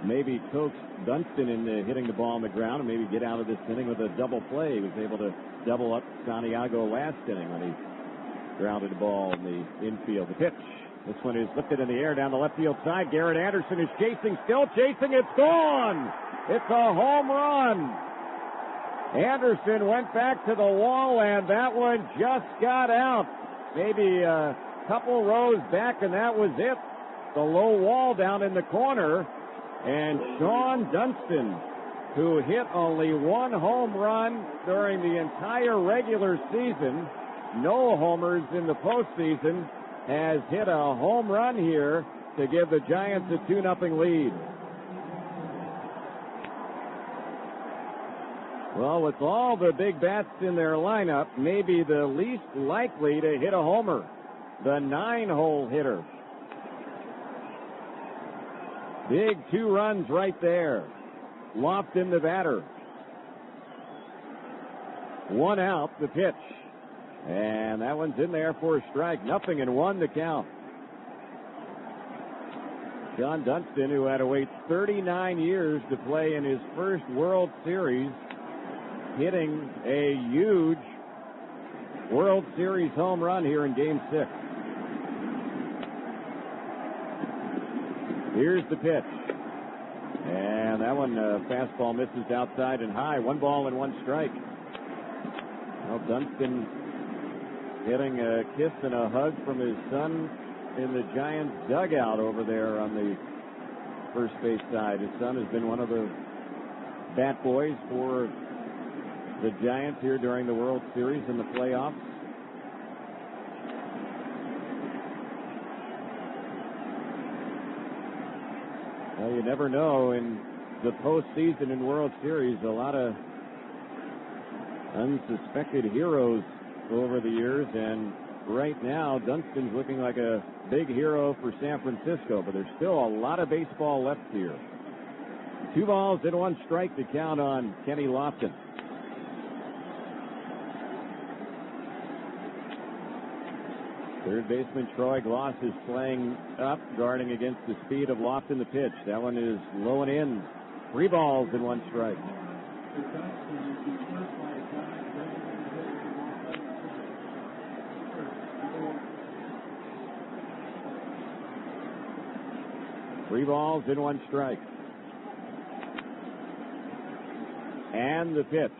maybe coax Dunston into hitting the ball on the ground and maybe get out of this inning with a double play. He was able to double up Santiago last inning when he grounded the ball in the infield. The pitch. This one is lifted in the air down the left field side. Garrett Anderson is chasing, still chasing. It's gone. It's a home run. Anderson went back to the wall, and that one just got out. Maybe a couple rows back, and that was it. The low wall down in the corner. And Sean Dunston, who hit only 1 home run during the entire regular season, no homers in the postseason, has hit a home run here to give the Giants a 2-0 lead. Well, with all the big bats in their lineup, maybe the least likely to hit a homer, the 9-hole hitter. Big 2 runs right there. Loft in the batter. 1 out, the pitch. And that one's in there for a strike. 0-1 the count. John Dunston, who had to wait 39 years to play in his first World Series, hitting a huge World Series home run here in Game 6. Here's the pitch. And that one, fastball misses outside and high. 1 ball and 1 strike. Well, Dunston getting a kiss and a hug from his son in the Giants dugout over there on the first base side. His son has been one of the bat boys for the Giants here during the World Series and the playoffs. Well, you never know in the postseason in World Series. A lot of unsuspected heroes over the years, and right now Dunston's looking like a big hero for San Francisco, but there's still a lot of baseball left here. 2 balls and 1 strike to count on Kenny Lofton. Third baseman Troy Gloss is playing up, guarding against the speed of Lofton. The pitch. That one is low and in. 3 balls and 1 strike. Three balls and 1 strike. And the pitch.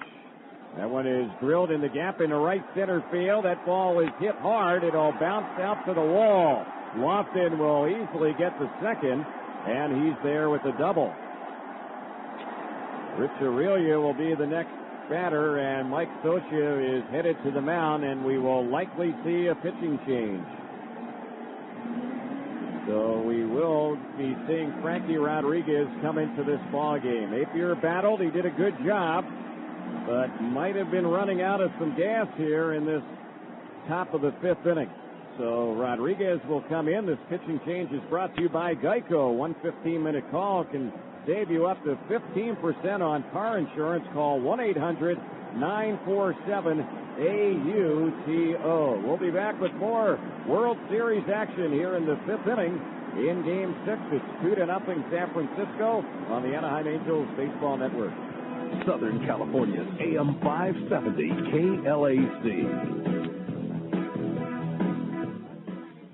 That one is drilled in the gap in the right center field. That ball is hit hard. It'll bounce out to the wall. Lofton will easily get the second, and he's there with a double. Rich Aurelia will be the next batter, and Mike Socia is headed to the mound, and we will likely see a pitching change. So we will be seeing Frankie Rodriguez come into this ball game. Appier battled. He did a good job, but might have been running out of some gas here in this top of the 5th inning. So Rodriguez will come in. This pitching change is brought to you by Geico. 1 15-minute call can save you up to 15% on car insurance. Call 1-800-947-AUTO. We'll be back with more World Series action here in the 5th inning. In Game 6, it's 2-0 San Francisco on the Anaheim Angels Baseball Network. Southern California's AM 570 KLAC.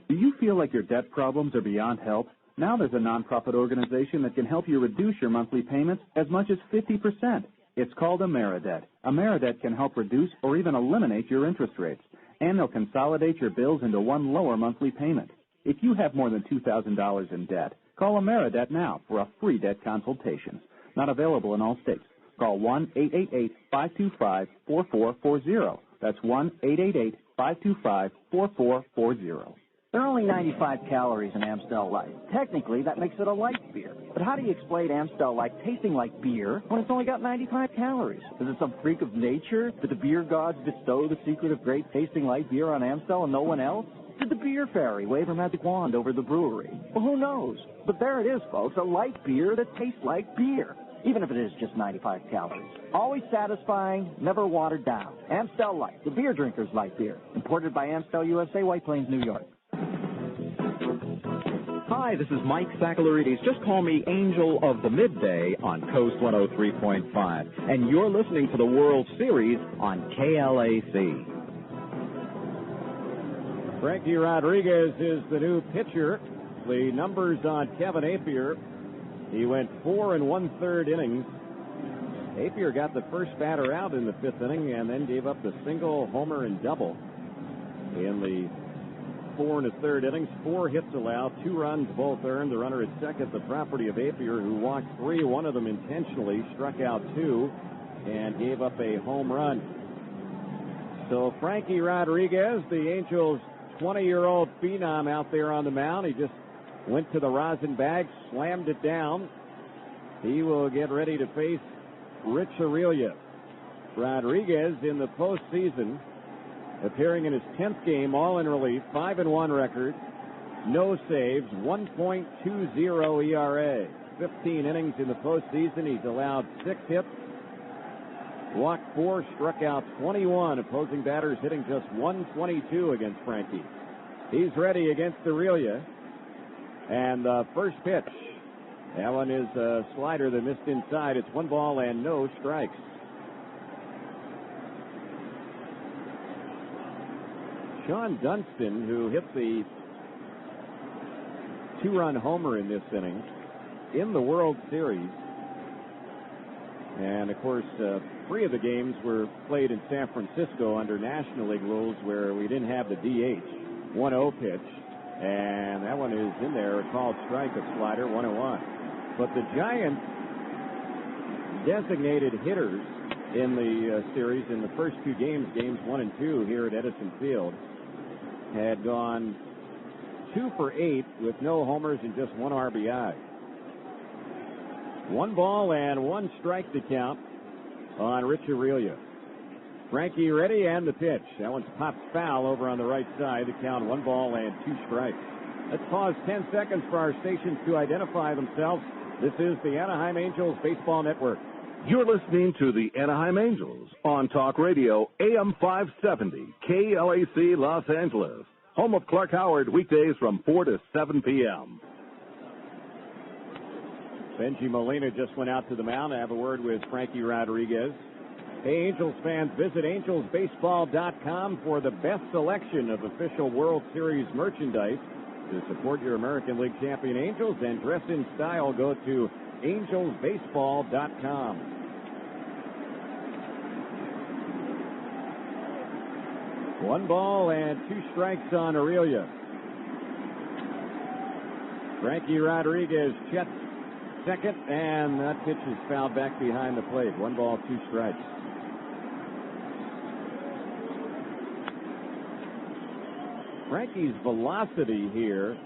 Do you feel like your debt problems are beyond help? Now there's a nonprofit organization that can help you reduce your monthly payments as much as 50%. It's called AmeriDebt. AmeriDebt can help reduce or even eliminate your interest rates, and they'll consolidate your bills into one lower monthly payment. If you have more than $2,000 in debt, call AmeriDebt now for a free debt consultation. Not available in all states. Call 1-888-525-4440. That's 1-888-525-4440. There are only 95 calories in Amstel Light. Technically, that makes it a light beer. But how do you explain Amstel Light tasting like beer when it's only got 95 calories? Is it some freak of nature? Did the beer gods bestow the secret of great tasting light beer on Amstel and no one else? Did the beer fairy wave her magic wand over the brewery? Well, who knows? But there it is, folks, a light beer that tastes like beer, even if it is just 95 calories. Always satisfying, never watered down. Amstel Light, the beer drinker's light beer. Imported by Amstel USA, White Plains, New York. Hi, this is Mike Saccalurides. Just call me Angel of the Midday on Coast 103.5. And you're listening to the World Series on KLAC. Frankie Rodriguez is the new pitcher. The numbers on Kevin Appier. He went 4 1/3 innings. Appier got the first batter out in the 5th inning and then gave up the single, homer, and double in the 4 1/3 innings. 4 hits allowed, 2 runs, both earned. The runner at second, the property of Appier, who walked 3, one of them intentionally, struck out 2, and gave up a home run. So Frankie Rodriguez, the Angels' 20-year-old phenom out there on the mound. He just went to the rosin bag, slammed it down. He will get ready to face Rich Aurelia. Rodriguez in the postseason, appearing in his 10th game, all in relief, 5-1 record, no saves, 1.20 ERA. 15 innings in the postseason. He's allowed 6 hits, walked 4, struck out 21. Opposing batters hitting just 122 against Frankie. He's ready against Aurelia. And the first pitch, that one is a slider that missed inside. It's 1 ball and no strikes. Sean Dunston, who hit the 2-run homer in this inning in the World Series. And, of course, 3 of the games were played in San Francisco under National League rules where we didn't have the DH. 1-0 pitch. And that one is in there, a called strike, a slider, 1-1. But the Giants designated hitters in the series in the first 2 games, games 1 and 2 here at Edison Field, had gone 2 for 8 with no homers and just 1 RBI. 1 ball and 1 strike to count on Rich Aurelia. Frankie ready and the pitch. That one's popped foul over on the right side. The count 1 ball and 2 strikes. Let's pause 10 seconds for our stations to identify themselves. This is the Anaheim Angels Baseball Network. You're listening to the Anaheim Angels on Talk Radio AM 570 KLAC Los Angeles. Home of Clark Howard, weekdays from 4 to 7 p.m. Benji Molina just went out to the mound to have a word with Frankie Rodriguez. Hey, Angels fans, visit angelsbaseball.com for the best selection of official World Series merchandise. To support your American League champion Angels and dress in style, go to angelsbaseball.com. One ball and 2 strikes on Aurelia. Frankie Rodriguez checks second, and that pitch is fouled back behind the plate. 1 ball, 2 strikes. Frankie's velocity here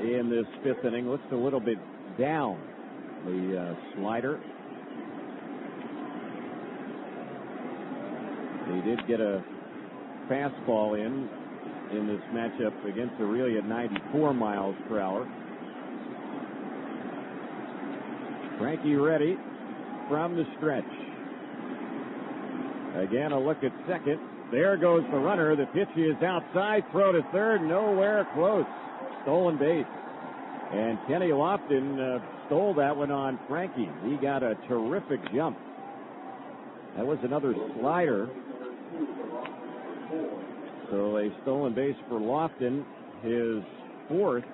in this 5th inning looks a little bit down. The slider. He did get a fastball in this matchup against Aurelia at 94 miles per hour. Frankie ready from the stretch. Again, a look at second. There goes the runner. The pitch is outside. Throw to third. Nowhere close. Stolen base. And Kenny Lofton stole that one on Frankie. He got a terrific jump. That was another slider. So a stolen base for Lofton, his 4th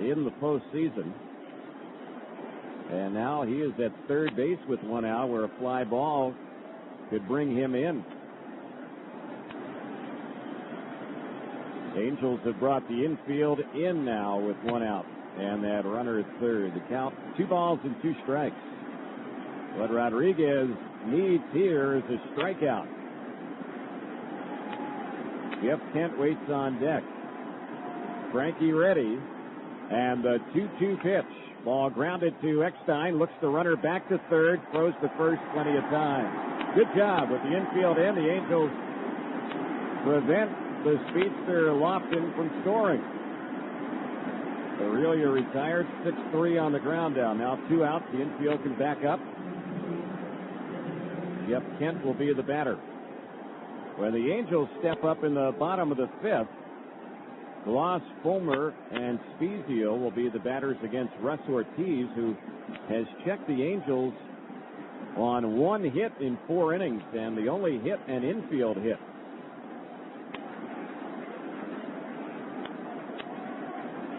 in the postseason. And now he is at third base with 1 out, where a fly ball could bring him in. Angels have brought the infield in now with 1 out, and that runner at third. The count 2 balls and 2 strikes. What Rodriguez needs here is a strikeout. Jeff Kent waits on deck. Frankie ready, and the 2-2 pitch. Ball grounded to Eckstein. Looks the runner back to third. Throws to first. Plenty of time. Good job with the infield in. The Angels prevent the speedster Lofton from scoring. Aurelia retired. 6-3 on the ground down. Now 2 outs. The infield can back up. Jeff Kent will be the batter. When the Angels step up in the bottom of the 5th, Gloss, Fulmer, and Spezio will be the batters against Ruzz Ortiz, who has checked the Angels on 1 hit in 4 innings, and the only hit an infield hit.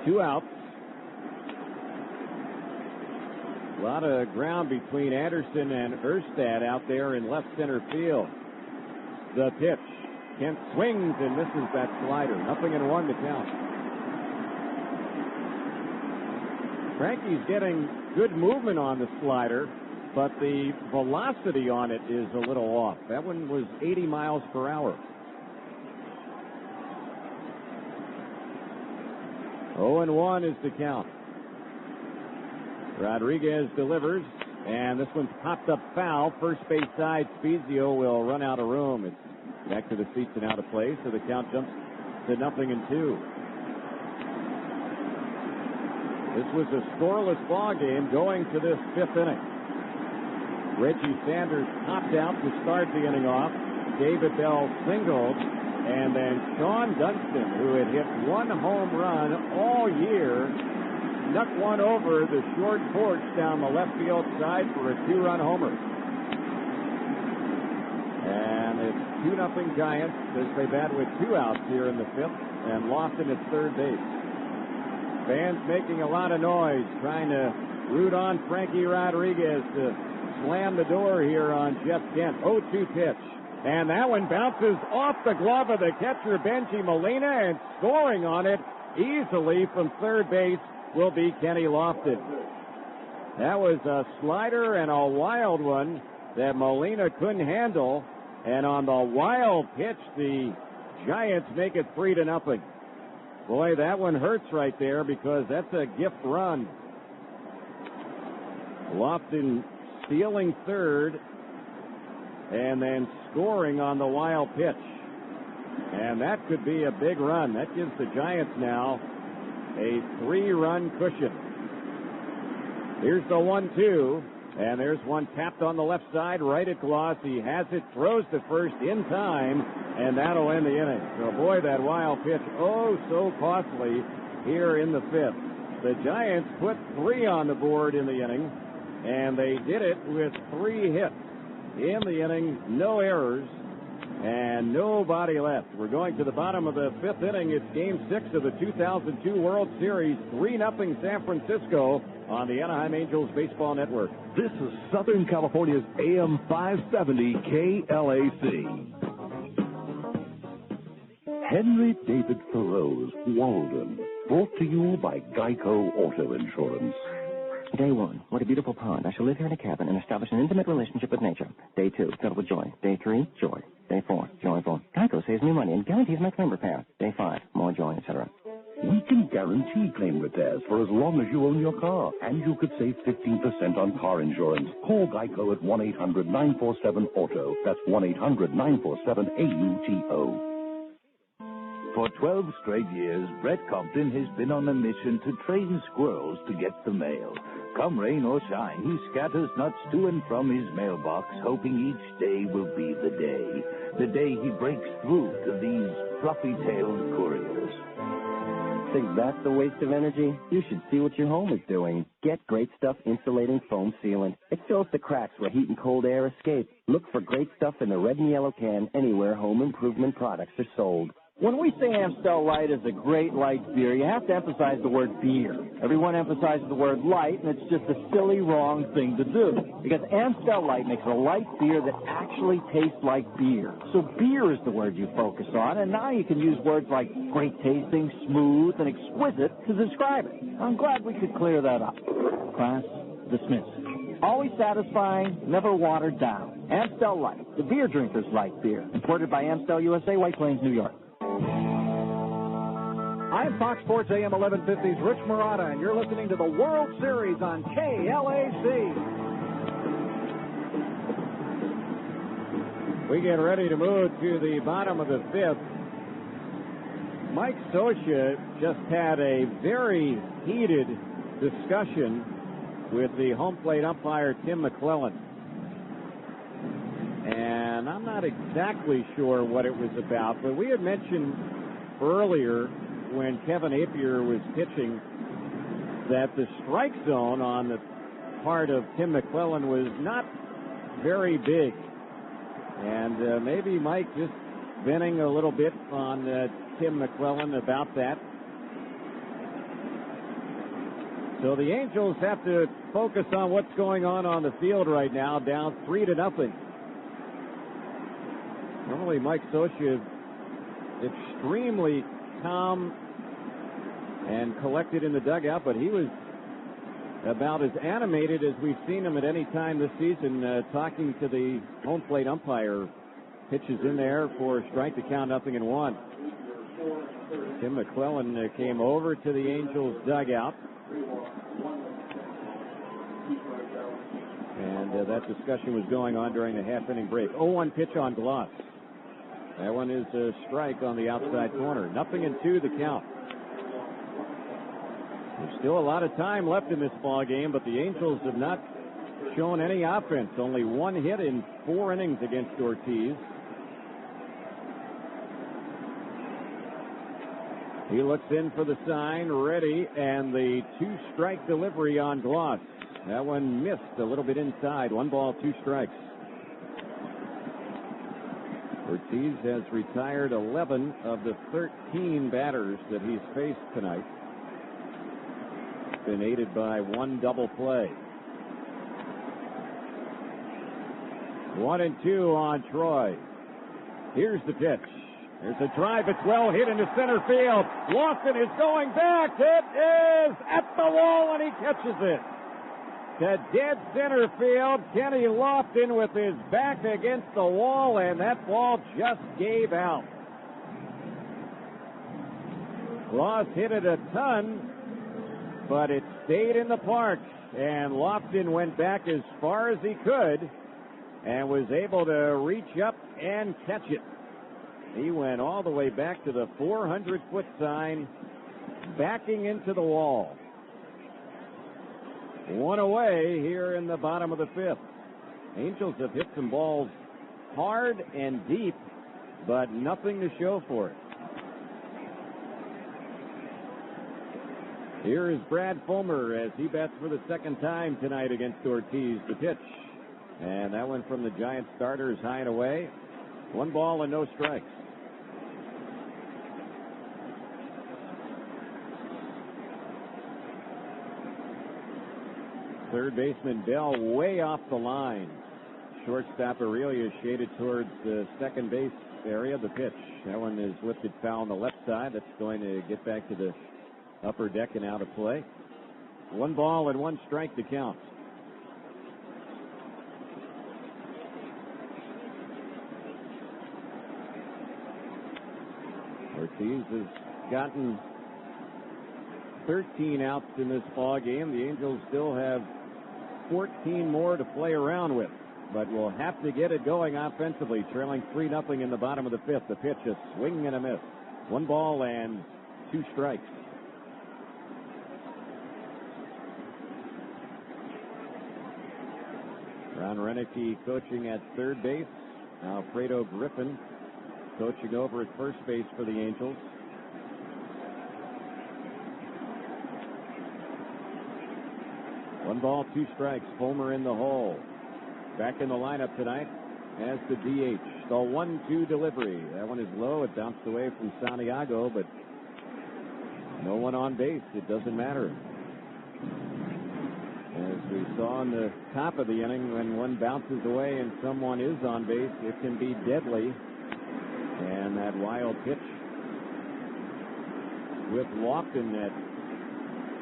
Two outs. A lot of ground between Anderson and Erstad out there in left center field. The pitch. Kent swings and misses that slider. 0-1 to count. Frankie's getting good movement on the slider, but the velocity on it is a little off. That one was 80 miles per hour. 0-1 is the count. Rodriguez delivers, and this one's popped up foul. First base side, Spezio will run out of room. It's back to the seats and out of play, so the count jumps to 0-2. This was a scoreless ball game going to this 5th inning. Reggie Sanders popped out to start the inning off. David Bell singled, and then Sean Dunston, who had hit 1 home run all year, snuck one over the short porch down the left field side for a 2-run homer. And And it's 2-0 Giants as they bat with 2 outs here in the 5th, and Lofton at third base. Fans making a lot of noise, trying to root on Frankie Rodriguez to slam the door here on Jeff Kent. 0-2 pitch. And that one bounces off the glove of the catcher, Benji Molina, and scoring on it easily from third base will be Kenny Lofton. That was a slider and a wild one that Molina couldn't handle. And on the wild pitch, the Giants make it 3-0. Boy, that one hurts right there because that's a gift run. Lofton stealing third and then scoring on the wild pitch. And that could be a big run. That gives the Giants now a 3-run cushion. Here's the 1-2. And there's one tapped on the left side, right at Gloss. He has it, throws to first in time, and that'll end the inning. So, boy, that wild pitch, oh, so costly here in the 5th. The Giants put 3 on the board in the inning, and they did it with 3 hits in the inning, no errors, and nobody left. We're going to the bottom of the 5th inning. It's Game 6 of the 2002 World Series, 3-0 San Francisco on the Anaheim Angels Baseball Network. This is Southern California's AM 570 KLAC. Henry David Thoreau's Walden, brought to you by Geico Auto Insurance. Day 1, what a beautiful pond. I shall live here in a cabin and establish an intimate relationship with nature. Day 2, filled with joy. Day 3, joy. Day 4, joyful. Geico saves me money and guarantees my claim repair. Day 5, more joy, etc. We can guarantee claim repairs for as long as you own your car, and you could save 15% on car insurance. Call Geico at 1-800-947-AUTO. That's 1-800-947-AUTO. For 12 straight years, Brett Compton has been on a mission to train squirrels to get the mail. Come rain or shine, he scatters nuts to and from his mailbox, hoping each day will be the day he breaks through to these fluffy-tailed couriers. Think that's a waste of energy? You should see what your home is doing. Get Great Stuff Insulating Foam Sealant. It fills the cracks where heat and cold air escape. Look for Great Stuff in the red and yellow can anywhere home improvement products are sold. When we say Amstel Light is a great light beer, you have to emphasize the word beer. Everyone emphasizes the word light, and it's just a silly, wrong thing to do. Because Amstel Light makes a light beer that actually tastes like beer. So beer is the word you focus on, and now you can use words like great tasting, smooth, and exquisite to describe it. I'm glad we could clear that up. Class dismissed. Always satisfying, never watered down. Amstel Light, the beer drinker's light beer. Imported by Amstel USA, White Plains, New York. I'm Fox Sports AM 1150's Rich Murata, and you're listening to the World Series on KLAC. We get ready to move to the bottom of the 5th. Mike Scioscia just had a very heated discussion with the home plate umpire, Tim McClellan. And I'm not exactly sure what it was about, but we had mentioned earlier when Kevin Appier was pitching that the strike zone on the part of Tim McClellan was not very big. And maybe Mike just venting a little bit on Tim McClellan about that. So the Angels have to focus on what's going on the field right now, down 3-0. Normally, Mike Scioscia, extremely calm and collected in the dugout, but he was about as animated as we've seen him at any time this season, talking to the home plate umpire. Pitches in there for strike to count 0-1. Tim McClellan came over to the Angels dugout, and that discussion was going on during the half-inning break. 0-1 pitch on Gloss. That one is a strike on the outside corner. 0-2 the count. There's still a lot of time left in this ball game, but the Angels have not shown any offense. Only 1 hit in 4 innings against Ortiz. He looks in for the sign, ready, and the 2-strike delivery on Gloss. That one missed a little bit inside. 1 ball, 2 strikes. Ortiz has retired 11 of the 13 batters that he's faced tonight. Been aided by one double play. 1-2 on Troy. Here's the pitch. There's a drive. It's well hit into center field. Lofton is going back. It is at the wall, and he catches it. To dead center field, Kenny Lofton with his back against the wall, and that ball just gave out. Ross hit it a ton, but it stayed in the park, and Lofton went back as far as he could and was able to reach up and catch it. He went all the way back to the 400-foot sign, backing into the wall. One away here in the bottom of the fifth. Angels have hit some balls hard and deep, but nothing to show for it. Here is Brad Fulmer as he bats for the second time tonight against Ortiz. The pitch. And that one from the Giants starters high and away. 1 ball and no strikes. Third baseman Bell way off the line. Shortstop Aurelia shaded towards the second base area. The pitch. That one is lifted foul on the left side. That's going to get back to the upper deck and out of play. 1 ball and 1 strike to count. Ortiz has gotten 13 outs in this ball game. The Angels still have 14 more to play around with, but will have to get it going offensively, trailing 3-0 in the bottom of the fifth. The pitch, a swing and a miss. 1 ball and 2 strikes. Ron Renicky coaching at third base. Alfredo Griffin coaching over at first base for the Angels. One ball, 2 strikes. Fulmer in the hole. Back in the lineup tonight as the DH. The 1-2 delivery. That one is low. It bounced away from Santiago, but no one on base. It doesn't matter. As we saw in the top of the inning, when one bounces away and someone is on base, it can be deadly. And that wild pitch with Lofton at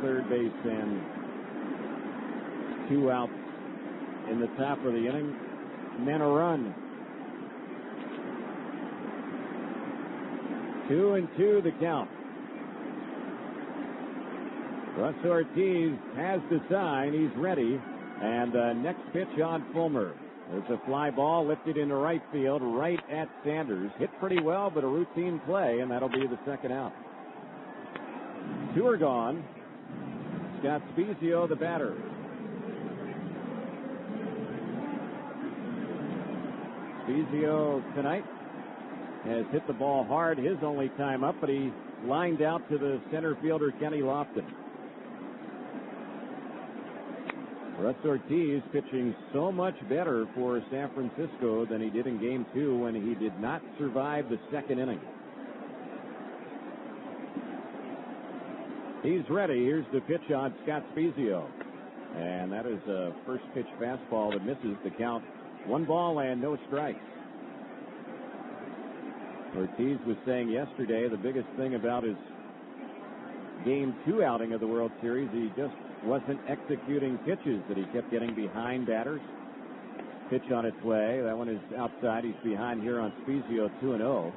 third base and 2 outs in the top of the inning, and then a run. 2-2 the count. Russ Ortiz has the sign. He's ready. And the next pitch on Fulmer. There's a fly ball lifted into right field, right at Sanders. Hit pretty well, but a routine play, and that'll be the second out. 2 are gone. Scott Spezio, the batter. Spezio tonight has hit the ball hard his only time up, but he lined out to the center fielder Kenny Lofton. Russ Ortiz pitching so much better for San Francisco than he did in Game 2 when he did not survive the second inning. He's ready. Here's the pitch on Scott Spezio. And that is a first pitch fastball that misses. The count 1 ball and no strikes. Ortiz was saying yesterday the biggest thing about his Game 2 outing of the World Series, he just wasn't executing pitches, that he kept getting behind batters. Pitch on its way. That one is outside. He's behind here on Spezio, 2-0.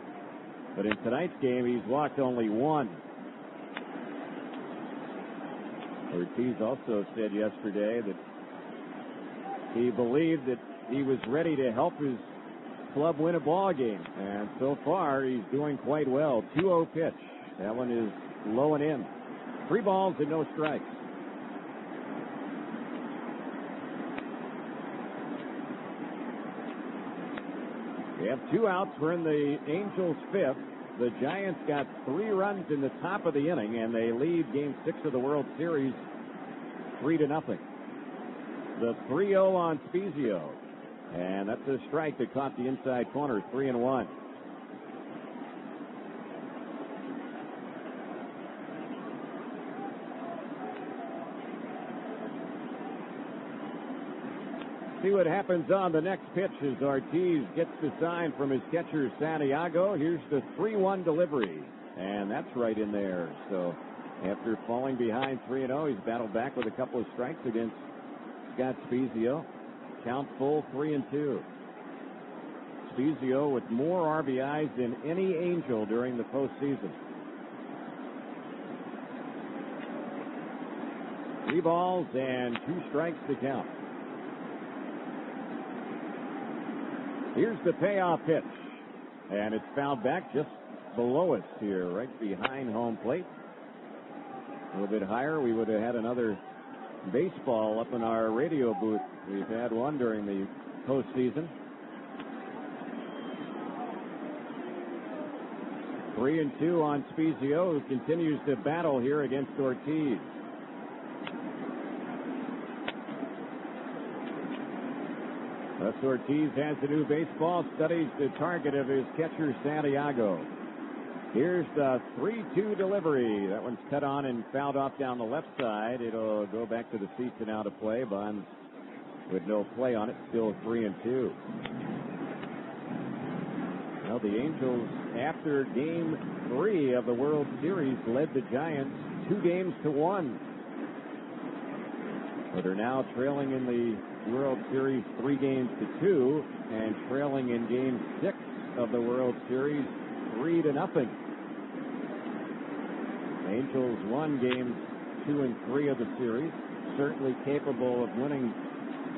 But in tonight's game, he's walked only 1. Ortiz also said yesterday that he believed that he was ready to help his club win a ball game. And so far, he's doing quite well. 2-0 pitch. That one is low and in. 3 balls and no strikes. We have 2 outs. We're in the Angels' fifth. The Giants got 3 runs in the top of the inning, and they lead Game 6 of the World Series 3-0. The 3-0 on Spezio. And that's a strike that caught the inside corner, 3-1. see what happens on the next pitch as Ortiz gets the sign from his catcher, Santiago. Here's the 3-1 delivery, and that's right in there. So after falling behind 3-0, he's battled back with a couple of strikes against Scott Spezio. Count full, 3-2. Spezio with more RBIs than any Angel during the postseason. 3 balls and 2 strikes to count. Here's the payoff pitch, and it's fouled back just below us here, right behind home plate. A little bit higher, we would have had another baseball up in our radio booth. We've had one during the postseason. 3-2 on Spezio, who continues to battle here against Ortiz. Thus Ortiz has the new baseball, studies the target of his catcher, Santiago. Here's the 3-2 delivery. That one's cut on and fouled off down the left side. It'll go back to the seats and out of play. Bonds with no play on it, still 3-2. Well, the Angels, after Game 3 of the World Series, led the Giants 2-1. But are now trailing in the World Series 3-2 and trailing in Game 6 of the World Series 3-0. Angels won Games 2 and 3 of the series, certainly capable of winning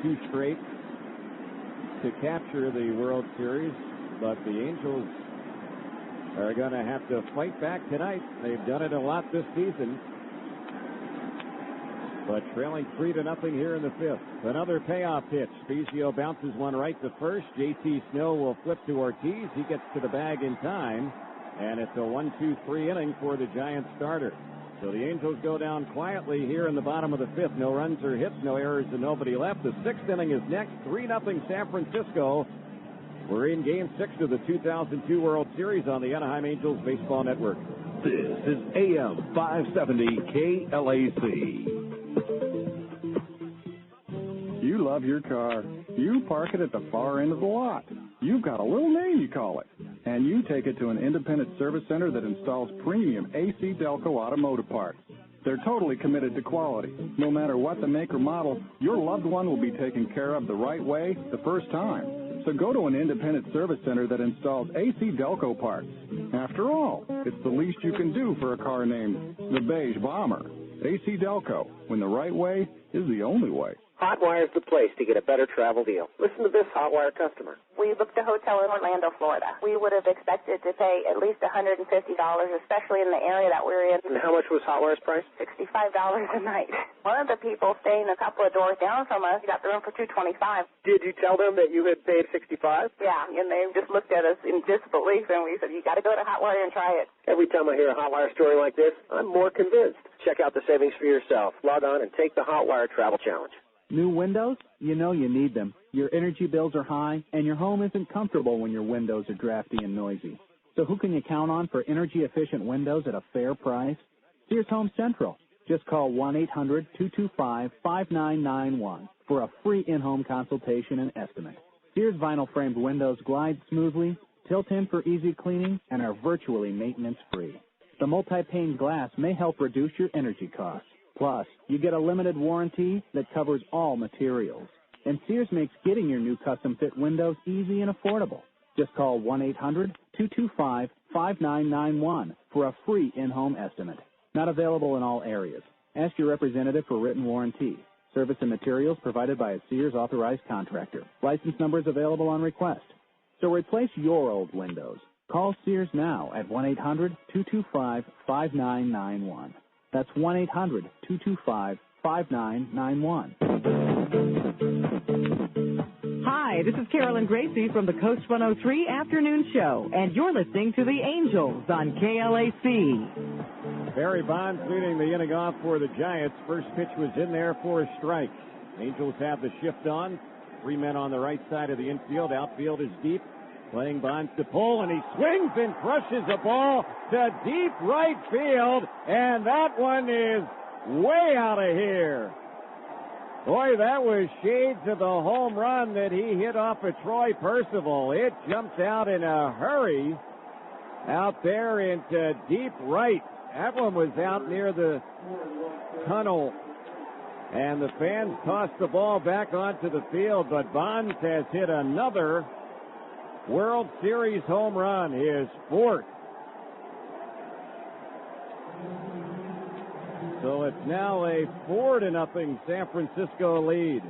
2 straight to capture the World Series, but the Angels are going to have to fight back tonight. They've done it a lot this season, but trailing 3-0 here in the 5th. Another payoff pitch. Spezio bounces one right to first. J.T. Snow will flip to Ortiz. He gets to the bag in time, and it's a 1-2-3 inning for the Giants starter. So the Angels go down quietly here in the bottom of the 5th. No runs or hits, no errors, and nobody left. The 6th inning is next. 3-0 San Francisco. We're in Game 6 of the 2002 World Series on the Anaheim Angels Baseball Network. This is AM 570 KLAC. You love your car. You park it at the far end of the lot. You've got a little name you call it. And you take it to an independent service center that installs premium AC Delco automotive parts. They're totally committed to quality. No matter what the make or model, your loved one will be taken care of the right way the first time. So go to an independent service center that installs AC Delco parts. After all, it's the least you can do for a car named the Beige Bomber. AC Delco, when the right way is the only way. Hotwire's the place to get a better travel deal. Listen to this Hotwire customer. We booked a hotel in Orlando, Florida. We would have expected to pay at least $150, especially in the area that we're in. And how much was Hotwire's price? $65 a night. One of the people staying a couple of doors down from us got the room for $225. Did you tell them that you had paid $65? Yeah, and they just looked at us in disbelief, and we said, you got to go to Hotwire and try it. Every time I hear a Hotwire story like this, I'm more convinced. Check out the savings for yourself. Log on and take the Hotwire Travel Challenge. New windows? You know you need them. Your energy bills are high, and your home isn't comfortable when your windows are drafty and noisy. So who can you count on for energy-efficient windows at a fair price? Here's Home Central. Just call 1-800-225-5991 for a free in-home consultation and estimate. Here's vinyl-framed windows glide smoothly, tilt in for easy cleaning, and are virtually maintenance-free. The multi-pane glass may help reduce your energy costs. Plus, you get a limited warranty that covers all materials. And Sears makes getting your new custom-fit windows easy and affordable. Just call 1-800-225-5991 for a free in-home estimate. Not available in all areas. Ask your representative for written warranty. Service and materials provided by a Sears authorized contractor. License numbers available on request. So replace your old windows. Call Sears now at 1-800-225-5991. That's 1-800-225-5991. Hi, this is Carolyn Gracie from the Coast 103 Afternoon Show, and you're listening to The Angels on KLAC. Barry Bonds leading the inning off for the Giants. First pitch was in there for a strike. Angels have the shift on. 3 men on the right side of the infield. Outfield is deep. Playing Bonds to pull, and he swings and crushes a ball to deep right field, and that one is way out of here. Boy, that was shades of the home run that he hit off of Troy Percival. It jumped out in a hurry out there into deep right. That one was out near the tunnel, and the fans tossed the ball back onto the field, but Bonds has hit another World Series home run, his fourth. So it's now a 4-0 San Francisco lead.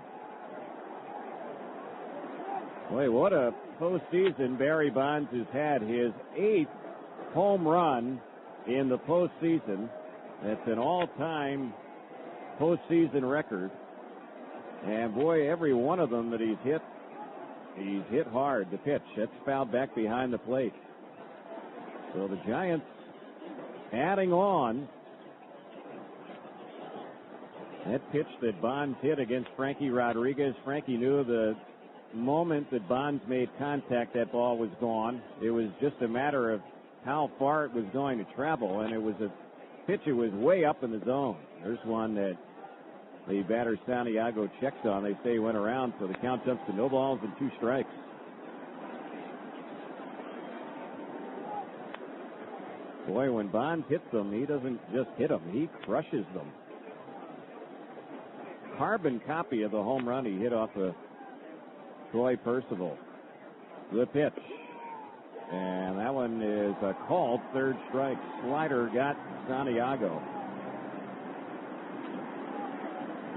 Boy, what a postseason Barry Bonds has had. His 8th home run in the postseason. That's an all-time postseason record. And boy, every one of them that he's hit hard. The pitch, that's fouled back behind the plate. So the Giants adding on. That pitch that Bonds hit against Frankie Rodriguez, Frankie knew the moment that Bonds made contact, that ball was gone. It was just a matter of how far it was going to travel, and it was a pitch that was way up in the zone. There's one that the batter Santiago checks on. They say he went around, so the count jumps to no balls and 2 strikes. Boy, when Bonds hits them, he doesn't just hit them, he crushes them. Carbon copy of the home run he hit off of Troy Percival. The pitch. And that one is a called 3rd strike. Slider got Santiago.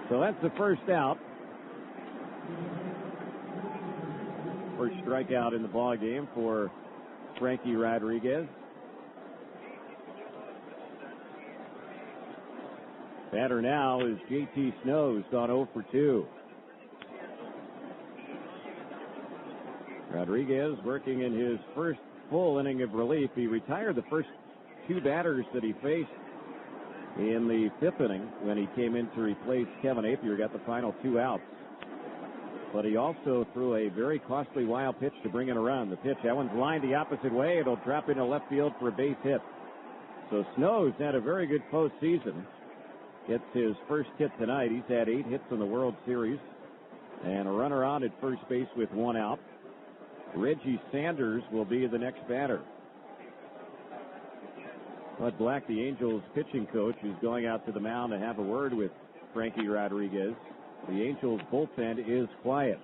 So that's the first out. First strikeout in the ball game for Frankie Rodriguez. Batter now is J.T. Snows, gone 0 for 2. Rodriguez working in his first full inning of relief. He retired the first 2 batters that he faced in the 5th inning when he came in to replace Kevin Appier, got the final 2 outs. But he also threw a very costly wild pitch to bring in a run. The pitch, that one's lined the opposite way. It'll drop into left field for a base hit. So Snows had a very good postseason. Gets his first hit tonight. He's had 8 hits in the World Series. And a runner on at first base with 1 out. Reggie Sanders will be the next batter. Bud Black, the Angels pitching coach, is going out to the mound to have a word with Frankie Rodriguez. The Angels bullpen is quiet.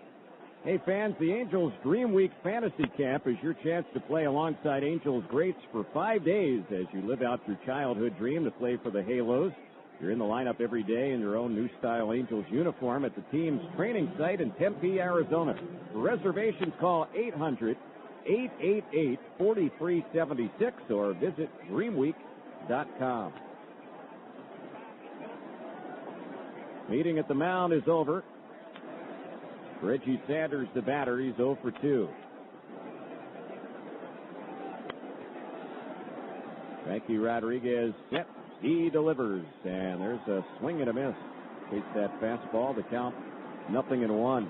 Hey fans, the Angels Dream Week Fantasy Camp is your chance to play alongside Angels greats for 5 days as you live out your childhood dream to play for the Halos. You're in the lineup every day in your own new style Angels uniform at the team's training site in Tempe, Arizona. For reservations, call 800-888-4376 or visit dreamweek.com. Meeting at the mound is over. Reggie Sanders, the batter, he's 0 for 2. Frankie Rodriguez set. He delivers, and there's a swing and a miss. Takes that fastball. The count 0-1.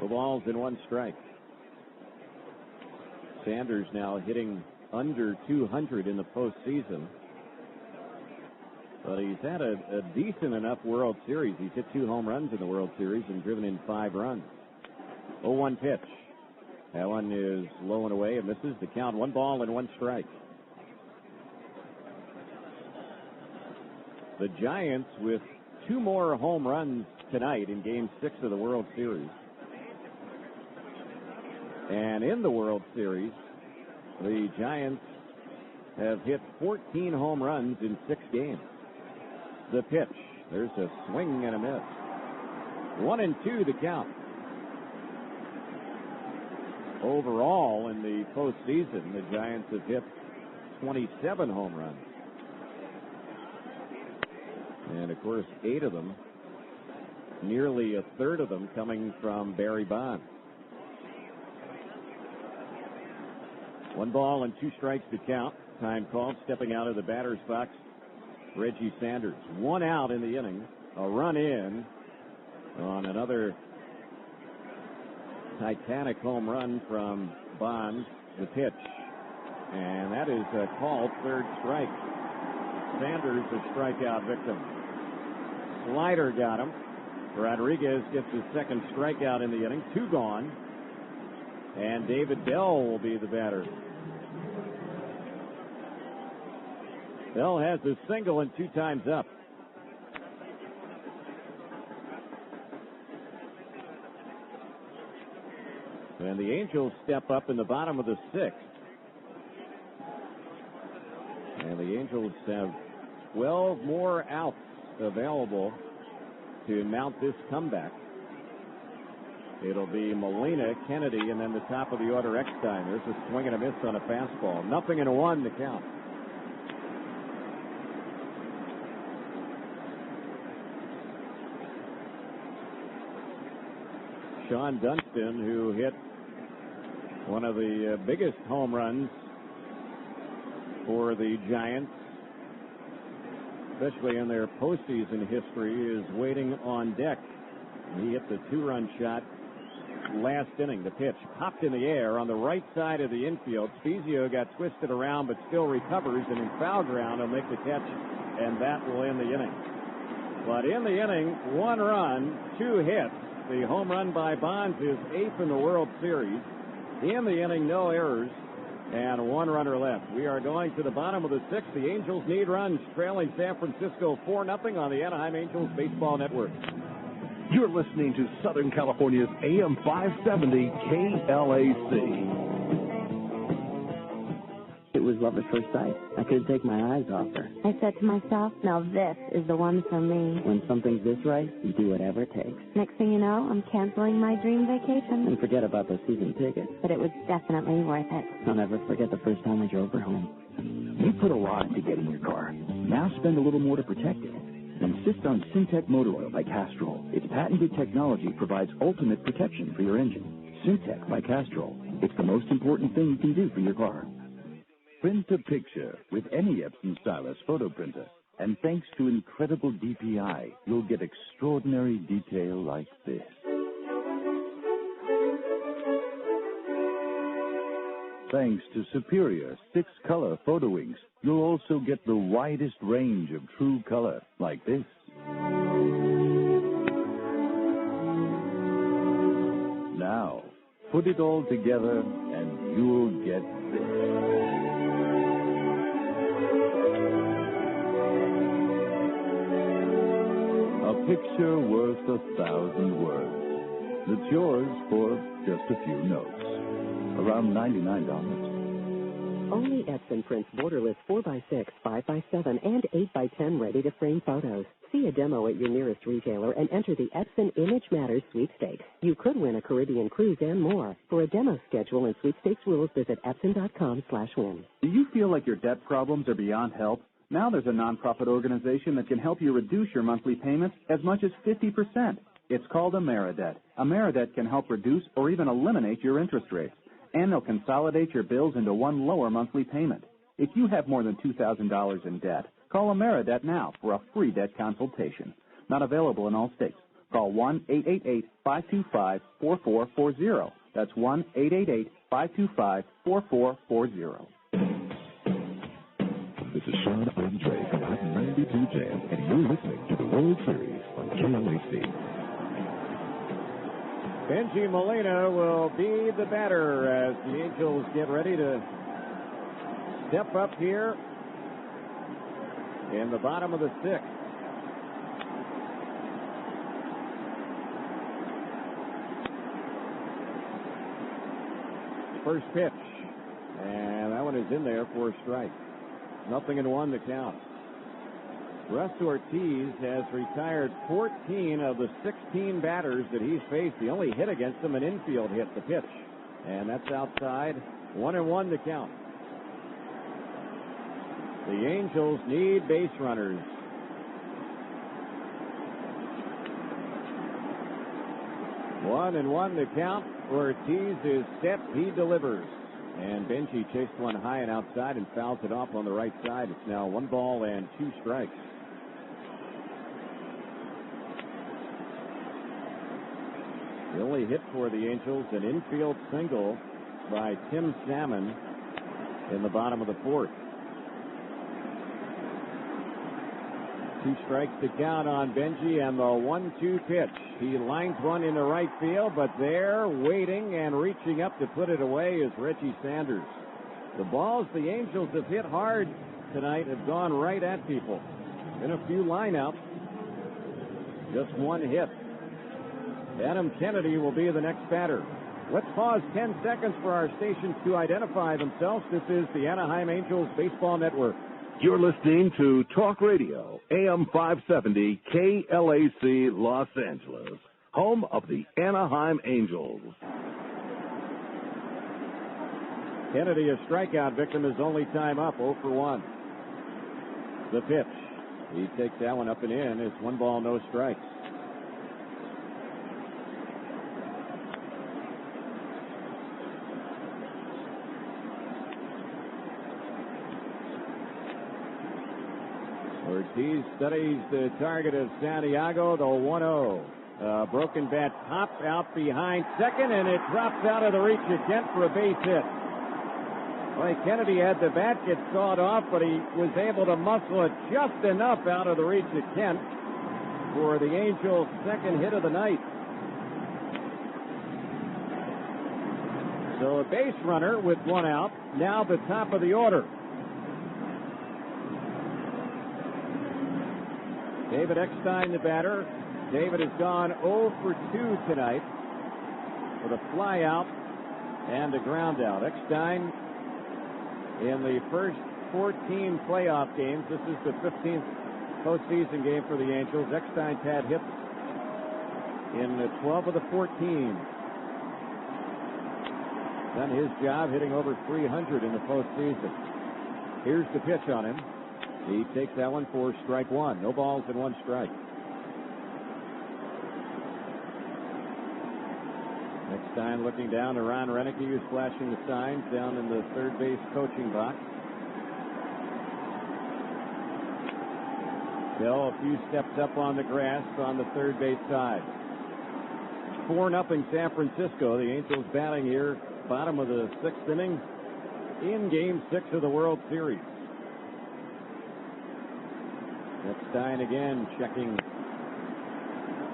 No balls and 1 strike. Sanders now hitting under 200 in the postseason. But he's had a decent enough World Series. He's hit 2 home runs in the World Series and driven in 5 runs. 0-1 pitch. That one is low and away. It misses. The count 1 ball and 1 strike. The Giants with 2 more home runs tonight in Game 6 of the World Series. And in the World Series, the Giants have hit 14 home runs in 6 games. The pitch. There's a swing and a miss. 1-2 the count. Overall, in the postseason, the Giants have hit 27 home runs. And, of course, 8 of them, nearly a third of them, coming from Barry Bonds. 1 ball and 2 strikes to count. Time called. Stepping out of the batter's box, Reggie Sanders. 1 out in the inning. A run in on another Titanic home run from Bonds. The pitch. And that is a called 3rd strike. Sanders, a strikeout victim. Slider got him. Rodriguez gets his second strikeout in the inning. 2 gone. And David Bell will be the batter. Bell has a single and 2 times up. And the Angels step up in the bottom of the 6th. And the Angels have 12 more outs available to mount this comeback. It'll be Molina, Kennedy, and then the top of the order, Eckstein. There's a swing and a miss on a fastball. 0-1 to count. Sean Dunston, who hit one of the biggest home runs for the Giants, especially in their postseason history, is waiting on deck. He hit the 2-run shot last inning. The pitch popped in the air on the right side of the infield. Spezio got twisted around but still recovers, and in foul ground he'll make the catch, and that will end the inning. But in the inning, 1 run, 2 hits. The home run by Bonds is 8th in the World Series. In the inning, no errors, and 1 runner left. We are going to the bottom of the 6th. The Angels need runs, trailing San Francisco 4-0 on the Anaheim Angels Baseball Network. You're listening to Southern California's AM 570 KLAC. It was love at first sight. I couldn't take my eyes off her. I said to myself, now this is the one for me. When something's this right, you do whatever it takes. Next thing you know, I'm canceling my dream vacation. And forget about the season ticket. But it was definitely worth it. I'll never forget the first time I drove her home. You put a lot into getting your car. Now spend a little more to protect it. Insist on Syntec Motor Oil by Castrol. Its patented technology provides ultimate protection for your engine. Syntec by Castrol. It's the most important thing you can do for your car. Print a picture with any Epson Stylus photo printer. And thanks to incredible DPI, you'll get extraordinary detail like this. Thanks to superior 6-color photo inks, you'll also get the widest range of true color, like this. Now, put it all together and you'll get this. A picture worth 1,000 words. That's yours for just a few notes. Around $99. Only Edison prints borderless 4x6, 5x7, and 8x10 ready-to-frame photos. See a demo at your nearest retailer and enter the Edison Image Matters sweepstakes. You could win a Caribbean cruise and more. For a demo schedule and sweepstakes rules, visit Epson.com/win. Do you feel like your debt problems are beyond help? Now there's a nonprofit organization that can help you reduce your monthly payments as much as 50%. It's called Ameridebt. Ameridebt can help reduce or even eliminate your interest rates. And they'll consolidate your bills into one lower monthly payment. If you have more than $2,000 in debt, call Ameridebt now for a free debt consultation. Not available in all states. Call 1-888-525-4440. That's 1-888-525-4440. This is Sean Andre from Hot 92 Jam, and you're listening to the World Series on KLAC. Benji Molina will be the batter as the Angels get ready to step up here in the bottom of the 6th. First pitch, and that one is in there for a strike. 0-1 to count. Ruzz Ortiz has retired 14 of the 16 batters that he's faced. The only hit against him, an infield hit, the pitch. And that's outside. 1-1 to count. The Angels need base runners. One and one to count. Ortiz is set. He delivers. And Benji chased one high and outside and fouls it off on the right side. It's now 1 ball and 2 strikes. The only hit for the Angels, an infield single by Tim Salmon in the bottom of the 4th. 2 strikes to count on Benji, and the 1-2 pitch. He lines one into right field, but there, waiting and reaching up to put it away, is Reggie Sanders. The balls the Angels have hit hard tonight have gone right at people. In a few lineouts, just 1 hit. Adam Kennedy will be the next batter. Let's pause 10 seconds for our stations to identify themselves. This is the Anaheim Angels Baseball Network. You're listening to Talk Radio, AM 570, KLAC, Los Angeles, home of the Anaheim Angels. Kennedy, a strikeout victim, his only time up, 0 for 1. The pitch. He takes that one up and in. It's 1 ball, no strikes. Ortiz studies the target of Santiago, the 1-0. Broken bat popped out behind second, and it drops out of the reach of Kent for a base hit. Well, Kennedy had the bat get sawed off, but he was able to muscle it just enough out of the reach of Kent for the Angels' second hit of the night. So a base runner with 1 out, now the top of the order. David Eckstein, the batter. David has gone 0 for 2 tonight with a fly out and a ground out. Eckstein, in the first 14 playoff games, this is the 15th postseason game for the Angels. Eckstein's had hits in 12 of the 14. Done his job, hitting over 300 in the postseason. Here's the pitch on him. He takes that one for strike 1. No balls and 1 strike. Eckstein looking down to Ron Renick, who's flashing the signs down in the third base coaching box. Bill a few steps up on the grass on the third base side. 4-0 San Francisco. The Angels batting here, bottom of the 6th inning in Game 6 of the World Series. Eckstein again checking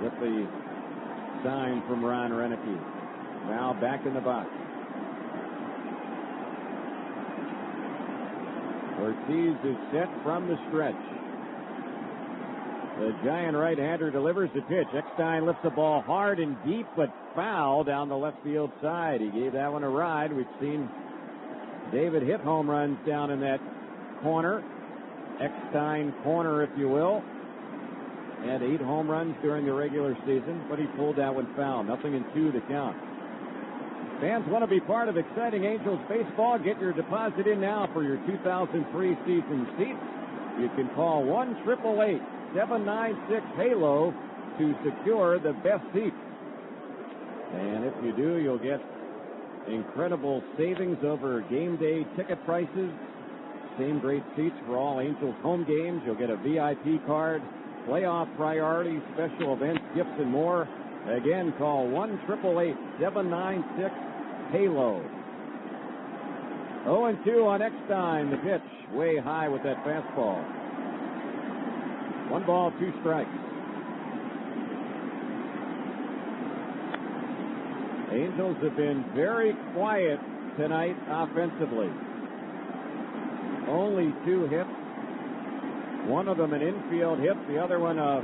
with the sign from Ron Renick. Now back in the box. Ortiz is set from the stretch. The giant right-hander delivers the pitch. Eckstein lifts the ball hard and deep, but foul down the left field side. He gave that one a ride. We've seen David hit home runs down in that corner. Eckstein corner, if you will. Had 8 home runs during the regular season, but he pulled that one foul. 0-2 to count. Fans want to be part of exciting Angels baseball? Get your deposit in now for your 2003 season seats. You can call 1-888-796-HALO to secure the best seats. And if you do, you'll get incredible savings over game day ticket prices. Same great seats for all Angels home games. You'll get a VIP card, playoff priority, special events, gifts, and more. Again, call 1-888-796-HALO. 0-2 on Eckstein. The pitch way high with that fastball. 1 ball, 2 strikes. Angels have been very quiet tonight offensively. Only 2 hits. One of them an infield hit, the other one a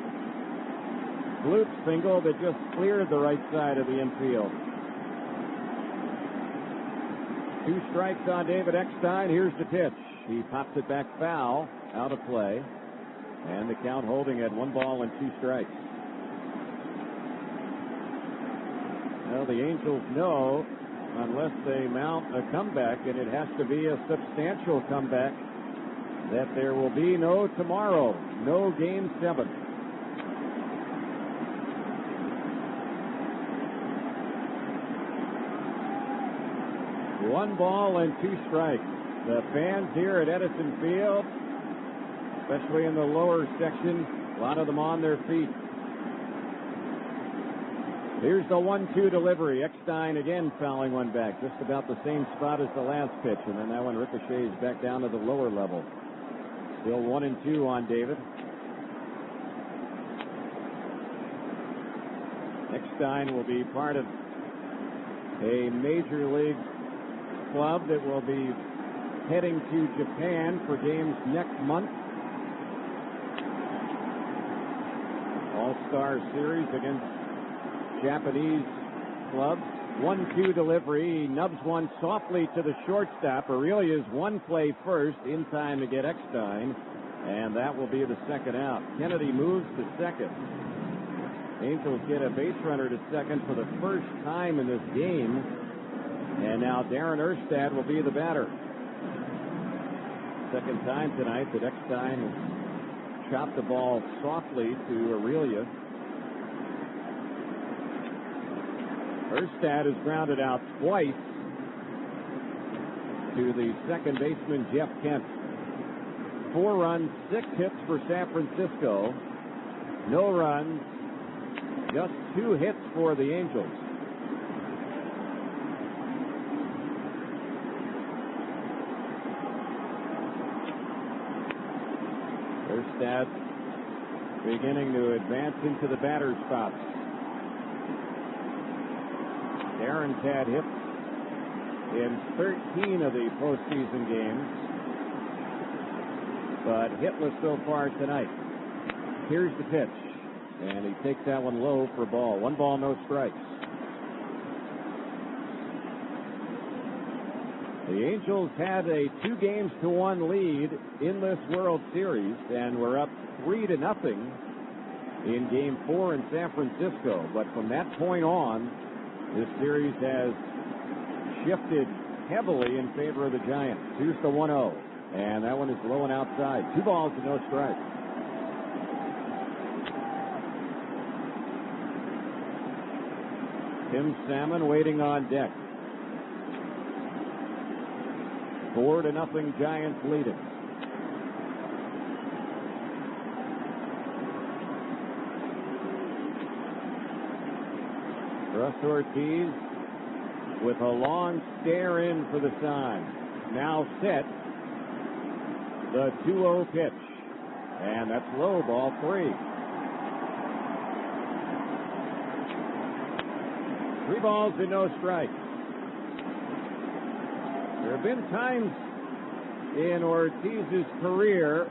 fluke single that just cleared the right side of the infield. 2 strikes on David Eckstein. Here's the pitch. He pops it back foul, out of play. And the count holding at 1 ball and 2 strikes. Well, the Angels know unless they mount a comeback, and it has to be a substantial comeback, that there will be no tomorrow, no Game 7. One ball and 2 strikes. The fans here at Edison Field, especially in the lower section, a lot of them on their feet. Here's the 1-2 delivery. Eckstein again fouling one back, just about the same spot as the last pitch, and then that one ricochets back down to the lower level. Still 1-2 on David. Eckstein will be part of a major league club that will be heading to Japan for games next month. All-Star Series against Japanese clubs. 1-2 delivery. Nubs one softly to the shortstop. Aurelia's one play first in time to get Eckstein, and that will be the second out. Kennedy moves to second. Angels get a base runner to second for the first time in this game, and now Darren Erstad will be the batter. Second time tonight that Eckstein chopped the ball softly to Aurelia. Erstad is grounded out twice to the second baseman, Jeff Kent. 4 runs, 6 hits for San Francisco. No runs, just 2 hits for the Angels. Erstad beginning to advance into the batter's box. Darren's had hits in 13 of the postseason games, but hitless so far tonight. Here's the pitch, and he takes that one low for a ball. 1 ball, no strikes. The Angels had a 2-1 lead in this World Series, and were up 3-0 in Game 4 in San Francisco. But from that point on, this series has shifted heavily in favor of the Giants. Here's the 1-0, and that one is low and outside. 2 balls and no strikes. Tim Salmon waiting on deck. 4-0 Giants leading. Ruzz Ortiz with a long stare in for the sign. Now set. The 2-0 pitch. And that's low, ball 3. 3 balls and no strikes. There have been times in Ortiz's career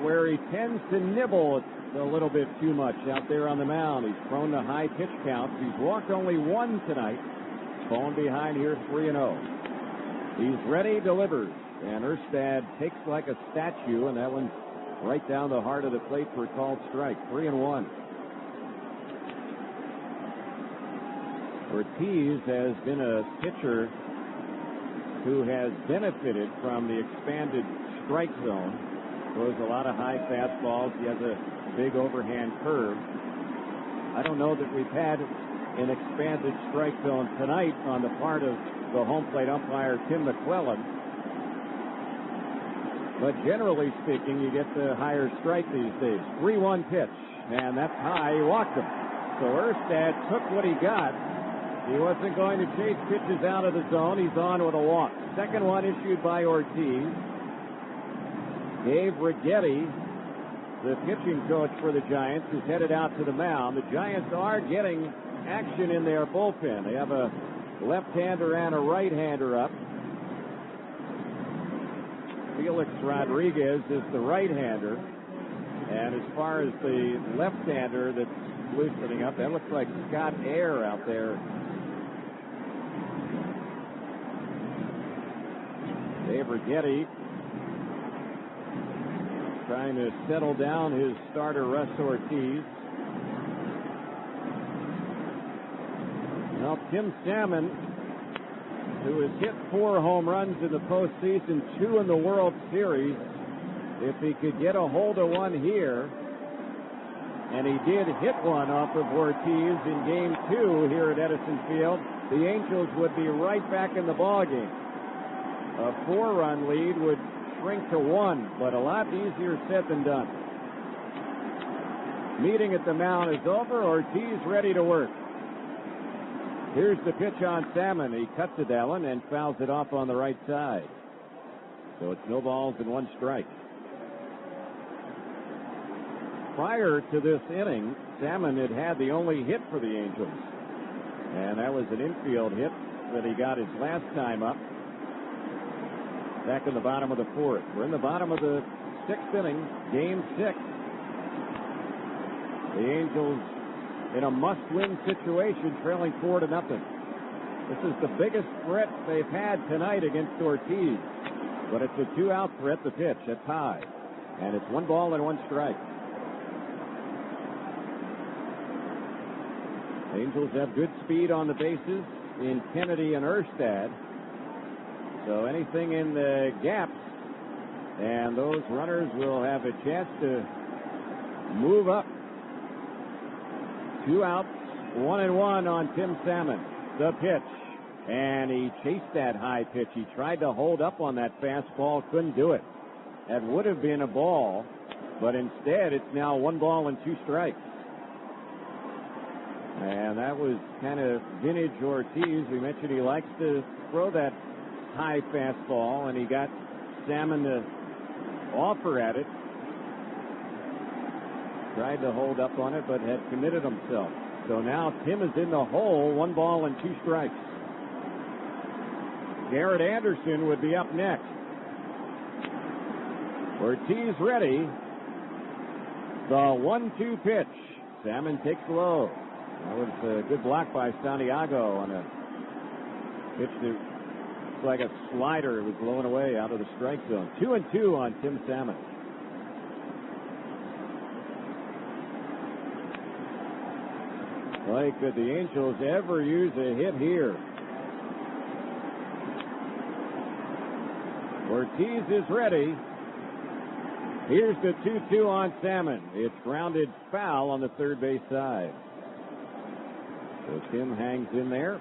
where he tends to nibble a little bit too much out there on the mound. He's prone to high pitch counts. He's walked only 1 tonight. Falling behind here, 3-0. He's ready, delivers, and Erstad takes like a statue, and that one's right down the heart of the plate for a called strike. 3-1. Ortiz has been a pitcher who has benefited from the expanded strike zone. Throws a lot of high fastballs. He has a big overhand curve. I don't know that we've had an expanded strike zone tonight on the part of the home plate umpire, Tim McClellan. But generally speaking, you get the higher strike these days. 3-1 pitch, and that's high. He walked him. So Erstad took what he got. He wasn't going to chase pitches out of the zone. He's on with a walk. Second one issued by Ortiz. Dave Righetti, the pitching coach for the Giants, is headed out to the mound. The Giants are getting action in their bullpen. They have a left-hander and a right-hander up. Felix Rodriguez is the right-hander. And as far as the left-hander that's loosening up, that looks like Scott Air out there. Dave Righetti trying to settle down his starter, Ruzz Ortiz. Now, Tim Salmon, who has hit 4 home runs in the postseason, 2 in the World Series, if he could get a hold of one here, and he did hit one off of Ortiz in Game 2 here at Edison Field, the Angels would be right back in the ballgame. A 4-run lead would shrink to 1, but a lot easier said than done. Meeting at the mound is over. Ortiz ready to work. Here's the pitch on Salmon. He cuts it, Allen, and fouls it off on the right side. So it's no balls and 1 strike. prior to this inning, Salmon had the only hit for the Angels. And that was an infield hit that he got his last time up back in the bottom of the fourth. We're in the bottom of the sixth inning, game 6. The Angels in a must-win situation, trailing 4-0. This is the biggest threat they've had tonight against Ortiz. But it's a 2-out threat, the pitch, a tie. And it's 1 ball and 1 strike. Angels have good speed on the bases in Kennedy and Erstad. So anything in the gaps, and those runners will have a chance to move up. 2 outs, 1-1 on Tim Salmon. The pitch. And he chased that high pitch. He tried to hold up on that fastball, couldn't do it. That would have been a ball, but instead it's now 1 ball and 2 strikes. And that was kind of vintage Ortiz. We mentioned he likes to throw that high fastball, and he got Salmon to offer at it. Tried to hold up on it, but had committed himself. So now Tim is in the hole, 1 ball and 2 strikes. Garrett Anderson would be up next. Ortiz ready. The 1-2 pitch. Salmon takes low. That was a good block by Santiago on a pitch that looked like a slider. It was blowing away out of the strike zone. 2-2 on Tim Salmon. Boy, could the Angels ever use a hit here? Ortiz is ready. Here's the 2-2 on Salmon. It's grounded foul on the third base side. So Tim hangs in there,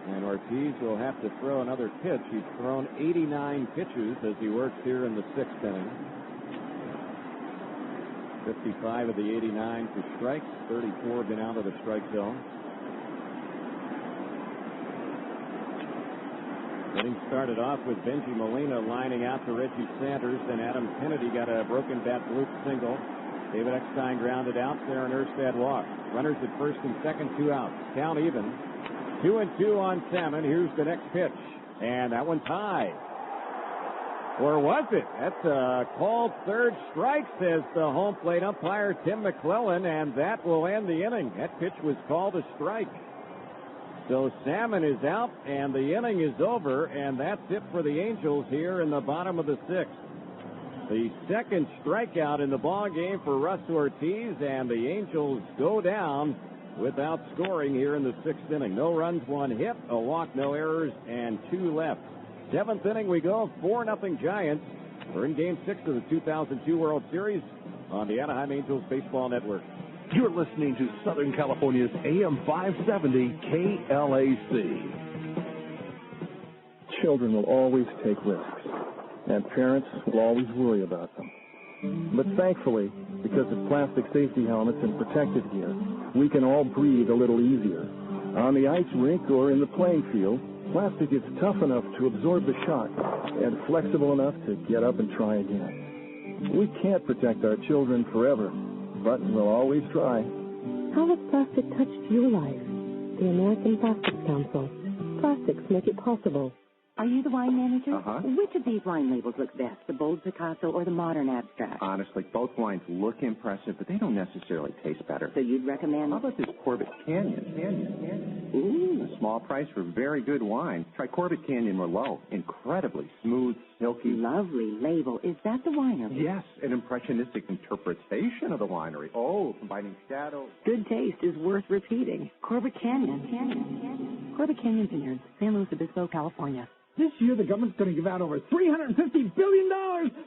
and Ortiz will have to throw another pitch. He's thrown 89 pitches as he works here in the 6th inning. 55 of the 89 for strikes. 34 have been out of the strike zone. Getting started off with Benji Molina lining out to Reggie Sanders. Then Adam Kennedy got a broken bat bloop single. David Eckstein grounded out. Theron Erstad walked. Runners at first and second, 2 outs. Count even. 2-2 on Salmon. Here's the next pitch. And that one's high. Or was it? That's a called third strike, says the home plate umpire, Tim McClellan, and that will end the inning. That pitch was called a strike. So Salmon is out, and the inning is over, and that's it for the Angels here in the bottom of the 6th. The second strikeout in the ball game for Ruzz Ortiz, and the Angels go down without scoring here in the 6th inning. No runs, 1 hit, a walk, no errors, and 2 left. 7th inning we go, 4-0 Giants. We're in Game 6 of the 2002 World Series on the Anaheim Angels Baseball Network. You're listening to Southern California's AM 570 KLAC. Children will always take risks, and parents will always worry about them. But thankfully, because of plastic safety helmets and protective gear, we can all breathe a little easier. On the ice rink or in the playing field, plastic is tough enough to absorb the shock and flexible enough to get up and try again. We can't protect our children forever, but we'll always try. How has plastic touched your life? The American Plastics Council. Plastics make it possible. Are you the wine manager? Uh-huh. Which of these wine labels look best, the bold Picasso or the modern abstract? Honestly, both wines look impressive, but they don't necessarily taste better. So you'd recommend? How about this Corbett Canyon? Ooh, a small price for very good wine. Try Corbett Canyon Merlot. Incredibly smooth, silky. Lovely label. Is that the winery? Yes, an impressionistic interpretation of the winery. Oh, combining shadow. Good taste is worth repeating. Corbett Canyon. Corbett Canyon Vineyards, San Luis Obispo, California. This year, the government's going to give out over $350 billion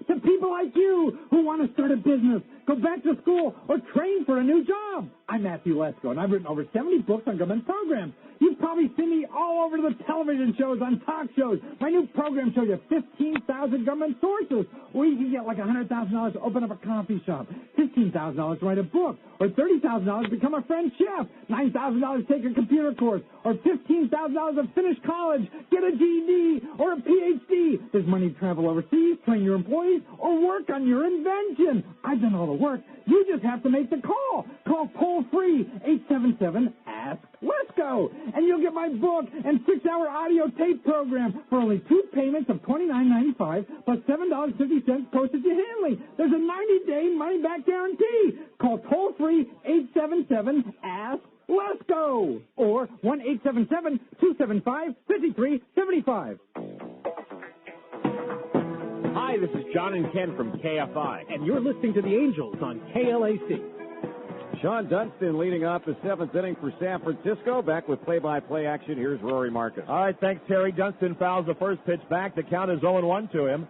to people like you who want to start a business, go back to school, or train for a new job. I'm Matthew Lesko, and I've written over 70 books on government programs. You've You've probably seen me all over the television shows, on talk shows. My new program shows you 15,000 government sources, or you can get like $100,000 to open up a coffee shop, $15,000 to write a book, or $30,000 to become a French chef, $9,000 to take a computer course, or $15,000 to finish college, get a GED, or a PhD. There's money to travel overseas, train your employees, or work on your invention. I've done all the work. You just have to make the call. Call toll-free 877-ASK-LET'S-GO, and you'll get my book and 6-hour audio tape program for only 2 payments of $29.95 plus $7.50 postage and handling. There's a 90-day money-back guarantee. Call toll-free 877-ASK-LET'S-GO or 1-877-275-5375. Hi, this is John and Ken from KFI, and you're listening to the Angels on KLAC. Sean Dunston leading off the 7th inning for San Francisco. Back with play-by-play action. Here's Rory Marcus. All right, thanks, Terry. Dunston fouls the first pitch back. The count is 0-1 to him.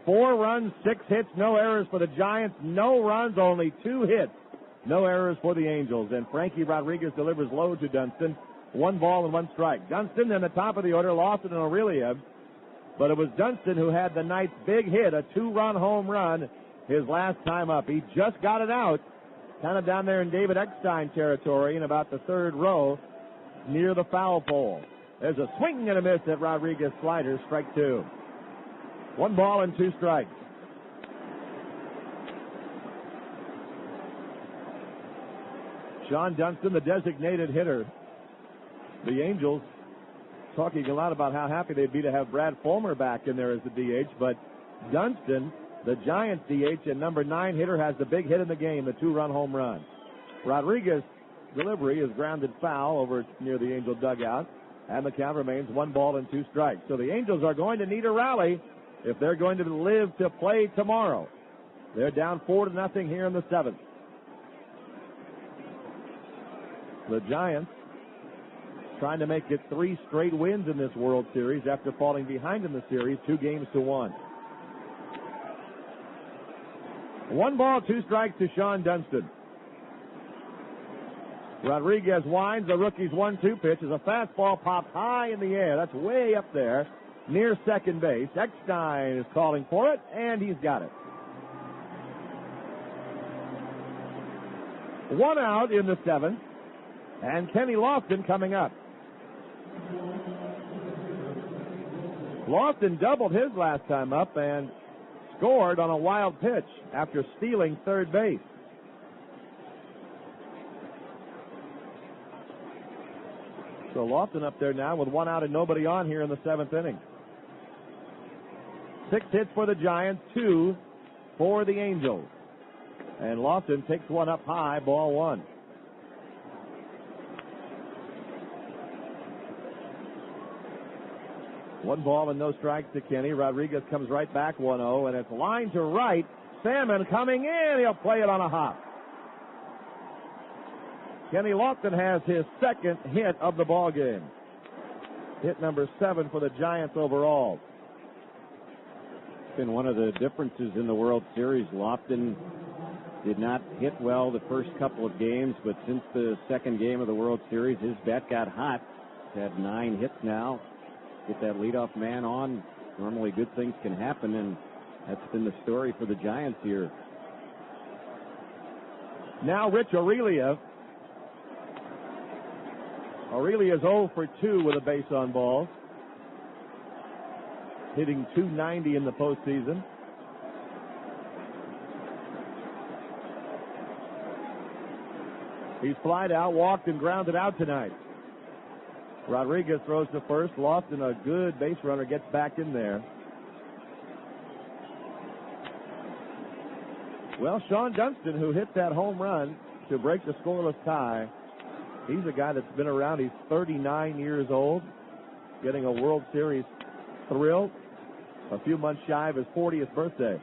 4 runs, 6 hits, no errors for the Giants. No runs, only 2 hits. No errors for the Angels. And Frankie Rodriguez delivers low to Dunston. 1 ball and 1 strike. Dunston in the top of the order, Lawson and Aurelia. But it was Dunston who had the night's big hit, a 2-run home run, his last time up. He just got it out, kind of down there in David Eckstein territory in about the 3rd row near the foul pole. There's a swing and a miss at Rodriguez slider, strike 2. 1 ball and 2 strikes. Sean Dunston, the designated hitter. The Angels talking a lot about how happy they'd be to have Brad Fulmer back in there as the DH, but Dunston, the Giants DH and number 9 hitter, has the big hit in the game, the 2-run home run. Rodriguez delivery is grounded foul over near the Angel dugout, and the count remains 1 ball and 2 strikes. So the Angels are going to need a rally if they're going to live to play tomorrow. They're down 4-0 here in the 7th. The Giants trying to make it 3 straight wins in this World Series after falling behind in the series 2-1. 1 ball, 2 strikes to Sean Dunston. Rodriguez winds the rookie's 1-2 pitch as a fastball pops high in the air. That's way up there near second base. Eckstein is calling for it, and he's got it. 1 out in the 7th, and Kenny Lofton coming up. Lofton doubled his last time up and scored on a wild pitch after stealing third base. So Lofton up there now with 1 out and nobody on here in the 7th inning. 6 hits for the Giants, 2 for the Angels. And Lofton takes 1 up high, ball 1. One ball and no strikes to Kenny. Rodriguez comes right back 1-0, and it's line to right. Salmon coming in. He'll play it on a hop. Kenny Lofton has his 2nd hit of the ball game. Hit number 7 for the Giants overall. Been one of the differences in the World Series. Lofton did not hit well the first couple of games, but since the 2nd game of the World Series, his bat got hot. He's had 9 hits now. Get that leadoff man on. Normally good things can happen, and that's been the story for the Giants here. Now Rich Aurelia. Aurelia's 0 for 2 with a base on balls. Hitting .290 in the postseason. He's flied out, walked, and grounded out tonight. Rodriguez throws to first. Lofton, a good base runner, gets back in there. Well, Sean Dunston, who hit that home run to break the scoreless tie, he's a guy that's been around. He's 39 years old, getting a World Series thrill a few months shy of his 40th birthday.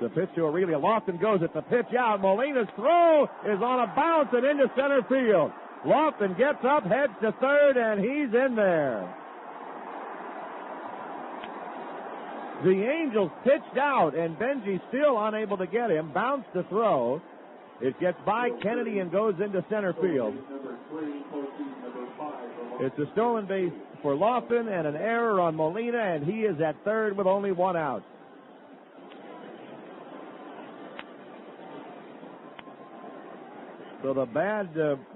The pitch to Aurelia. Lofton goes at the pitch out. Molina's throw is on a bounce and into center field. Lofton gets up, heads to third, and he's in there. The Angels pitched out, and Benji still unable to get him. Bounced the throw. It gets by Kennedy and goes into center field. It's a stolen base for Lofton and an error on Molina, and he is at third with only one out. So the bad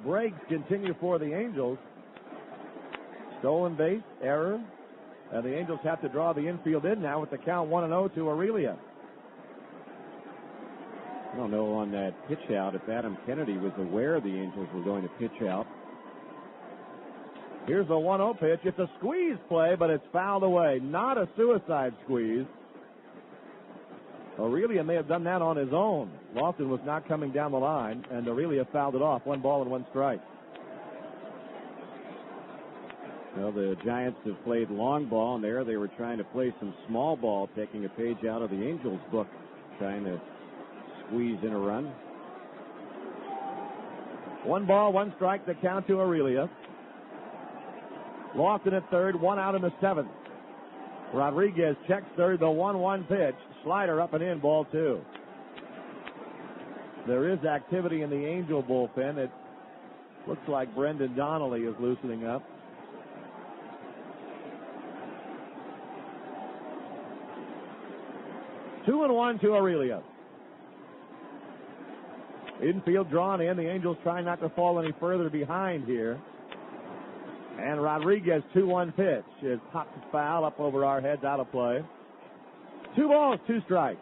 breaks continue for the Angels. Stolen base, error, and the Angels have to draw the infield in now with the count 1-0 to Aurelia. I don't know on that pitch out if Adam Kennedy was aware the Angels were going to pitch out. Here's a 1-0 pitch. It's a squeeze play, but it's fouled away. Not a suicide squeeze. Aurelia may have done that on his own. Lofton was not coming down the line, and Aurelia fouled it off. 1 ball and 1 strike. Well, the Giants have played long ball, and there they were trying to play some small ball, taking a page out of the Angels' book, trying to squeeze in a run. 1 ball, 1 strike, the count to Aurelia. Lofton at third, 1 out in the 7th. Rodriguez checks third, the 1-1 pitch. Slider up and in, ball 2. There is activity in the Angel bullpen. It looks like Brendan Donnelly is loosening up. 2-1 to Aurelia. Infield drawn in. The Angels trying not to fall any further behind here. And Rodriguez 2-1 pitch is popped foul up over our heads, out of play. 2 balls, 2 strikes.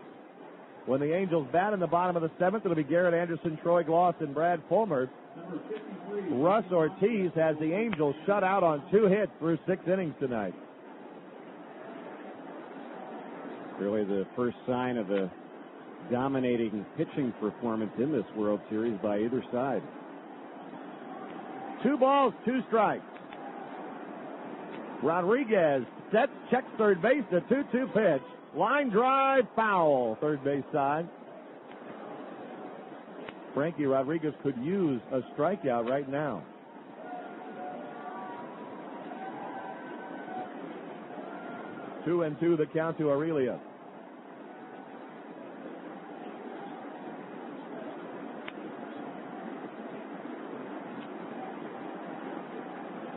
When the Angels bat in the bottom of the 7th, it'll be Garrett Anderson, Troy Gloss, and Brad Fulmer. Ruzz Ortiz has the Angels shut out on 2 hits through 6 innings tonight. Really the first sign of a dominating pitching performance in this World Series by either side. 2 balls, 2 strikes. Rodriguez sets, checks third base, the 2-2 pitch. Line drive, foul, third base side. Frankie Rodriguez could use a strikeout right now. Two and 2 the count to Aurelia.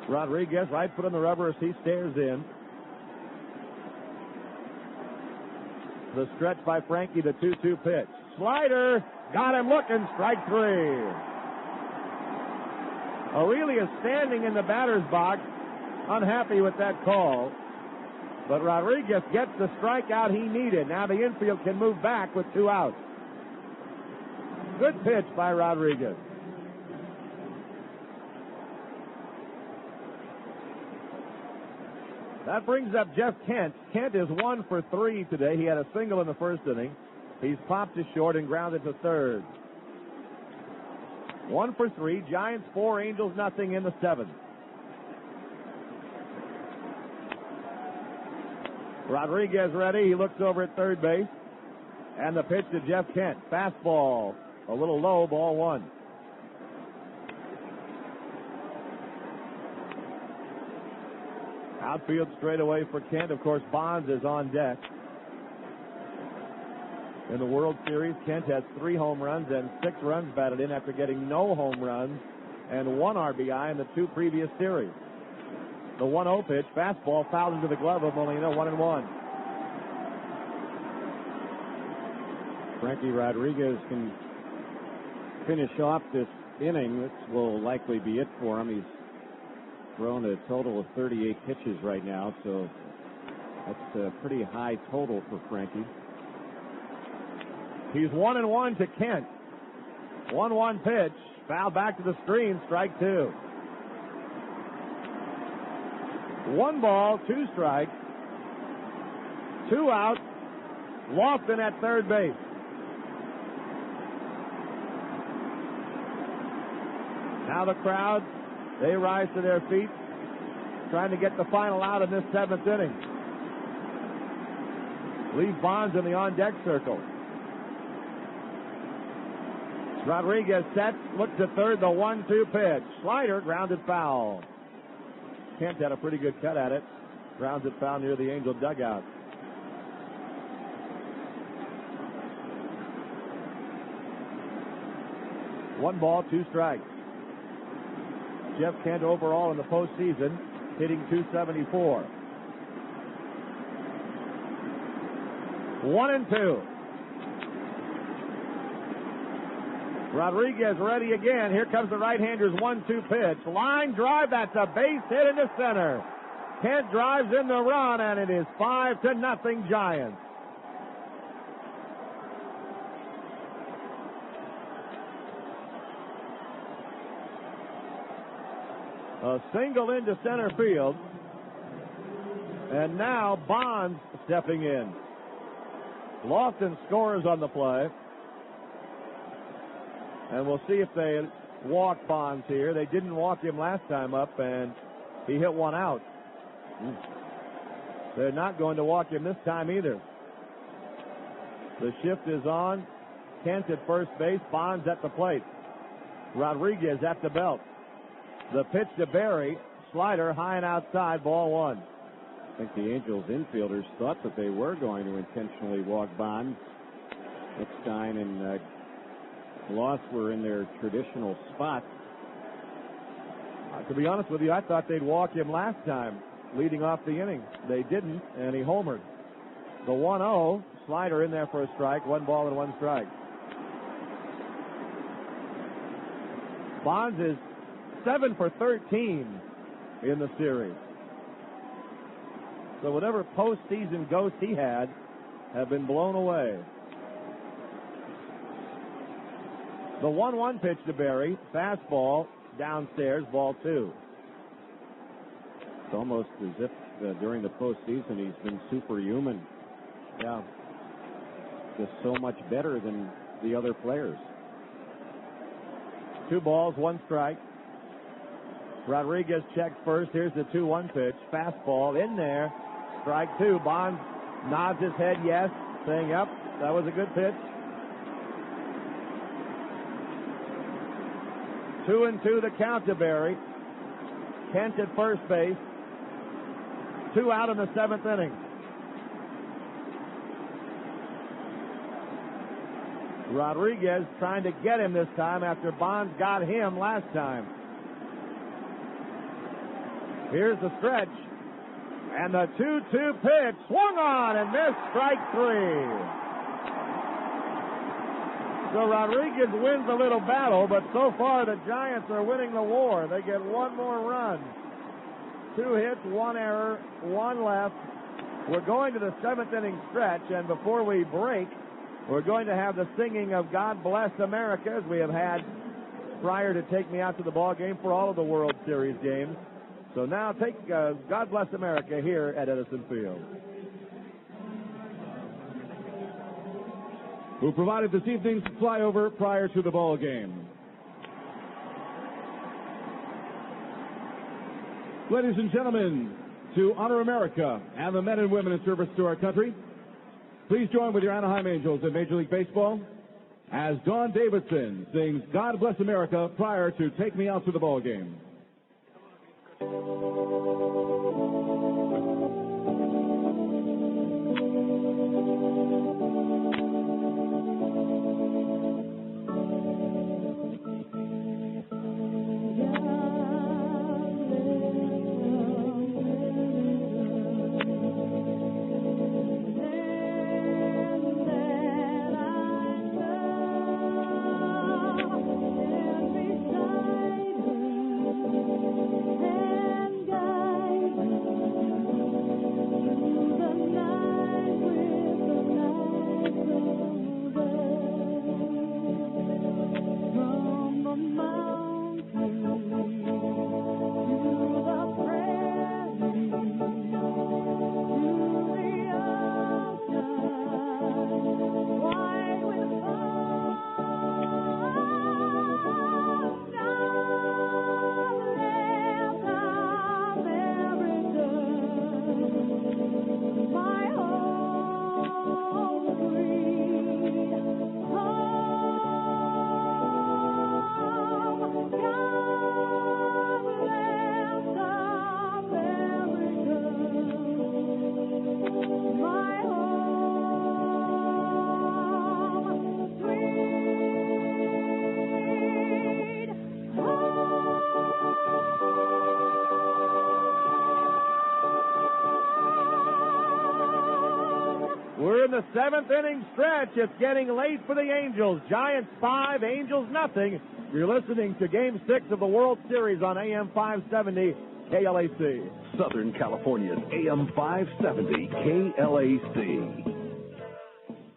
Rodriguez, right foot on the rubber as he stares in. The stretch by Frankie, the 2-2 pitch. Slider, got him looking, strike 3. Aurelia standing in the batter's box, unhappy with that call. But Rodriguez gets the strikeout he needed. Now the infield can move back with 2 outs. Good pitch by Rodriguez. That brings up Jeff Kent. Kent is 1 for 3 today. He had a single in the first inning. He's popped to short and grounded to third. 1 for 3. Giants 4, Angels nothing in the 7th. Rodriguez ready. He looks over at third base. And the pitch to Jeff Kent. Fastball. A little low, ball 1. Outfield straight away for Kent. Of course, Bonds is on deck. In the World Series, Kent has 3 home runs and 6 runs batted in after getting no home runs and 1 RBI in the 2 previous series. The 1-0 pitch, fastball fouled into the glove of Molina, 1-1. Frankie Rodriguez can finish off this inning. This will likely be it for him. He's thrown a total of 38 pitches right now, so that's a pretty high total for Frankie. He's 1-1 to Kent. 1-1 pitch, foul back to the screen, strike 2. 1 ball, 2 strikes, 2 out. Lofton at third base. Now the crowd, they rise to their feet, trying to get the final out in this 7th inning. Leave Bonds in the on-deck circle. Rodriguez sets, looks at third, the 1-2 pitch. Slider, grounded foul. Kent had a pretty good cut at it. Grounds it foul near the Angel dugout. 1 ball, 2 strikes. Jeff Kent overall in the postseason hitting .274. 1-2. Rodriguez ready again. Here comes the right-hander's 1-2 pitch. Line drive. That's a base hit into center. Kent drives in the run, and it is 5-0 Giants. A single into center field. And now Bonds stepping in. Lofton scores on the play. And we'll see if they walk Bonds here. They didn't walk him last time up, and he hit one out. They're not going to walk him this time either. The shift is on. Kent at first base. Bonds at the plate. Rodriguez at the belt. The pitch to Berry. Slider high and outside. Ball 1. I think the Angels infielders thought that they were going to intentionally walk Bonds. Eckstein and Loss were in their traditional spot. To be honest with you, I thought they'd walk him last time, leading off the inning. They didn't, and he homered. The 1-0, Slider in there for a strike, 1 ball and 1 strike. Bonds is 7 for 13 in the series. So whatever postseason ghosts he had have been blown away. The 1-1 pitch to Berry. Fastball downstairs, ball 2. It's almost as if during the postseason he's been superhuman. Yeah. Just so much better than the other players. 2 balls, 1 strike. Rodriguez checks first. Here's the 2-1 pitch. Fastball in there. Strike 2. Bonds nods his head yes, saying, yep, that was a good pitch. 2-2 the count to Berry. Kent at first base. 2 out in the 7th inning. Rodriguez trying to get him this time after Bonds got him last time. Here's the stretch. And the 2-2 pitch swung on and missed, strike 3. So Rodriguez wins a little battle, but so far the Giants are winning the war. They get 1 more run. 2 hits, 1 error, 1 left. We're going to the 7th inning stretch, and before we break, we're going to have the singing of God Bless America, as we have had prior to Take Me Out to the Ball Game for all of the World Series games. So now take God Bless America here at Edison Field. Who provided this evening's flyover prior to the ball game. Ladies and gentlemen, to honor America and the men and women in service to our country, please join with your Anaheim Angels in Major League Baseball as Don Davidson sings God Bless America prior to Take Me Out to the Ball Game. in the 7th inning stretch. It's getting late for the Angels. Giants 5, Angels nothing. You're listening to Game 6 of the World Series on AM 570 KLAC. Southern California's AM 570 KLAC.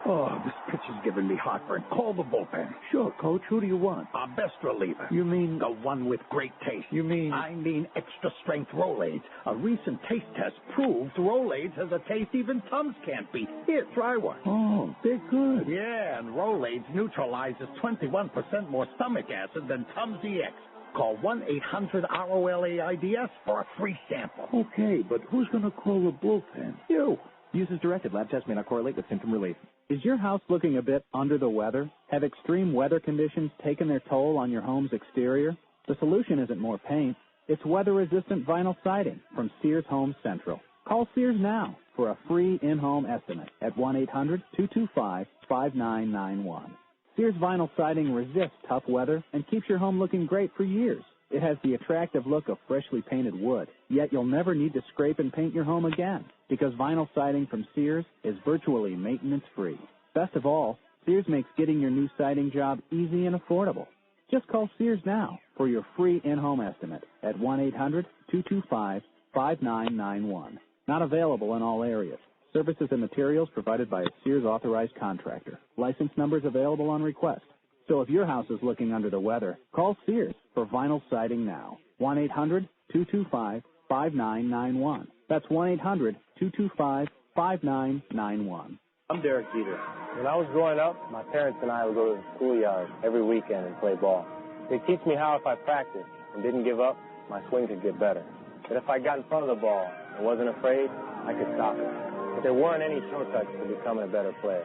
Oh, this pitch is giving me heartburn. Call the bullpen. Sure, Coach. Who do you want? Our best reliever. You mean the one with great taste? You mean? I mean extra-strength Rolaids. A recent taste test proves Rolaids has a taste even Tums can't beat. Here, try one. Oh, they're good. Yeah, and Rolaids neutralizes 21% more stomach acid than Tums EX. Call 1-800-ROLAIDS for a free sample. Okay, but who's going to call the bullpen? You. Use as directed. Lab tests may not correlate with symptom relief. Is your house looking a bit under the weather? Have extreme weather conditions taken their toll on your home's exterior? The solution isn't more paint. It's weather-resistant vinyl siding from Sears Home Central. Call Sears now for a free in-home estimate at 1-800-225-5991. Sears vinyl siding resists tough weather and keeps your home looking great for years. It has the attractive look of freshly painted wood, yet you'll never need to scrape and paint your home again because vinyl siding from Sears is virtually maintenance-free. Best of all, Sears makes getting your new siding job easy and affordable. Just call Sears now for your free in-home estimate at 1-800-225-5991. Not available in all areas. Services and materials provided by a Sears authorized contractor. License numbers available on request. So if your house is looking under the weather, call Sears for vinyl siding now. 1-800-225-5991. That's 1-800-225-5991. I'm Derek Jeter. When I was growing up, my parents and I would go to the schoolyard every weekend and play ball. They teach me how if I practiced and didn't give up, my swing could get better. That if I got in front of the ball and wasn't afraid, I could stop it. But there weren't any shortcuts to becoming a better player.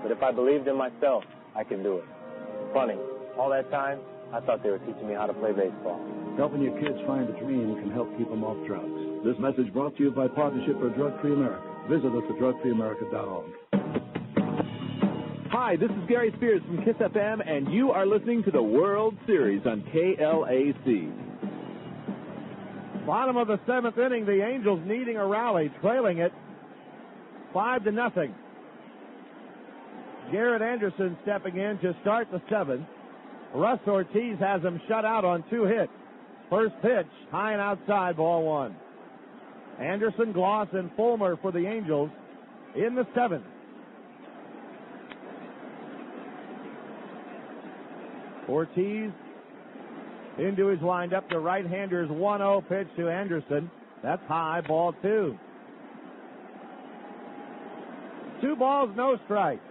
But if I believed in myself, I could do it. Funny, all that time, I thought they were teaching me how to play baseball. Helping your kids find a dream can help keep them off drugs. This message brought to you by Partnership for Drug-Free America. Visit us at drugfreeamerica.org. Hi, this is Gary Spears from KISS FM, and you are listening to the World Series on KLAC. Bottom of the 7th inning, the Angels needing a rally, trailing it 5-0. Garrett Anderson stepping in to start the 7th. Ruzz Ortiz has him shut out on 2 hits. First pitch, high and outside, ball 1. Anderson, Gloss, and Fulmer for the Angels in the 7th. Ortiz into his windup. The right-hander's 1-0 pitch to Anderson. That's high, ball 2. 2 balls, no strikes.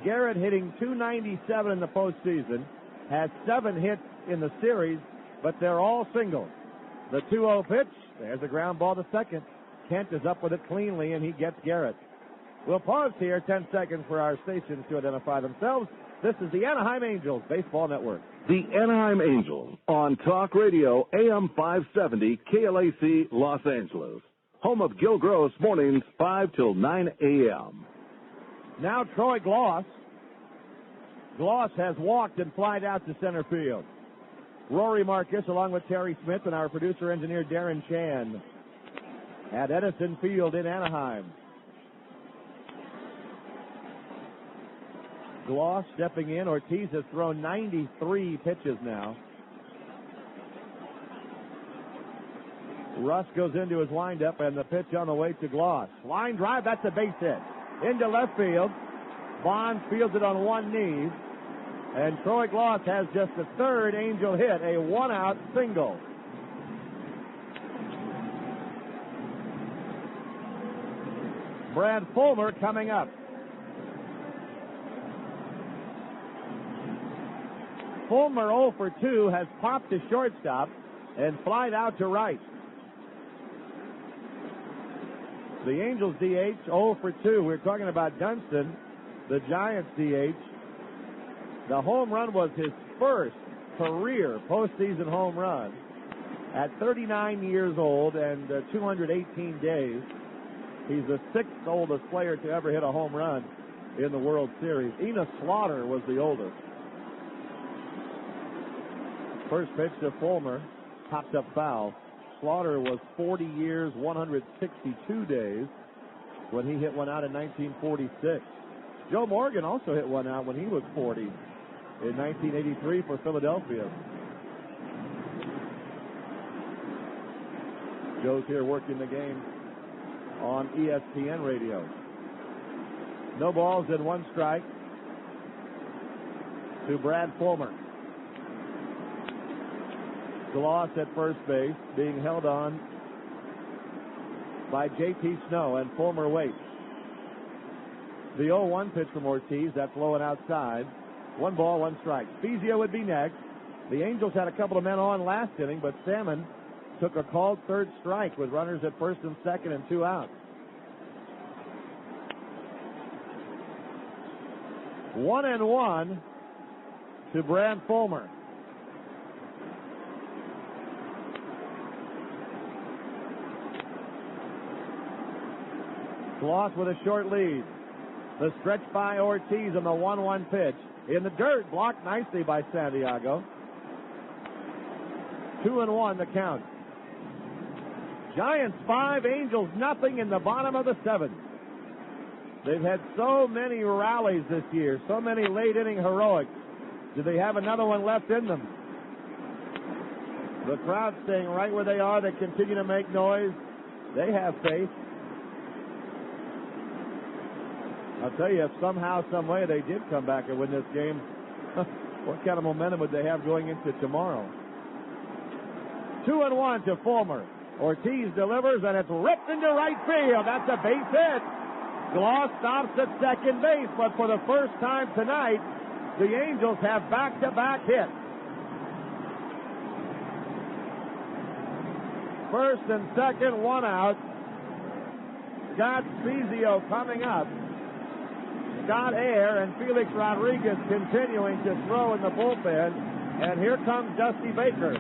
Garrett hitting .297 in the postseason, has 7 hits in the series, but they're all singles. The 2-0 pitch, there's a ground ball to second. Kent is up with it cleanly, and he gets Garrett. We'll pause here 10 seconds for our stations to identify themselves. This is the Anaheim Angels Baseball Network. The Anaheim Angels on Talk Radio AM 570 KLAC Los Angeles. Home of Gil Gross mornings 5 till 9 a.m. Now Troy Gloss. Gloss has walked and flied out to center field. Rory Marcus along with Terry Smith and our producer-engineer Darren Chan at Edison Field in Anaheim. Gloss stepping in. Ortiz has thrown 93 pitches now. Ruzz goes into his windup, and the pitch on the way to Gloss. Line drive, that's a base hit. Into left field. Bonds fields it on one knee. And Troy Gloss has just the 3rd Angel hit, a 1-out single. Brad Fulmer coming up. Fulmer 0 for 2 has popped to shortstop and flied out to right. The Angels DH 0 for 2. We're talking about Dunston, the Giants DH. The home run was his first career postseason home run at 39 years old and 218 days. He's the 6th oldest player to ever hit a home run in the World Series. Enos Slaughter was the oldest. First pitch to Fulmer, popped up foul. Slaughter was 40 years, 162 days. when he hit one out in 1946. Joe Morgan also hit one out when he was 40 in 1983 for Philadelphia. Joe's here working the game on ESPN radio. No balls and one strike to Brad Fulmer. Gloss at first base, being held on by J.T. Snow, and Fulmer waits. The 0-1 pitch from Ortiz, that's low and outside. 1 ball, 1 strike. Spezia would be next. The Angels had a couple of men on last inning, but Salmon took a called third strike with runners at first and second and 2 outs. 1-1 to Brad Fulmer. Gloss with a short lead. The stretch by Ortiz on the 1-1 pitch. In the dirt, blocked nicely by Santiago. 2-1 the count. Giants 5, Angels nothing in the bottom of the 7th. They've had so many rallies this year, so many late-inning heroics. Do they have another one left in them? The crowd staying right where they are. They continue to make noise. They have faith. I'll tell you, if somehow, some way they did come back and win this game, what kind of momentum would they have going into tomorrow? 2-1 to Fulmer. Ortiz delivers, and it's ripped into right field. That's a base hit. Gloss stops at second base, but for the first time tonight, the Angels have back-to-back hits. First and second, 1 out. Scott Spezia coming up. Scott Air and Felix Rodriguez continuing to throw in the bullpen. And here comes Dusty Baker.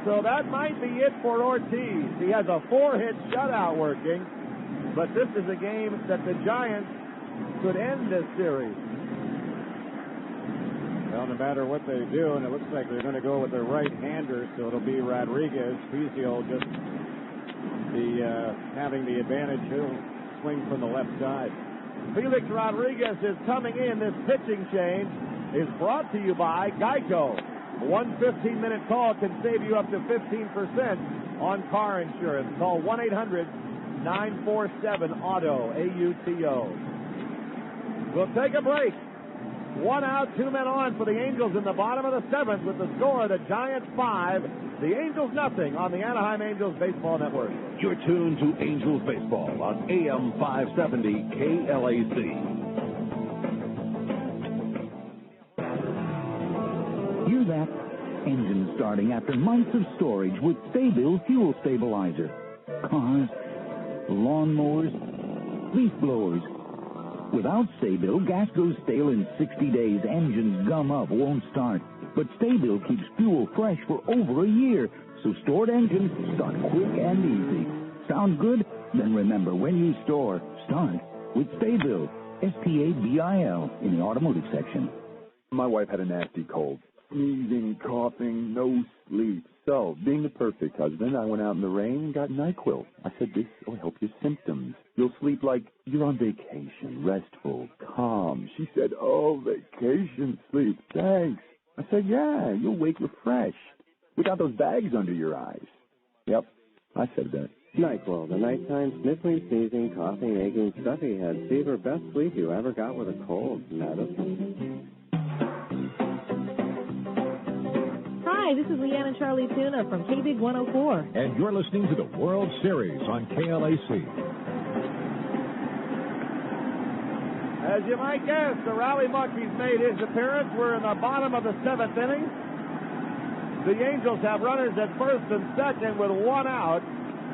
So that might be it for Ortiz. He has a 4-hit shutout working. But this is a game that the Giants could end this series. Well, no matter what they do, and it looks like they're going to go with their right-hander, so it'll be Rodriguez. Spezia will just be having the advantage. He'll swing from the left side. Felix Rodriguez is coming in. This pitching change is brought to you by Geico. One 15-minute call can save you up to 15% on car insurance. Call 1-800-947-AUTO, A-U-T-O. We'll take a break. 1 out, 2 men on for the Angels in the bottom of the 7th with the score, the Giants 5, the Angels nothing on the Anaheim Angels Baseball Network. You're tuned to Angels Baseball on AM 570 KLAC. Hear that? Engine starting after months of storage with Staybill Fuel Stabilizer. Cars, lawnmowers, leaf blowers. Without Staybill, gas goes stale in 60 days, engines gum up, won't start. But Staybill keeps fuel fresh for over a year, so stored engines start quick and easy. Sound good? Then remember, when you store, start with Staybill. S-T-A-B-I-L in the automotive section. My wife had a nasty cold. Sneezing, coughing, no sleep. So, being the perfect husband, I went out in the rain and got NyQuil. I said, this will help your symptoms. You'll sleep like you're on vacation, restful, calm. She said, oh, vacation sleep, thanks. I said, yeah, you'll wake refreshed, without those bags under your eyes. Yep, I said that. NyQuil, the nighttime sniffling, sneezing, coughing, aching, stuffy head, fever, best sleep you ever got with a cold. Medicine. Hi, this is Leanna Charlie Tuna from KBIG 104. And you're listening to the World Series on KLAC. As you might guess, the Rally Monkey's made his appearance. We're in the bottom of the 7th inning. The Angels have runners at first and second with 1 out.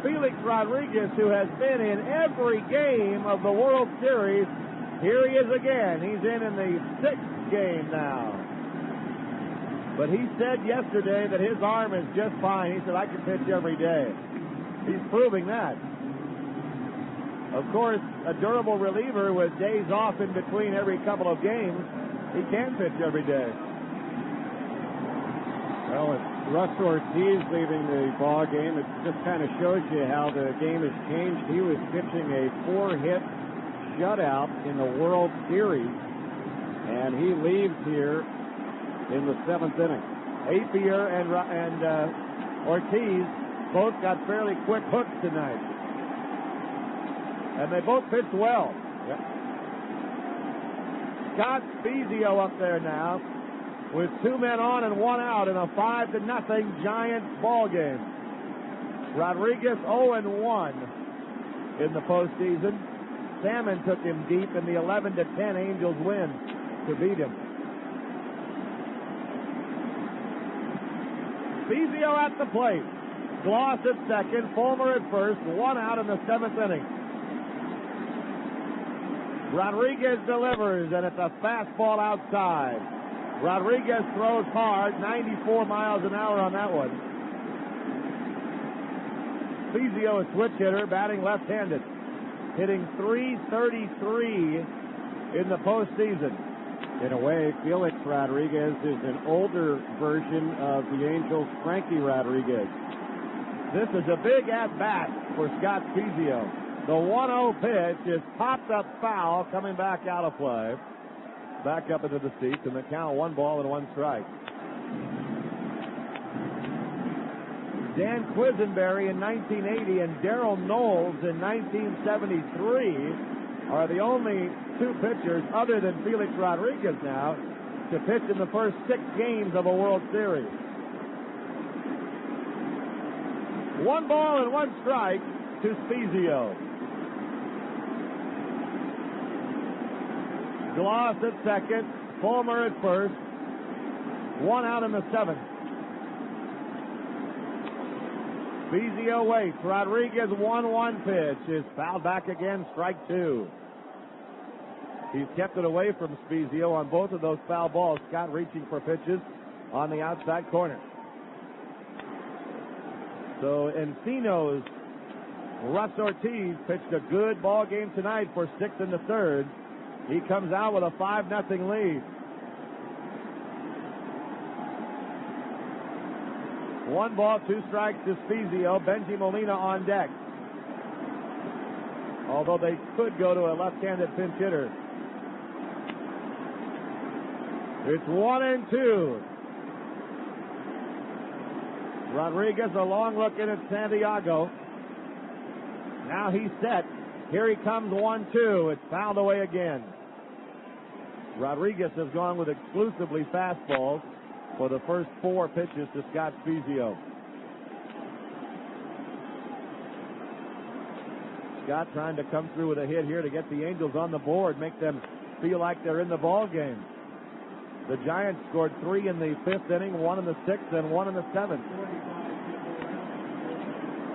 Felix Rodriguez, who has been in every game of the World Series, here he is again. He's in the 6th game now. But he said yesterday that his arm is just fine. He said, I can pitch every day. He's proving that. Of course, a durable reliever with days off in between every couple of games, he can pitch every day. Well, it's Russ Ortiz leaving the ball game. It just kind of shows you how the game has changed. He was pitching a 4-hit shutout in the World Series, and he leaves here in the 7th inning. Appier and Ortiz both got fairly quick hooks tonight, and they both pitched well. Yep. Scott Spezio up there now, with 2 men on and 1 out in a 5-0 Giants ball game. Rodriguez 0-1 in the postseason. Salmon took him deep in the 11-10 Angels win to beat him. Spezio at the plate. Gloss at second, Fulmer at first, 1 out in the 7th inning. Rodriguez delivers, and it's a fastball outside. Rodriguez throws hard, 94 miles an hour on that one. Spezio, a switch hitter, batting left-handed, hitting .333 in the postseason. In a way, Felix Rodriguez is an older version of the Angels' Frankie Rodriguez. This is a big at-bat for Scott Spezio. The 1-0 pitch is popped up foul, coming back out of play. Back up into the seats, and the count 1 ball and 1 strike. Dan Quisenberry in 1980 and Darrell Knowles in 1973 are the only 2 pitchers other than Felix Rodriguez now to pitch in the first 6 games of a World Series. 1 ball and 1 strike to Spezio. Gloss at second, Fulmer at first, 1 out in the 7th. Spezio waits. Rodriguez 1-1 pitch is fouled back again, strike 2. He's kept it away from Spezio on both of those foul balls. Scott reaching for pitches on the outside corner. So Encino's Russ Ortiz pitched a good ball game tonight for 6 1/3. He comes out with a 5-0 lead. 1 ball, 2 strikes to Spezio. Benji Molina on deck. Although they could go to a left-handed pinch hitter. It's 1-2. Rodriguez, a long look in at Santiago. Now he's set. Here he comes, 1-2. It's fouled away again. Rodriguez has gone with exclusively fastballs for the first 4 pitches to Scott Spezio. Scott trying to come through with a hit here to get the Angels on the board, make them feel like they're in the ball game. The Giants scored 3 in the 5th inning, 1 in the 6th, and 1 in the 7th.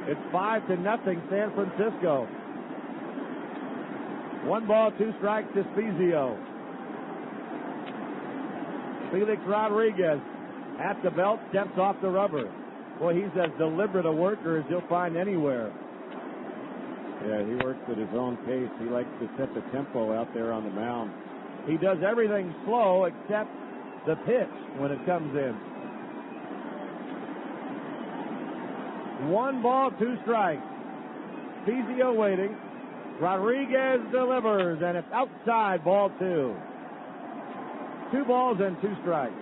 It's 5-0 San Francisco. 1 ball, 2 strikes to Spezio. Felix Rodriguez at the belt, steps off the rubber. Boy, he's as deliberate a worker as you'll find anywhere. Yeah, he works at his own pace. He likes to set the tempo out there on the mound. He does everything slow except the pitch when it comes in. 1 ball, 2 strikes. Spezio waiting. Rodriguez delivers, and it's outside, ball 2. 2 balls and 2 strikes.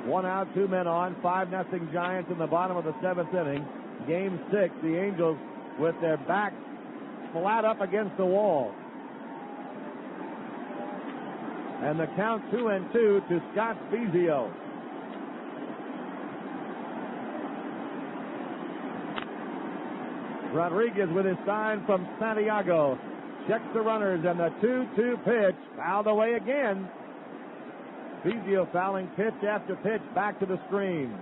One out, 2 men on, 5-0 Giants in the bottom of the 7th inning. Game 6, the Angels with their backs flat up against the wall. And the count 2-2 to Scott Spezio. Rodriguez with his sign from Santiago. Checks the runners, and the 2-2 pitch fouled away again. Spezio fouling pitch after pitch back to the screen.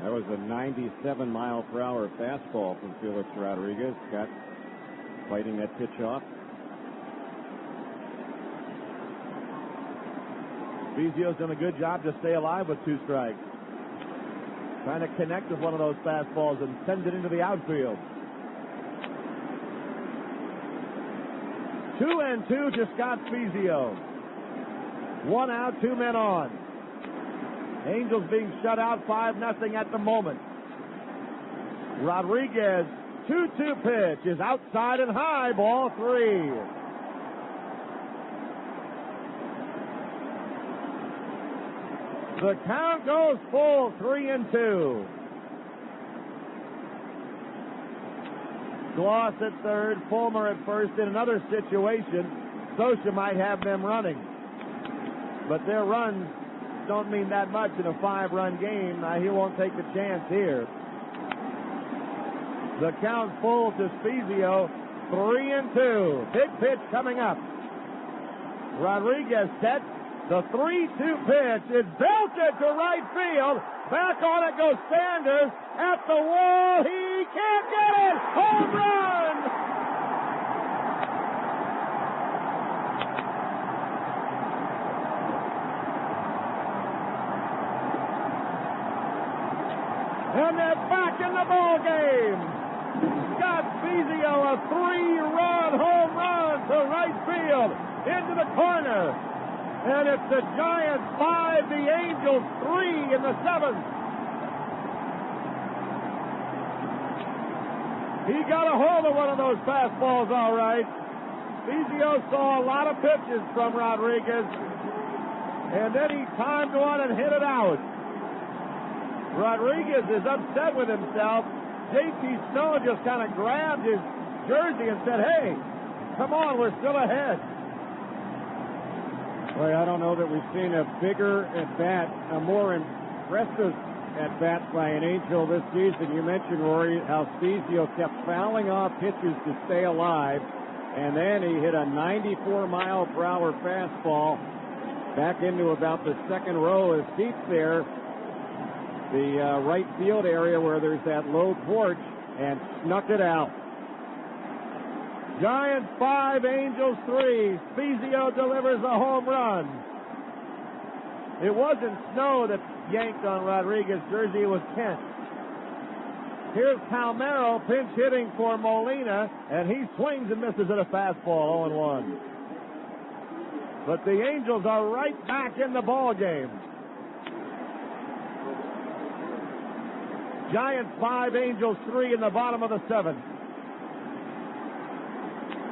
That was a 97-mile-per-hour fastball from Felix Rodriguez. Scott fighting that pitch off. Spezio's done a good job to stay alive with 2 strikes. Trying to connect with one of those fastballs and send it into the outfield. 2-2 to Scott Spezio. 1 out, 2 men on. Angels being shut out 5-0 at the moment. Rodriguez, 2-2 pitch is outside and high, ball 3. The count goes full, 3-2. Gloss at third, Fulmer at first. In another situation, Scioscia might have them running. But their runs don't mean that much in a 5-run game. He won't take the chance here. The count full to Spezio, 3-2. Big pitch coming up. Rodriguez set. The 3-2 pitch is belted to right field. Back on it goes Sanders at the wall. He can't get it. Home run! And they're back in the ball game. Scott Spezio, a 3-run home run to right field into the corner. And it's the Giants 5, the Angels 3 in the 7th. He got a hold of one of those fastballs all right. Spezio saw a lot of pitches from Rodriguez. And then he timed one and hit it out. Rodriguez is upset with himself. J.T. Snow just kind of grabbed his jersey and said, hey, come on, we're still ahead. Boy, I don't know that we've seen a bigger at-bat, a more impressive at-bat by an Angel this season. You mentioned, Rory, how Spezio kept fouling off pitches to stay alive, and then he hit a 94-mile-per-hour fastball back into about the second row of seats there, the right field area where there's that low porch, and snuck it out. Giants 5, Angels 3. Spezio delivers a home run. It wasn't Snow that yanked on Rodriguez's jersey, it was Kent. Here's Palmeiro pinch hitting for Molina, and he swings and misses at a fastball, 0-1. But the Angels are right back in the ball game. Giants 5, Angels 3 in the bottom of the 7th.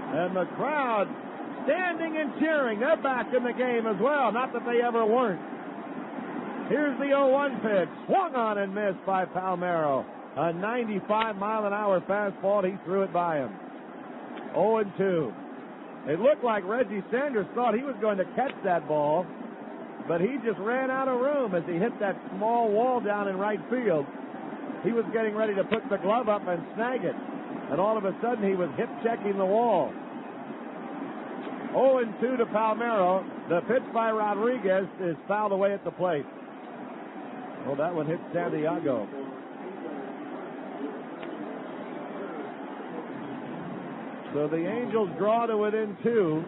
And the crowd standing and cheering. They're back in the game as well. Not that they ever weren't. Here's the 0-1 pitch. Swung on and missed by Palmeiro. A 95-mile-an-hour fastball. He threw it by him. 0-2. It looked like Reggie Sanders thought he was going to catch that ball, but he just ran out of room as he hit that small wall down in right field. He was getting ready to put the glove up and snag it. And all of a sudden, he was hip-checking the wall. 0-2 to Palmeiro. The pitch by Rodriguez is fouled away at the plate. Well, that one hit Santiago. So the Angels draw to within 2.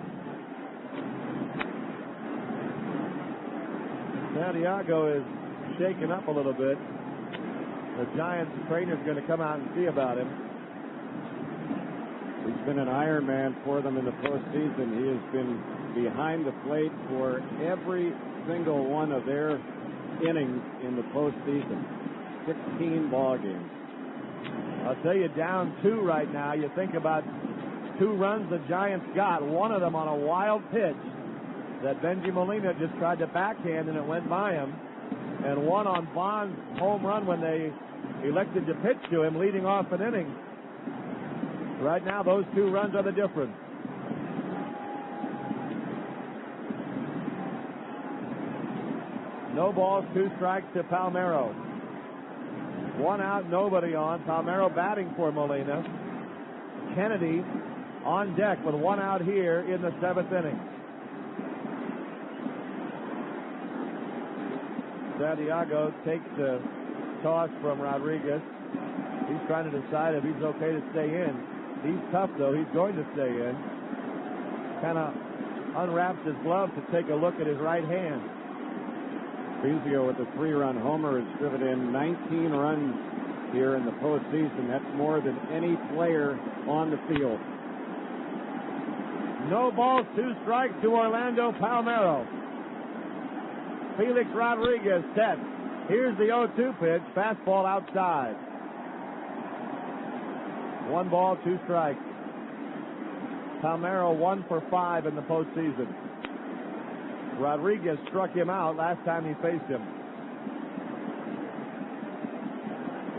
Santiago is shaken up a little bit. The Giants trainer's going to come out and see about him. He's been an Iron Man for them in the postseason. He has been behind the plate for every single one of their innings in the postseason. 16 ball games. I'll tell you, down 2 right now. You think about 2 runs the Giants got. One of them on a wild pitch that Benji Molina just tried to backhand and it went by him. And one on Bond's home run when they elected to pitch to him, leading off an inning. Right now, those 2 runs are the difference. No balls, 2 strikes to Palmeiro. 1 out, nobody on. Palmeiro batting for Molina. Kennedy on deck with 1 out here in the 7th inning. Santiago takes the toss from Rodriguez. He's trying to decide if he's okay to stay in. He's tough, though. He's going to stay in. Kind of unwraps his glove to take a look at his right hand. Spezio with a 3-run homer has driven in 19 runs here in the postseason. That's more than any player on the field. No balls, 2 strikes to Orlando Palmeiro. Felix Rodriguez set. Here's the 0-2 pitch. Fastball outside. 1 ball, 2 strikes. Palmeiro 1 for 5 in the postseason. Rodriguez struck him out last time he faced him.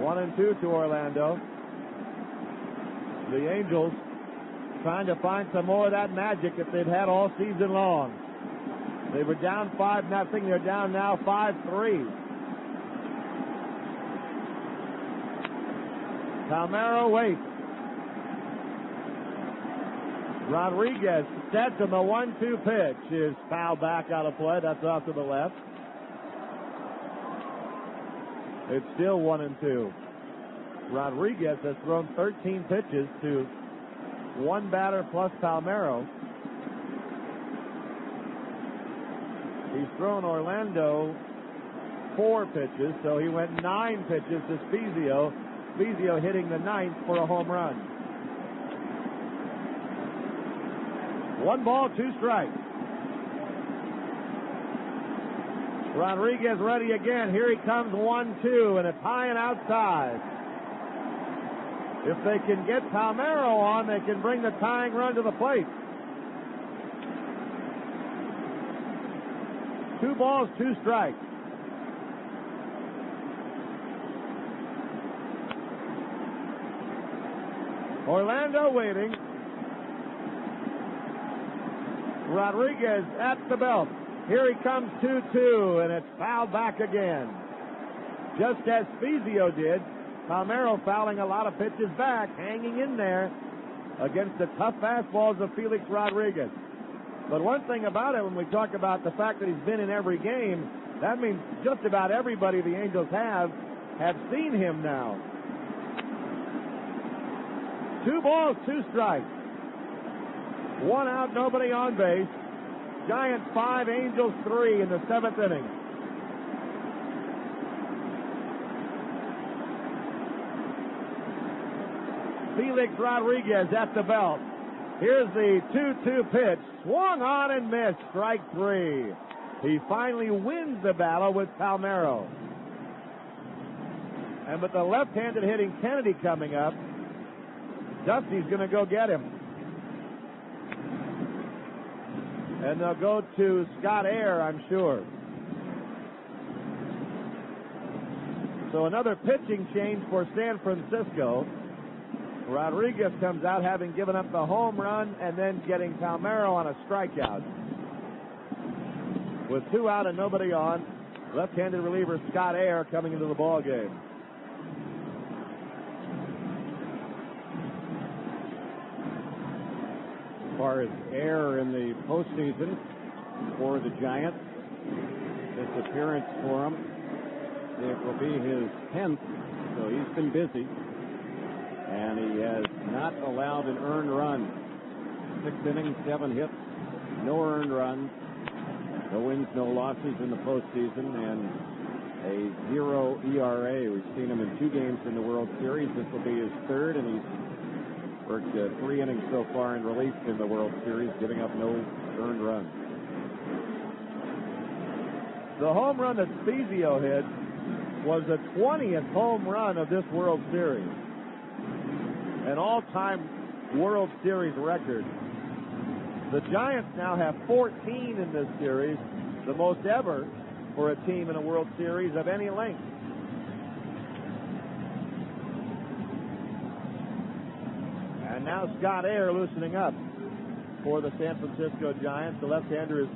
1-2 to Orlando. The Angels trying to find some more of that magic that they've had all season long. They were down 5-0. They're down now 5-3. Palmeiro waits. Rodriguez sets, and the 1-2 pitch is fouled back out of play. That's off to the left. It's still 1-2. Rodriguez has thrown 13 pitches to 1 batter plus Palmeiro. He's thrown Orlando 4 pitches, so he went 9 pitches to Spezio. Spezio hitting the 9th for a home run. 1 ball, 2 strikes. Rodriguez ready again. Here he comes, 1-2, and it's high and outside. If they can get Palmeiro on, they can bring the tying run to the plate. 2 balls, 2 strikes. Orlando waiting. Rodriguez at the belt. Here he comes, 2-2, and it's fouled back again. Just as Spezio did. Palmeiro fouling a lot of pitches back, hanging in there against the tough fastballs of Felix Rodriguez. But one thing about it, when we talk about the fact that he's been in every game, that means just about everybody the Angels have seen him now. 2 balls, 2 strikes. 1 out, nobody on base. Giants 5, Angels 3 in the 7th inning. Felix Rodriguez at the belt. Here's the 2-2 pitch. Swung on and missed. Strike 3. He finally wins the battle with Palmeiro. And with the left-handed hitting Kennedy coming up, Dusty's going to go get him. And they'll go to Scott Air, I'm sure. So another pitching change for San Francisco. Rodriguez comes out having given up the home run and then getting Palmeiro on a strikeout. With 2 out and nobody on, left-handed reliever Scott Air coming into the ball game. As far as Air in the postseason for the Giants, this appearance for him, it will be his 10th, so he's been busy. And he has not allowed an earned run. 6 innings, 7 hits, no earned runs, no wins, no losses in the postseason, and a 0 ERA. We've seen him in 2 games in the World Series. This will be his 3rd, and he's worked 3 innings so far in relief in the World Series, giving up no earned runs. The home run that Spezio hit was the 20th home run of this World Series. An all-time World Series record. The Giants now have 14 in this series, the most ever for a team in a World Series of any length. And now Scott Air loosening up for the San Francisco Giants. The left-hander is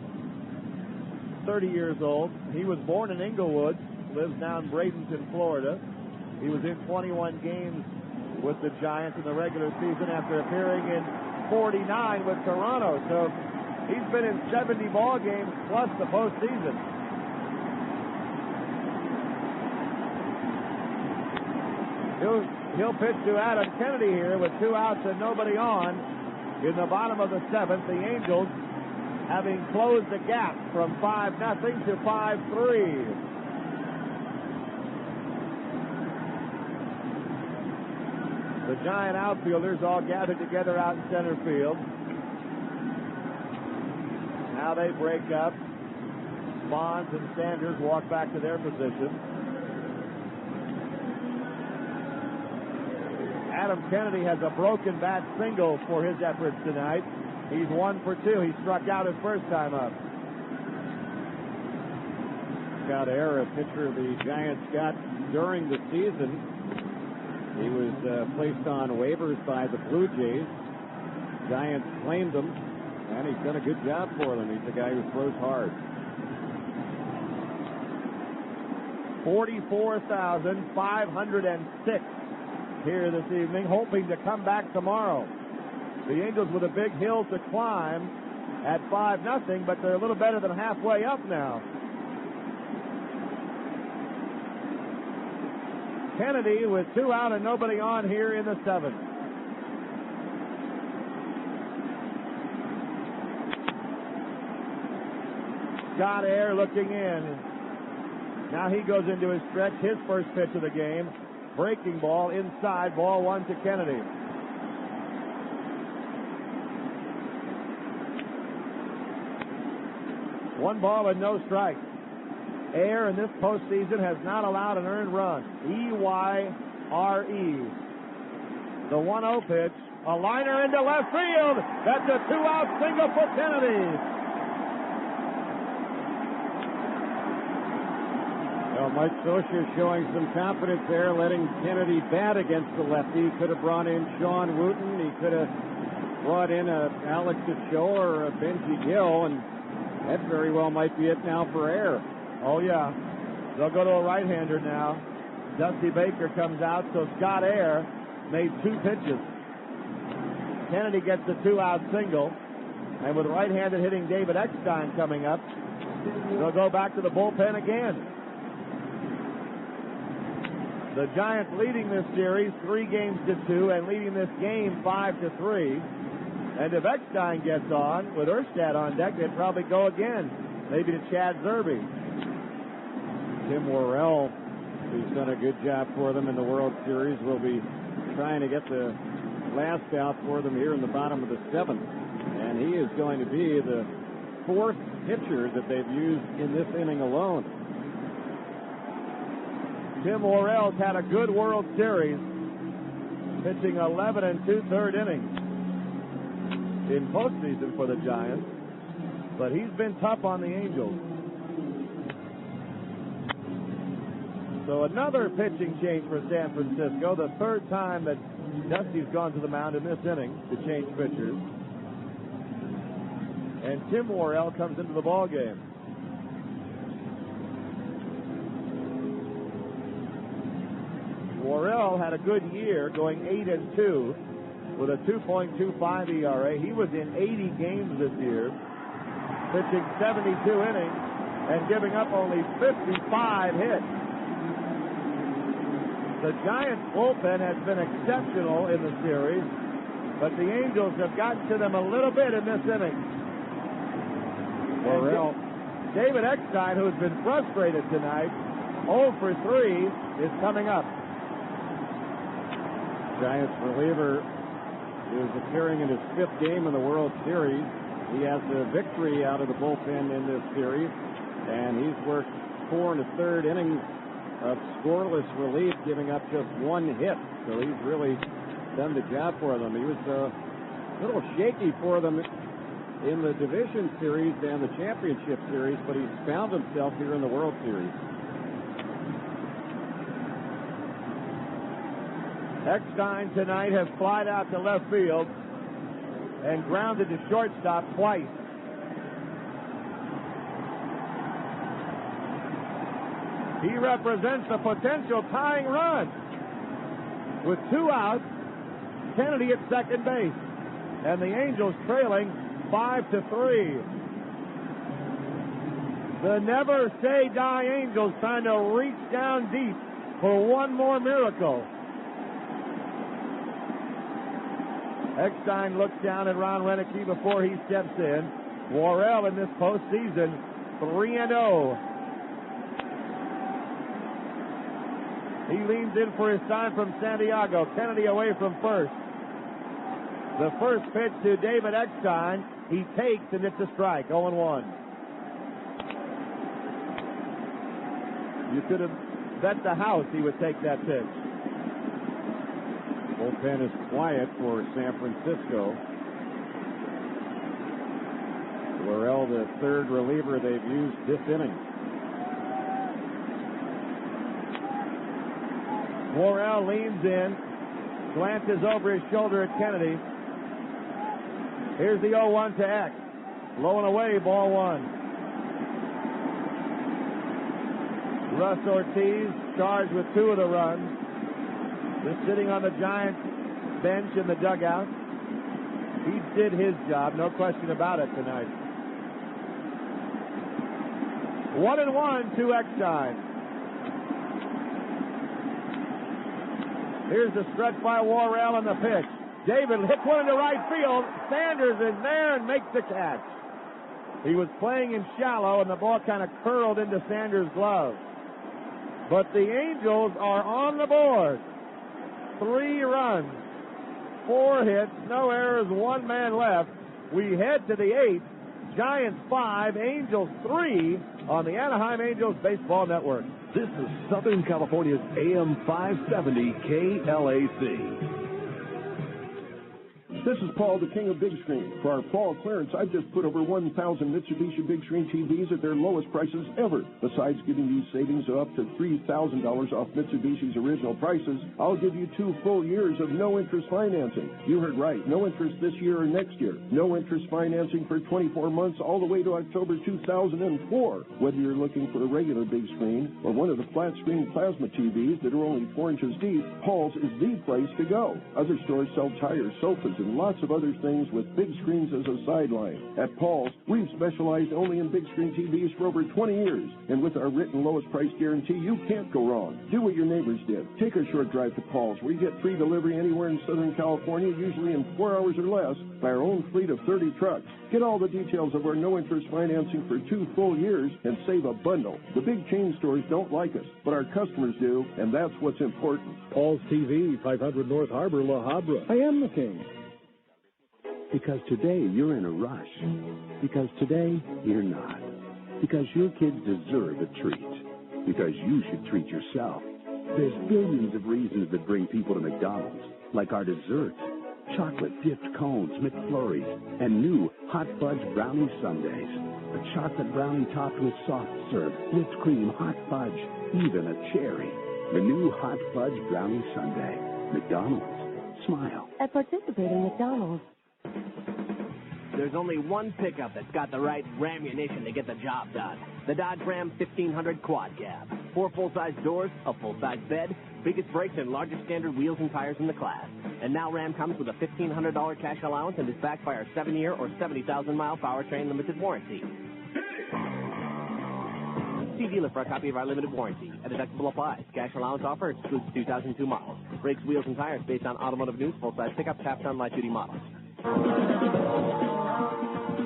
30 years old. He was born in Inglewood, lives now in Bradenton, Florida. He was in 21 games with the Giants in the regular season after appearing in 49 with Toronto. So he's been in 70 ball games plus the postseason. He'll pitch to Adam Kennedy here with 2 outs and nobody on in the bottom of the 7th. The Angels having closed the gap from 5-0 to 5-3. The Giant outfielders all gathered together out in center field. Now they break up. Bonds and Sanders walk back to their position. Adam Kennedy has a broken bat single for his efforts tonight. He's 1 for 2. He struck out his first time up. Scott Appier, a pitcher the Giants got during the season. He was placed on waivers by the Blue Jays. Giants claimed him, and he's done a good job for them. He's a guy who throws hard. 44,506 here this evening, hoping to come back tomorrow. The Angels with a big hill to climb at 5-0, but they're a little better than halfway up now. Kennedy with 2 out and nobody on here in the 7th. Scott Appier looking in. Now he goes into his stretch, his first pitch of the game. Breaking ball inside, ball 1 to Kennedy. One ball and no strikes. Appier in this postseason has not allowed an earned run. E-Y-R-E. The 1-0 pitch. A liner into left field. That's a 2-out single for Kennedy. Well, Mike Scioscia showing some confidence there, letting Kennedy bat against the lefty. He could have brought in Sean Wooten. He could have brought in Alex Ochoa or a Benji Gill, and that very well might be it now for Appier. Oh, yeah. They'll go to a right-hander now. Dusty Baker comes out, so Scott Appier made 2 pitches. Kennedy gets the 2-out single, and with right-handed hitting David Eckstein coming up, they'll go back to the bullpen again. The Giants leading this series 3-2 and leading this game 5-3. And if Eckstein gets on, with Erstad on deck, they'd probably go again, maybe to Chad Zerbe. Tim Worrell, who's done a good job for them in the World Series, will be trying to get the last out for them here in the bottom of the 7th. And he is going to be the 4th pitcher that they've used in this inning alone. Tim Worrell's had a good World Series, pitching 11 2/3 innings in postseason for the Giants, but he's been tough on the Angels. So another pitching change for San Francisco, the 3rd time that Dusty's gone to the mound in this inning to change pitchers. And Tim Worrell comes into the ball game. Worrell had a good year, going 8-2 with a 2.25 ERA. He was in 80 games this year, pitching 72 innings and giving up only 55 hits. The Giants' bullpen has been exceptional in the series, but the Angels have gotten to them a little bit in this inning. Worrell. David Eckstein, who's been frustrated tonight, 0 for 3, is coming up. Giants reliever is appearing in his 5th game in the World Series. He has a victory out of the bullpen in this series, and he's worked 4 1/3 innings of scoreless relief, giving up just 1 hit. So he's really done the job for them. He was a little shaky for them in the division series and the championship series, but he's found himself here in the World Series. Eckstein tonight has flied out to left field and grounded to shortstop twice. He represents a potential tying run. With 2 outs, Kennedy at second base, and the Angels trailing 5-3. The never say die Angels trying to reach down deep for one more miracle. Eckstein looks down at Ron Renicky before he steps in. Worrell in this postseason 3-0. He leans in for his time from Santiago. Kennedy away from first. The first pitch to David Eckstein. He takes, and it's a strike. 0-1. You could have bet the house he would take that pitch. Bullpen is quiet for San Francisco. Worrell, the third reliever they've used this inning. Worrell leans in, glances over his shoulder at Kennedy. Here's the 0-1 to X. Low and away, ball one. Ruzz Ortiz charged with 2 of the runs. Just sitting on the Giants bench in the dugout. He did his job, no question about it tonight. 1-1, 2 X time. Here's the stretch by Worrell and the pitch. David hits one into right field. Sanders is there and makes the catch. He was playing in shallow, and the ball kind of curled into Sanders' glove. But the Angels are on the board. 3 runs, 4 hits, no errors, 1 man left. We head to the 8th. Giants 5, Angels 3 on the Anaheim Angels Baseball Network. This is Southern California's AM 570 KLAC. This is Paul, the king of big screen. For our fall clearance, I've just put over 1,000 Mitsubishi big screen TVs at their lowest prices ever. Besides giving you savings of up to $3,000 off Mitsubishi's original prices, I'll give you 2 full years of no-interest financing. You heard right, no interest this year or next year. No interest financing for 24 months all the way to October 2004. Whether you're looking for a regular big screen or one of the flat-screen plasma TVs that are only 4 inches deep, Paul's is the place to go. Other stores sell tires, sofas, and lots of other things with big screens as a sideline. At Paul's, we've specialized only in big screen TVs for over 20 years. And with our written lowest price guarantee, you can't go wrong. Do what your neighbors did. Take a short drive to Paul's, where you get free delivery anywhere in Southern California, usually in 4 hours or less, by our own fleet of 30 trucks. Get all the details of our no-interest financing for 2 full years and save a bundle. The big chain stores don't like us, but our customers do, and that's what's important. Paul's TV, 500 North Harbor, La Habra. I am the king. Because today you're in a rush. Because today you're not. Because your kids deserve a treat. Because you should treat yourself. There's billions of reasons that bring people to McDonald's, like our desserts, chocolate-dipped cones, McFlurries, and new hot fudge brownie sundaes. A chocolate brownie topped with soft serve, whipped cream, hot fudge, even a cherry. The new hot fudge brownie sundae. McDonald's. Smile. At participating McDonald's. There's only one pickup that's got the right rammunition to get the job done. The Dodge Ram 1500 Quad Cab. 4 full-size doors, a full-size bed, biggest brakes and largest standard wheels and tires in the class. And now Ram comes with a $1,500 cash allowance and is backed by our 7-year or 70,000-mile powertrain limited warranty. See dealer for a copy of our limited warranty. A deductible applies. Cash allowance offer excludes 2002 models. Brakes, wheels, and tires based on Automotive News full-size pickup, half-ton light-duty models.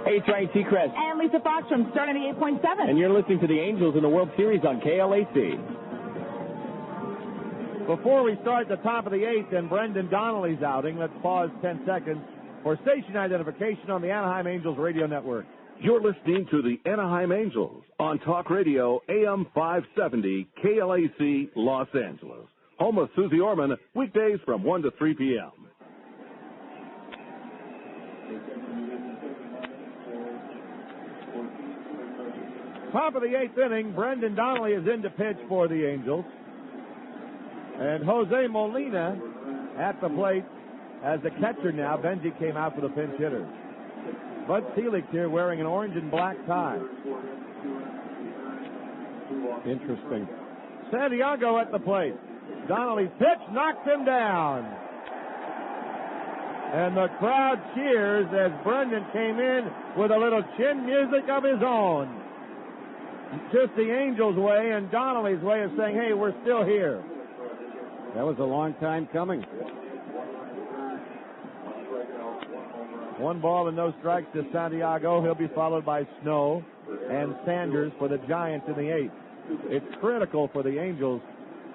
Hey, it's Ryan Seacrest. And Lisa Fox from Start 98.7. And you're listening to the Angels in the World Series on KLAC. Before we start the top of the 8th and Brendan Donnelly's outing, let's pause 10 seconds for station identification on the Anaheim Angels radio network. You're listening to the Anaheim Angels on Talk Radio AM 570 KLAC Los Angeles. Home of Susie Orman, weekdays from 1 to 3 p.m. Top of the 8th inning, Brendan Donnelly is in to pitch for the Angels. And Jose Molina at the plate as the catcher now. Benji came out for the pinch hitter. Bud Selig here wearing an orange and black tie. Interesting. Santiago at the plate. Donnelly's pitch knocks him down. And the crowd cheers as Brendan came in with a little chin music of his own. Just the Angels' way and Donnelly's way of saying, hey, we're still here. That was a long time coming. 1 ball and no strikes to Santiago. He'll be followed by Snow and Sanders for the Giants in the 8th. It's critical for the Angels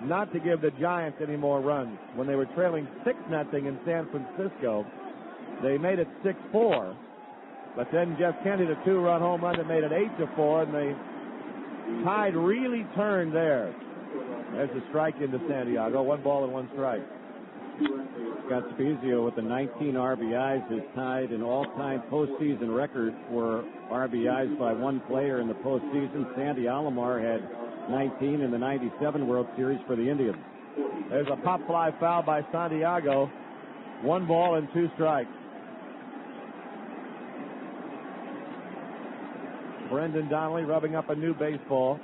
not to give the Giants any more runs. When they were trailing 6-0 in San Francisco, they made it 6-4. But then Jeff Kennedy, the 2-run home run that made it 8-4, and they tide really turned there. There's a strike into Santiago. 1 ball and 1 strike. Scott Spezio with the 19 RBIs has tied an all-time postseason record for RBIs by one player in the postseason. Sandy Alomar had 19 in the 97 World Series for the Indians. There's a pop fly foul by Santiago. 1 ball and 2 strikes. Brendan Donnelly rubbing up a new baseball.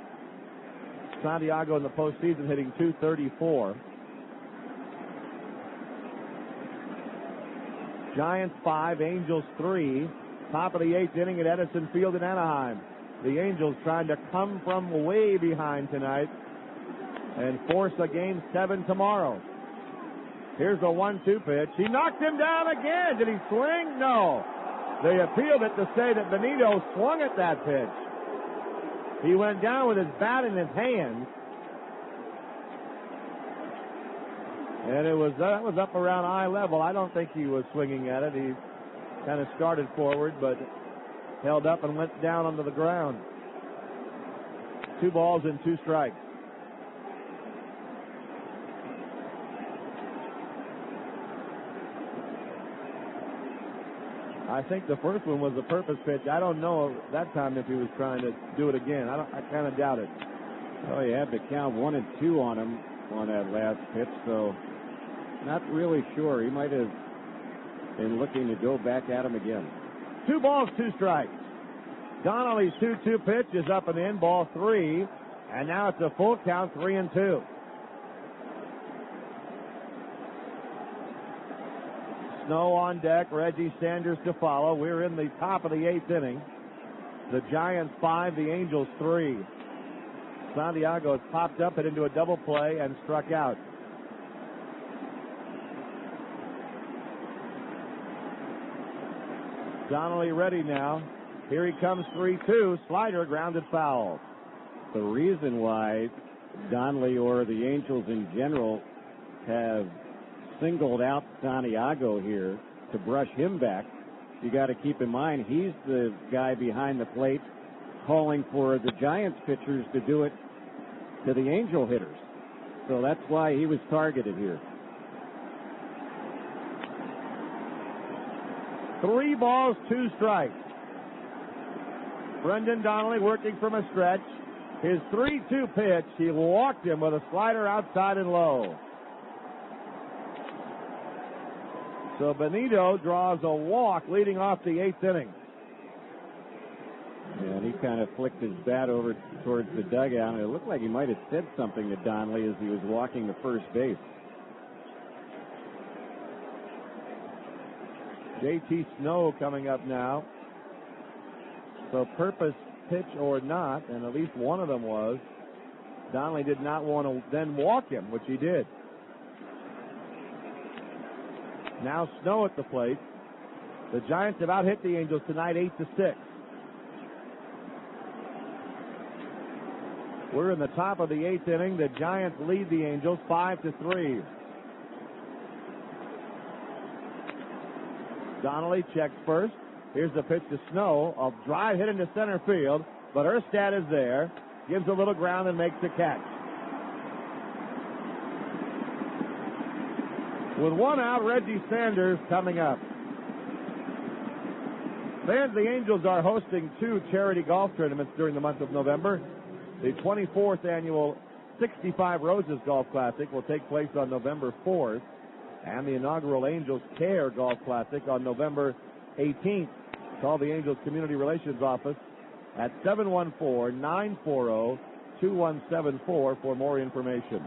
Santiago in the postseason hitting .234. Giants 5, Angels 3. Top of the 8th inning at Edison Field in Anaheim. The Angels trying to come from way behind tonight and force a Game 7 tomorrow. Here's the 1-2 pitch. He knocked him down again. Did he swing? No. They appealed it to say that Benito swung at that pitch. He went down with his bat in his hand. And that was up around eye level. I don't think he was swinging at it. He kind of started forward, but held up and went down onto the ground. 2 balls and 2 strikes. I think the first one was a purpose pitch. I don't know that time if he was trying to do it again. I kind of doubt it. Well, he had to count 1 and 2 on him on that last pitch, so not really sure. He might have been looking to go back at him again. 2 balls, 2 strikes. Donnelly's 2-2 pitch is up and in, ball 3, and now it's a full count, 3-2. Snow on deck, Reggie Sanders to follow. We're in the top of the 8th inning. The Giants 5, the Angels 3. Santiago has popped up, hit into a double play, and struck out. Donnelly ready now. Here he comes, 3-2. Slider grounded foul. The reason why Donnelly or the Angels in general have singled out Santiago here to brush him back, you got to keep in mind he's the guy behind the plate calling for the Giants pitchers to do it to the Angel hitters. So that's why he was targeted here. 3 balls, 2 strikes. Brendan Donnelly working from a stretch. His 3-2 pitch, he walked him with a slider outside and low. So Benito draws a walk leading off the 8th inning. And he kind of flicked his bat over towards the dugout, and it looked like he might have said something to Donnelly as he was walking to first base. JT Snow coming up now. So purpose pitch or not, and at least one of them was, Donnelly did not want to then walk him, which he did. Now Snow at the plate. The Giants have out hit the Angels tonight 8-6. We're in the top of the 8th inning. The Giants lead the Angels 5-3. Donnelly checks first. Here's the pitch to Snow. A drive hit into center field, but Erstad is there. Gives a little ground and makes the catch. With 1 out, Reggie Sanders coming up. Fans, the Angels are hosting 2 charity golf tournaments during the month of November. The 24th annual 65 Roses Golf Classic will take place on November 4th, and the inaugural Angels Care Golf Classic on November 18th. Call the Angels Community Relations Office at 714-940-2174 for more information.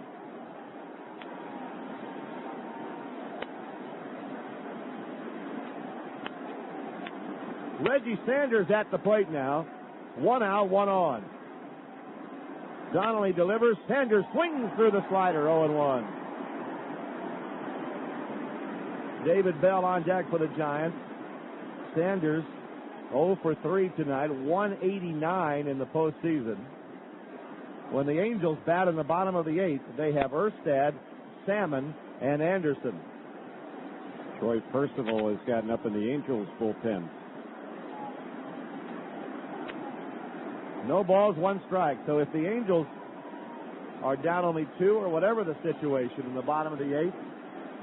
Reggie Sanders at the plate now. 1 out, 1 on. Donnelly delivers. Sanders swings through the slider, 0-1. David Bell on deck for the Giants. Sanders 0 for 3 tonight, 189 in the postseason. When the Angels bat in the bottom of the 8th, they have Erstad, Salmon, and Anderson. Troy Percival has gotten up in the Angels bullpen. No balls, 1 strike. So if the Angels are down only 2 or whatever the situation in the bottom of the 8th,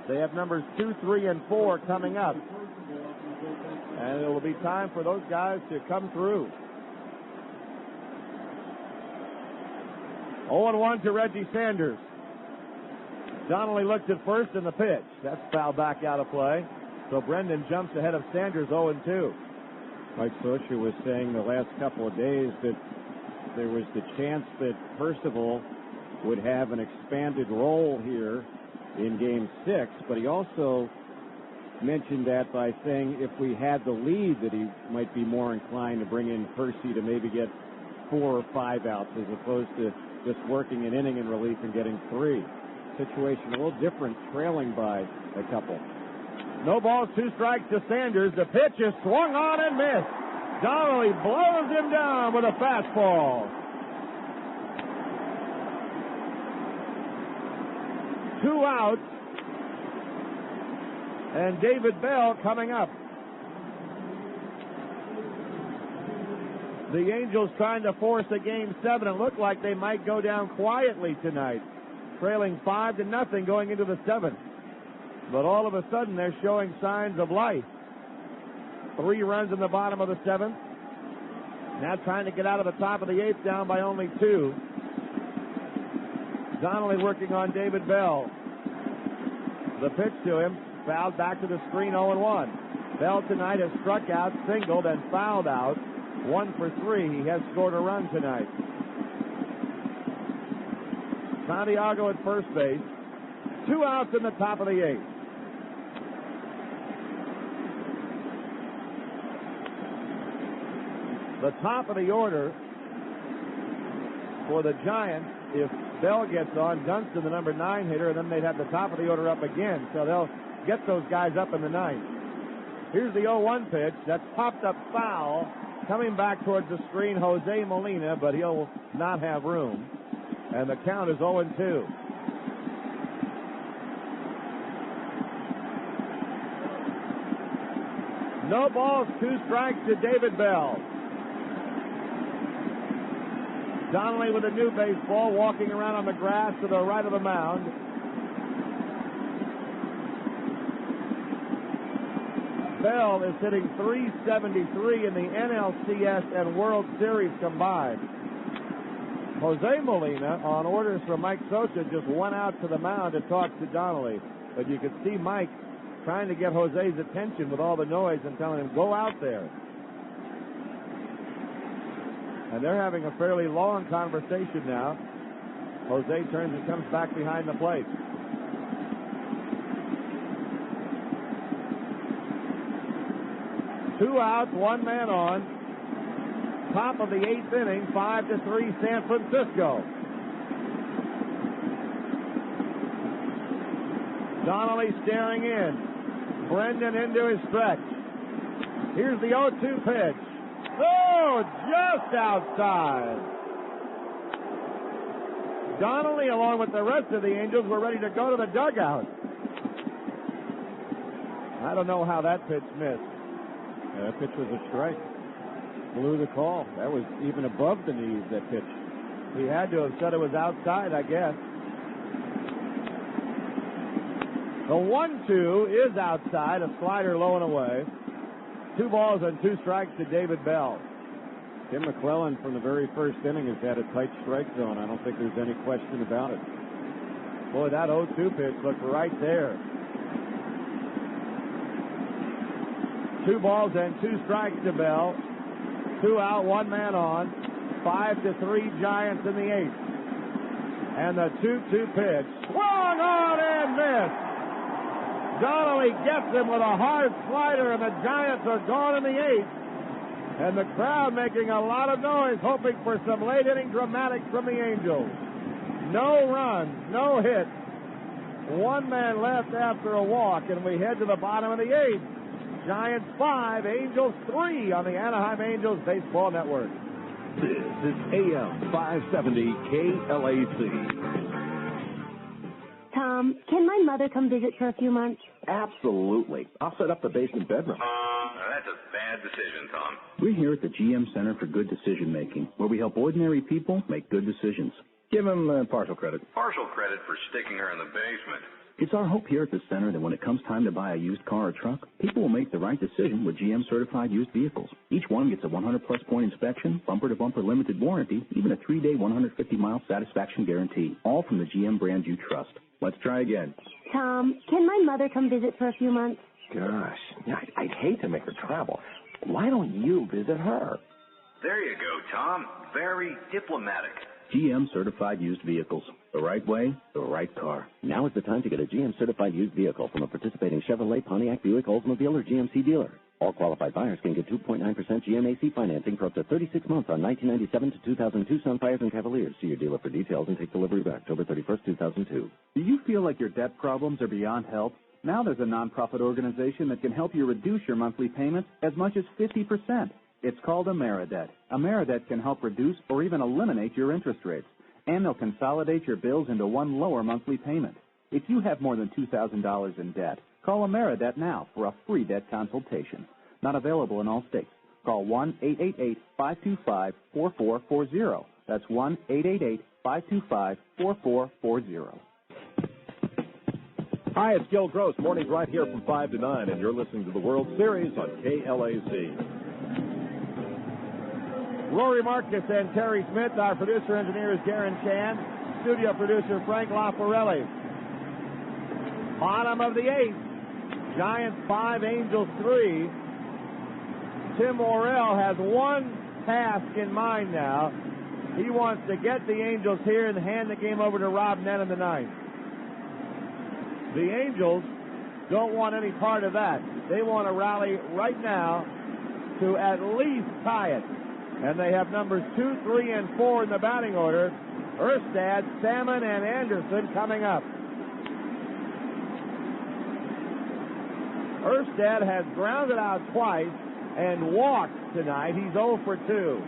they have numbers 2, 3, and 4 coming up. And it will be time for those guys to come through. 0-1 to Reggie Sanders. Donnelly looked at first in the pitch. That's fouled back out of play. So Brendan jumps ahead of Sanders 0-2. Mike Scioscia was saying the last couple of days that there was the chance that Percival would have an expanded role here in Game 6, but he also mentioned that by saying if we had the lead that he might be more inclined to bring in Percy to maybe get 4 or 5 outs as opposed to just working an inning in relief and getting 3. Situation a little different, trailing by a couple. No balls, 2 strikes to Sanders. The pitch is swung on and missed. Donnelly blows him down with a fastball. 2 outs. And David Bell coming up. The Angels trying to force a Game 7. It looked like they might go down quietly tonight, trailing 5-0 going into the 7th. But all of a sudden, they're showing signs of life. 3 runs in the bottom of the 7th. Now trying to get out of the top of the 8th, down by only 2. Donnelly working on David Bell. The pitch to him, fouled back to the screen, 0-1. Bell tonight has struck out, singled, and fouled out. 1 for 3. He has scored a run tonight. Santiago at first base. 2 outs in the top of the 8th. The top of the order for the Giants, if Bell gets on, Dunston, the number 9 hitter, and then they'd have the top of the order up again. So they'll get those guys up in the 9th. Here's the 0-1 pitch. That's popped up foul. Coming back towards the screen, Jose Molina, but he'll not have room. And the count is 0-2. No balls, 2 strikes to David Bell. Donnelly with a new baseball, walking around on the grass to the right of the mound. Bell is hitting .373 in the NLCS and World Series combined. Jose Molina, on orders from Mike Scioscia, just went out to the mound to talk to Donnelly. But you could see Mike trying to get Jose's attention with all the noise and telling him, go out there. And they're having a fairly long conversation now. Jose turns and comes back behind the plate. Two outs, 1 man on. Top of the 8th inning, 5-3 San Francisco. Donnelly staring in. Brendan into his stretch. Here's the 0-2 pitch. Oh, just outside. Donnelly, along with the rest of the Angels, were ready to go to the dugout. I don't know how that pitch missed. That pitch was a strike. Blew the call. That was even above the knees, that pitch. He had to have said it was outside, I guess. The 1-2 is outside, a slider low and away. 2 balls and 2 strikes to David Bell. Tim McClellan from the very first inning has had a tight strike zone. I don't think there's any question about it. Boy, that 0-2 pitch looked right there. 2 balls and 2 strikes to Bell. 2 out, 1 man on. 5-3 Giants in the 8th. And the 2-2 pitch. Swung on and missed. Donnelly gets him with a hard slider, and the Giants are gone in the 8th. And the crowd making a lot of noise, hoping for some late inning dramatics from the Angels. No runs, no hits. 1 man left after a walk, and we head to the bottom of the 8th. Giants 5, Angels 3 on the Anaheim Angels Baseball Network. This is AM 570 KLAC. Tom, can my mother come visit for a few months? Absolutely. I'll set up the basement bedroom. That That's a bad decision, Tom. We're here at the GM Center for Good Decision Making, where we help ordinary people make good decisions. Give him partial credit. Partial credit for sticking her in the basement. It's our hope here at the center that when it comes time to buy a used car or truck, people will make the right decision with GM certified used vehicles. Each one gets a 100-plus point inspection, bumper-to-bumper limited warranty, even a 3-day, 150-mile satisfaction guarantee, all from the GM brand you trust. Let's try again. Tom, can my mother come visit for a few months? Gosh, I'd hate to make her travel. Why don't you visit her? There you go, Tom. Very diplomatic. GM certified used vehicles. The right way, the right car. Now is the time to get a GM certified used vehicle from a participating Chevrolet, Pontiac, Buick, Oldsmobile, or GMC dealer. All qualified buyers can get 2.9% GMAC financing for up to 36 months on 1997 to 2002 Sunfires and Cavaliers. See your dealer for details and take delivery by October 31st, 2002. Do you feel like your debt problems are beyond help? Now there's a nonprofit organization that can help you reduce your monthly payments as much as 50%. It's called AmeriDebt. AmeriDebt can help reduce or even eliminate your interest rates, and they'll consolidate your bills into one lower monthly payment. If you have more than $2,000 in debt, call AmeriDebt now for a free debt consultation. Not available in all states. Call 1-888-525-4440. That's 1-888-525-4440. Hi, it's Gil Gross. Mornings right here from 5 to 9, and you're listening to the World Series on KLAC. Rory Marcus and Terry Smith. Our producer-engineer is Darren Chan. Studio producer Frank LaForelli. Bottom of the 8th. Giants 5, Angels 3. Tim Worrell has one task in mind now. He wants to get the Angels here and hand the game over to Rob Nett in the 9th. The Angels don't want any part of that. They want to rally right now to at least tie it. And they have numbers 2, 3, and 4 in the batting order. Erstad, Salmon, and Anderson coming up. Erstad has grounded out twice and walked tonight. He's 0 for 2.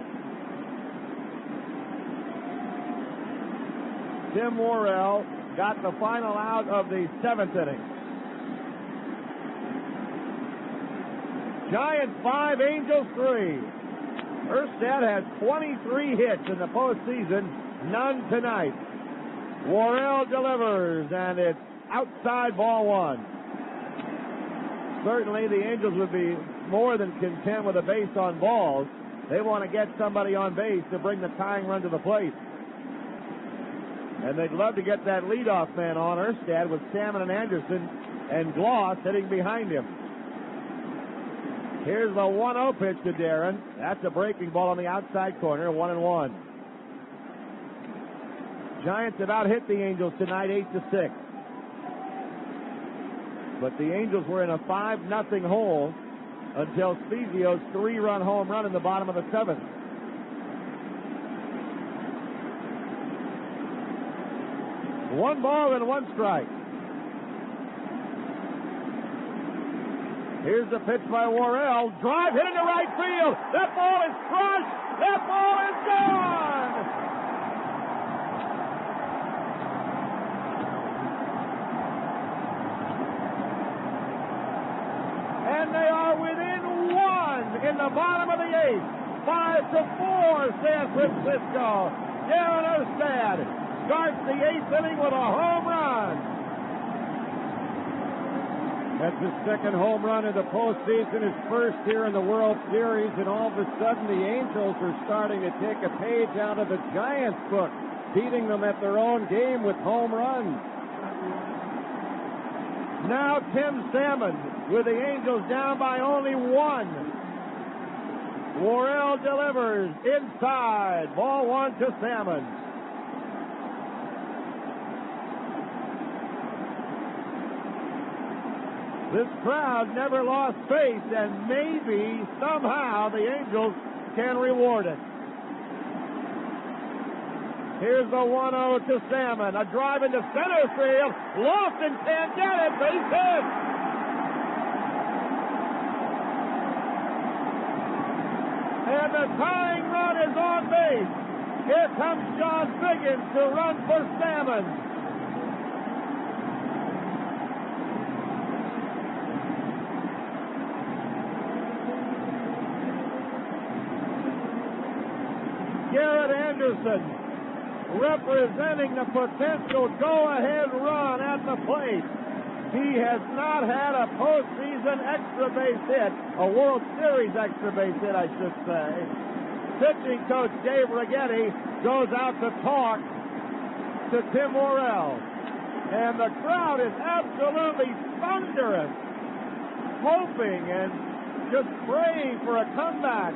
Tim Worrell got the final out of the 7th inning. Giants 5, Angels 3. Erstad has 23 hits in the postseason, none tonight. Worrell delivers, and it's outside ball 1. Certainly the Angels would be more than content with a base on balls. They want to get somebody on base to bring the tying run to the plate. And they'd love to get that leadoff man on Erstad with Salmon and Anderson and Gloss hitting behind him. Here's the 1-0 pitch to Darren. That's a breaking ball on the outside corner, 1-1. Giants have out-hit the Angels tonight, 8-6. But the Angels were in a 5-0 hole until Spezio's 3-run home run in the bottom of the 7th. One ball and one strike. Here's the pitch by Worrell. Drive hit into right field. That ball is crushed. That ball is gone. And they are within 1 in the bottom of the 8th. 5-4, San Francisco. Darren Erstad starts the 8th inning with a home run. That's his second home run of the postseason, his first here in the World Series, and all of a sudden the Angels are starting to take a page out of the Giants' book, beating them at their own game with home runs. Now Tim Salmon with the Angels down by only 1. Worrell delivers inside, ball 1 to Salmon. This crowd never lost faith, and maybe, somehow, the Angels can reward it. Here's the 1-0 to Salmon. A drive into center field. Lofton can't get it. Base hit. And the tying run is on base. Here comes John Biggins to run for Salmon. Garrett Anderson, representing the potential go-ahead run at the plate. He has not had a postseason extra base hit, a World Series extra base hit, I should say. Pitching coach Dave Righetti goes out to talk to Tim Worrell. And the crowd is absolutely thunderous, hoping and just praying for a comeback.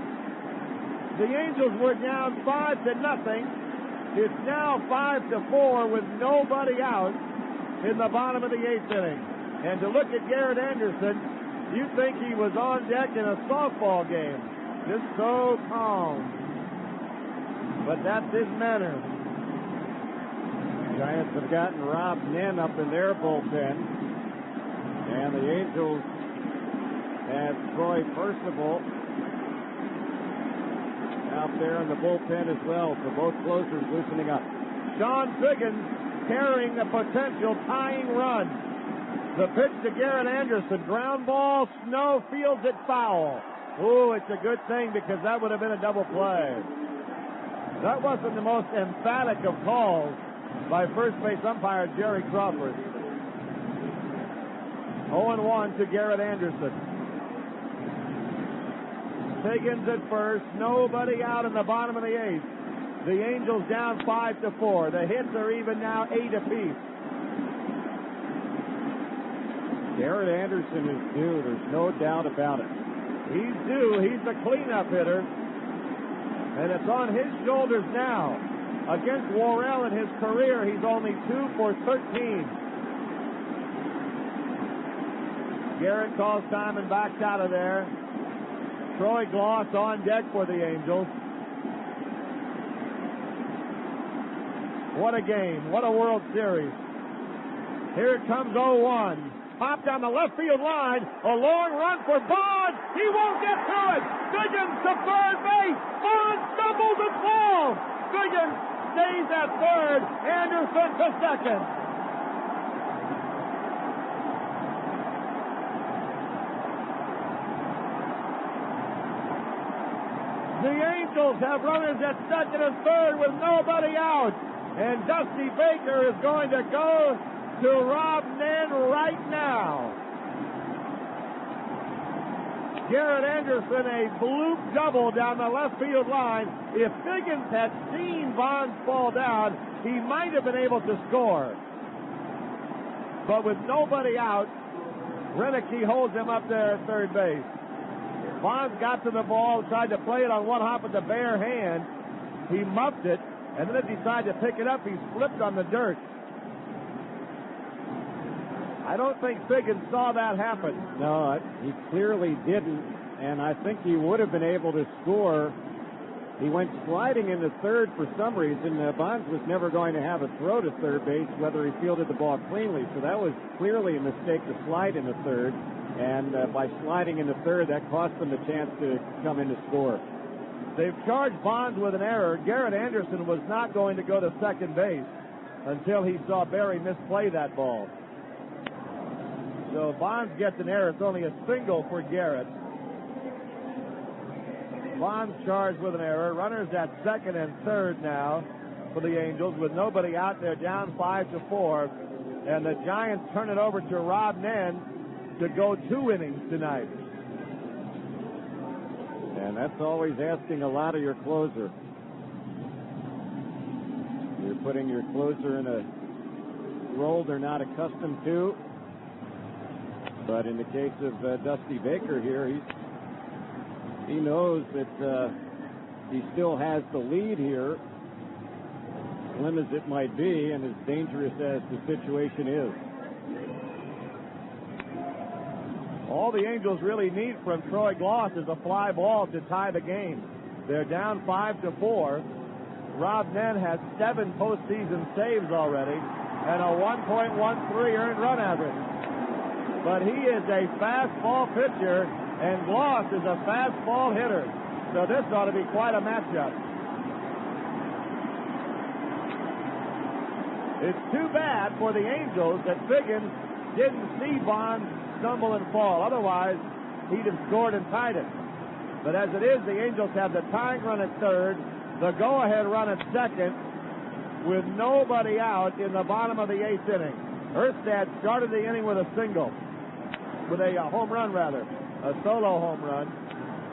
The Angels were down 5-0. It's now 5-4 with nobody out in the bottom of the 8th inning. And to look at Garrett Anderson, you'd think he was on deck in a softball game. Just so calm. But that's his manner. Giants have gotten Rob Nen up in their bullpen. And the Angels have Troy Percival out there in the bullpen as well. So both closers loosening up. Sean Figgins carrying the potential tying run. The pitch to Garrett Anderson. Ground ball, Snow fields it foul. Ooh, it's a good thing because that would have been a double play. That wasn't the most emphatic of calls by first base umpire Jerry Crawford. 0-1 to Garrett Anderson. Figgins at first, nobody out in the bottom of the 8th. The Angels down 5-4. The hits are even now 8 apiece. Garrett Anderson is due. There's no doubt about it. He's due. He's the cleanup hitter. And it's on his shoulders now. Against Worrell in his career, he's only 2 for 13. Garrett calls time and backs out of there. Troy Glaus on deck for the Angels. What a game. What a World Series. Here it comes 0-1. Pop down the left field line. A long run for Bonds. He won't get to it. Figgins to third base. Bonds stumbles and falls. Figgins stays at third. Anderson to second. The Angels have runners at second and third with nobody out. And Dusty Baker is going to go to Rob Nen right now. Garrett Anderson, a bloop double down the left field line. If Figgins had seen Bonds fall down, he might have been able to score. But with nobody out, Renicky holds him up there at third base. Bonds got to the ball, tried to play it on one hop with the bare hand. He muffed it, and then he decided to pick it up. He slipped on the dirt. I don't think Figgins saw that happen. No, he clearly didn't, and I think he would have been able to score. He went sliding into third for some reason. Bonds was never going to have a throw to third base, whether he fielded the ball cleanly, so that was clearly a mistake to slide into third, and by sliding into third, that cost them the chance to come in to score. They've charged Bonds with an error. Garrett Anderson was not going to go to second base until he saw Barry misplay that ball. So Bonds gets an error. It's only a single for Garrett. Bonds charged with an error. Runners at second and third now for the Angels with nobody out there, down 5-4. And the Giants turn it over to Rob Nen to go 2 innings tonight. And that's always asking a lot of your closer. You're putting your closer in a role they're not accustomed to. But in the case of Dusty Baker here, he knows that he still has the lead here, slim as it might be, and as dangerous as the situation is. All the Angels really need from Troy Glaus is a fly ball to tie the game. They're down 5-4. Rob Nen has 7 postseason saves already and a 1.13 earned run average. But he is a fastball pitcher, and Glaus is a fastball hitter. So this ought to be quite a matchup. It's too bad for the Angels that Figgins didn't see Bonds stumble and fall. Otherwise, he'd have scored and tied it. But as it is, the Angels have the tying run at third, the go-ahead run at second with nobody out in the bottom of the 8th inning. Erstad started the inning with a single, with a home run rather, a solo home run.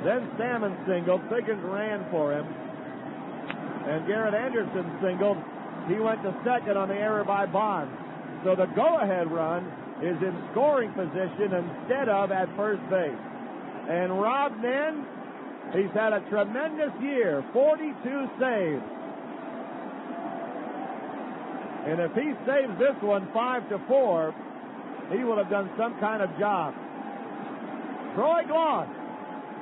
Then Salmon singled, Figgins ran for him, and Garrett Anderson singled. He went to second on the error by Bonds. So the go-ahead run is in scoring position instead of at first base. And Rob Nen, he's had a tremendous year, 42 saves. And if he saves this one 5-4, he will have done some kind of job. Troy Glaus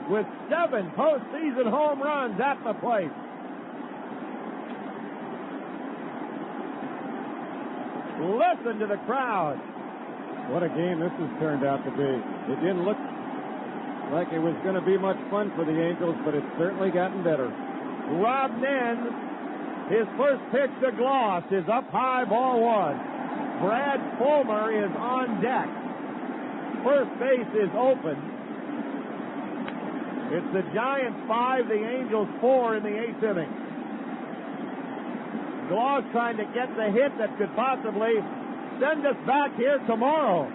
with 7 postseason home runs at the plate. Listen to the crowd. What a game this has turned out to be. It didn't look like it was going to be much fun for the Angels, but it's certainly gotten better. Rob Nen, his first pitch to Glaus is up high, ball 1. Brad Fulmer is on deck. First base is open. It's the Giants 5, the Angels 4 in the 8th inning. Glaus trying to get the hit that could possibly send us back here tomorrow.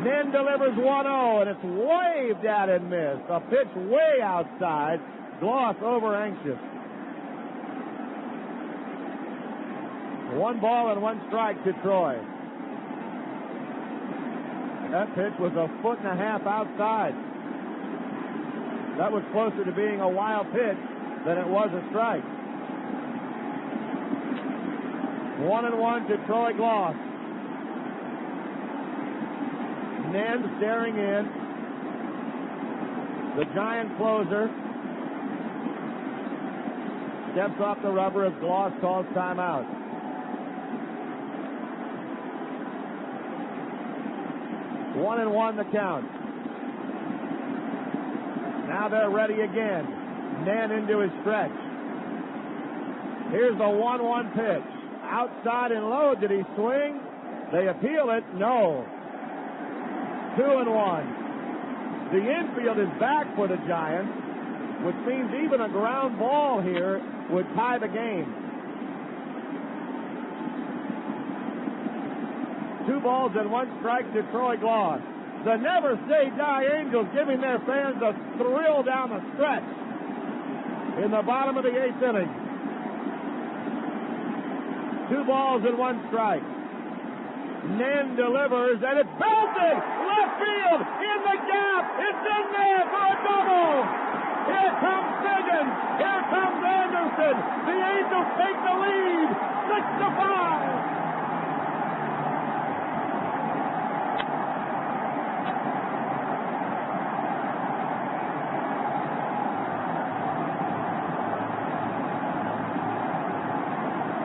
Nen delivers 1-0, and it's waved at and missed. A pitch way outside. Glaus over anxious. 1 ball and 1 strike to Troy. That pitch was a 1.5 outside. That was closer to being a wild pitch than it was a strike. 1-1 to Troy Glaus. Nen staring in. The Giant closer steps off the rubber as Glaus calls timeout. 1-1 the count. Now they're ready again. Nen into his stretch. Here's the 1-1 pitch. Outside and low. Did he swing? They appeal it. No. 2-1. The infield is back for the Giants, which means even a ground ball here would tie the game. 2 balls and 1 strike to Troy Glaus. The Never Say Die Angels giving their fans a thrill down the stretch in the bottom of the 8th inning. 2 balls and 1 strike. Nen delivers, and it's belted! Left field! In the gap! It's in there for a double! Here comes Figgins! Here comes Anderson! The Angels take the lead! 6-5!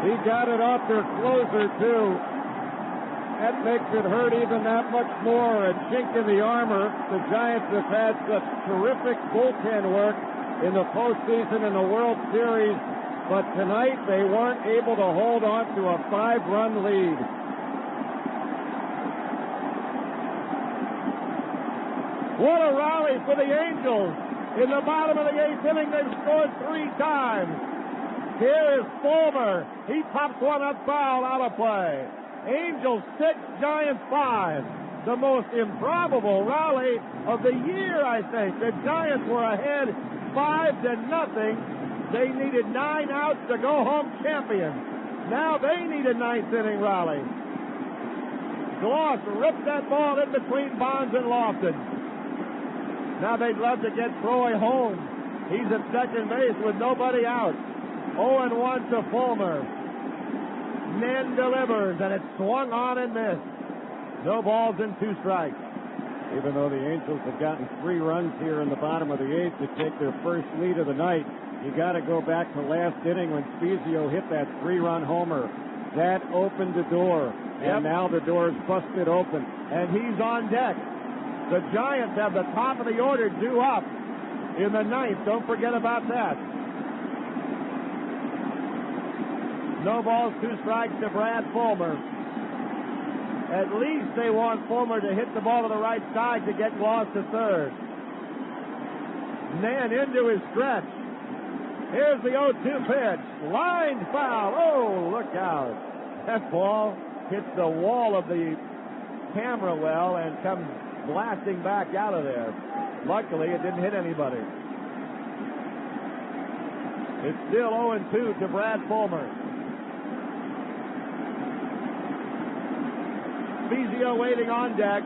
He got it off their closer, too. That makes it hurt even that much more. A chink in the armor. The Giants have had such terrific bullpen work in the postseason and the World Series, but tonight they weren't able to hold on to a 5-run lead. What a rally for the Angels. In the bottom of the 8th inning, they've scored 3 times. Here is Fulmer. He pops one up foul, out of play. Angels 6, Giants 5. The most improbable rally of the year, I think. The Giants were ahead 5-0. They needed 9 outs to go home champions. Now they need a 9th inning rally. Glaus ripped that ball in between Bonds and Lofton. Now they'd love to get Troy home. He's at second base with nobody out. 0-1 to Fulmer. Nen delivers, and it's swung on and missed. No balls and 2 strikes. Even though the Angels have gotten 3 runs here in the bottom of the 8th to take their first lead of the night, you got to go back to last inning when Spezio hit that 3-run homer. That opened the door, and now the door is busted open. And he's on deck. The Giants have the top of the order due up in the 9th. Don't forget about that. No balls, 2 strikes to Brad Fulmer. At least they want Fulmer to hit the ball to the right side to get Glaus to third. Nen into his stretch. Here's the 0-2 pitch. Line foul. Oh, look out. That ball hits the wall of the camera well and comes blasting back out of there. Luckily, it didn't hit anybody. It's still 0-2 to Brad Fulmer. Spezio waiting on deck.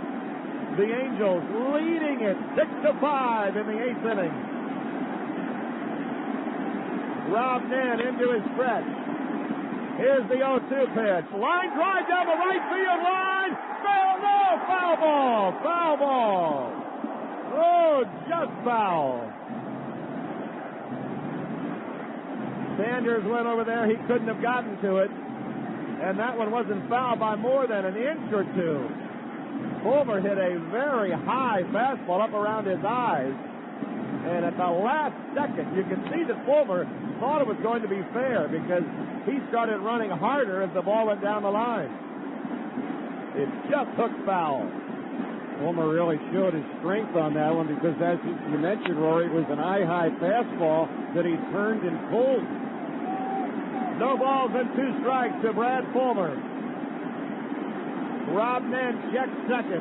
The Angels leading it 6-5 in the 8th inning. Rob Nen into his stretch. Here's the 0-2 pitch. Line drive down the right field line. Foul ball. Foul ball. Oh, just foul. Sanders went over there. He couldn't have gotten to it. And that one wasn't foul by more than an inch or two. Fulmer hit a very high fastball up around his eyes. And at the last second, you could see that Fulmer thought it was going to be fair because he started running harder as the ball went down the line. It just hooked foul. Fulmer really showed his strength on that one because, as you mentioned, Rory, it was an eye-high fastball that he turned and pulled. No balls and 2 strikes to Brad Fulmer. Rob Nen checks second.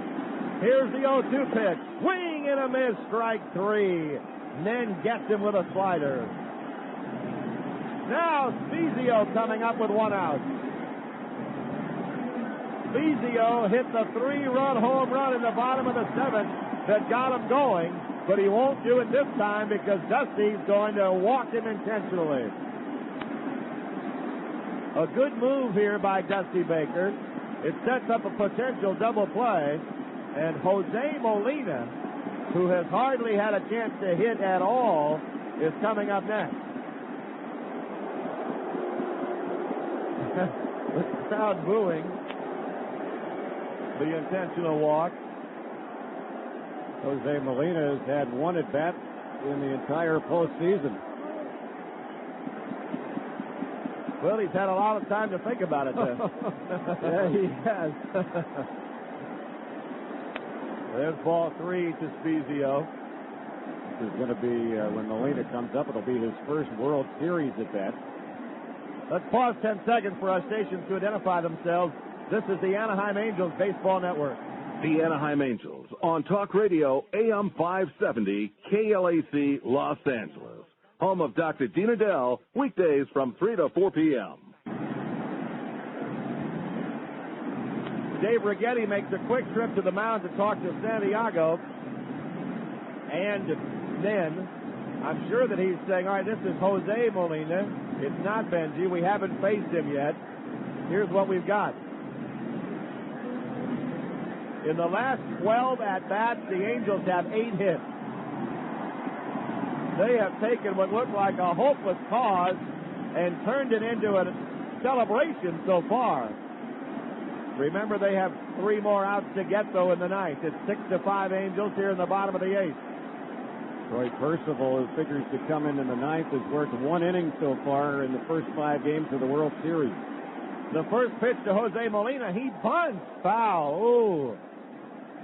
Here's the 0-2 pitch. Swing and a miss, strike 3. Nen gets him with a slider. Now Spezio coming up with 1 out. Spezio hit the 3-run home run in the bottom of the 7th that got him going, but he won't do it this time because Dusty's going to walk him intentionally. A good move here by Dusty Baker. It sets up a potential double play, and Jose Molina, who has hardly had a chance to hit at all, is coming up next. The crowd booing the intentional walk. Jose Molina has had 1 at-bat in the entire postseason. Well, he's had a lot of time to think about it then. Yeah, he has. There's ball 3 to Spezio. This is going to be, when Molina comes up, it'll be his first World Series at bat. Let's pause 10 seconds for our stations to identify themselves. This is the Anaheim Angels Baseball Network. The Anaheim Angels on Talk Radio AM 570 KLAC Los Angeles. Home of Dr. Dina Dell, weekdays from 3 to 4 p.m. Dave Righetti makes a quick trip to the mound to talk to Santiago. And then I'm sure that he's saying, all right, this is Jose Molina. It's not Benji. We haven't faced him yet. Here's what we've got. In the last 12 at-bats, the Angels have 8 hits. They have taken what looked like a hopeless cause and turned it into a celebration so far. Remember, they have 3 more outs to get, though, in the 9th. It's 6-5 Angels here in the bottom of the 8th. Troy Percival, who figures to come in the 9th, has worked 1 inning so far in the first 5 games of the World Series. The first pitch to Jose Molina, he bunts. Foul. Ooh.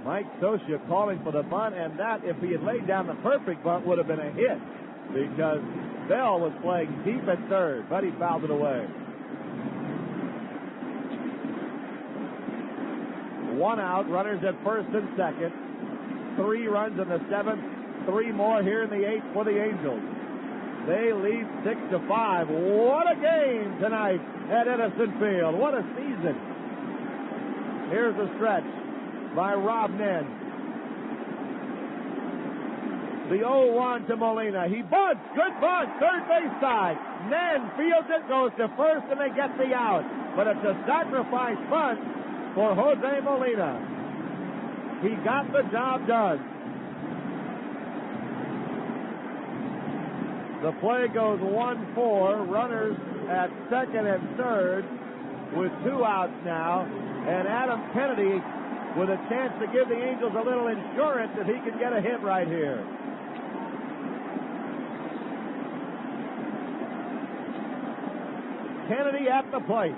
Mike Socia calling for the bunt, and that, if he had laid down the perfect bunt, would have been a hit because Bell was playing deep at third, but he fouled it away. 1 out, runners at first and second. 3 runs in the 7th, 3 more here in the 8th for the Angels. They lead 6-5. What a game tonight at Edison Field. What a season. Here's the stretch by Rob Nen. The 0-1 to Molina. He bunts. Good bunt. Third base side. Nen fields it, goes to first, and they get the out. But it's a sacrifice bunt for Jose Molina. He got the job done. The play goes 1-4. Runners at second and third with 2 outs now. And Adam Kennedy with a chance to give the Angels a little insurance if he can get a hit right here. Kennedy at the plate.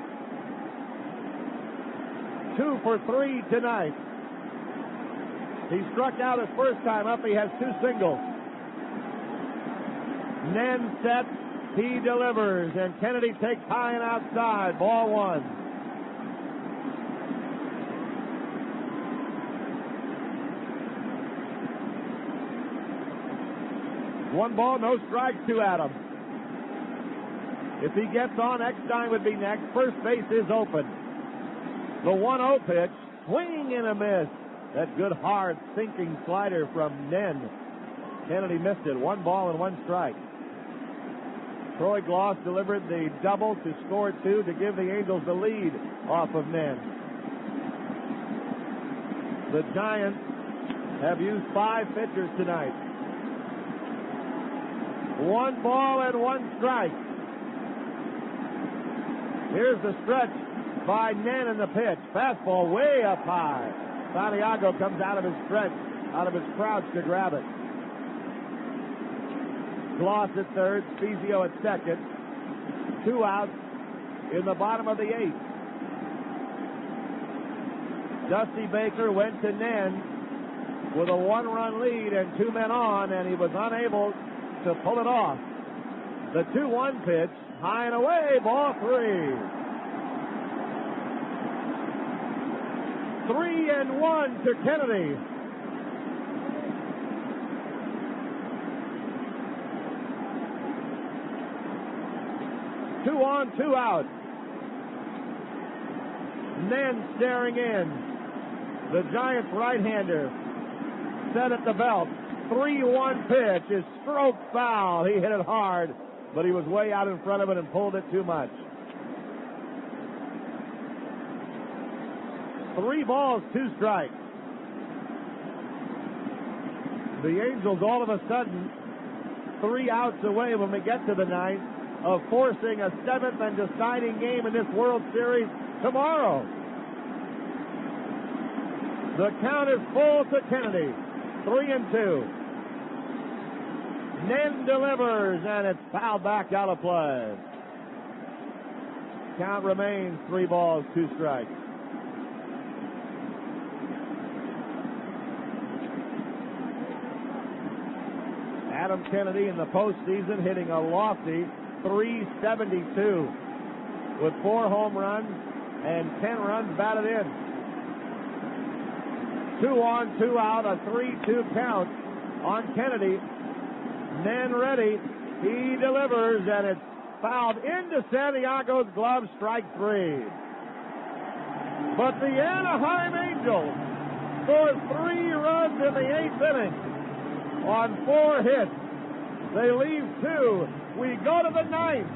2 for 3 tonight. He struck out his first time up. He has 2 singles. Nen sets, he delivers, and Kennedy takes high and outside. Ball one. One ball, no strikes to Adam. If he gets on, Eckstein would be next. First base is open. The 1-0 pitch, swing and a miss. That good, hard, sinking slider from Nen. Kennedy missed it. 1 ball and 1 strike. Troy Gloss delivered the double to score 2 to give the Angels the lead off of Nen. The Giants have used 5 pitchers tonight. 1 ball and 1 strike. Here's the stretch by Nen in the pitch. Fastball way up high. Santiago comes out of his stretch, out of his crouch to grab it. Gloss at third, Spezio at second. 2 outs in the bottom of the 8th. Dusty Baker went to Nen with a 1-run lead and 2 men on, and he was unable to pull it off. The 2-1 pitch, high and away, ball 3. 3-1 to Kennedy. Two on, 2 out. Nen staring in. The Giants right-hander set at the belt. 3-1 pitch is stroke foul. He hit it hard, but he was way out in front of it and pulled it too much. 3 balls, 2 strikes. The Angels all of a sudden 3 outs away when we get to the 9th of forcing a 7th and deciding game in this World Series tomorrow. The count is full to Kennedy. 3-2. Nen delivers, and it's fouled back out of play. Count remains 3 balls, 2 strikes. Adam Kennedy in the postseason hitting a lofty .372 with 4 home runs and 10 runs batted in. 2 on, 2 out, a 3-2 count on Kennedy. Nen ready. He delivers, and it's fouled into Santiago's glove, strike 3. But the Anaheim Angels score 3 runs in the 8th inning on 4 hits. They leave 2. We go to the 9th.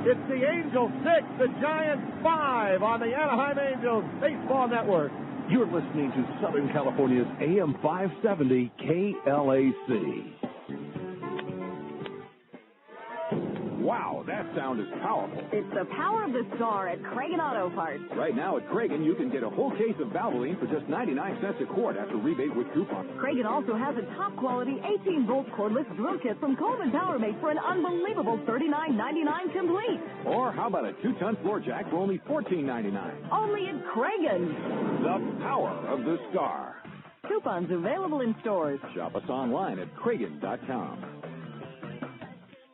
It's the Angels 6, the Giants 5 on the Anaheim Angels Baseball Network. You're listening to Southern California's AM 570 KLAC. Wow, that sound is powerful. It's the power of the star at Cragen Auto Parts. Right now at Cragen, you can get a whole case of Valvoline for just 99 cents a quart after rebate with coupon. Cragen also has a top-quality 18-volt cordless drill kit from Coleman Powermate for an unbelievable $39.99 complete. Or how about a 2-ton floor jack for only $14.99? Only at Cragen. The power of the star. Coupons available in stores. Shop us online at Cragen.com.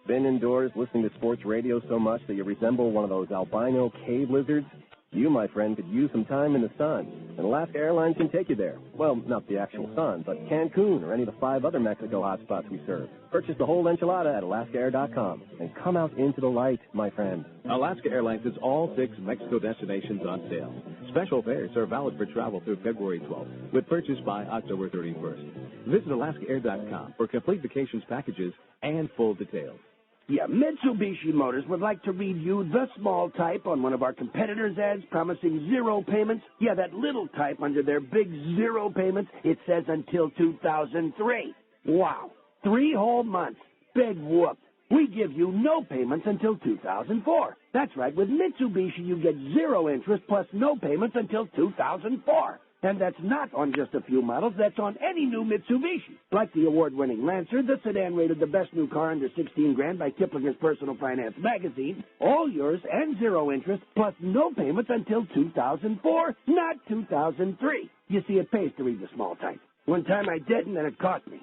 Been indoors listening to sports radio so much that you resemble one of those albino cave lizards? You, my friend, could use some time in the sun, and Alaska Airlines can take you there. Well, not the actual sun, but Cancun or any of the 5 other Mexico hotspots we serve. Purchase the whole enchilada at AlaskaAir.com and come out into the light, my friend. Alaska Airlines has all 6 Mexico destinations on sale. Special fares are valid for travel through February 12th, with purchase by October 31st. Visit AlaskaAir.com for complete vacations packages and full details. Yeah, Mitsubishi Motors would like to read you the small type on one of our competitors' ads promising 0 payments. Yeah, that little type under their big 0 payments. It says until 2003. Wow, 3 whole months. Big whoop. We give you no payments until 2004. That's right, with Mitsubishi you get 0 interest plus no payments until 2004. And that's not on just a few models, that's on any new Mitsubishi. Like the award-winning Lancer, the sedan rated the best new car under $16,000 by Kiplinger's Personal Finance magazine. All yours and 0 interest, plus no payments until 2004, not 2003. You see, it pays to read the small type. One time I didn't, and it cost me.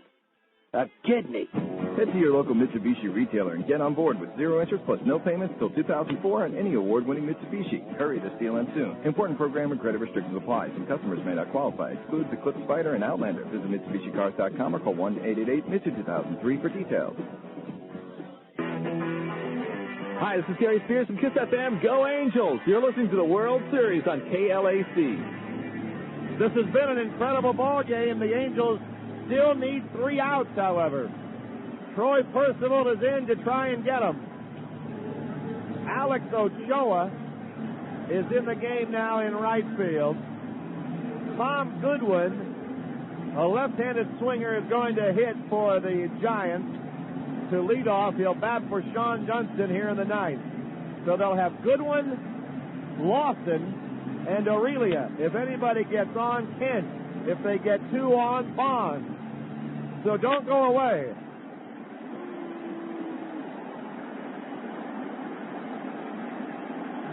A kidney. Head to your local Mitsubishi retailer and get on board with 0 interest plus no payments till 2004 on any award-winning Mitsubishi. Hurry, this deal ends soon. Important program and credit restrictions apply. Some customers may not qualify. Excludes Eclipse Spider and Outlander. Visit MitsubishiCars.com or call 1-888-MITSU-2003 for details. Hi, this is Gary Spears from Kiss FM. Go Angels! You're listening to the World Series on KLAC. This has been an incredible ball game. The Angels still need 3 outs, however. Troy Percival is in to try and get them. Alex Ochoa is in the game now in right field. Tom Goodwin, a left-handed swinger, is going to hit for the Giants to lead off. He'll bat for Sean Dunston here in the ninth. So they'll have Goodwin, Lawson, and Aurelia. If anybody gets on, Kent. If they get 2 on, Bond. So don't go away.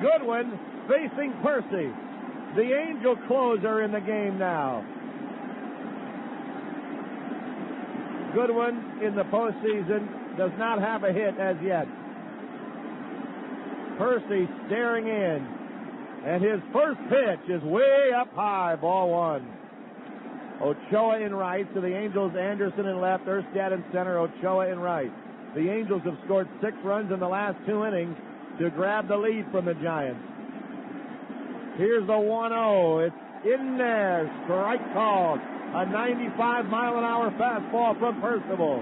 Goodwin facing Percy. The Angel closer in the game now. Goodwin in the postseason does not have a hit as yet. Percy staring in. And his first pitch is way up high, ball 1. Ochoa in right, so the Angels, Anderson in left, Erstad in center, Ochoa in right. The Angels have scored 6 runs in the last 2 innings to grab the lead from the Giants. Here's the 1-0. It's in there. Strike called. A 95-mile-an-hour fastball from Percival.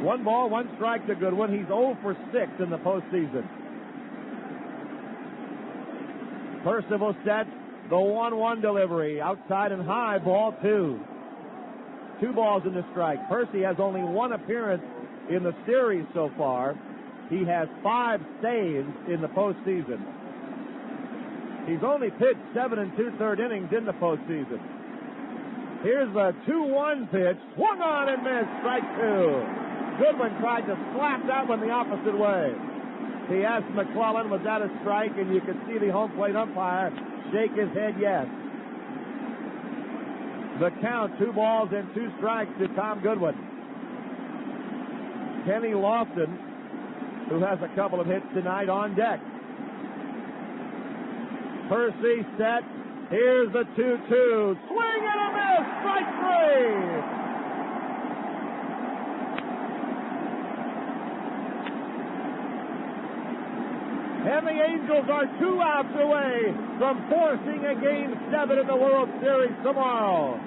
1 ball, 1 strike to Goodwin. He's 0 for 6 in the postseason. Percival sets the 1-1 delivery. Outside and high, ball 2. 2 balls in the strike. Percy has only 1 appearance in the series so far. He has 5 saves in the postseason. He's only pitched 7 2/3 innings in the postseason. Here's the 2-1 pitch. Swung on and missed. Strike 2. Goodwin tried to slap that one the opposite way. He asked McClellan, was that a strike? And you could see the home plate umpire shake his head yes. The count, 2 balls and 2 strikes to Tom Goodwin. Kenny Lofton, who has a couple of hits tonight, on deck. Percy set. Here's the 2-2. Swing and a miss. Strike 3. And the Angels are 2 outs away from forcing a Game 7 in the World Series tomorrow.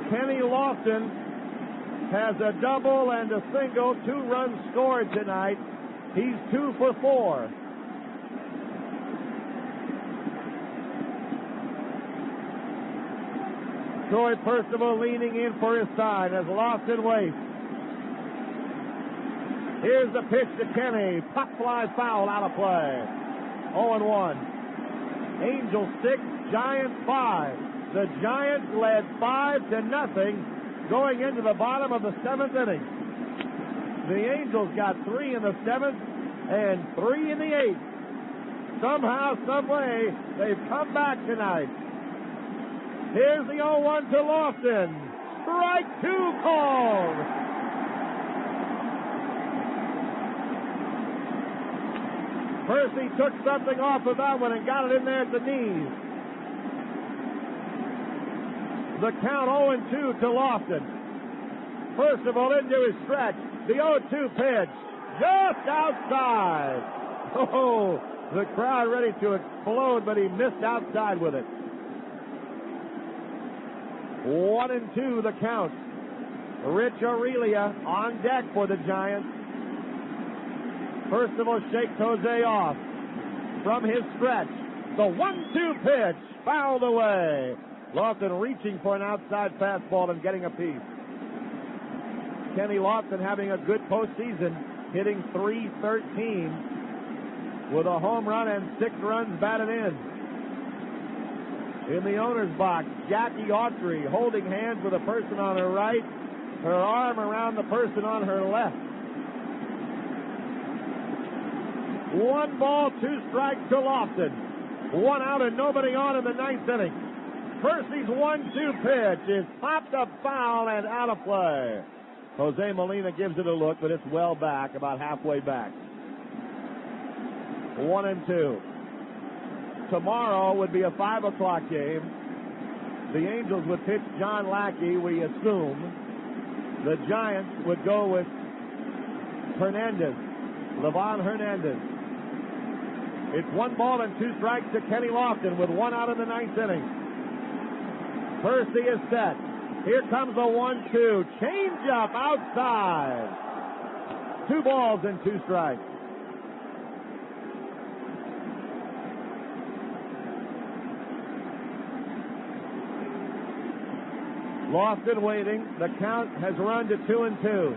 Kenny Lofton has a double and a single, 2 runs scored tonight. He's 2 for 4. Troy Percival leaning in for his side as Lofton waits. Here's the pitch to Kenny. Pop fly foul, out of play. 0-1. Angels 6, Giants 5. The Giants led 5-0 going into the bottom of the 7th inning. The Angels got 3 in the 7th and 3 in the 8th. Somehow, some way, they've come back tonight. Here's the 0-1 to Lofton. Strike 2 called. Percy took something off of that one and got it in there at the knees. The count 0-2 to Lofton. Percival into his stretch. The 0-2 pitch. Just outside. Oh, the crowd ready to explode, but he missed outside with it. 1-2 the count. Rich Aurelia on deck for the Giants. Percival shakes Jose off from his stretch. The 1-2 pitch fouled away. Lofton reaching for an outside fastball and getting a piece. Kenny Lofton having a good postseason, hitting .313 with a home run and 6 runs batted in. In the owner's box, Jackie Autry holding hands with a person on her right, her arm around the person on her left. 1 ball, 2 strikes to Lofton. 1 out and nobody on in the 9th inning. Percy's 1-2 pitch is popped up foul and out of play. Jose Molina gives it a look, but it's well back, about halfway back. 1-2. Tomorrow would be a 5 o'clock game. The Angels would pitch John Lackey, we assume. The Giants would go with Levon Hernandez. It's 1-2 strikes to Kenny Lofton with 1 out in the 9th inning. Percy is set. Here comes the 1-2. Change up outside. 2 balls and 2 strikes. Lofton waiting. The count has run to 2-2.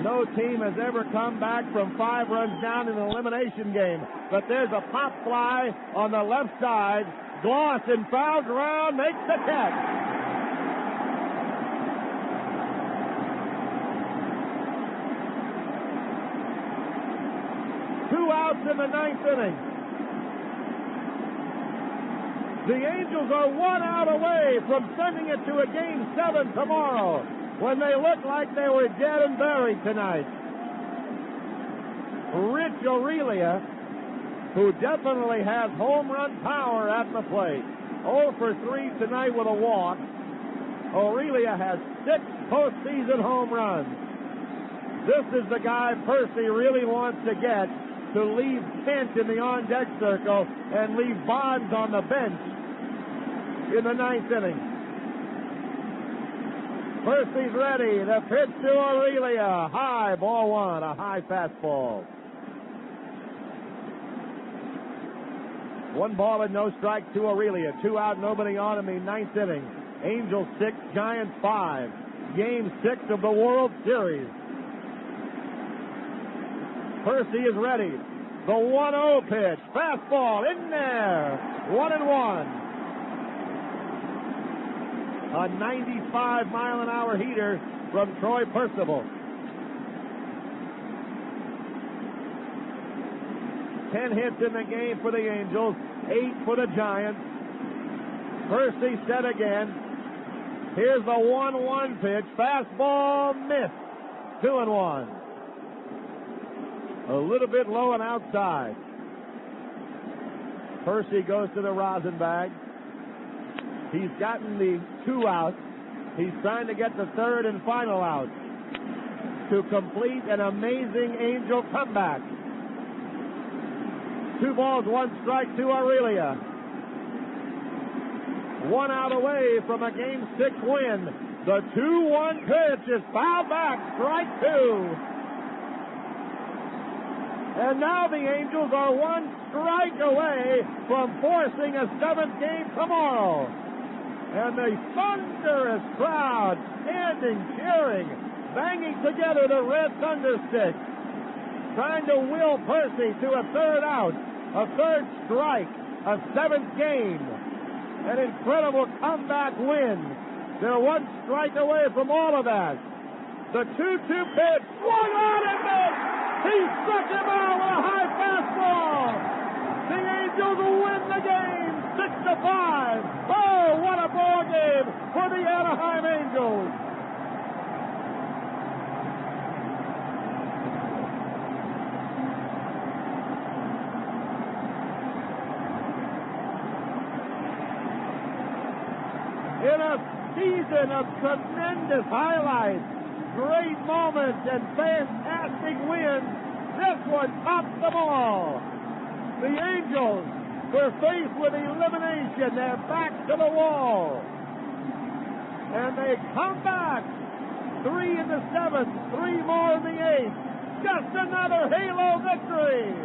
No team has ever come back from 5 runs down in an elimination game. But there's a pop fly on the left side. Glosson fouls around, makes the catch. Two outs in the 9th inning. The Angels are 1 out away from sending it to a Game 7 tomorrow, when they look like they were dead and buried tonight. Rich Aurelia, who definitely has home run power at the plate. 0 for 3 tonight with a walk. Aurelia has 6 postseason home runs. This is the guy Percy really wants to get to leave Kent in the on-deck circle and leave Bonds on the bench in the 9th inning. Percy's ready. The pitch to Aurelia. High, ball 1, a high fastball. 1 ball and no strike to Aurelia. 2 out, nobody on in the 9th inning. Angels 6, Giants 5. Game 6 of the World Series. Percy is ready. The 1-0 pitch. Fastball in there. 1-1. A 95-mile-an-hour heater from Troy Percival. 10 hits in the game for the Angels, 8 for the Giants. Percy set again. Here's the 1-1 pitch. Fastball missed. 2-1. A little bit low and outside. Percy goes to the rosin bag. He's gotten the 2 outs. He's trying to get the 3rd and final out to complete an amazing Angel comeback. 2 balls, 1 strike to Aurelia. 1 out away from a Game 6 win. The 2-1 pitch is fouled back. Strike 2. And now the Angels are 1 strike away from forcing a 7th game tomorrow. And the thunderous crowd standing, cheering, banging together the red thunder stick, trying to will Percy to a 3rd out, a 3rd strike, a 7th game. An incredible comeback win. They're 1 strike away from all of that. The 2-2 pitch, swung on and missed. He struck him out with a high fastball. The Angels win the game, 6-5. Oh, what a ball game for the Anaheim Angels. In a season of tremendous highlights, great moments, and fantastic wins, this one tops them all. The Angels were faced with elimination. They're back to the wall. And they come back. 3 in the 7th, 3 more in the 8th. Just another halo victory.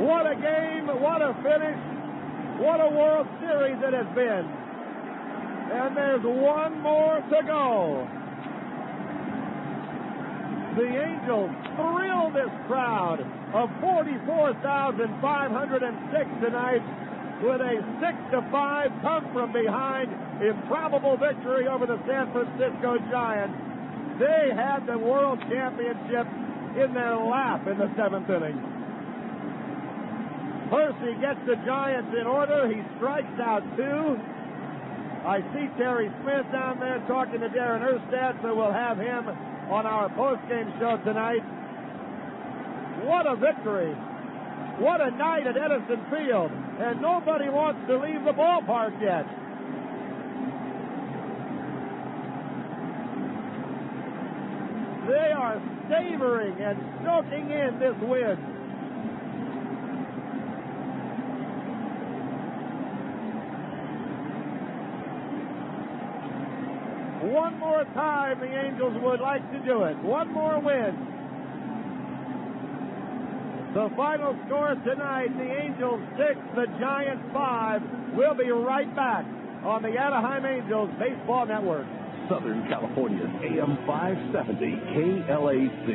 What a game, what a finish, what a World Series it has been. And there's 1 more to go. The Angels thrill this crowd of 44,506 tonight with a 6-5 come-from-behind improbable victory over the San Francisco Giants. They had the World Championship in their lap in the 7th inning. Percy gets the Giants in order. He strikes out 2. I see Terry Smith down there talking to Darren Erstad, so we'll have him on our postgame show tonight. What a victory. What a night at Edison Field. And nobody wants to leave the ballpark yet. They are savoring and soaking in this win. One more time, the Angels would like to do it. One more win. The final score tonight, the Angels 6, the Giants 5. We'll be right back on the Anaheim Angels Baseball Network. Southern California's AM 570 KLAC.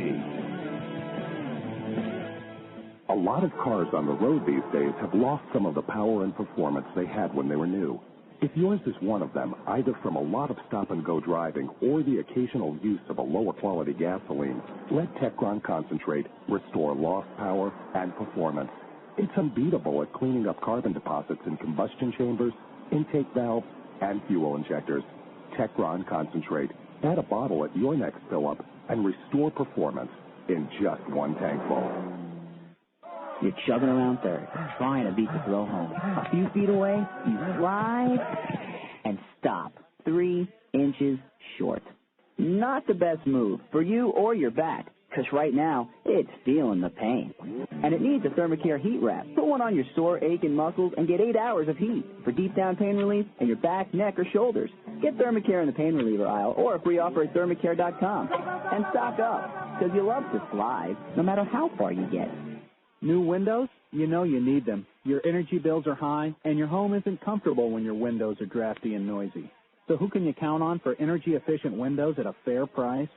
A lot of cars on the road these days have lost some of the power and performance they had when they were new. If yours is one of them, either from a lot of stop-and-go driving or the occasional use of a lower-quality gasoline, let Techron Concentrate restore lost power and performance. It's unbeatable at cleaning up carbon deposits in combustion chambers, intake valves, and fuel injectors. Techron Concentrate. Add a bottle at your next fill-up and restore performance in just one tank full. You're chugging around third, trying to beat the throw home. A few feet away, you slide and stop 3 inches short. Not the best move for you or your bat, because right now, it's feeling the pain. And it needs a Thermacare heat wrap. Put one on your sore, aching muscles and get 8 hours of heat for deep down pain relief in your back, neck, or shoulders. Get Thermacare in the pain reliever aisle or a free offer at Thermacare.com. And stock up, because you love to slide, no matter how far you get. New windows? You know you need them. Your energy bills are high, and your home isn't comfortable when your windows are drafty and noisy. So who can you count on for energy-efficient windows at a fair price?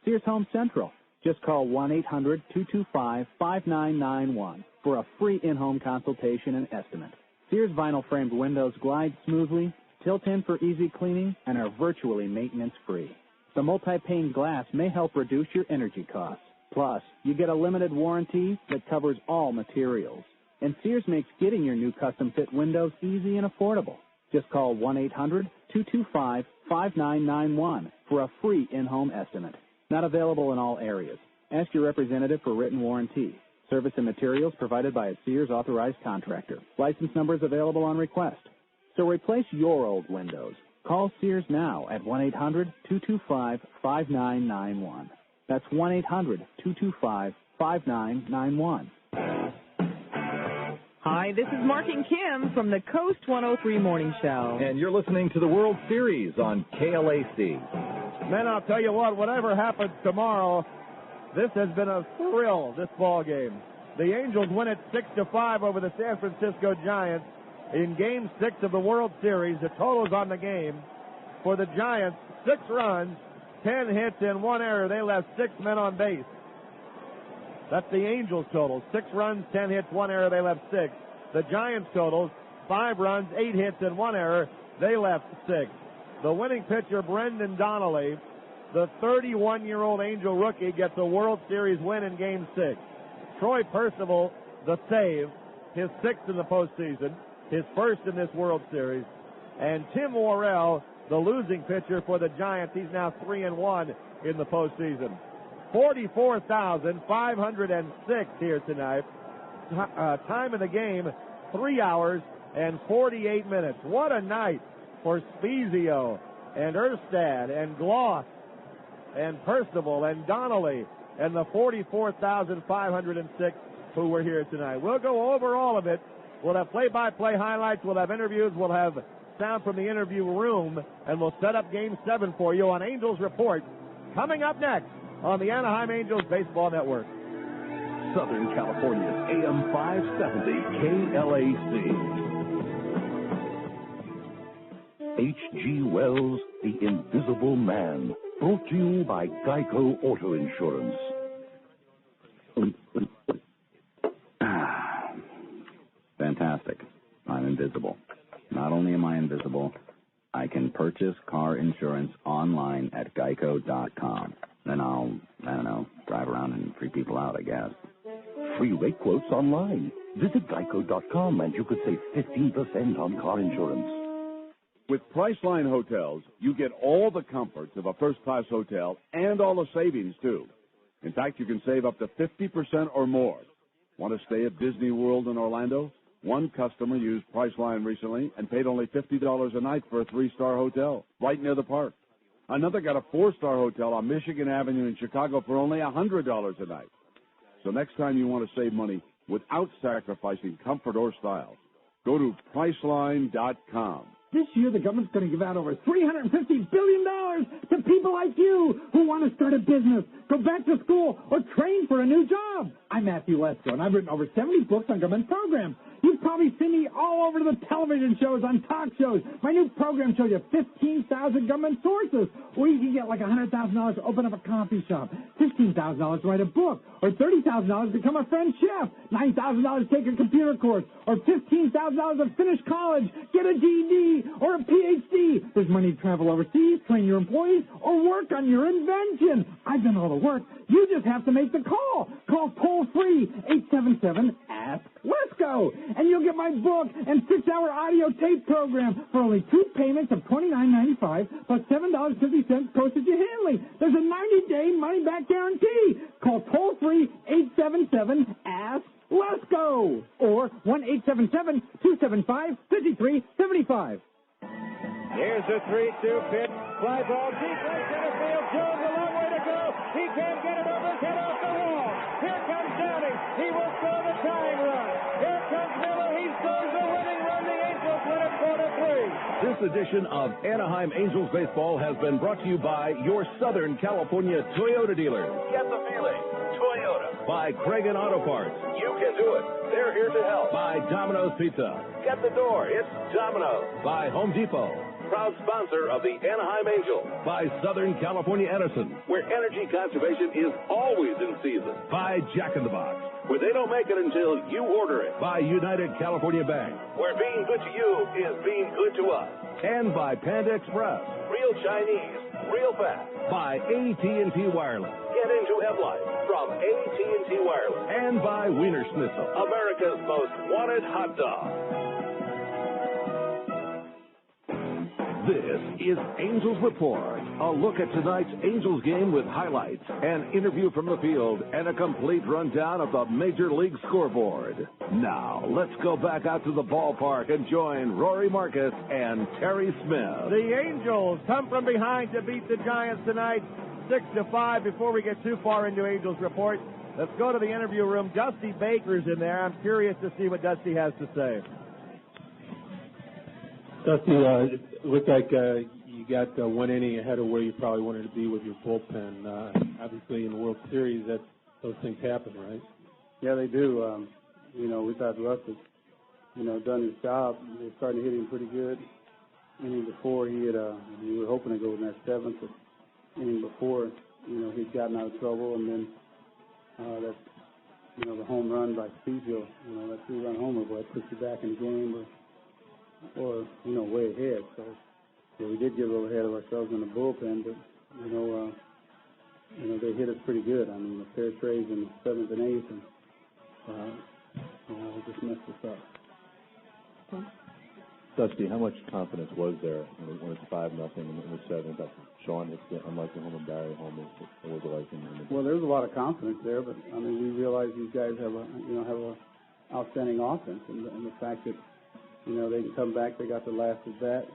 Sears Home Central. Just call 1-800-225-5991 for a free in-home consultation and estimate. Sears vinyl-framed windows glide smoothly, tilt in for easy cleaning, and are virtually maintenance-free. The multi-pane glass may help reduce your energy costs. Plus, you get a limited warranty that covers all materials. And Sears makes getting your new custom-fit windows easy and affordable. Just call 1-800-225-5991 for a free in-home estimate. Not available in all areas. Ask your representative for written warranty. Service and materials provided by a Sears authorized contractor. License numbers available on request. So replace your old windows. Call Sears now at 1-800-225-5991. That's 1-800-225-5991. Hi, this is Mark and Kim from the Coast 103 Morning Show. And you're listening to the World Series on KLAC. Man, I'll tell you what, whatever happens tomorrow, this has been a thrill, this ball game. The Angels win it 6-5 over the San Francisco Giants in Game 6 of the World Series. The totals on the game for the Giants, 6 runs, 10 hits, and 1 error. They left 6 men on base. That's the Angels' total. 6 runs, 10 hits, 1 error. They left 6. The Giants' totals, 5 runs, 8 hits, and 1 error. They left 6. The winning pitcher, Brendan Donnelly, the 31-year-old Angel rookie, gets a World Series win in Game 6. Troy Percival, the save, his 6th in the postseason, his 1st in this World Series. And Tim Worrell, the losing pitcher for the Giants, he's now 3-1 in the postseason. 44,506 here tonight. Time of the game, 3 hours and 48 minutes. What a night for Spezio and Erstad and Gloss and Percival and Donnelly and the 44,506 who were here tonight. We'll go over all of it. We'll have play-by-play highlights. We'll have interviews. We'll have sound from the interview room, and we'll set up Game 7 for you on Angels Report coming up next on the Anaheim Angels Baseball Network. Southern California's AM 570 KLAC. H.G. Wells, The Invisible Man, brought to you by Geico Auto Insurance. Fantastic. I'm in invisible. Not only am I invisible, I can purchase car insurance online at geico.com. Then I'll, I don't know, drive around and freak people out, I guess. Free rate quotes online. Visit geico.com and you could save 15% on car insurance. With Priceline Hotels, you get all the comforts of a first-class hotel and all the savings, too. In fact, you can save up to 50% or more. Want to stay at Disney World in Orlando? One customer used Priceline recently and paid only $50 a night for a 3-star hotel right near the park. Another got a 4-star hotel on Michigan Avenue in Chicago for only $100 a night. So next time you want to save money without sacrificing comfort or style, go to Priceline.com. This year, the government's going to give out over $350 billion to people like you who want to start a business, go back to school, or train for a new job. I'm Matthew Lesko, and I've written over 70 books on government programs. You've probably seen me all over the television shows, on talk shows. My new program shows you 15,000 government sources, or you can get like $100,000 to open up a coffee shop, $15,000 to write a book, or $30,000 to become a French chef, $9,000 to take a computer course, or $15,000 to finish college, get a GED, or a PhD. There's money to travel overseas, train your employees, or work on your invention. I've done all the work. You just have to make the call. Call toll-free 877-ASK-LESCO, and you'll get my book and 6-hour audio tape program for only 2 payments of $29.95 plus $7.50 postage and handling. There's a 90-day money-back guarantee. Call toll-free 877-ASK-LESCO or 1-877-275-5375. Here's a 3-2 pitch. Fly ball deep right center field. Jones a long way to go. He can't get it over his head off the wall. Here comes Downing. He will score the tying run. Here comes Miller. He scores the winning run. The Angels win it 4-3. This edition of Anaheim Angels Baseball has been brought to you by your Southern California Toyota dealers. Get the feeling. Toyota. By Craig Auto Parts. You can do it. They're here to help. By Domino's Pizza. Get the door. It's Domino's. By Home Depot. Proud sponsor of the Anaheim Angels. By Southern California Edison. Where energy conservation is always in season. By Jack in the Box. Where they don't make it until you order it. By United California Bank. Where being good to you is being good to us. And by Panda Express. Real Chinese, real fast. By AT&T Wireless. Get into M-Life from AT&T Wireless. And by Wiener Schnitzel. America's most wanted hot dog. This is Angels Report, a look at tonight's Angels game with highlights, an interview from the field, and a complete rundown of the Major League scoreboard. Now, let's go back out to the ballpark and join Rory Marcus and Terry Smith. The Angels come from behind to beat the Giants tonight, 6-5. Before we get too far into Angels Report, let's go to the interview room. Dusty Baker's in there. I'm curious to see what Dusty has to say. Dusty, it looked like you got 1 inning ahead of where you probably wanted to be with your bullpen. Obviously, in the World Series, those things happen, right? Yeah, they do. We thought Ruzz had, done his job. They were starting to hit him pretty good. Inning before, we were hoping to go in that 7th. But inning before, he'd gotten out of trouble, and then the home run by Speedfield, that 3-run homer, but it puts you back in the game or way ahead. So we did get a little ahead of ourselves in the bullpen, but they hit us pretty good. I mean, the fair trades in the 7th and 8th, and it just messed us up. Dusty, how much confidence was there when it's 5-0 in the 7th? Sean hits the unlikely home and Barry home. What was it like in the Well, there's a lot of confidence there, but I mean, we realize these guys have a outstanding offense, and the fact that they can come back. They got the last at bat,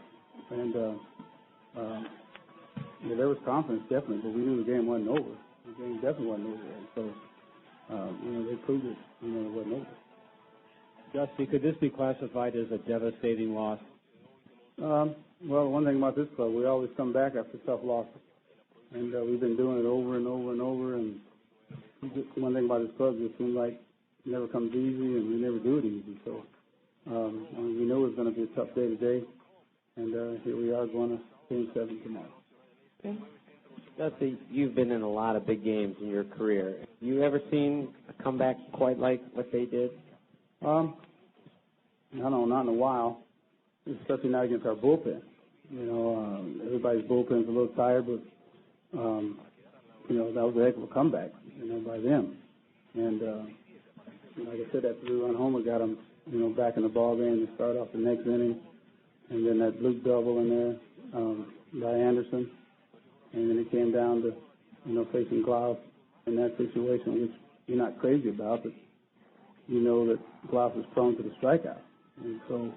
and there was confidence definitely, but we knew the game wasn't over. The game definitely wasn't over, and so they proved it. It wasn't over. Dusty, could this be classified as a devastating loss? Well, one thing about this club, we always come back after tough losses, and we've been doing it over and over and over. And one thing about this club, it seems like it never comes easy, and we never do it easy. So. We know it's going to be a tough day today, and here we are going to Game 7 tomorrow. Okay. Dusty, you've been in a lot of big games in your career. Have you ever seen a comeback quite like what they did? I don't know, not in a while, especially not against our bullpen. You know, everybody's bullpen's a little tired, but, you know, that was a heck of a comeback, you know, by them. And, like I said, that 3-run homer got them, you know, back in the ball game to start off the next inning. And then that Luke double in there by Anderson. And then it came down to, you know, facing Klaus in that situation, which you're not crazy about, but you know that Klaus is prone to the strikeout. And so,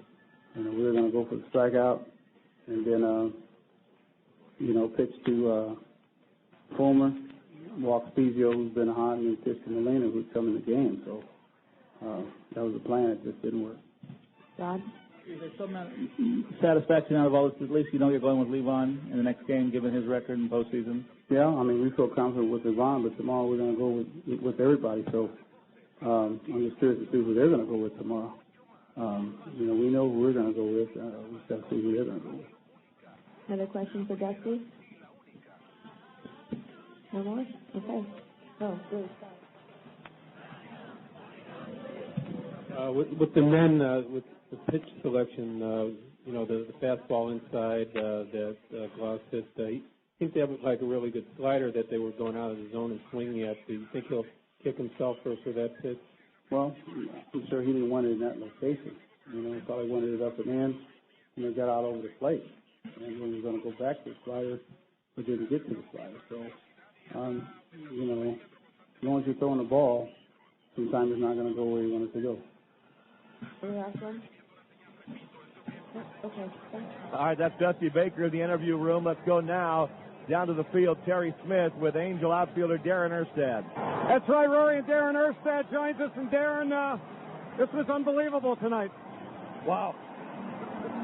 you know, we were going to go for the strikeout and then, you know, pitch to Fulmer, walk Spezio, who's been hot, and then pitch to Molina, who's come in the game. So that was the plan. It just didn't work. Rod? Is there some satisfaction out of all this? At least you know you're going with Levon in the next game, given his record in postseason. Yeah, I mean, we feel confident with Levon, but tomorrow we're going to go with everybody. So I'm just curious to see who they're going to go with tomorrow. You know, we know who we're going to go with. We just got to see who they're going to go with. Another question for Dusty? No more? Okay. Oh, good. With the men, with the pitch selection, you know, the fastball inside that Klaus hit, I think that was like a really good slider that they were going out of the zone and swinging at. Do you think he'll kick himself for that pitch? Well, I'm sure he didn't want it in that location. You know, he probably wanted it up and in, and it got out over the plate. And when he was going to go back to the slider, but didn't get to the slider. So, you know, as long as you're throwing the ball, sometimes it's not going to go where you want it to go. Any last one? Okay. All right, that's Dusty Baker in the interview room. Let's go now down to the field. Terry Smith with Angel outfielder Darren Erstad. That's right, Rory, and Darren Erstad joins us. And Darren, this was unbelievable tonight. Wow.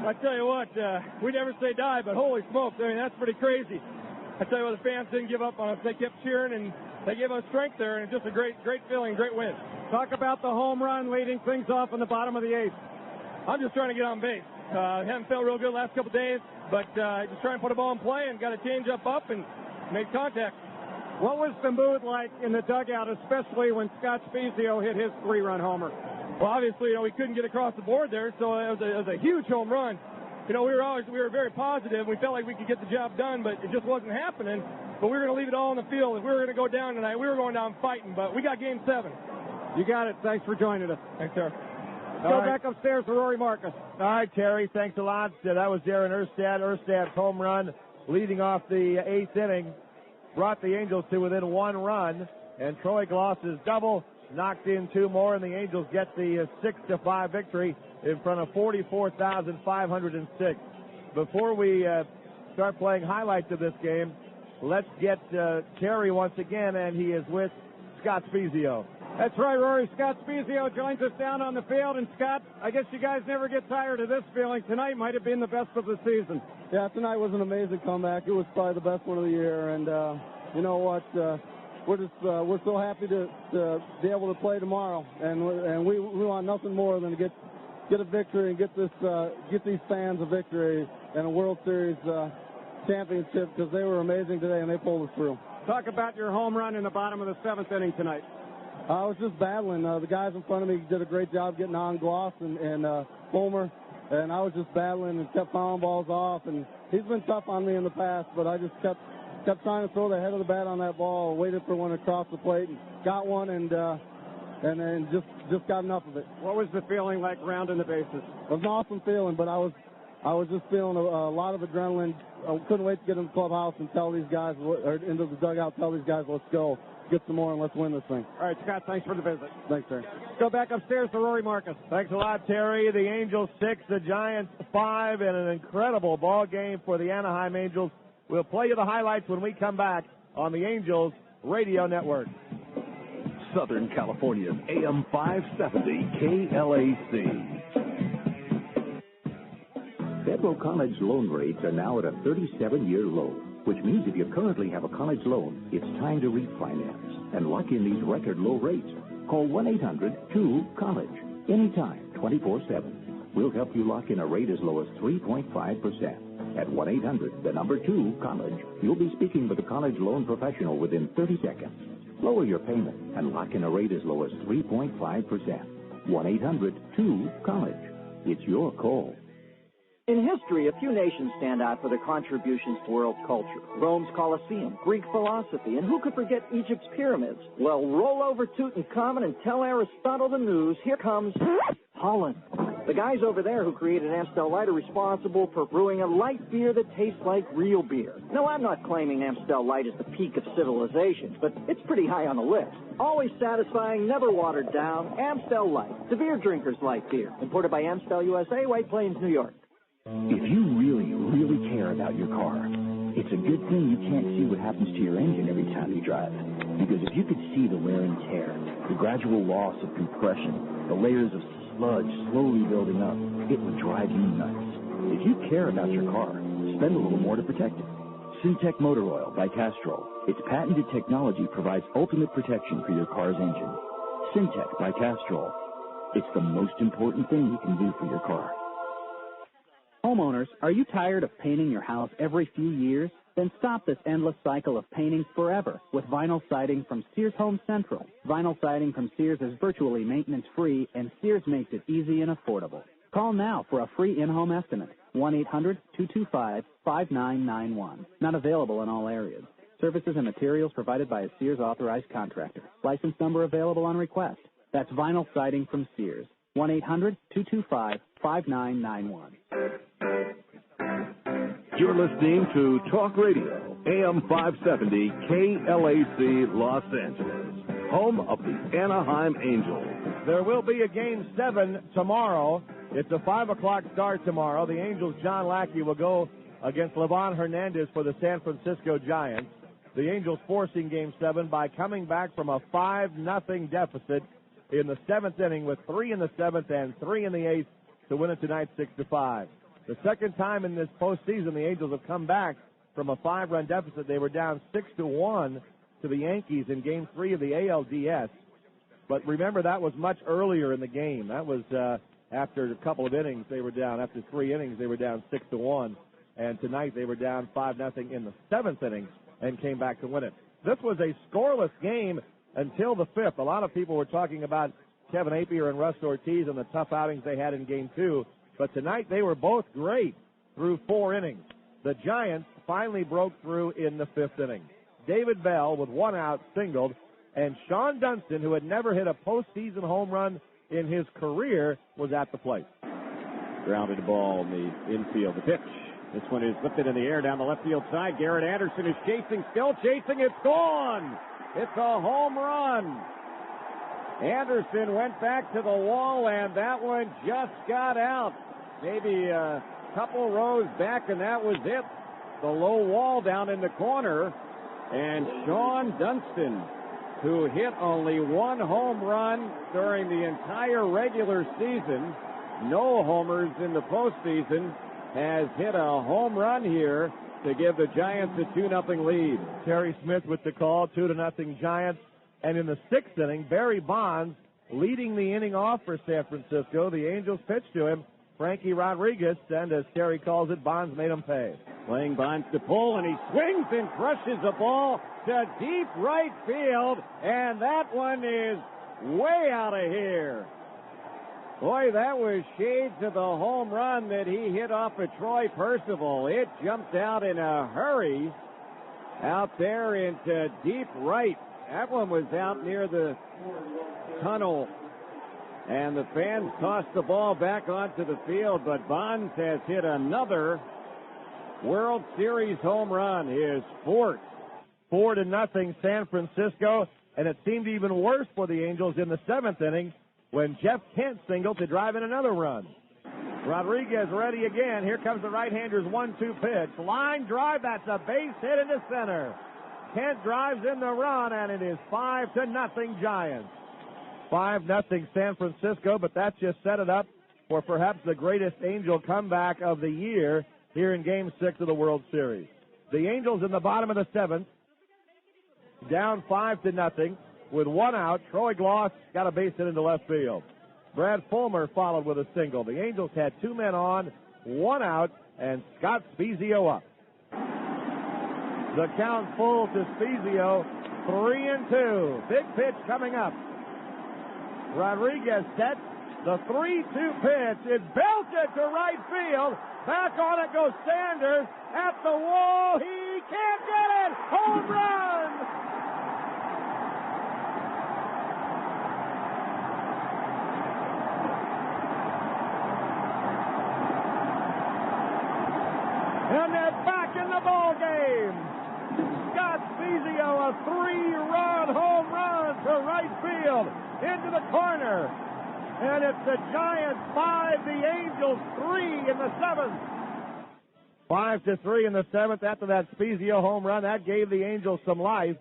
I tell you what, we never say die, but holy smokes, I mean, that's pretty crazy. I tell you what, the fans didn't give up on us. They kept cheering, and they gave us strength there, and just a great feeling, great win. Talk about the home run leading things off in the bottom of the eighth. I'm just trying to get on base. Haven't felt real good the last couple of days, but just trying to put a ball in play and got a change up and made contact. What was the mood like in the dugout, especially when Scott Spezio hit his 3-run homer? Well, obviously, you know, we couldn't get across the board there, so it was a huge home run. You know, we were very positive. We felt like we could get the job done, but it just wasn't happening. But we were going to leave it all on the field. If we were going to go down tonight, we were going down fighting, but we got Game 7. You got it. Thanks for joining us. Thanks, sir. Go back upstairs to Rory Marcus. All right, Terry, thanks a lot. That was Darren Erstad. Erstad's home run leading off the 8th inning brought the Angels to within 1 run, and Troy Gloss's double knocked in 2 more, and the Angels get the 6-5 victory in front of 44,506. Before we start playing highlights of this game, let's get Terry once again, and he is with Scott Spezio. That's right, Rory. Scott Spezio joins us down on the field. And, Scott, I guess you guys never get tired of this feeling. Tonight might have been the best of the season. Yeah, tonight was an amazing comeback. It was probably the best one of the year. And you know what? We're so happy to be able to play tomorrow. And we want nothing more than to get a victory and get these fans a victory and a World Series championship, because they were amazing today and they pulled us through. Talk about your home run in the bottom of the 7th inning tonight. I was just battling. The guys in front of me did a great job getting on Gloss and Fulmer, and I was just battling and kept fouling balls off. And he's been tough on me in the past, but I just kept trying to throw the head of the bat on that ball, waited for one across the plate, and got one, and then just got enough of it. What was the feeling like rounding the bases? It was an awesome feeling, but I was just feeling a lot of adrenaline. I couldn't wait to get in the clubhouse and tell these guys, or into the dugout, tell these guys, let's go. Get some more and let's win this thing. All right, Scott, thanks for the visit. Thanks, sir. Go back upstairs to Rory Marcus. Thanks a lot, Terry. The Angels 6, the Giants 5, and an incredible ball game for the Anaheim Angels. We'll play you the highlights when we come back on the Angels Radio Network. Southern California's AM 570 KLAC. Federal college loan rates are now at a 37-year low, which means if you currently have a college loan, it's time to refinance and lock in these record low rates. Call 1-800-2-COLLEGE anytime, 24/7. We'll help you lock in a rate as low as 3.5%. At 1-800-2-COLLEGE, you'll be speaking with a college loan professional within 30 seconds. Lower your payment and lock in a rate as low as 3.5%. 1-800-2-COLLEGE. it's your call. In history, a few nations stand out for their contributions to world culture. Rome's Colosseum, Greek philosophy, and who could forget Egypt's pyramids? Well, roll over Tutankhamun and tell Aristotle the news. Here comes Holland. The guys over there who created Amstel Light are responsible for brewing a light beer that tastes like real beer. Now, I'm not claiming Amstel Light is the peak of civilization, but it's pretty high on the list. Always satisfying, never watered down, Amstel Light, the beer drinker's light beer. Imported by Amstel USA, White Plains, New York. If you really, really care about your car, it's a good thing you can't see what happens to your engine every time you drive. Because if you could see the wear and tear, the gradual loss of compression, the layers of sludge slowly building up, it would drive you nuts. If you care about your car, spend a little more to protect it. Syntec Motor Oil by Castrol. Its patented technology provides ultimate protection for your car's engine. Syntec by Castrol. It's the most important thing you can do for your car. Homeowners, are you tired of painting your house every few years? Then stop this endless cycle of painting forever with vinyl siding from Sears Home Central. Vinyl siding from Sears is virtually maintenance-free, and Sears makes it easy and affordable. Call now for a free in-home estimate. 1-800-225-5991. Not available in all areas. Services and materials provided by a Sears authorized contractor. License number available on request. That's vinyl siding from Sears. 1-800-225-5991. You're listening to Talk Radio, AM 570, KLAC, Los Angeles, home of the Anaheim Angels. There will be a Game 7 tomorrow. It's a 5 o'clock start tomorrow. The Angels' John Lackey will go against Levon Hernandez for the San Francisco Giants. The Angels forcing Game 7 by coming back from a 5-0 deficit in the 7th inning with 3 in the 7th and 3 in the 8th to win it tonight 6-5. The second time in this postseason the Angels have come back from a 5-run deficit. They were down 6-1 to the Yankees in Game 3 of the ALDS. But remember, that was much earlier in the game. That was after a couple of innings they were down. After 3 innings they were down 6-1. And tonight they were down 5-0 in the 7th inning and came back to win it. This was a scoreless game until the 5th. A lot of people were talking about Kevin Appier and Ruzz Ortiz and the tough outings they had in Game 2. But tonight they were both great through 4 innings. The Giants finally broke through in the 5th inning. David Bell with 1 out singled, and Sean Dunston, who had never hit a postseason home run in his career, was at the plate. Grounded ball in the infield. The pitch. This one is lifted in the air down the left field side. Garrett Anderson is chasing, still chasing. It's gone. It's a home run. Anderson went back to the wall, and that one just got out. Maybe a couple rows back, and that was it. The low wall down in the corner. And Sean Dunston, who hit only 1 home run during the entire regular season, no homers in the postseason, has hit a home run here to give the Giants a 2-0 lead. Terry Smith with the call, 2-0 Giants. And in the 6th inning, Barry Bonds leading the inning off for San Francisco. The Angels pitched to him, Frankie Rodriguez, and as Terry calls it, Bonds made him pay. Playing Bonds to pull, and he swings and crushes the ball to deep right field, and that one is way out of here. Boy, that was shades of the home run that he hit off of Troy Percival. It jumped out in a hurry out there into deep right. That one was out near the tunnel, and the fans tossed the ball back onto the field, but Bonds has hit another World Series home run, his 4th. 4-0 San Francisco, and it seemed even worse for the Angels in the 7th inning when Jeff Kent singled to drive in another run. Rodriguez ready again. Here comes the right-hander's 1-2 pitch. Line drive, that's a base hit into center. Kent drives in the run, and it is 5-0 Giants. 5-0 San Francisco, but that just set it up for perhaps the greatest Angel comeback of the year here in Game 6 of the World Series. The Angels in the bottom of the 7th, down 5-0 with 1 out. Troy Gloss got a base hit into left field. Brad Fulmer followed with a single. The Angels had 2 men on, 1 out, and Scott Spezio up. The count full to Spezio, 3-2. Big pitch coming up. Rodriguez set, The 3-2 pitch is belted to right field. Back on it goes Sanders at the wall. He can't get it. Home run. And they're back in the ball game. Scott Spezio, a 3-run home run to right field into the corner. And it's the Giants 5, the Angels 3 in the 7th. 5-3 in the 7th after that Spezio home run. That gave the Angels some life.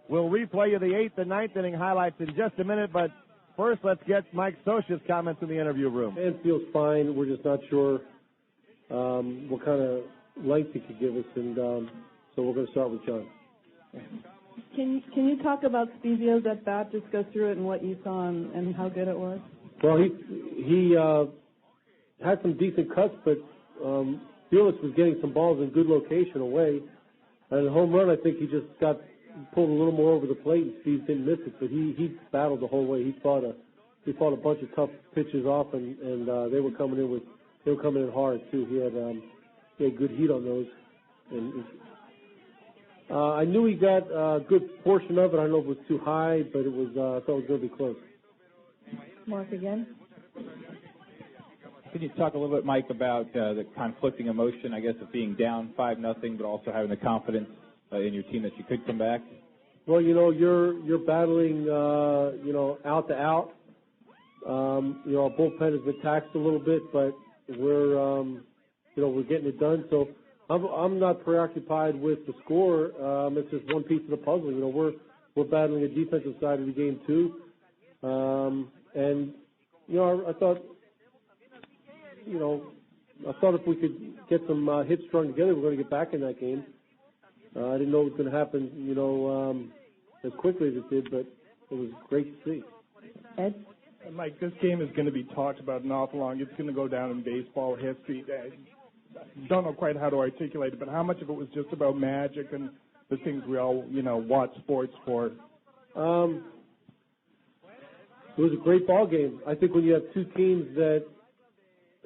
We'll replay you the 8th and 9th inning highlights in just a minute, but first let's get Mike Scioscia's comments in the interview room. Man feels fine. We're just not sure what kind of length he could give us, and so we're going to start with John. Can you talk about Spezio's at bat? Just go through it and what you saw and how good it was. Well, he had some decent cuts, but Felix was getting some balls in good location away. And the home run, I think he just got pulled a little more over the plate, and Steve didn't miss it. But he battled the whole way. He fought a bunch of tough pitches off, and they were coming in hard too. He had good heat on those. And I knew he got a good portion of it. I don't know if it was too high, but it was. I thought it was going to be close. Mark again. Can you talk a little bit, Mike, about the conflicting emotion, I guess, of being down 5-0, but also having the confidence in your team that you could come back? Well, you're battling, out to out. Our bullpen has been taxed a little bit, but we're getting it done. So I'm not preoccupied with the score. It's just one piece of the puzzle. We're battling a defensive side of the game too. I thought if we could get some hits strung together, we're going to get back in that game. I didn't know it was going to happen, as quickly as it did, but it was great to see. Ed? Mike, this game is going to be talked about an awful long. It's going to go down in baseball history. I don't know quite how to articulate it, but how much of it was just about magic and the things we all, watch sports for? It was a great ball game. I think when you have two teams that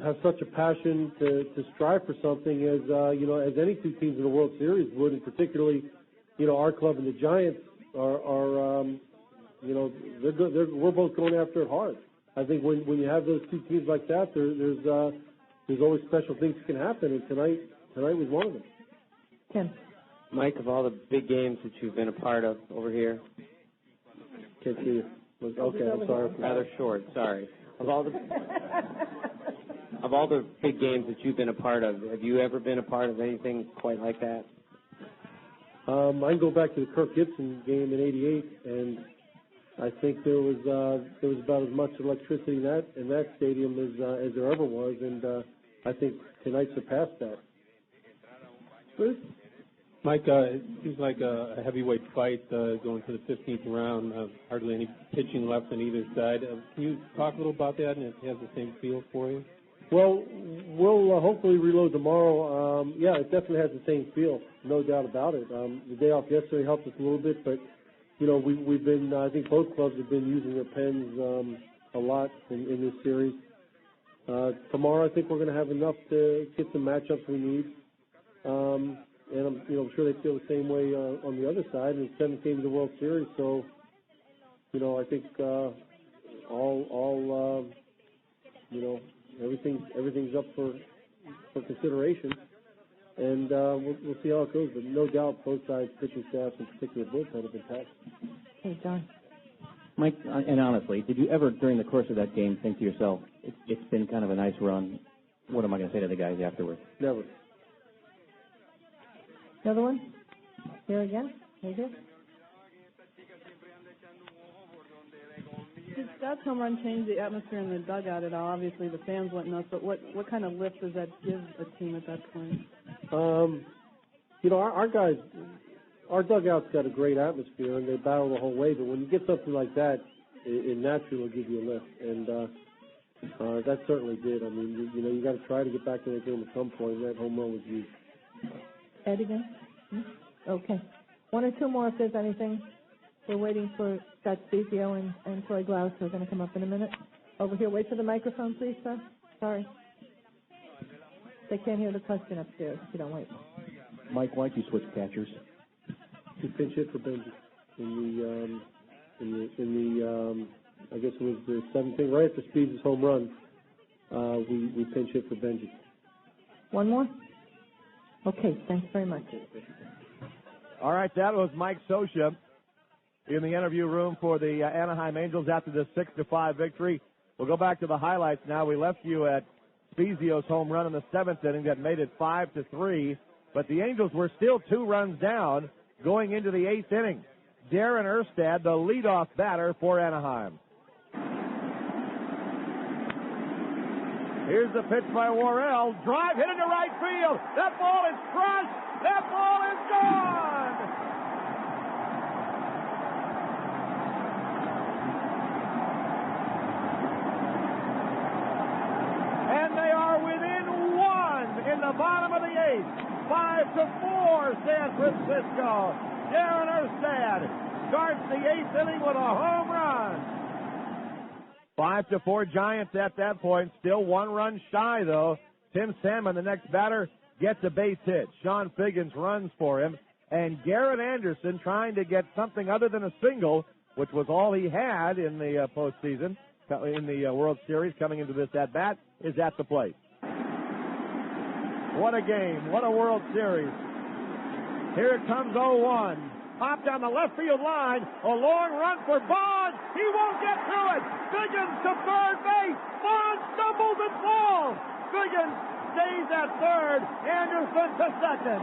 have such a passion to strive for something as any two teams in the World Series would, and particularly, our club and the Giants we're both going after it hard. I think when you have those two teams like that, there's always special things that can happen, and tonight was one of them. Tim. Mike, of all the big games that you've been a part of over here, can't see you. Okay, I'm sorry. Rather short, sorry. Of all the big games that you've been a part of, have you ever been a part of anything quite like that? I can go back to the Kirk Gibson game in '88, and I think there was about as much electricity in that stadium as there ever was, and I think tonight surpassed that. Bruce? Mike, it seems like a heavyweight fight going to the 15th round. Hardly any pitching left on either side. Can you talk a little about that, and it has the same feel for you? Well, we'll hopefully reload tomorrow. It definitely has the same feel, no doubt about it. The day off yesterday helped us a little bit, but we've been. I think both clubs have been using their pens a lot in this series. Tomorrow, I think we're going to have enough to get some matchups we need. And I'm sure they feel the same way on the other side. And it's 7th game of the World Series, so I think everything's up for consideration, and we'll see how it goes. But no doubt, both sides, pitching staffs, in particular bullpen, have been taxed. Hey, John. Mike, and honestly, did you ever during the course of that game think to yourself, it's been kind of a nice run? What am I going to say to the guys afterwards? Never. Another one? Here again? Right here. Did Scott's home run change the atmosphere in the dugout at all? Obviously, the fans went nuts, but what kind of lift does that give a team at that point? Our guys, our dugout's got a great atmosphere, and they battle the whole way. But when you get something like that, it naturally will give you a lift, and that certainly did. I mean, you got to try to get back to that game at some point. And that home run was huge. Ed again? Okay. One or two more if there's anything. We're waiting for Scott Spezio and Troy Glaus, who are going to come up in a minute. Over here, wait for the microphone, please, sir. Sorry. They can't hear the question upstairs if you don't wait. Mike, why'd you switch catchers? To pinch hit for Benji in the I guess it was the 7th inning, right after Speeds' home run. We pinch hit for Benji. One more? Okay, thanks very much. All right, that was Mike Scioscia in the interview room for the Anaheim Angels after the 6-5 victory. We'll go back to the highlights now. We left you at Spezio's home run in the 7th inning that made it 5-3, but the Angels were still 2 runs down going into the 8th inning. Darren Erstad, the leadoff batter for Anaheim. Here's the pitch by Worrell. Drive hit into right field. That ball is crushed. That ball is gone. And they are within 1 in the bottom of the 8th. 5-4 San Francisco. Darren Erstad starts the 8th inning with a home run. 5-4 Giants at that point. Still 1 run shy, though. Tim Salmon, the next batter, gets a base hit. Sean Figgins runs for him. And Garrett Anderson, trying to get something other than a single, which was all he had in the postseason, in the World Series coming into this at-bat, is at the plate. What a game. What a World Series. Here it comes 0-1. Pop down the left field line. A long run for Bonds. He won't get to it. Figgins to third base. Bonds stumbles and falls. Figgins stays at third. Anderson to second.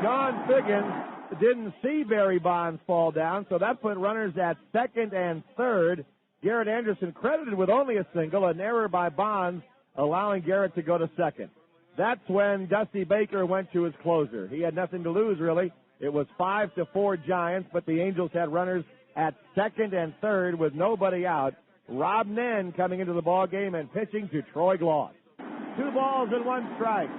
John Figgins didn't see Barry Bonds fall down, so that put runners at second and third. Garrett Anderson credited with only a single, an error by Bonds, allowing Garrett to go to second. That's when Dusty Baker went to his closer. He had nothing to lose, really. It was 5-4 Giants, but the Angels had runners at second and third with nobody out. Rob Nen coming into the ball game and pitching to Troy Gloss. 2 balls and 1 strike.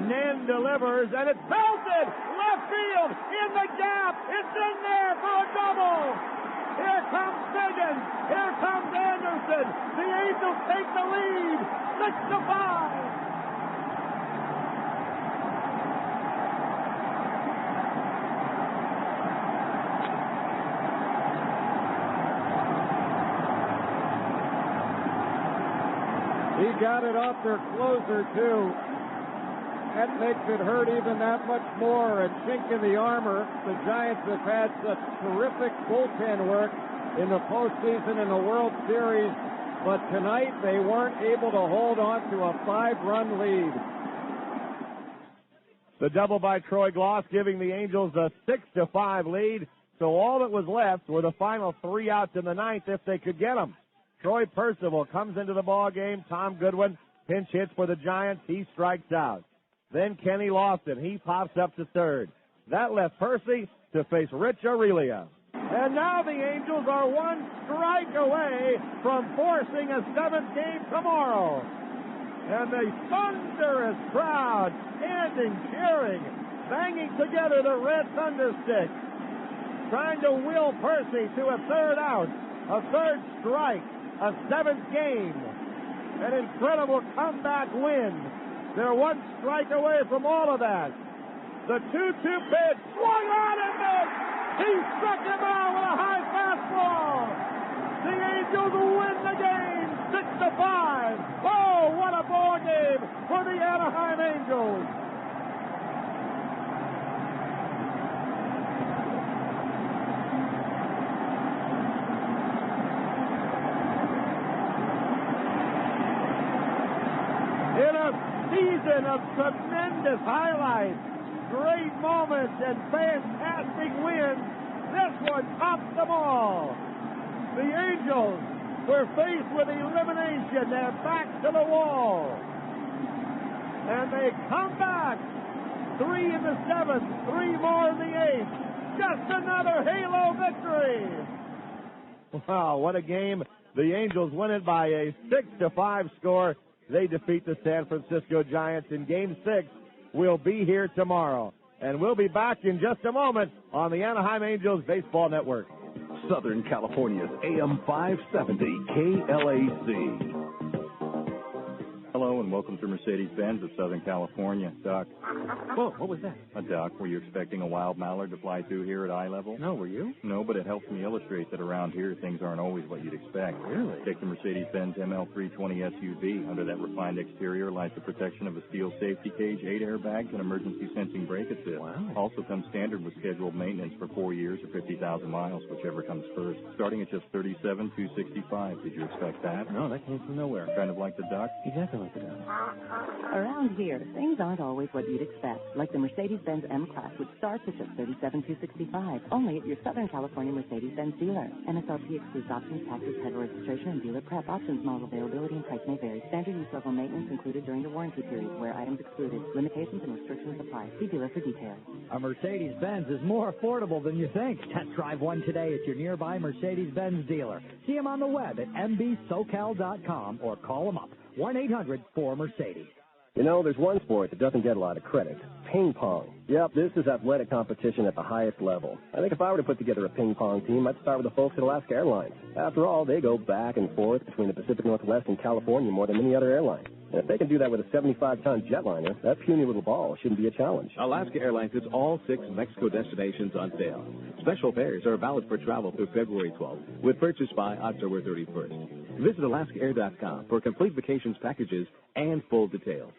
Nen delivers, and it's belted! Left field! In the gap! It's in there for a double! Here comes Figgins! Here comes Anderson! The Angels take the lead! 6-5! He got it off their closer, too. That makes it hurt even that much more. A chink in the armor. The Giants have had such terrific bullpen work in the postseason and the World Series, but tonight they weren't able to hold on to a 5-run lead. The double by Troy Gloss giving the Angels a 6-5 lead, so all that was left were the final 3 outs in the 9th if they could get them. Troy Percival comes into the ball game. Tom Goodwin pinch hits for the Giants. He strikes out. Then Kenny Lawson. He pops up to third. That left Percy to face Rich Aurelia. And now the Angels are 1 strike away from forcing a 7th game tomorrow. And the thunderous crowd standing, cheering, banging together the red thunder stick, trying to will Percy to a 3rd out, a 3rd strike. A 7th game. An incredible comeback win. They're 1 strike away from all of that. The 2-2 pitch. Swung on and missed. He struck him out with a high fastball. The Angels win the game 6-5. Oh, what a ball game for the Anaheim Angels. Season of tremendous highlights, great moments, and fantastic wins. This one tops them all. The Angels were faced with elimination. They're back to the wall. And they come back. 3 in the 7th, 3 more in the 8th. Just another Halo victory. Wow, what a game. The Angels win it by a 6-5 score. They defeat the San Francisco Giants in Game 6. We'll be here tomorrow. and we'll be back in just a moment on the Anaheim Angels Baseball Network. Southern California's AM 570 KLAC. Hello and welcome to Mercedes-Benz of Southern California. Doc. Whoa, what was that? Doc, were you expecting a wild mallard to fly through here at eye level? No, were you? No, but it helps me illustrate that around here things aren't always what you'd expect. Really? Take the Mercedes-Benz ML320 SUV. Under that refined exterior lies the protection of a steel safety cage, 8 airbags, and emergency sensing brake assist. Wow. Also comes standard with scheduled maintenance for 4 years or 50,000 miles, whichever comes first. Starting at just $37,265. Did you expect that? No, that came from nowhere. Kind of like the Duck? Exactly like the Duck. Around here, things aren't always what you'd expect, like the Mercedes-Benz M-Class, which starts at just $37,265, only at your Southern California Mercedes-Benz dealer. MSRP excludes options, taxes, title registration, and dealer prep. Options, model availability, and price may vary. Standard use level maintenance included during the warranty period, where items excluded. Limitations and restrictions apply. See dealer for details. A Mercedes-Benz is more affordable than you think. Test drive one today at your nearby Mercedes-Benz dealer. See them on the web at mbsocal.com or call them up. 1-800-4Mercedes. You know, there's one sport that doesn't get a lot of credit. Ping pong. Yep, this is athletic competition at the highest level. I think if I were to put together a ping pong team, I'd start with the folks at Alaska Airlines. After all, they go back and forth between the Pacific Northwest and California more than any other airline. And if they can do that with a 75-ton jetliner, that puny little ball shouldn't be a challenge. Alaska Airlines puts all 6 Mexico destinations on sale. Special fares are valid for travel through February 12th, with purchase by October 31st. Visit AlaskaAir.com for complete vacations packages and full details.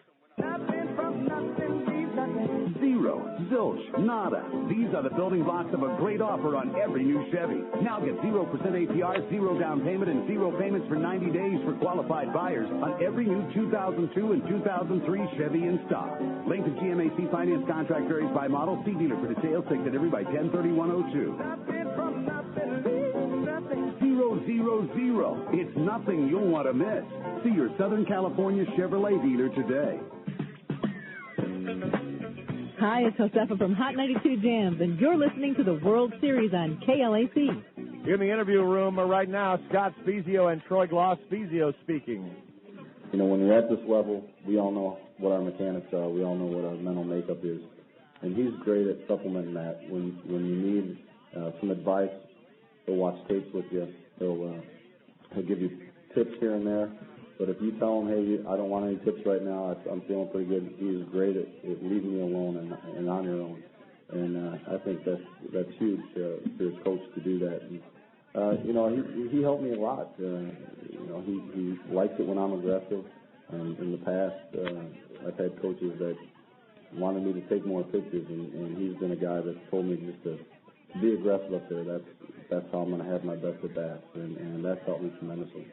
Zero, zilch, nada. These are the building blocks of a great offer on every new Chevy. Now get 0% APR, 0 down payment, and 0 payments for 90 days for qualified buyers on every new 2002 and 2003 Chevy in stock. Link to GMAC finance contract varies by model. See dealer for details. Take delivery by 10/31/02. 000. It's nothing you'll want to miss. See your Southern California Chevrolet dealer today. Hi, it's Josefa from Hot 92 Jams, and you're listening to the World Series on KLAC. In the interview room right now, Scott Spezio and Troy Gloss. Spezio speaking. You know, when you're at this level, we all know what our mechanics are. We all know what our mental makeup is. And he's great at supplementing that. When you need some advice, he'll watch tapes with you. He'll give you tips here and there. But if you tell him, hey, I don't want any tips right now, I'm feeling pretty good, he's great at leaving me alone and on your own. And I think that's huge for his coach to do that. And, you know, he helped me a lot. You know, he likes it when I'm aggressive. In the past, I've had coaches that wanted me to take more pitches, and he's been a guy that's told me just to be aggressive up there. That's how I'm going to have my best at bats, and that's helped me tremendously.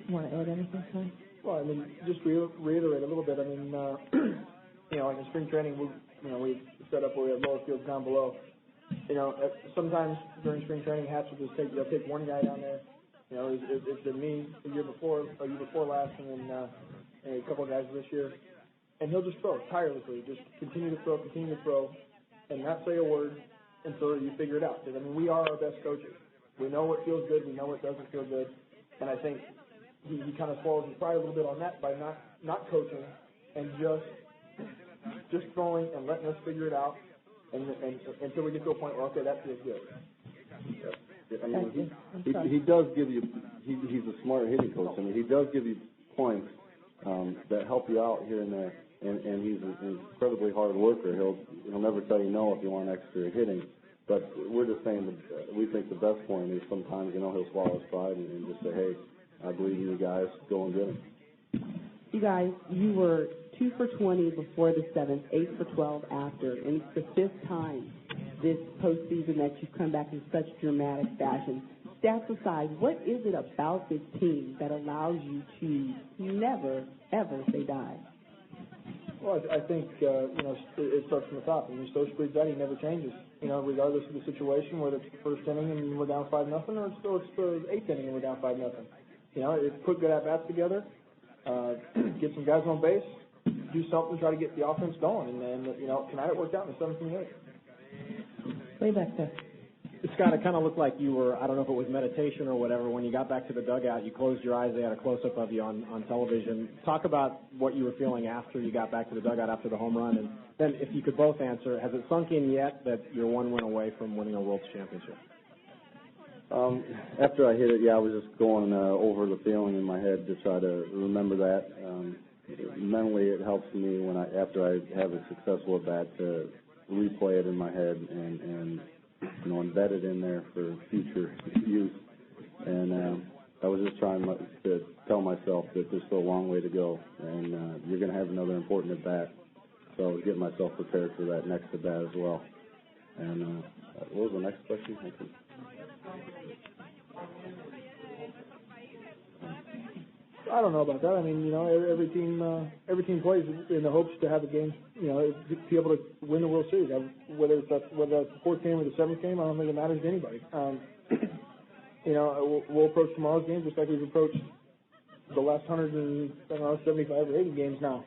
Want to add anything, Troy? Well, I mean, just reiterate a little bit. I mean, you know, like in spring training, we set up where we have lower fields down below. You know, sometimes during spring training, Hats will just they'll take one guy down there. You know, it's been me the year before last, and then a couple of guys this year, and he'll just throw tirelessly, just continue to throw, and not say a word until you figure it out. Because I mean, we are our best coaches. We know what feels good. We know what doesn't feel good, and I think he kind of swallows his pride a little bit on that by not coaching and just throwing and letting us figure it out, and until we get to a point where okay, that feels good. Yeah. I mean, he does give you. He's a smart hitting coach. I mean, he does give you points that help you out here and there, and he's an incredibly hard worker. He'll never tell you no if you want extra hitting. But we're just saying that we think the best point is sometimes he'll swallow his pride and just say, hey, I believe in you guys. Go and get him. You guys, you were 2 for 20 before the 7th, 8 for 12 after, and it's the 5th time this postseason that you've come back in such dramatic fashion. Stats aside, what is it about this team that allows you to never, ever say die? Well, I think, it starts from the top. I mean, Stoch breeds that. He never changes, regardless of the situation, whether it's the first inning and we're down 5-0 or it's the 8th inning and we're down 5-0. Put good at-bats together, get some guys on base, do something, try to get the offense going. And tonight it worked out in the 7th inning. Way back there. Scott, it kind of looked like you were, I don't know if it was meditation or whatever, when you got back to the dugout, you closed your eyes, they had a close-up of you on television. Talk about what you were feeling after you got back to the dugout after the home run, and then if you could both answer, has it sunk in yet that you're one win away from winning a World Championship? After I hit it, I was just going over the feeling in my head to try to remember that. Mentally, it helps me after I have a successful at bat to replay it in my head and embed it in there for future use. And I was just trying to tell myself that there's still a long way to go, and you're going to have another important at bat. So I was getting myself prepared for that next at bat as well. And what was the next question? I don't know about that. I mean, every team plays in the hopes to have a game, to be able to win the World Series. Whether it's the fourth game or the seventh game, I don't think it matters to anybody. We'll approach tomorrow's game just like we've approached the last 75 or 80 games now.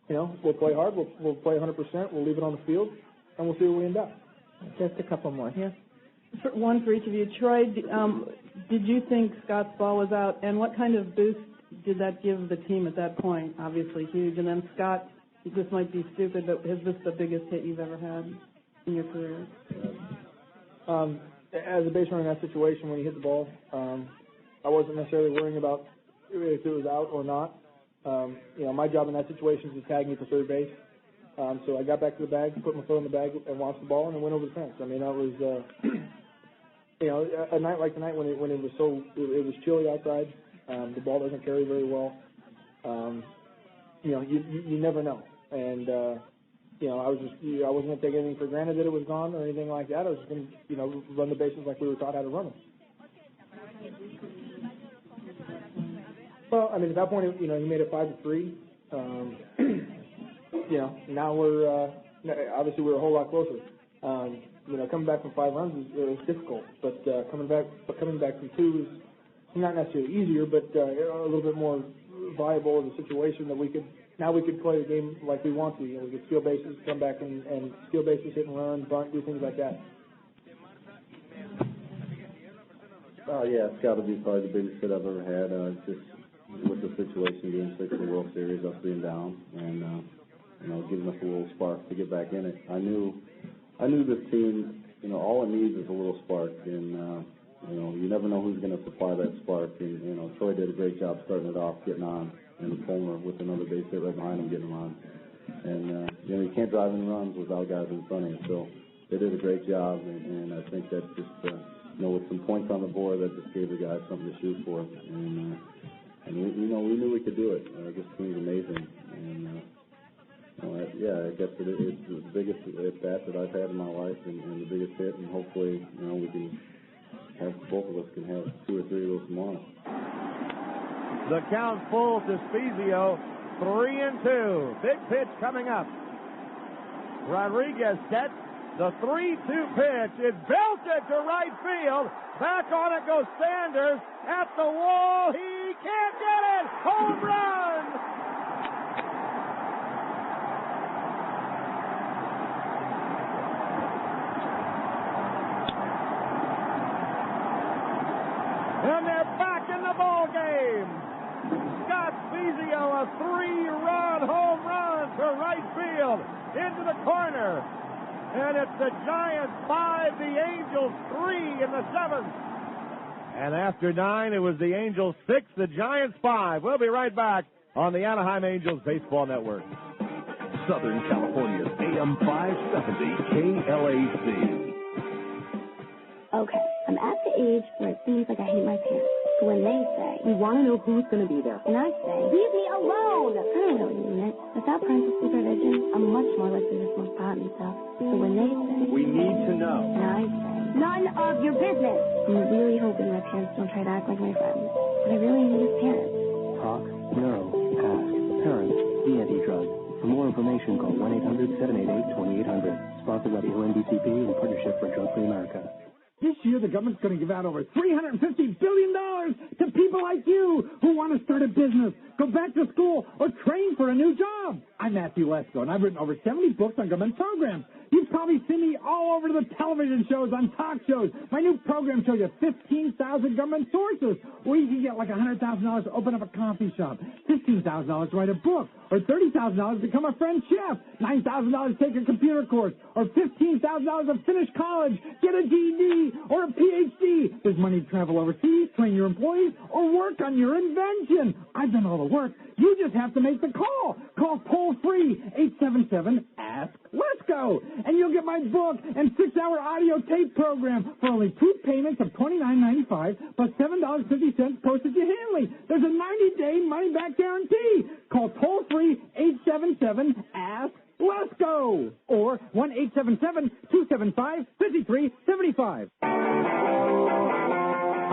We'll play hard. We'll play 100%. We'll leave it on the field, and we'll see where we end up. Just a couple more here. One for each of you. Troy, did you think Scott's ball was out, and what kind of boost did that give the team at that point? Obviously huge. And then Scott, this might be stupid, but is this the biggest hit you've ever had in your career? As a base runner in that situation, when he hit the ball, I wasn't necessarily worrying about if it was out or not. My job in that situation is to tag me for third base. So I got back to the bag, put my foot in the bag, and launched the ball, and then went over the fence. I mean, that was, a night like tonight when it was chilly outside. The ball doesn't carry very well. You never know. And I wasn't going to take anything for granted that it was gone or anything like that. I was just going to, run the bases like we were taught how to run them. Well, I mean, at that point, he made it 5-3. Now obviously we're a whole lot closer. Coming back from 5 runs is difficult, but coming back from 2 is not necessarily easier, but a little bit more viable in the situation that we could play the game like we want to. We could steal bases, come back and steal bases, hit and run, bunt, do things like that. Oh yeah, it's got to be probably the biggest hit I've ever had. Just with the situation, Game 6 of the World Series, us being down, and giving us a little spark to get back in it. I knew this team. All it needs is a little spark, and you never know who's going to supply that spark. And Troy did a great job starting it off, getting on, and Fulmer with another base hit right behind him, getting him on. And you can't drive in runs without guys in front of you. So they did a great job, and I think that just with some points on the board, that just gave the guys something to shoot for. And we knew we could do it. This team's amazing, and I guess it's the biggest at bat that I've had in my life, and the biggest hit, and hopefully we can have both of us can have 2 or 3 of those tomorrow. The count full to Spezio, 3-2. Big pitch coming up. Rodriguez sets. The 3-2 pitch is belted to right field. Back on it goes Sanders. At the wall, he can't get it. Home run! And they're back in the ball game. Scott Spezio, a 3-run home run to right field into the corner. And it's the Giants 5, the Angels 3 in the 7th. And after 9, it was the Angels 6, the Giants 5. We'll be right back on the Anaheim Angels Baseball Network. Southern California's AM 570 KLAC. Okay, I'm at the age where it seems like I hate my parents. So when they say, we want to know who's going to be there, and I say, leave me alone! I don't know what you mean. Without parental supervision, I'm much more likely to smoke pot and stuff. So when they say, we need to know, and I say, none of your business! I'm really hoping my parents don't try to act like my friends. But I really need his parents. Talk, know, ask. Parents, the anti-drug. For more information, call 1-800-788-2800. Sponsored by the ONDCP in partnership for Drug-Free America. This year, the government's going to give out over $350 billion to people like you who want to start a business, go back to school, or train for a new job. I'm Matthew Lesko, and I've written over 70 books on government programs. You've probably seen me all over the television shows, on talk shows. My new program shows you 15,000 government sources, or you can get like $100,000 to open up a coffee shop, $15,000 to write a book, or $30,000 to become a French chef, $9,000 to take a computer course, or $15,000 to finish college, get a GED, or a PhD. There's money to travel overseas, train your employees, or work on your invention. I've done all the work. You just have to make the call. Call toll-free 877-ASK-LET'S-GO, and you'll get my book and 6-hour audio tape program for only 2 payments of $29.95 plus $7.50 postage and handling. There's a 90-day money-back guarantee. Call toll-free 877-ASK-LET'S-GO or 1-877-275-5375.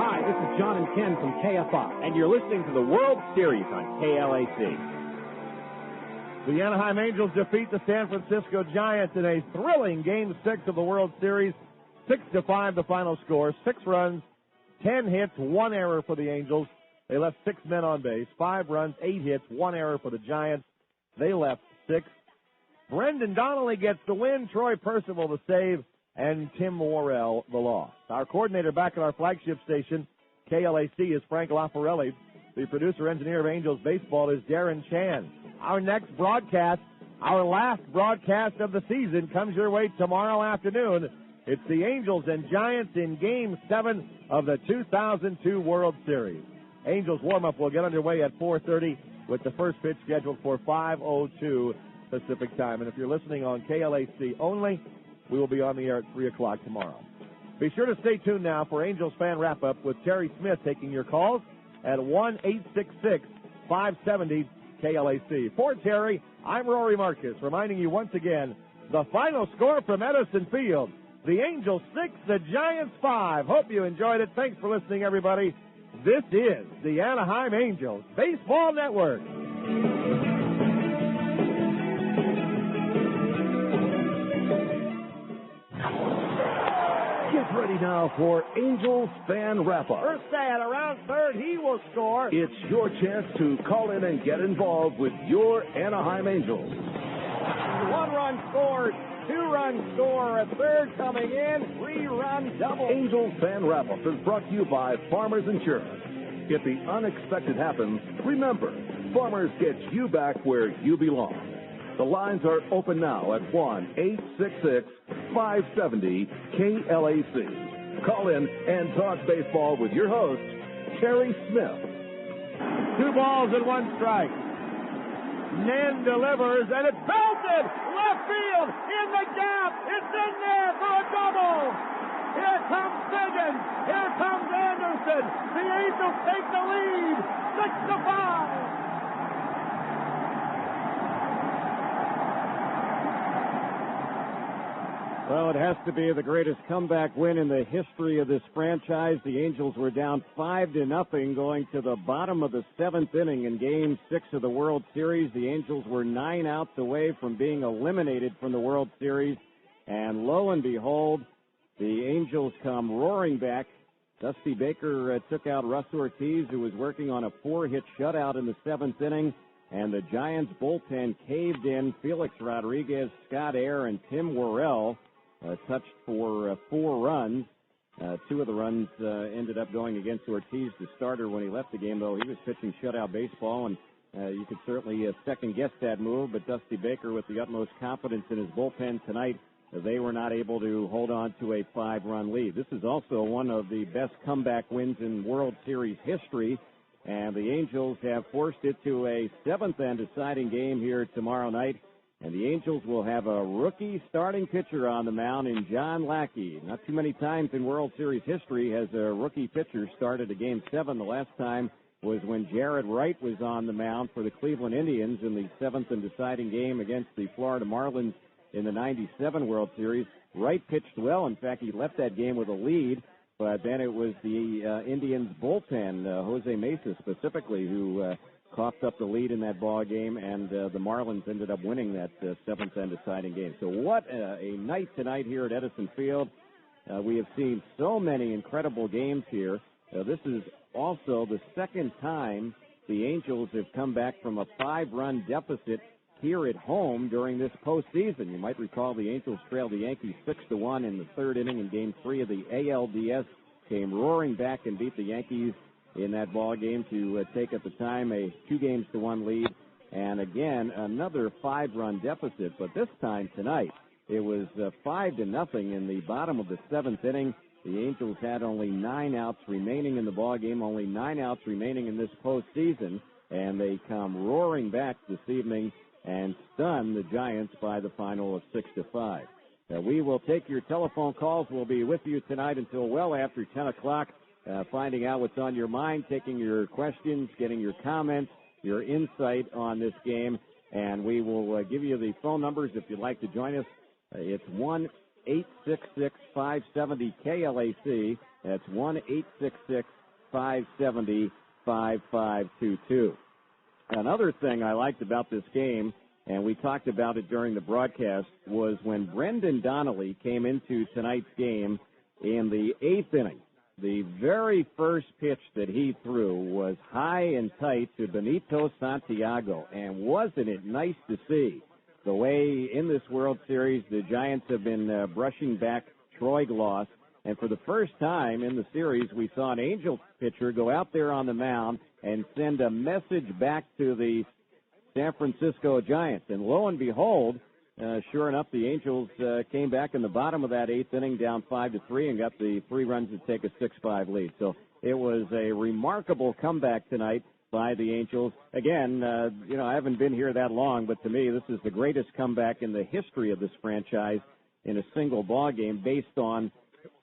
Hi, this is John and Ken from KFI, and you're listening to the World Series on KLAC. The Anaheim Angels defeat the San Francisco Giants in a thrilling Game 6 of the World Series. 6-5 the final score. 6 runs, 10 hits, 1 error for the Angels. They left 6 men on base. 5 runs, 8 hits, 1 error for the Giants. They left 6. Brendan Donnelly gets the win, Troy Percival the save, and Tim Worrell the loss. Our coordinator back at our flagship station, KLAC, is Frank Laffarelli. The producer-engineer of Angels Baseball is Darren Chan. Our next broadcast, our last broadcast of the season, comes your way tomorrow afternoon. It's the Angels and Giants in Game 7 of the 2002 World Series. Angels warm-up will get underway at 4:30 with the first pitch scheduled for 5:02 Pacific time. And if you're listening on KLAC only, we will be on the air at 3 o'clock tomorrow. Be sure to stay tuned now for Angels Fan Wrap-Up with Terry Smith taking your calls at 1-866-570-KLAC. For Terry, I'm Rory Marcus, reminding you once again, the final score from Edison Field. The Angels 6, the Giants 5. Hope you enjoyed it. Thanks for listening, everybody. This is the Anaheim Angels Baseball Network. Get ready now for Angels Fan Wrap-Up. First dad around third, he will score. It's your chance to call in and get involved with your Anaheim Angels. 1 run scored, 2 run score, a third coming in, 3-run double. Angels Fan Wrap-Up is brought to you by Farmers Insurance. If the unexpected happens, remember, Farmers gets you back where you belong. The lines are open now at 1-866-570-KLAC. Call in and talk baseball with your host, Terry Smith. 2 balls and 1 strike. Nen delivers, and it's belted! Left field! In the gap! It's in there for a double! Here comes Siggins! Here comes Anderson! The Angels take the lead! 6-5! Well, it has to be the greatest comeback win in the history of this franchise. The Angels were down 5-0 going to the bottom of the 7th inning in Game 6 of the World Series. The Angels were 9 outs away from being eliminated from the World Series. And lo and behold, the Angels come roaring back. Dusty Baker took out Ruzz Ortiz, who was working on a 4-hit shutout in the 7th inning. And the Giants bullpen caved in. Felix Rodriguez, Scott Air, and Tim Worrell touched for 4 runs. 2 of the runs ended up going against Ortiz, the starter, when he left the game, though he was pitching shutout baseball, and you could certainly second-guess that move, but Dusty Baker, with the utmost confidence in his bullpen tonight, they were not able to hold on to a 5-run lead. This is also one of the best comeback wins in World Series history, and the Angels have forced it to a 7th and deciding game here tomorrow night. And the Angels will have a rookie starting pitcher on the mound in John Lackey. Not too many times in World Series history has a rookie pitcher started a Game 7. The last time was when Jared Wright was on the mound for the Cleveland Indians in the 7th and deciding game against the Florida Marlins in the 97 World Series. Wright pitched well. In fact, he left that game with a lead. But then it was the Indians bullpen, Jose Mesa specifically, who coughed up the lead in that ball game, and the Marlins ended up winning that 7th and deciding game. So what a night tonight here at Edison Field. We have seen so many incredible games here. This is also the second time the Angels have come back from a 5-run deficit here at home during this postseason. You might recall the Angels trailed the Yankees 6-1 in the third inning in Game 3 of the ALDS. Came roaring back and beat the Yankees in that ball game to take at the time a 2-1 lead. And again, another 5-run deficit. But this time tonight, it was 5-0 in the bottom of the seventh inning. The Angels had only 9 outs remaining in the ball game, only 9 outs remaining in this postseason. And they come roaring back this evening and stun the Giants by the final of 6-5. We will take your telephone calls. We'll be with you tonight until well after 10 o'clock, finding out what's on your mind, taking your questions, getting your comments, your insight on this game. And we will give you the phone numbers if you'd like to join us. It's 1-866-570-KLAC. That's 1-866-570-5522. Another thing I liked about this game, and we talked about it during the broadcast, was when Brendan Donnelly came into tonight's game in the 8th inning. The very first pitch that he threw was high and tight to Benito Santiago, and wasn't it nice to see the way in this World Series the Giants have been brushing back Troy Gloss, and for the first time in the series we saw an Angels pitcher go out there on the mound and send a message back to the San Francisco Giants. And lo and behold, sure enough, the Angels came back in the bottom of that 8th inning down 5-3 and got the 3 runs to take a 6-5 lead. So it was a remarkable comeback tonight by the Angels. Again, I haven't been here that long, but to me, this is the greatest comeback in the history of this franchise in a single ball game based on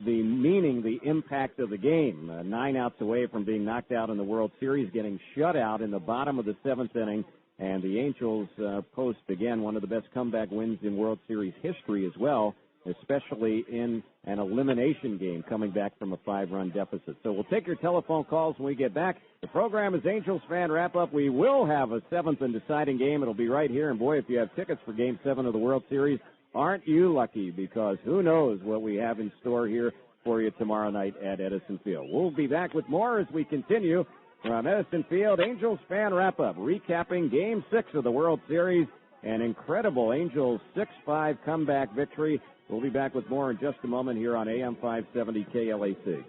the meaning, the impact of the game. 9 outs away from being knocked out in the World Series, getting shut out in the bottom of the 7th inning, and the Angels post, again, one of the best comeback wins in World Series history as well, especially in an elimination game coming back from a 5-run deficit. So we'll take your telephone calls when we get back. The program is Angels Fan Wrap-Up. We will have a 7th and deciding game. It'll be right here. And, boy, if you have tickets for Game 7 of the World Series, aren't you lucky? Because who knows what we have in store here for you tomorrow night at Edison Field. We'll be back with more as we continue from Edison Field. Angels Fan Wrap-Up, recapping Game 6 of the World Series. An incredible Angels 6-5 comeback victory. We'll be back with more in just a moment here on AM 570 KLAC.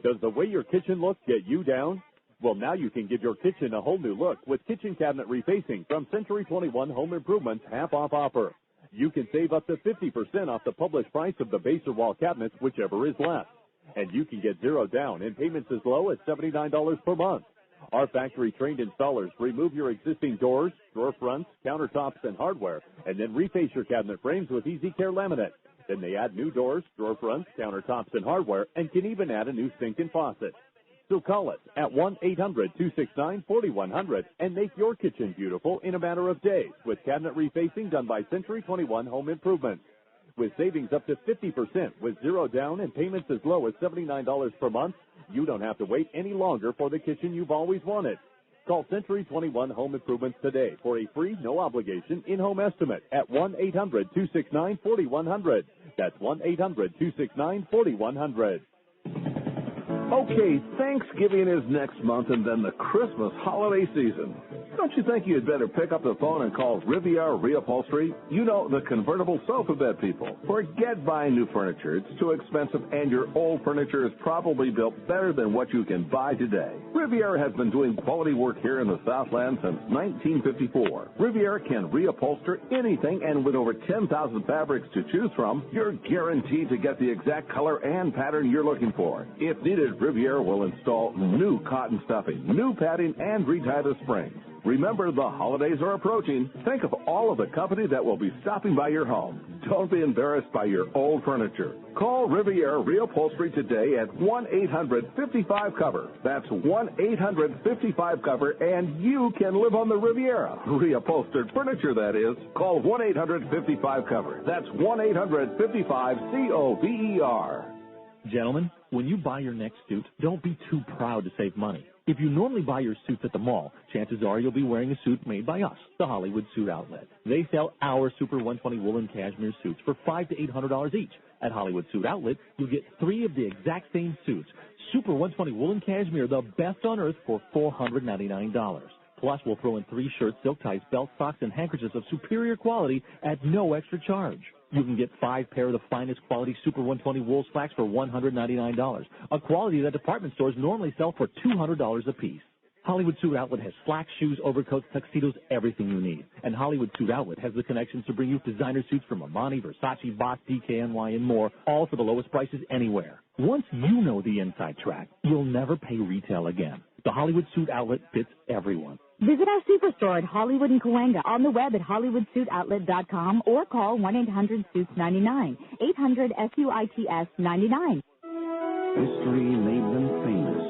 Does the way your kitchen looks get you down? Well, now you can give your kitchen a whole new look with kitchen cabinet refacing from Century 21 Home Improvement's half-off offer. You can save up to 50% off the published price of the base or wall cabinets, whichever is less. And you can get zero down and payments as low as $79 per month. Our factory-trained installers remove your existing doors, drawer fronts, countertops, and hardware, and then reface your cabinet frames with Easy Care laminate. Then they add new doors, drawer fronts, countertops, and hardware, and can even add a new sink and faucet. So call us at 1-800-269-4100 and make your kitchen beautiful in a matter of days with cabinet refacing done by Century 21 Home Improvement. With savings up to 50% with zero down and payments as low as $79 per month, you don't have to wait any longer for the kitchen you've always wanted. Call Century 21 Home Improvements today for a free, no-obligation in-home estimate at 1-800-269-4100. That's 1-800-269-4100. Okay, Thanksgiving is next month and then the Christmas holiday season. Don't you think you'd better pick up the phone and call Riviera Reupholstery? You know, the convertible sofa bed people. Forget buying new furniture. It's too expensive, and your old furniture is probably built better than what you can buy today. Riviera has been doing quality work here in the Southland since 1954. Riviera can reupholster anything, and with over 10,000 fabrics to choose from, you're guaranteed to get the exact color and pattern you're looking for. If needed, Riviera will install new cotton stuffing, new padding, and retie the springs. Remember, the holidays are approaching. Think of all of the company that will be stopping by your home. Don't be embarrassed by your old furniture. Call Riviera Reupholstery today at 1-800-55-COVER. That's 1-800-55-COVER, and you can live on the Riviera. Reupholstered furniture, that is. Call 1-800-55-COVER. That's 1-800-55-COVER. Gentlemen, when you buy your next suit, don't be too proud to save money. If you normally buy your suits at the mall, chances are you'll be wearing a suit made by us, the Hollywood Suit Outlet. They sell our Super 120 woolen cashmere suits for $500 to $800 each. At Hollywood Suit Outlet, you'll get 3 of the exact same suits. Super 120 woolen cashmere, the best on earth, for $499. Plus, we'll throw in 3 shirts, silk ties, belts, socks, and handkerchiefs of superior quality at no extra charge. You can get 5 pair of the finest quality Super 120 wool slacks for $199, a quality that department stores normally sell for $200 a piece. Hollywood Suit Outlet has slacks, shoes, overcoats, tuxedos, everything you need. And Hollywood Suit Outlet has the connections to bring you designer suits from Armani, Versace, Boss, DKNY, and more, all for the lowest prices anywhere. Once you know the inside track, you'll never pay retail again. The Hollywood Suit Outlet fits everyone. Visit our superstore at Hollywood and Cahuenga, on the web at HollywoodSuitOutlet.com, or call 1-800-SUITS-99, 800-SUITS-99. History made them famous.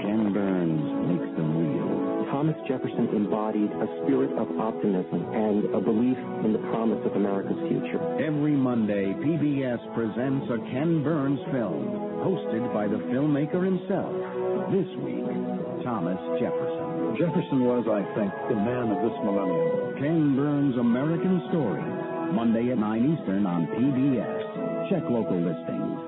Ken Burns makes them real. Thomas Jefferson embodied a spirit of optimism and a belief in the promise of America's future. Every Monday, PBS presents a Ken Burns film, hosted by the filmmaker himself. This week, Thomas Jefferson. Jefferson was, I think, the man of this millennium. Ken Burns' American Story, Monday at 9 Eastern on PBS. Check local listings.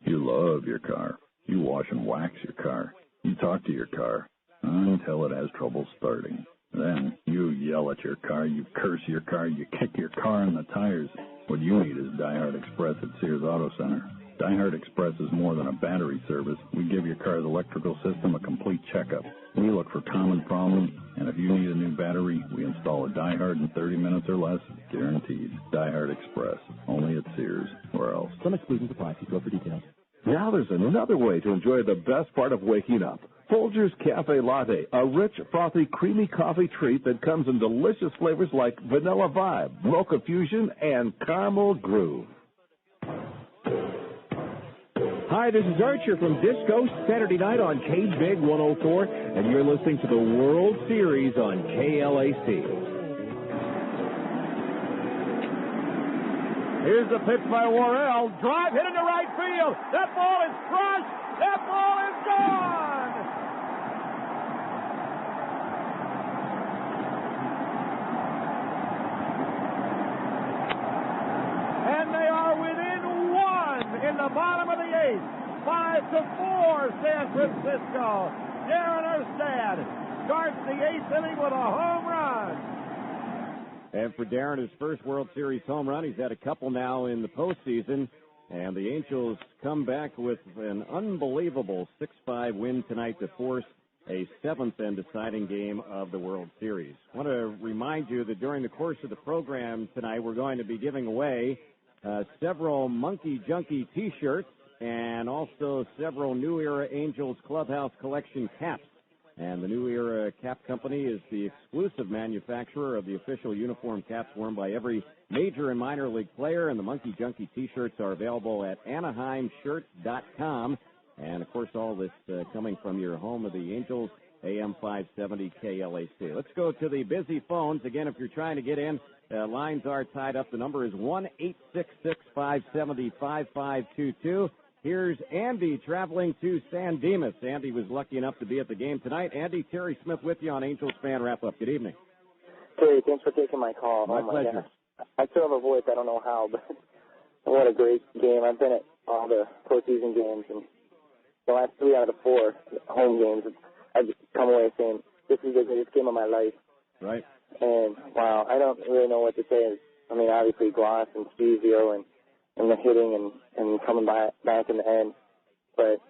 You love your car. You wash and wax your car. You talk to your car until it has trouble starting. Then you yell at your car, you curse your car, you kick your car in the tires. What you need is Die Hard Express at Sears Auto Center. Die Hard Express is more than a battery service. We give your car's electrical system a complete checkup. We look for common problems, and if you need a new battery, we install a Die Hard in 30 minutes or less, guaranteed. Die Hard Express, only at Sears. Where else? Some exclusions apply. See store for details. Now there's another way to enjoy the best part of waking up. Folgers Cafe Latte, a rich, frothy, creamy coffee treat that comes in delicious flavors like Vanilla Vibe, Mocha Fusion, and Caramel Groove. Hi, this is Archer from Disco Saturday night on K-Big 104, and you're listening to the World Series on KLAC. Here's the pitch by Worrell. Drive hit into right field. That ball is crushed. That ball is gone. And they are within 1 in the bottom of the 8th. 5-4, San Francisco. Darren Erstad starts the 8th inning with a home run. And for Darren, his first World Series home run. He's had a couple now in the postseason. And the Angels come back with an unbelievable 6-5 win tonight to force a 7th and deciding game of the World Series. I want to remind you that during the course of the program tonight, we're going to be giving away several Monkey Junkie T-shirts and also several New Era Angels Clubhouse Collection caps. And the New Era Cap Company is the exclusive manufacturer of the official uniform caps worn by every major and minor league player, and the Monkey Junkie T-shirts are available at AnaheimShirts.com. And, of course, all this coming from your home of the Angels, AM 570 KLAC. Let's go to the busy phones. Again, if you're trying to get in, lines are tied up. The number is 1-866-570-5522. Here's Andy traveling to San Dimas. Andy was lucky enough to be at the game tonight. Andy, Terry Smith with you on Angels Fan Wrap-Up. Good evening. Terry, thanks for taking my call. My pleasure. Gosh. I still have a voice. I don't know how, but what a great game. I've been at all the postseason games, and the last 3 out of the 4 home games, I've come away saying, this is the greatest game of my life. Right. And, wow, I don't really know what to say. I mean, obviously, Gloss and Stevio and the hitting and coming back in the end. But,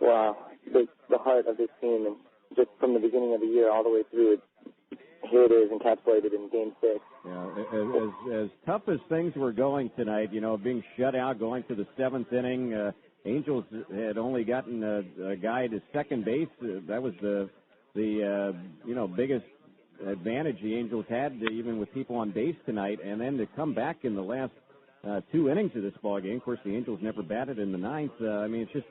wow, the heart of this team, and just from the beginning of the year all the way through, here it is encapsulated in Game 6. Yeah, as tough as things were going tonight, being shut out, going to the 7th inning, Angels had only gotten a guy to second base. That was the biggest advantage the Angels had, even with people on base tonight. And then to come back in the last 2 innings of this ball game. Of course, the Angels never batted in the 9th. It's just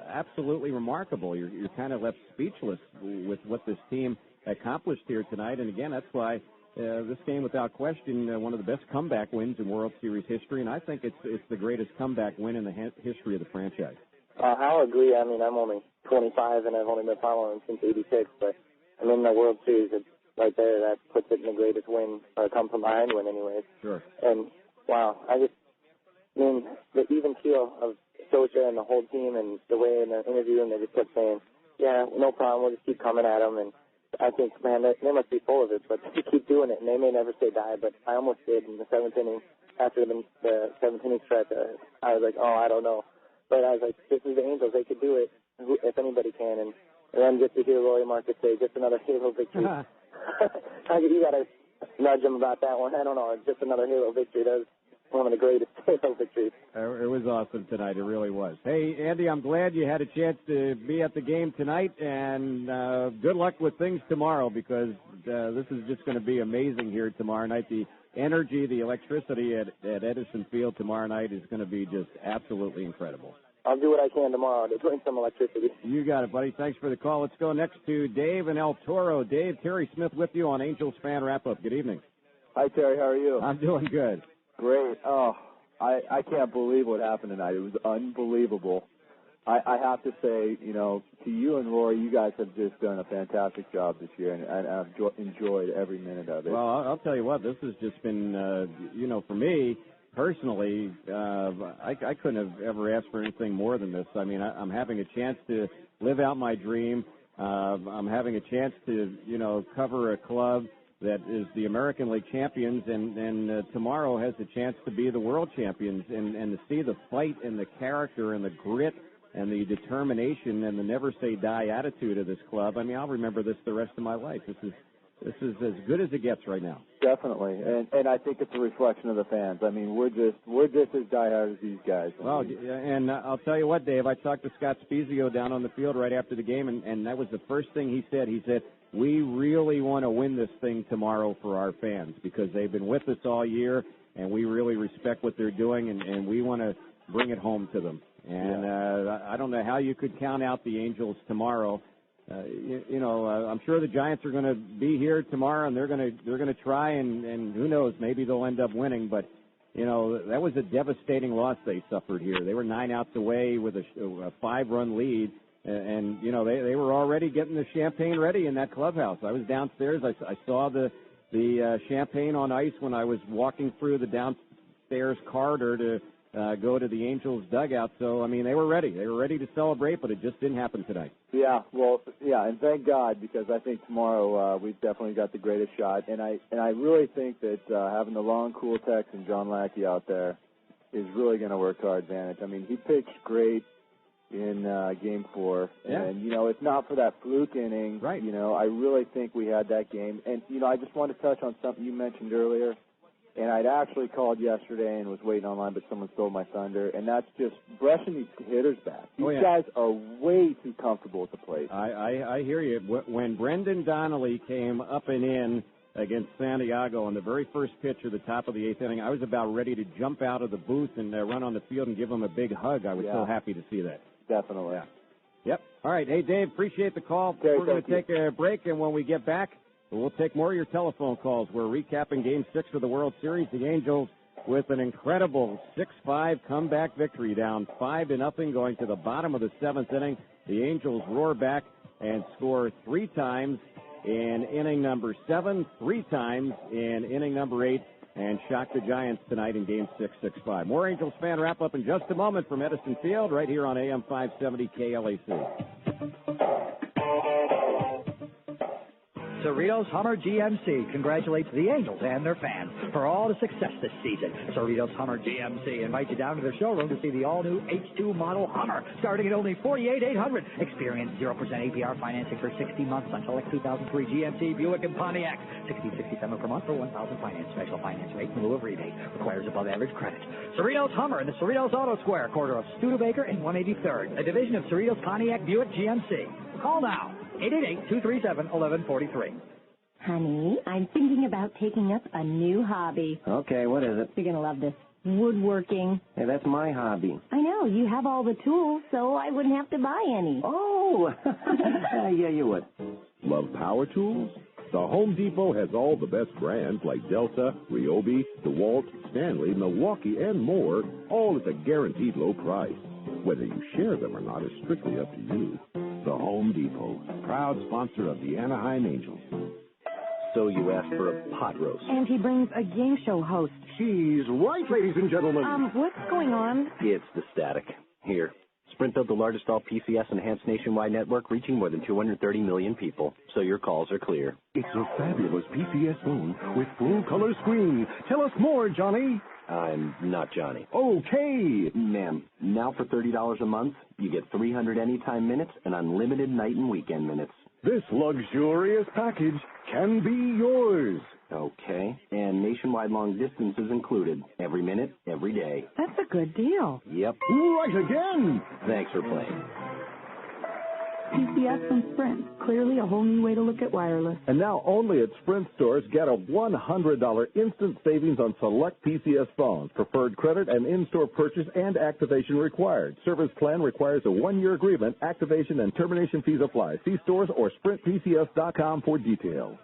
absolutely remarkable. You're kind of left speechless with what this team accomplished here tonight. And again, that's why this game, without question, one of the best comeback wins in World Series history. And I think it's the greatest comeback win in the history of the franchise. I'll agree. I mean, I'm only 25 and I've only been following him since '86, but I mean, the World Series, it's right there. That puts it in the greatest win, or come from behind win, anyways. Sure. And wow, I mean, the even keel of Socha and the whole team, and the way in the interview, and they just kept saying, "Yeah, no problem. We'll just keep coming at them." And I think, man, they must be full of it, but they keep doing it, and they may never say die. But I almost did in the seventh inning. After the seventh inning stretch, I was like, "Oh, I don't know." But I was like, "This is the Angels. They could do it if anybody can." And then just to hear Roy Marcus say, "Just another Halo victory." You got to nudge him about that one. I don't know. It's just another Halo victory. That was one of the greatest Halo victories. It was awesome tonight. It really was. Hey, Andy, I'm glad you had a chance to be at the game tonight, and good luck with things tomorrow, because this is just going to be amazing here tomorrow night. The energy, the electricity at Edison Field tomorrow night is going to be just absolutely incredible. I'll do what I can tomorrow to bring some electricity. You got it, buddy. Thanks for the call. Let's go next to Dave in El Toro. Dave, Terry Smith with you on Angels Fan Wrap-Up. Good evening. Hi, Terry. How are you? I'm doing good. Great. Oh, I can't believe what happened tonight. It was unbelievable. I have to say, you know, to you and Rory, you guys have just done a fantastic job this year, and I've enjoyed every minute of it. Well, I'll tell you what, this has just been, you know, for me personally, I couldn't have ever asked for anything more than this. I mean, I'm having a chance to live out my dream. I'm having a chance to, you know, cover a club that is the American League champions, and tomorrow has a chance to be the world champions, and to see the fight and the character and the grit and the determination and the never say die attitude of this club. I mean, I'll remember this the rest of my life. This is as good as it gets right now. Definitely, and I think it's a reflection of the fans. I mean, we're just as diehard as these guys. Well, and I'll tell you what, Dave, I talked to Scott Spezio down on the field right after the game, and that was the first thing he said. He said, "We really want to win this thing tomorrow for our fans, because they've been with us all year, and we really respect what they're doing, and we want to bring it home to them." And I don't know how you could count out the Angels tomorrow. I'm sure the Giants are going to be here tomorrow, and they're going to try, and who knows, maybe they'll end up winning. But you know, that was a devastating loss they suffered here. They were 9 outs away with a 5-run lead, and you know they were already getting the champagne ready in that clubhouse. I was downstairs. I saw the champagne on ice when I was walking through the downstairs corridor to go to the Angels dugout. So, I mean, they were ready. They were ready to celebrate, but it just didn't happen tonight. Yeah, well, yeah, and thank God, because I think tomorrow we've definitely got the greatest shot. And I really think that having the long, cool Tex and John Lackey out there is really going to work to our advantage. I mean, he pitched great in Game 4. Yeah. And, you know, if not for that fluke inning, right, you know, I really think we had that game. And, you know, I just want to touch on something you mentioned earlier. And I'd actually called yesterday and was waiting online, but someone stole my thunder. And that's just brushing these hitters back. These guys are way too comfortable at the plate. I hear you. When Brendan Donnelly came up and in against Santiago on the very first pitch of the top of the 8th inning, I was about ready to jump out of the booth and run on the field and give him a big hug. I was so happy to see that. Definitely. Yeah. Yep. All right. Hey, Dave, appreciate the call. Okay, we're going to take a break, and when we get back, we'll take more of your telephone calls. We're recapping Game 6 of the World Series. The Angels with an incredible 6-5 comeback victory, down 5-0 going to the bottom of the 7th inning. The Angels roar back and score 3 times in inning number 7, 3 times in inning number 8, and shock the Giants tonight in Game 6, 6-5. More Angels fan wrap-up in just a moment from Edison Field right here on AM 570 KLAC. Cerritos Hummer GMC congratulates the Angels and their fans for all the success this season. Cerritos Hummer GMC invites you down to their showroom to see the all-new H2 model Hummer, starting at only $48,800. Experience 0% APR financing for 60 months on select 2003 GMC, Buick, and Pontiac. $1667 per month for 1,000 finance. Special finance rate in lieu of rebate. Requires above-average credit. Cerritos Hummer in the Cerritos Auto Square, corner of Studebaker and 183rd, a division of Cerritos Pontiac Buick GMC. Call now. 888-237-1143. Honey, I'm thinking about taking up a new hobby. Okay, what is it? You're going to love this. Woodworking. Hey, that's my hobby. I know. You have all the tools, so I wouldn't have to buy any. Oh! Yeah, you would. Love power tools? The Home Depot has all the best brands like Delta, Ryobi, DeWalt, Stanley, Milwaukee, and more, all at a guaranteed low price. Whether you share them or not is strictly up to you. The Home Depot, proud sponsor of the Anaheim Angels. So you asked for a pot roast. And he brings a game show host. She's right, ladies and gentlemen. What's going on? It's the static. Here. Sprint built the largest all-PCS enhanced nationwide network, reaching more than 230 million people. So your calls are clear. It's a fabulous PCS phone with full-color screen. Tell us more, Johnny. I'm not Johnny. Okay. Ma'am, now for $30 a month, you get 300 anytime minutes and unlimited night and weekend minutes. This luxurious package can be yours. Okay. And nationwide long distance is included. Every minute, every day. That's a good deal. Yep. Right again. Thanks for playing. PCS from Sprint. Clearly a whole new way to look at wireless. And now only at Sprint stores, get a $100 instant savings on select PCS phones. Preferred credit and in-store purchase and activation required. Service plan requires a 1-year agreement. Activation and termination fees apply. See stores or sprintpcs.com for details.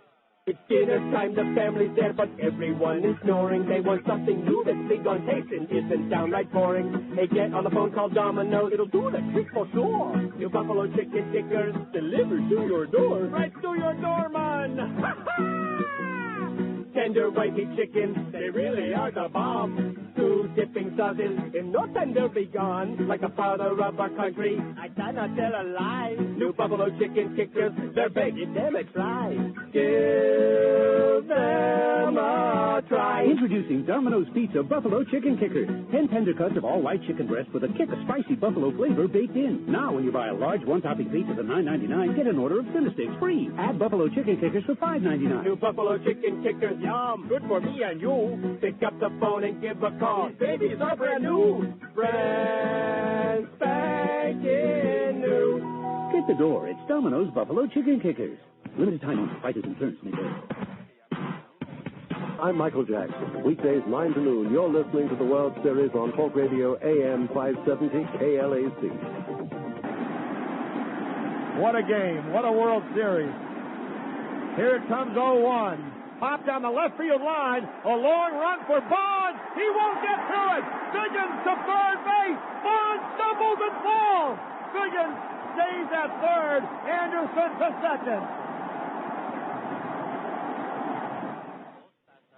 It's dinner time, the family's there, but everyone is snoring. They want something new that's big on taste and isn't downright boring. They get on the phone, call Domino's, it'll do the trick for sure. New buffalo chicken tickers delivered to your door. Right to your door, man. Tender whitey chicken, they really are the bomb. 2 dipping sauces, in no time they'll be gone. Like the father of our country, I cannot tell a lie. New buffalo chicken kickers, they're begging them a try. Give them a try. Introducing Domino's Pizza Buffalo Chicken Kickers. 10 tender cuts of all white chicken breast with a kick of spicy buffalo flavor baked in. Now when you buy a large one-topping pizza for $9.99, get an order of Cinna Sticks free. Add Buffalo Chicken Kickers for $5.99. New buffalo chicken kickers, yum. Good for me and you. Pick up the phone and give a call. Babies are brand new. Brand spanking new. Hit the door. It's Domino's Buffalo Chicken Kickers. Limited time only. Prices and terms may vary. I'm Michael Jackson. Weekdays 9 to noon, you're listening to the World Series on Talk Radio AM 570 KLAC. What a game. What a World Series. Here it comes 0-1. Pop down the left field line. A long run for Bonds. He won't get to it. Biggins to third base. Bonds stumbles and falls. Biggins stays at third. Anderson to second.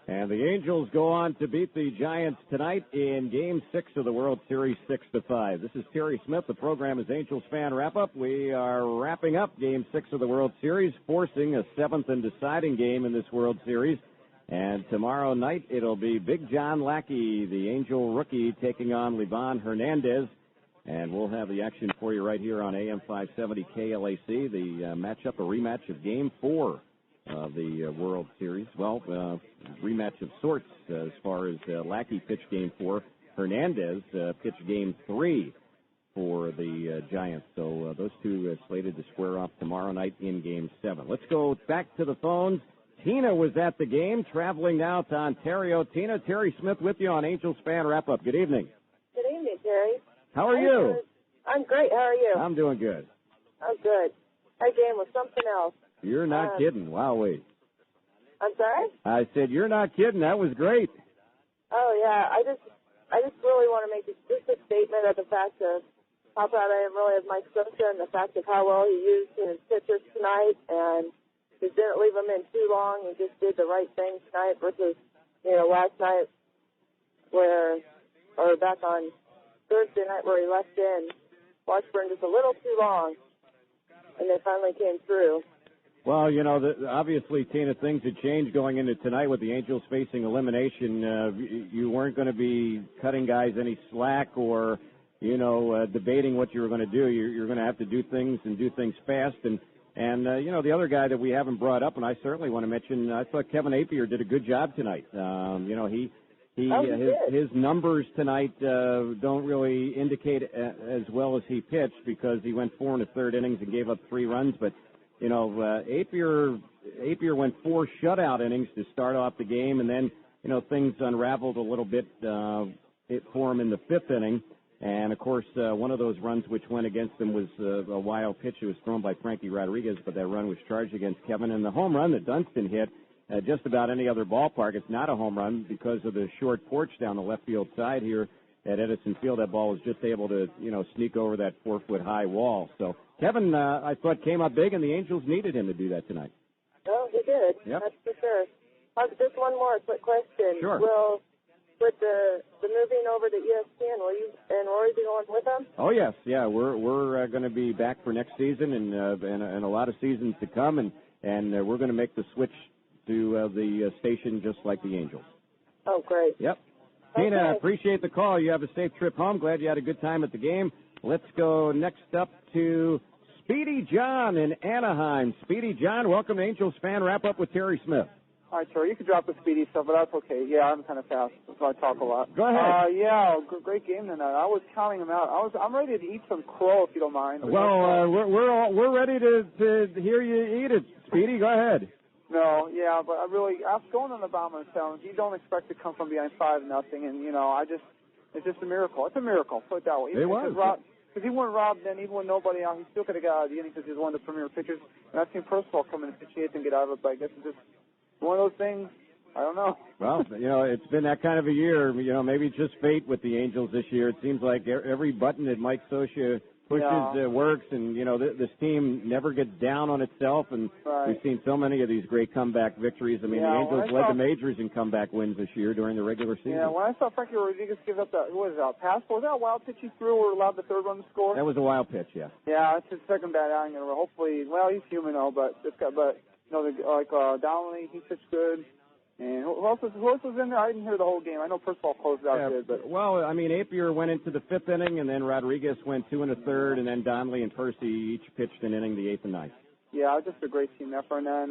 And the Angels go on to beat the Giants tonight in Game 6 of the World Series, 6-5. This is Terry Smith. The program is Angels Fan Wrap-Up. We are wrapping up Game 6 of the World Series, forcing a 7th and deciding game in this World Series. And tomorrow night, it'll be Big John Lackey, the Angel rookie, taking on Livan Hernandez. And we'll have the action for you right here on AM 570 KLAC, the matchup, a rematch of Game 4 of the World Series. Well, rematch of sorts as far as Lackey pitched Game 4. Hernandez pitched Game 3 for the Giants. So those two slated to square off tomorrow night in Game 7. Let's go back to the phones. Tina was at the game, traveling now to Ontario. Tina, Terry Smith with you on Angels Fan Wrap-Up. Good evening. Good evening, Terry. How are you? I'm great. How are you? I'm doing good. Oh, good. That game was something else. You're not kidding. Wowee. I'm sorry? I said, you're not kidding. That was great. Oh, yeah. I just really want to make just a statement of the fact of how proud I am really of Mike Scioscia and the fact of how well he used his pitchers tonight, and he didn't leave them in too long. He just did the right thing tonight versus, last night or back on Thursday night where he left in Washburn just a little too long, and they finally came through. Well, obviously, Tina, things had changed going into tonight with the Angels facing elimination. You weren't going to be cutting guys any slack or, debating what you were going to do. You're going to have to do things and do things fast. And the other guy that we haven't brought up, and I certainly want to mention, I thought Kevin Appier did a good job tonight. His numbers tonight don't really indicate as well as he pitched because he went 4 1/3 innings and gave up 3 runs, but Appier went 4 shutout innings to start off the game, and then, things unraveled a little bit for him in the 5th inning. And, of course, one of those runs which went against him was a wild pitch that was thrown by Frankie Rodriguez, but that run was charged against Kevin. And the home run that Dunston hit, just about any other ballpark, it's not a home run because of the short porch down the left field side here. at Edison Field. That ball was just able to, sneak over that 4-foot-high wall. So Kevin, I thought, came up big, and the Angels needed him to do that tonight. Oh, he did. Yep. That's for sure. Just one more quick question. Sure. With the moving over to ESPN, will you and Rory be going with them? Oh yes, yeah. We're going to be back for next season and a lot of seasons to come, and we're going to make the switch to the station just like the Angels. Oh, great. Yep. Tina, appreciate the call. You have a safe trip home. Glad you had a good time at the game. Let's go next up to Speedy John in Anaheim. Speedy John, welcome to Angels Fan Wrap-Up with Terry Smith. All right, Terry, you can drop the Speedy stuff, but that's okay. Yeah, I'm kind of fast, so I talk a lot. Go ahead. Great game tonight. I was counting them out. I'm ready to eat some crow, if you don't mind. Well, we're ready to hear you eat it, Speedy. Go ahead. No, yeah, but after going on the Obama challenge, you don't expect to come from behind 5-0, and it's just a miracle. It's a miracle, put it that way. It was. Because he wouldn't rob then, even with nobody out, he still could have got out of the inning because he was one of the premier pitchers. And I've seen Percival come in and pitch the eighth and get out of it, but I guess it's just one of those things. I don't know. Well, it's been that kind of a year. Maybe it's just fate with the Angels this year. It seems like every button that Mike Scioscia pushes works, and this team never gets down on itself. And we've seen so many of these great comeback victories. I mean, the Angels led the majors in comeback wins this year during the regular season. Yeah, when I saw Frankie Rodriguez give up that pass, was that a wild pitch he threw or allowed the third run to score? That was a wild pitch, yeah. Yeah, it's his second bad outing. Hopefully, he's human though, Donnelly, he pitched good. And who else was in there? I didn't hear the whole game. I know Percival closed out good, but Appier went into the fifth inning, and then Rodriguez went 2 1/3, and then Donnelly and Percy each pitched an inning, the eighth and ninth. Yeah, just a great team effort. And then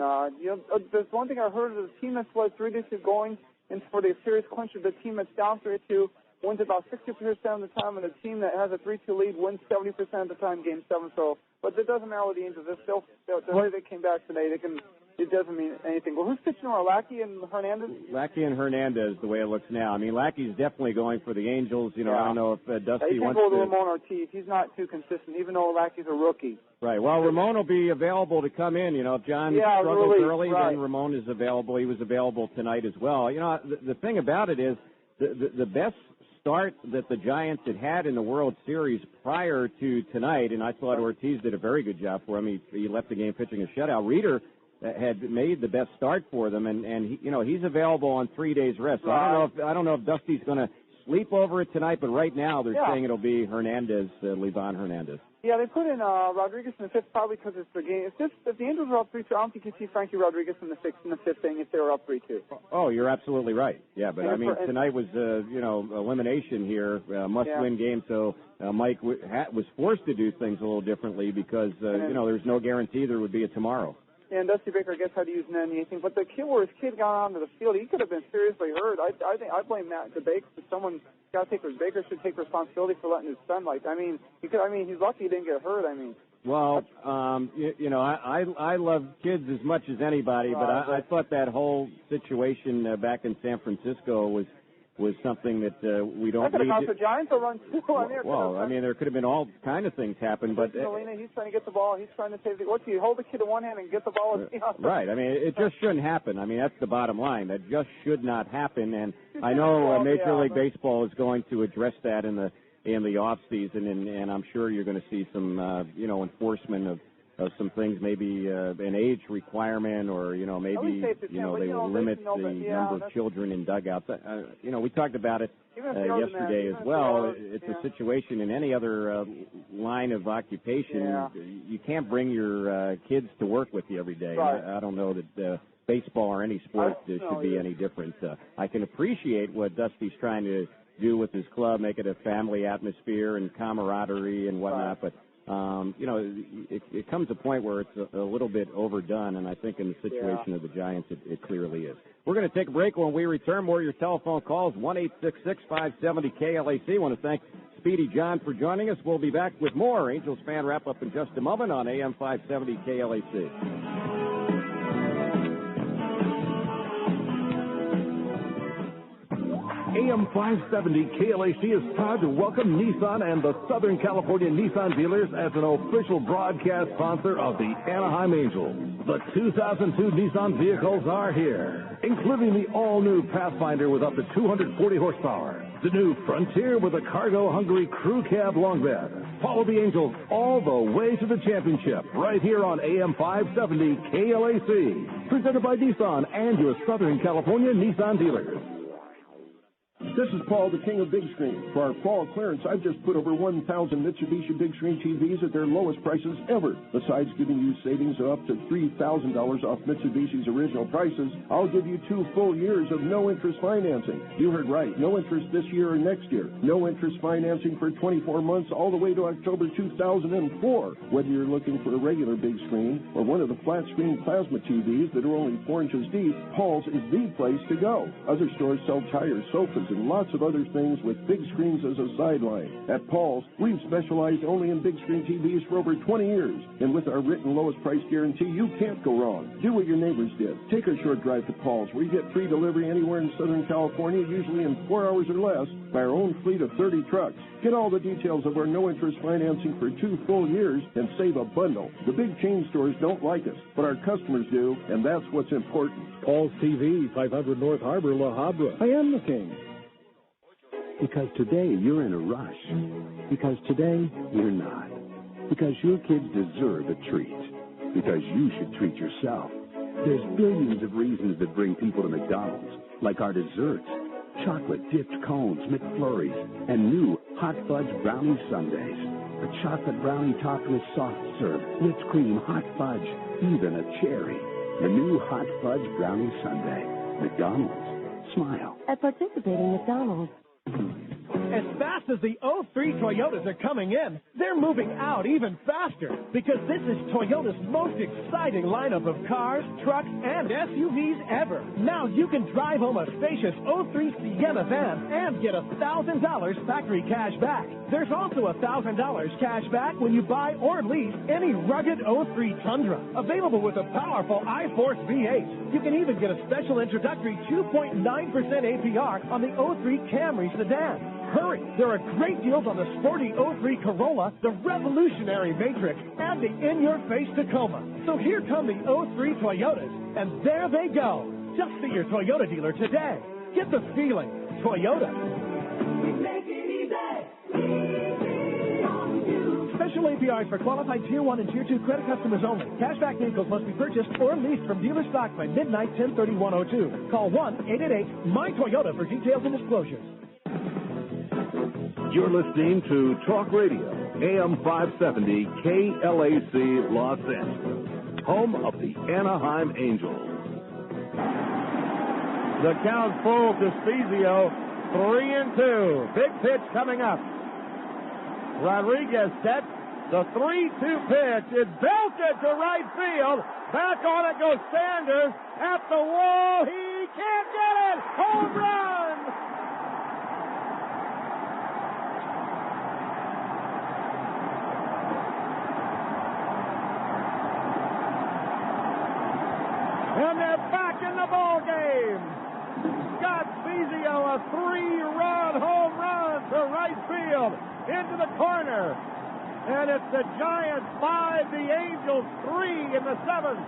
there's one thing I heard is the team that's led 3-2 going, and for the series clincher, the team that's down 3-2 wins about 60% of the time, and the team that has a 3-2 lead wins 70% of the time, Game 7. So, but it doesn't matter with the Angels. The way they came back today, it doesn't mean anything. Well, who's pitching tomorrow, Lackey and Hernandez? Lackey and Hernandez, the way it looks now. I mean, Lackey's definitely going for the Angels. I don't know if Dusty wants to. Ramon Ortiz. He's not too consistent, even though Lackey's a rookie. Right. Well, Ramon will be available to come in. If John struggles early, then Ramon is available. He was available tonight as well. The thing about it is the best start that the Giants had in the World Series prior to tonight, and I thought Ortiz did a very good job for him. He left the game pitching a shutout. Reeder had made the best start for them, and he's available on 3 days rest. So I don't know if Dusty's going to sleep over it tonight, but right now they're saying it'll be Hernandez, Livan Hernandez. Yeah, they put in Rodriguez in the fifth probably because it's the game. If the Angels are up 3-2, I don't think you see Frankie Rodriguez in the fifth inning if they were up 3-2. Oh, you're absolutely right. Yeah, but tonight was elimination here, must-win game. So Mike was forced to do things a little differently because there's no guarantee there would be a tomorrow. And Dusty Baker, I guess, had to use anything. But the kid, where his kid got onto the field, he could have been seriously hurt. I think I blame Matt DeBaker. Someone got to take. Baker should take responsibility for letting his son. He's lucky he didn't get hurt. Well, I love kids as much as anybody, but I thought that whole situation back in San Francisco was something that we don't need. The Giants will run too. There could have been all kind of things happen, but he's trying to get the ball. He's trying to save the. What's he hold the kid in one hand and get the ball? Right. It just shouldn't happen. That's the bottom line. That just should not happen. And I know Major League Baseball is going to address that in the off season, and I'm sure you're going to see some enforcement of some things, maybe an age requirement, or maybe they will limit the number of children in dugouts. We talked about it yesterday as well. It's a situation in any other line of occupation. You can't bring your kids to work with you every day. I don't know that baseball or any sport should be any different. I can appreciate what Dusty's trying to do with his club, make it a family atmosphere and camaraderie and whatnot, but it comes a point where it's a little bit overdone, and I think in the situation of the Giants, it clearly is. We're going to take a break. When we return, more of your telephone calls, 1-866-570-KLAC. I want to thank Speedy John for joining us. We'll be back with more Angels Fan Wrap-Up in just a moment on AM 570 KLAC. AM 570 KLAC is proud to welcome Nissan and the Southern California Nissan dealers as an official broadcast sponsor of the Anaheim Angels. The 2002 Nissan vehicles are here, including the all-new Pathfinder with up to 240 horsepower, The new Frontier with a cargo-hungry crew cab long bed. Follow the Angels all the way to the championship right here on AM 570 KLAC. Presented by Nissan and your Southern California Nissan dealers. This is Paul, the king of big screen. For our fall clearance, I've just put over 1,000 Mitsubishi big screen TVs at their lowest prices ever. Besides giving you savings of up to $3,000 off Mitsubishi's original prices, I'll give you 2 full years of no-interest financing. You heard right, no interest this year or next year. No interest financing for 24 months all the way to October 2004. Whether you're looking for a regular big screen or one of the flat-screen plasma TVs that are only 4 inches deep, Paul's is the place to go. Other stores sell tires, sofas, and lots of other things with big screens as a sideline. At Paul's, we've specialized only in big screen TVs for over 20 years. And with our written lowest price guarantee, you can't go wrong. Do what your neighbors did. Take a short drive to Paul's, where you get free delivery anywhere in Southern California, usually in 4 hours or less, by our own fleet of 30 trucks. Get all the details of our no-interest financing for 2 full years and save a bundle. The big chain stores don't like us, but our customers do, and that's what's important. Paul's TV, 500 North Harbor, La Habra. I am the king. Because today you're in a rush. Because today you're not. Because your kids deserve a treat. Because you should treat yourself. There's billions of reasons that bring people to McDonald's, like our desserts, chocolate-dipped cones, McFlurries, and new hot fudge brownie sundaes. A chocolate brownie topped with soft serve, whipped cream, hot fudge, even a cherry. The new hot fudge brownie sundae. McDonald's. Smile. At participating McDonald's. As fast as the 03 Toyotas are coming in, they're moving out even faster because this is Toyota's most exciting lineup of cars, trucks, and SUVs ever. Now you can drive home a spacious 03 Sienna van and get $1,000 factory cash back. There's also $1,000 cash back when you buy or lease any rugged 03 Tundra, available with a powerful iForce V8. You can even get a special introductory 2.9% APR on the 03 Camry sedan. Hurry! There are great deals on the sporty 03 Corolla, the revolutionary Matrix, and the in-your-face Tacoma. So here come the 03 Toyotas, and there they go. Just see your Toyota dealer today. Get the feeling. Toyota. We make it easy. Special APRs for qualified Tier 1 and Tier 2 credit customers only. Cashback vehicles must be purchased or leased from dealer stock by midnight 10/31/02. Call 1-888-MY-TOYOTA for details and disclosures. You're listening to Talk Radio, AM 570 KLAC Los Angeles, home of the Anaheim Angels. The count full to Spezio, 3-2. Big pitch coming up. Rodriguez sets the 3-2 pitch. It's belted to right field. Back on it goes Sanders at the wall. He can't get it. Home run. And they're back in the ball game. Scott Spezio, a 3-run home run to right field into the corner. And it's the Giants 5, the Angels 3 in the 7th.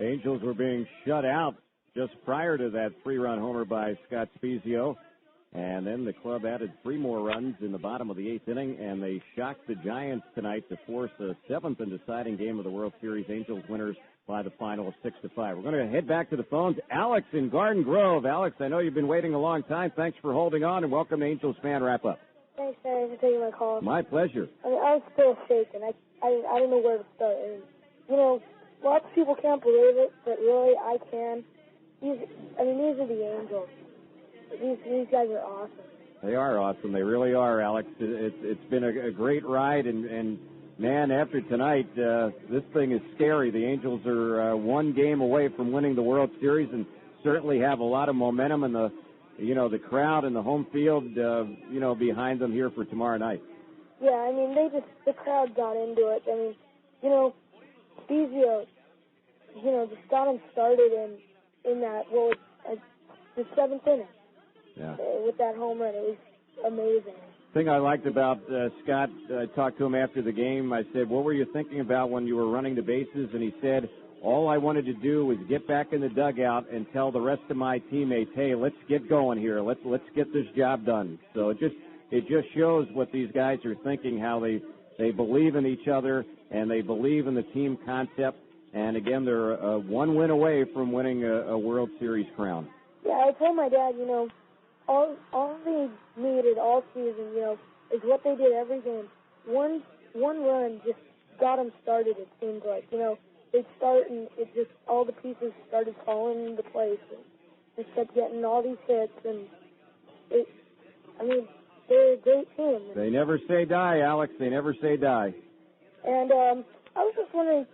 Angels were being shut out just prior to that 3-run homer by Scott Spezio. And then the club added 3 more runs in the bottom of the 8th inning, and they shocked the Giants tonight to force a 7th and deciding game of the World Series. Angels winners by the final of 6-5. We're going to head back to the phones. Alex in Garden Grove. Alex, I know you've been waiting a long time. Thanks for holding on, and welcome to Angels Fan Wrap-Up. Thanks, man, for taking my call. My pleasure. I mean, I was still shaking. I don't know where to start. And, you know, lots of people can't believe it, but really, I can. These are the Angels. These guys are awesome. They are awesome. They really are, Alex. It's been a great ride, and man, after tonight, this thing is scary. The Angels are 1 game away from winning the World Series and certainly have a lot of momentum in the crowd and the home field, behind them here for tomorrow night. Yeah, I mean, the crowd got into it. I mean, Spezio, just got him started in that, the 7th inning. Yeah. With that home run. It was amazing. The thing I liked about Scott, I talked to him after the game. I said, what were you thinking about when you were running the bases? And he said, all I wanted to do was get back in the dugout and tell the rest of my teammates, hey, let's get going here. Let's get this job done. So it just shows what these guys are thinking, how they believe in each other and they believe in the team concept. And again, they're one win away from winning a World Series crown. Yeah, I told my dad, all they needed all season, is what they did every game. One run just got them started, it seems like. They'd start and it just, all the pieces started falling into place. And just kept getting all these hits. And, they're a great team. They never say die, Alex. They never say die. And I was just wondering,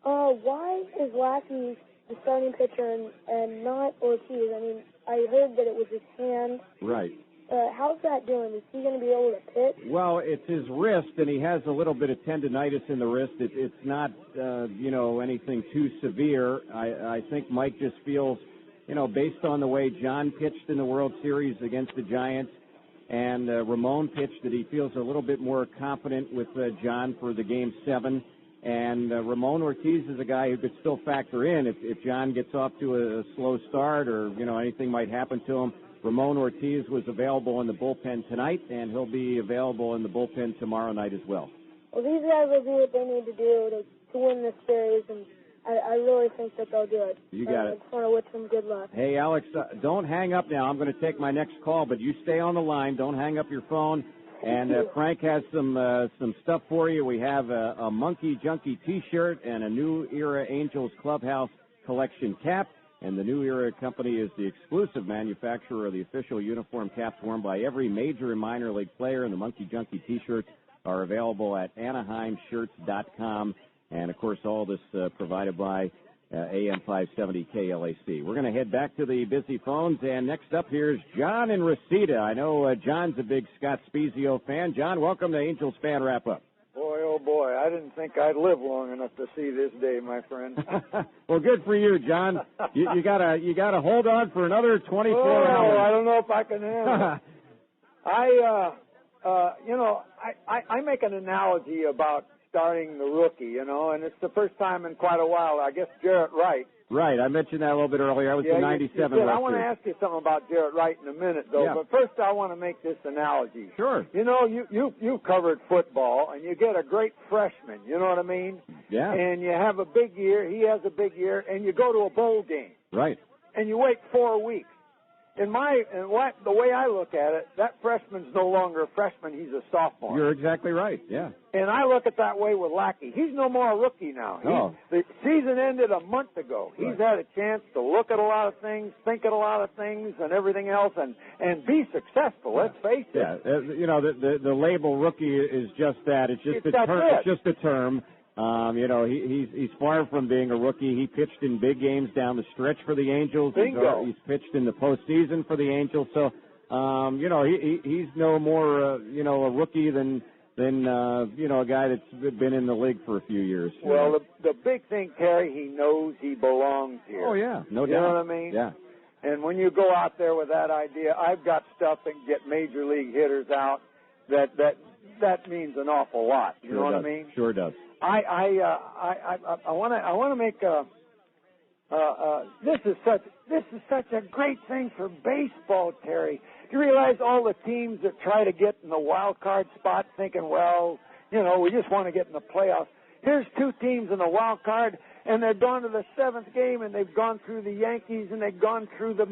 why is Lackey the starting pitcher and not Ortiz? I heard that it was his hand. Right. How's that doing? Is he going to be able to pitch? Well, it's his wrist, and he has a little bit of tendonitis in the wrist. It's not, anything too severe. I think Mike just feels, based on the way John pitched in the World Series against the Giants and Ramon pitched, that he feels a little bit more confident with John for the Game 7. And Ramon Ortiz is a guy who could still factor in if John gets off to a slow start or, anything might happen to him. Ramon Ortiz was available in the bullpen tonight, and he'll be available in the bullpen tomorrow night as well. Well, these guys will do what they need to do to win this series, and I really think that they'll do it. You got it. I just want to wish them good luck. Hey, Alex, don't hang up now. I'm going to take my next call, but you stay on the line. Don't hang up your phone. And Frank has some stuff for you. We have a Monkey Junkie T-shirt and a New Era Angels Clubhouse Collection cap. And the New Era Company is the exclusive manufacturer of the official uniform caps worn by every major and minor league player. And the Monkey Junkie T-shirts are available at AnaheimShirts.com. And, of course, all this provided by AM 570 KLAC. We're going to head back to the busy phones. And next up here is John in Reseda. I know John's a big Scott Spezio fan. John, welcome to Angels Fan Wrap-Up. Boy, oh boy, I didn't think I'd live long enough to see this day, my friend. Well, good for you, John. You gotta hold on for another 24 hours. I don't know if I can handle it. I make an analogy about starting the rookie, and it's the first time in quite a while. I guess Jarrett Wright. Right, I mentioned that a little bit earlier. I was in 97. I want to ask you something about Jarrett Wright in a minute, though. Yeah. But first, I want to make this analogy. Sure. You covered football, and you get a great freshman. You know what I mean? Yeah. And you have a big year. He has a big year, and you go to a bowl game. Right. And you wait 4 weeks. The way I look at it, that freshman's no longer a freshman. He's a sophomore. You're exactly right. Yeah. And I look at that way with Lackey. He's no more a rookie now. No. The season ended a month ago. He's had a chance to look at a lot of things, think at a lot of things, and everything else, and be successful. Let's face it. Yeah. The label rookie is just that. It's just a term. It's just a term. He's far from being a rookie. He pitched in big games down the stretch for the Angels. Bingo. He's pitched in the postseason for the Angels. So, he's no more, a rookie than a guy that's been in the league for a few years. Well, the big thing, Terry, he knows he belongs here. Oh, yeah. No doubt. You know what I mean? Yeah. And when you go out there with that idea, I've got stuff that can get major league hitters out. That means an awful lot. You know what I mean? Sure does. I want to make this is such a great thing for baseball, Terry. You realize all the teams that try to get in the wild card spot thinking, well, we just want to get in the playoffs. Here's two teams in the wild card, and they've gone to the seventh game, and they've gone through the Yankees, and they've gone through the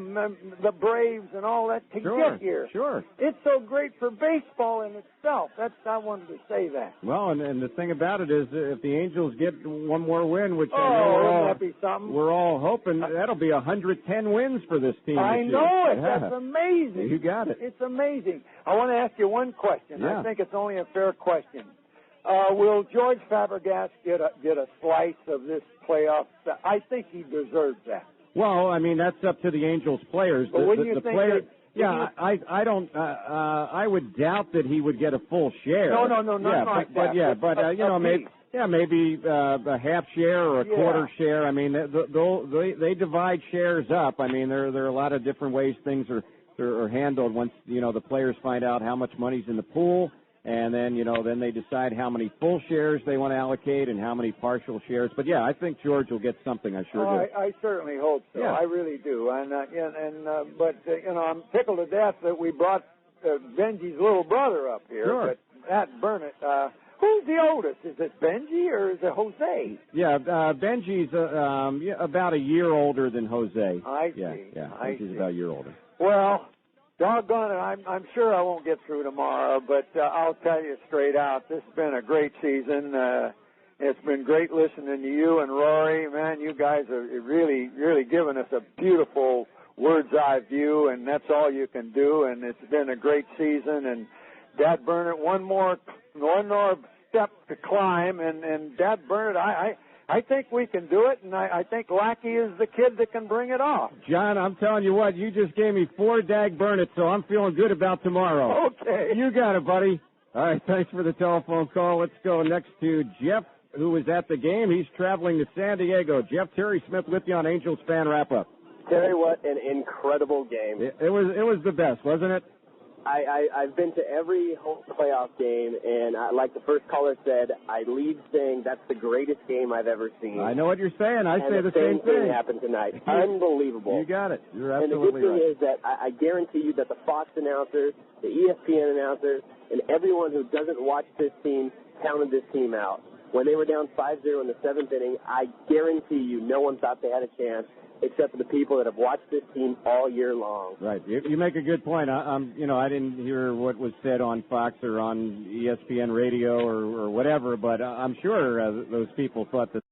Braves and all that to get here. Sure. It's so great for baseball in itself. I wanted to say that. Well, and the thing about it is, if the Angels get one more win, which wouldn't that be something? We're all hoping, that'll be 110 wins for this team. I know it. Yeah. That's amazing. You got it. It's amazing. I want to ask you one question. Yeah. I think it's only a fair question. Will George Fabregas get a slice of this playoff? I think he deserves that. Well, I mean, that's up to the Angels players. But wouldn't you think players, that, I don't. I would doubt that he would get a full share. No, not like that. Maybe a half share or a quarter share. I mean, they divide shares up. I mean, there are a lot of different ways things are handled once the players find out how much money's in the pool. And then, then they decide how many full shares they want to allocate and how many partial shares. But, yeah, I think George will get something. I sure do. I certainly hope so. Yeah. I really do. But I'm tickled to death that we brought Benji's little brother up here. Sure. But that Burnett, who's the oldest? Is it Benji or is it Jose? Yeah, Benji's about a year older than Jose. I see. Yeah, I Benji's see. about a year older. Well, doggone it, I'm sure I won't get through tomorrow, but I'll tell you straight out, this has been a great season. It's been great listening to you and Rory. Man, you guys are really, really giving us a beautiful bird's-eye view, and that's all you can do, and it's been a great season. And Dad Burnett, one more step to climb, and Dad Burnett, I think we can do it, and I think Lackey is the kid that can bring it off. John, I'm telling you what, you just gave me 4 Dag Burnett, so I'm feeling good about tomorrow. Okay. You got it, buddy. All right, thanks for the telephone call. Let's go next to Jeff, who was at the game. He's traveling to San Diego. Jeff, Terry Smith with you on Angels Fan Wrap-Up. Terry, what an incredible game. It was the best, wasn't it? I've been to every home playoff game, and like the first caller said, I leave saying that's the greatest game I've ever seen. I know what you're saying. I say the same same thing. Happened tonight. Unbelievable. You got it. You're absolutely right. And the good thing is that I guarantee you that the Fox announcers, the ESPN announcers, and everyone who doesn't watch this team counted this team out. When they were down 5-0 in the 7th inning, I guarantee you no one thought they had a chance, except for the people that have watched this team all year long. Right. You make a good point. I didn't hear what was said on Fox or on ESPN radio or whatever, but I'm sure those people thought that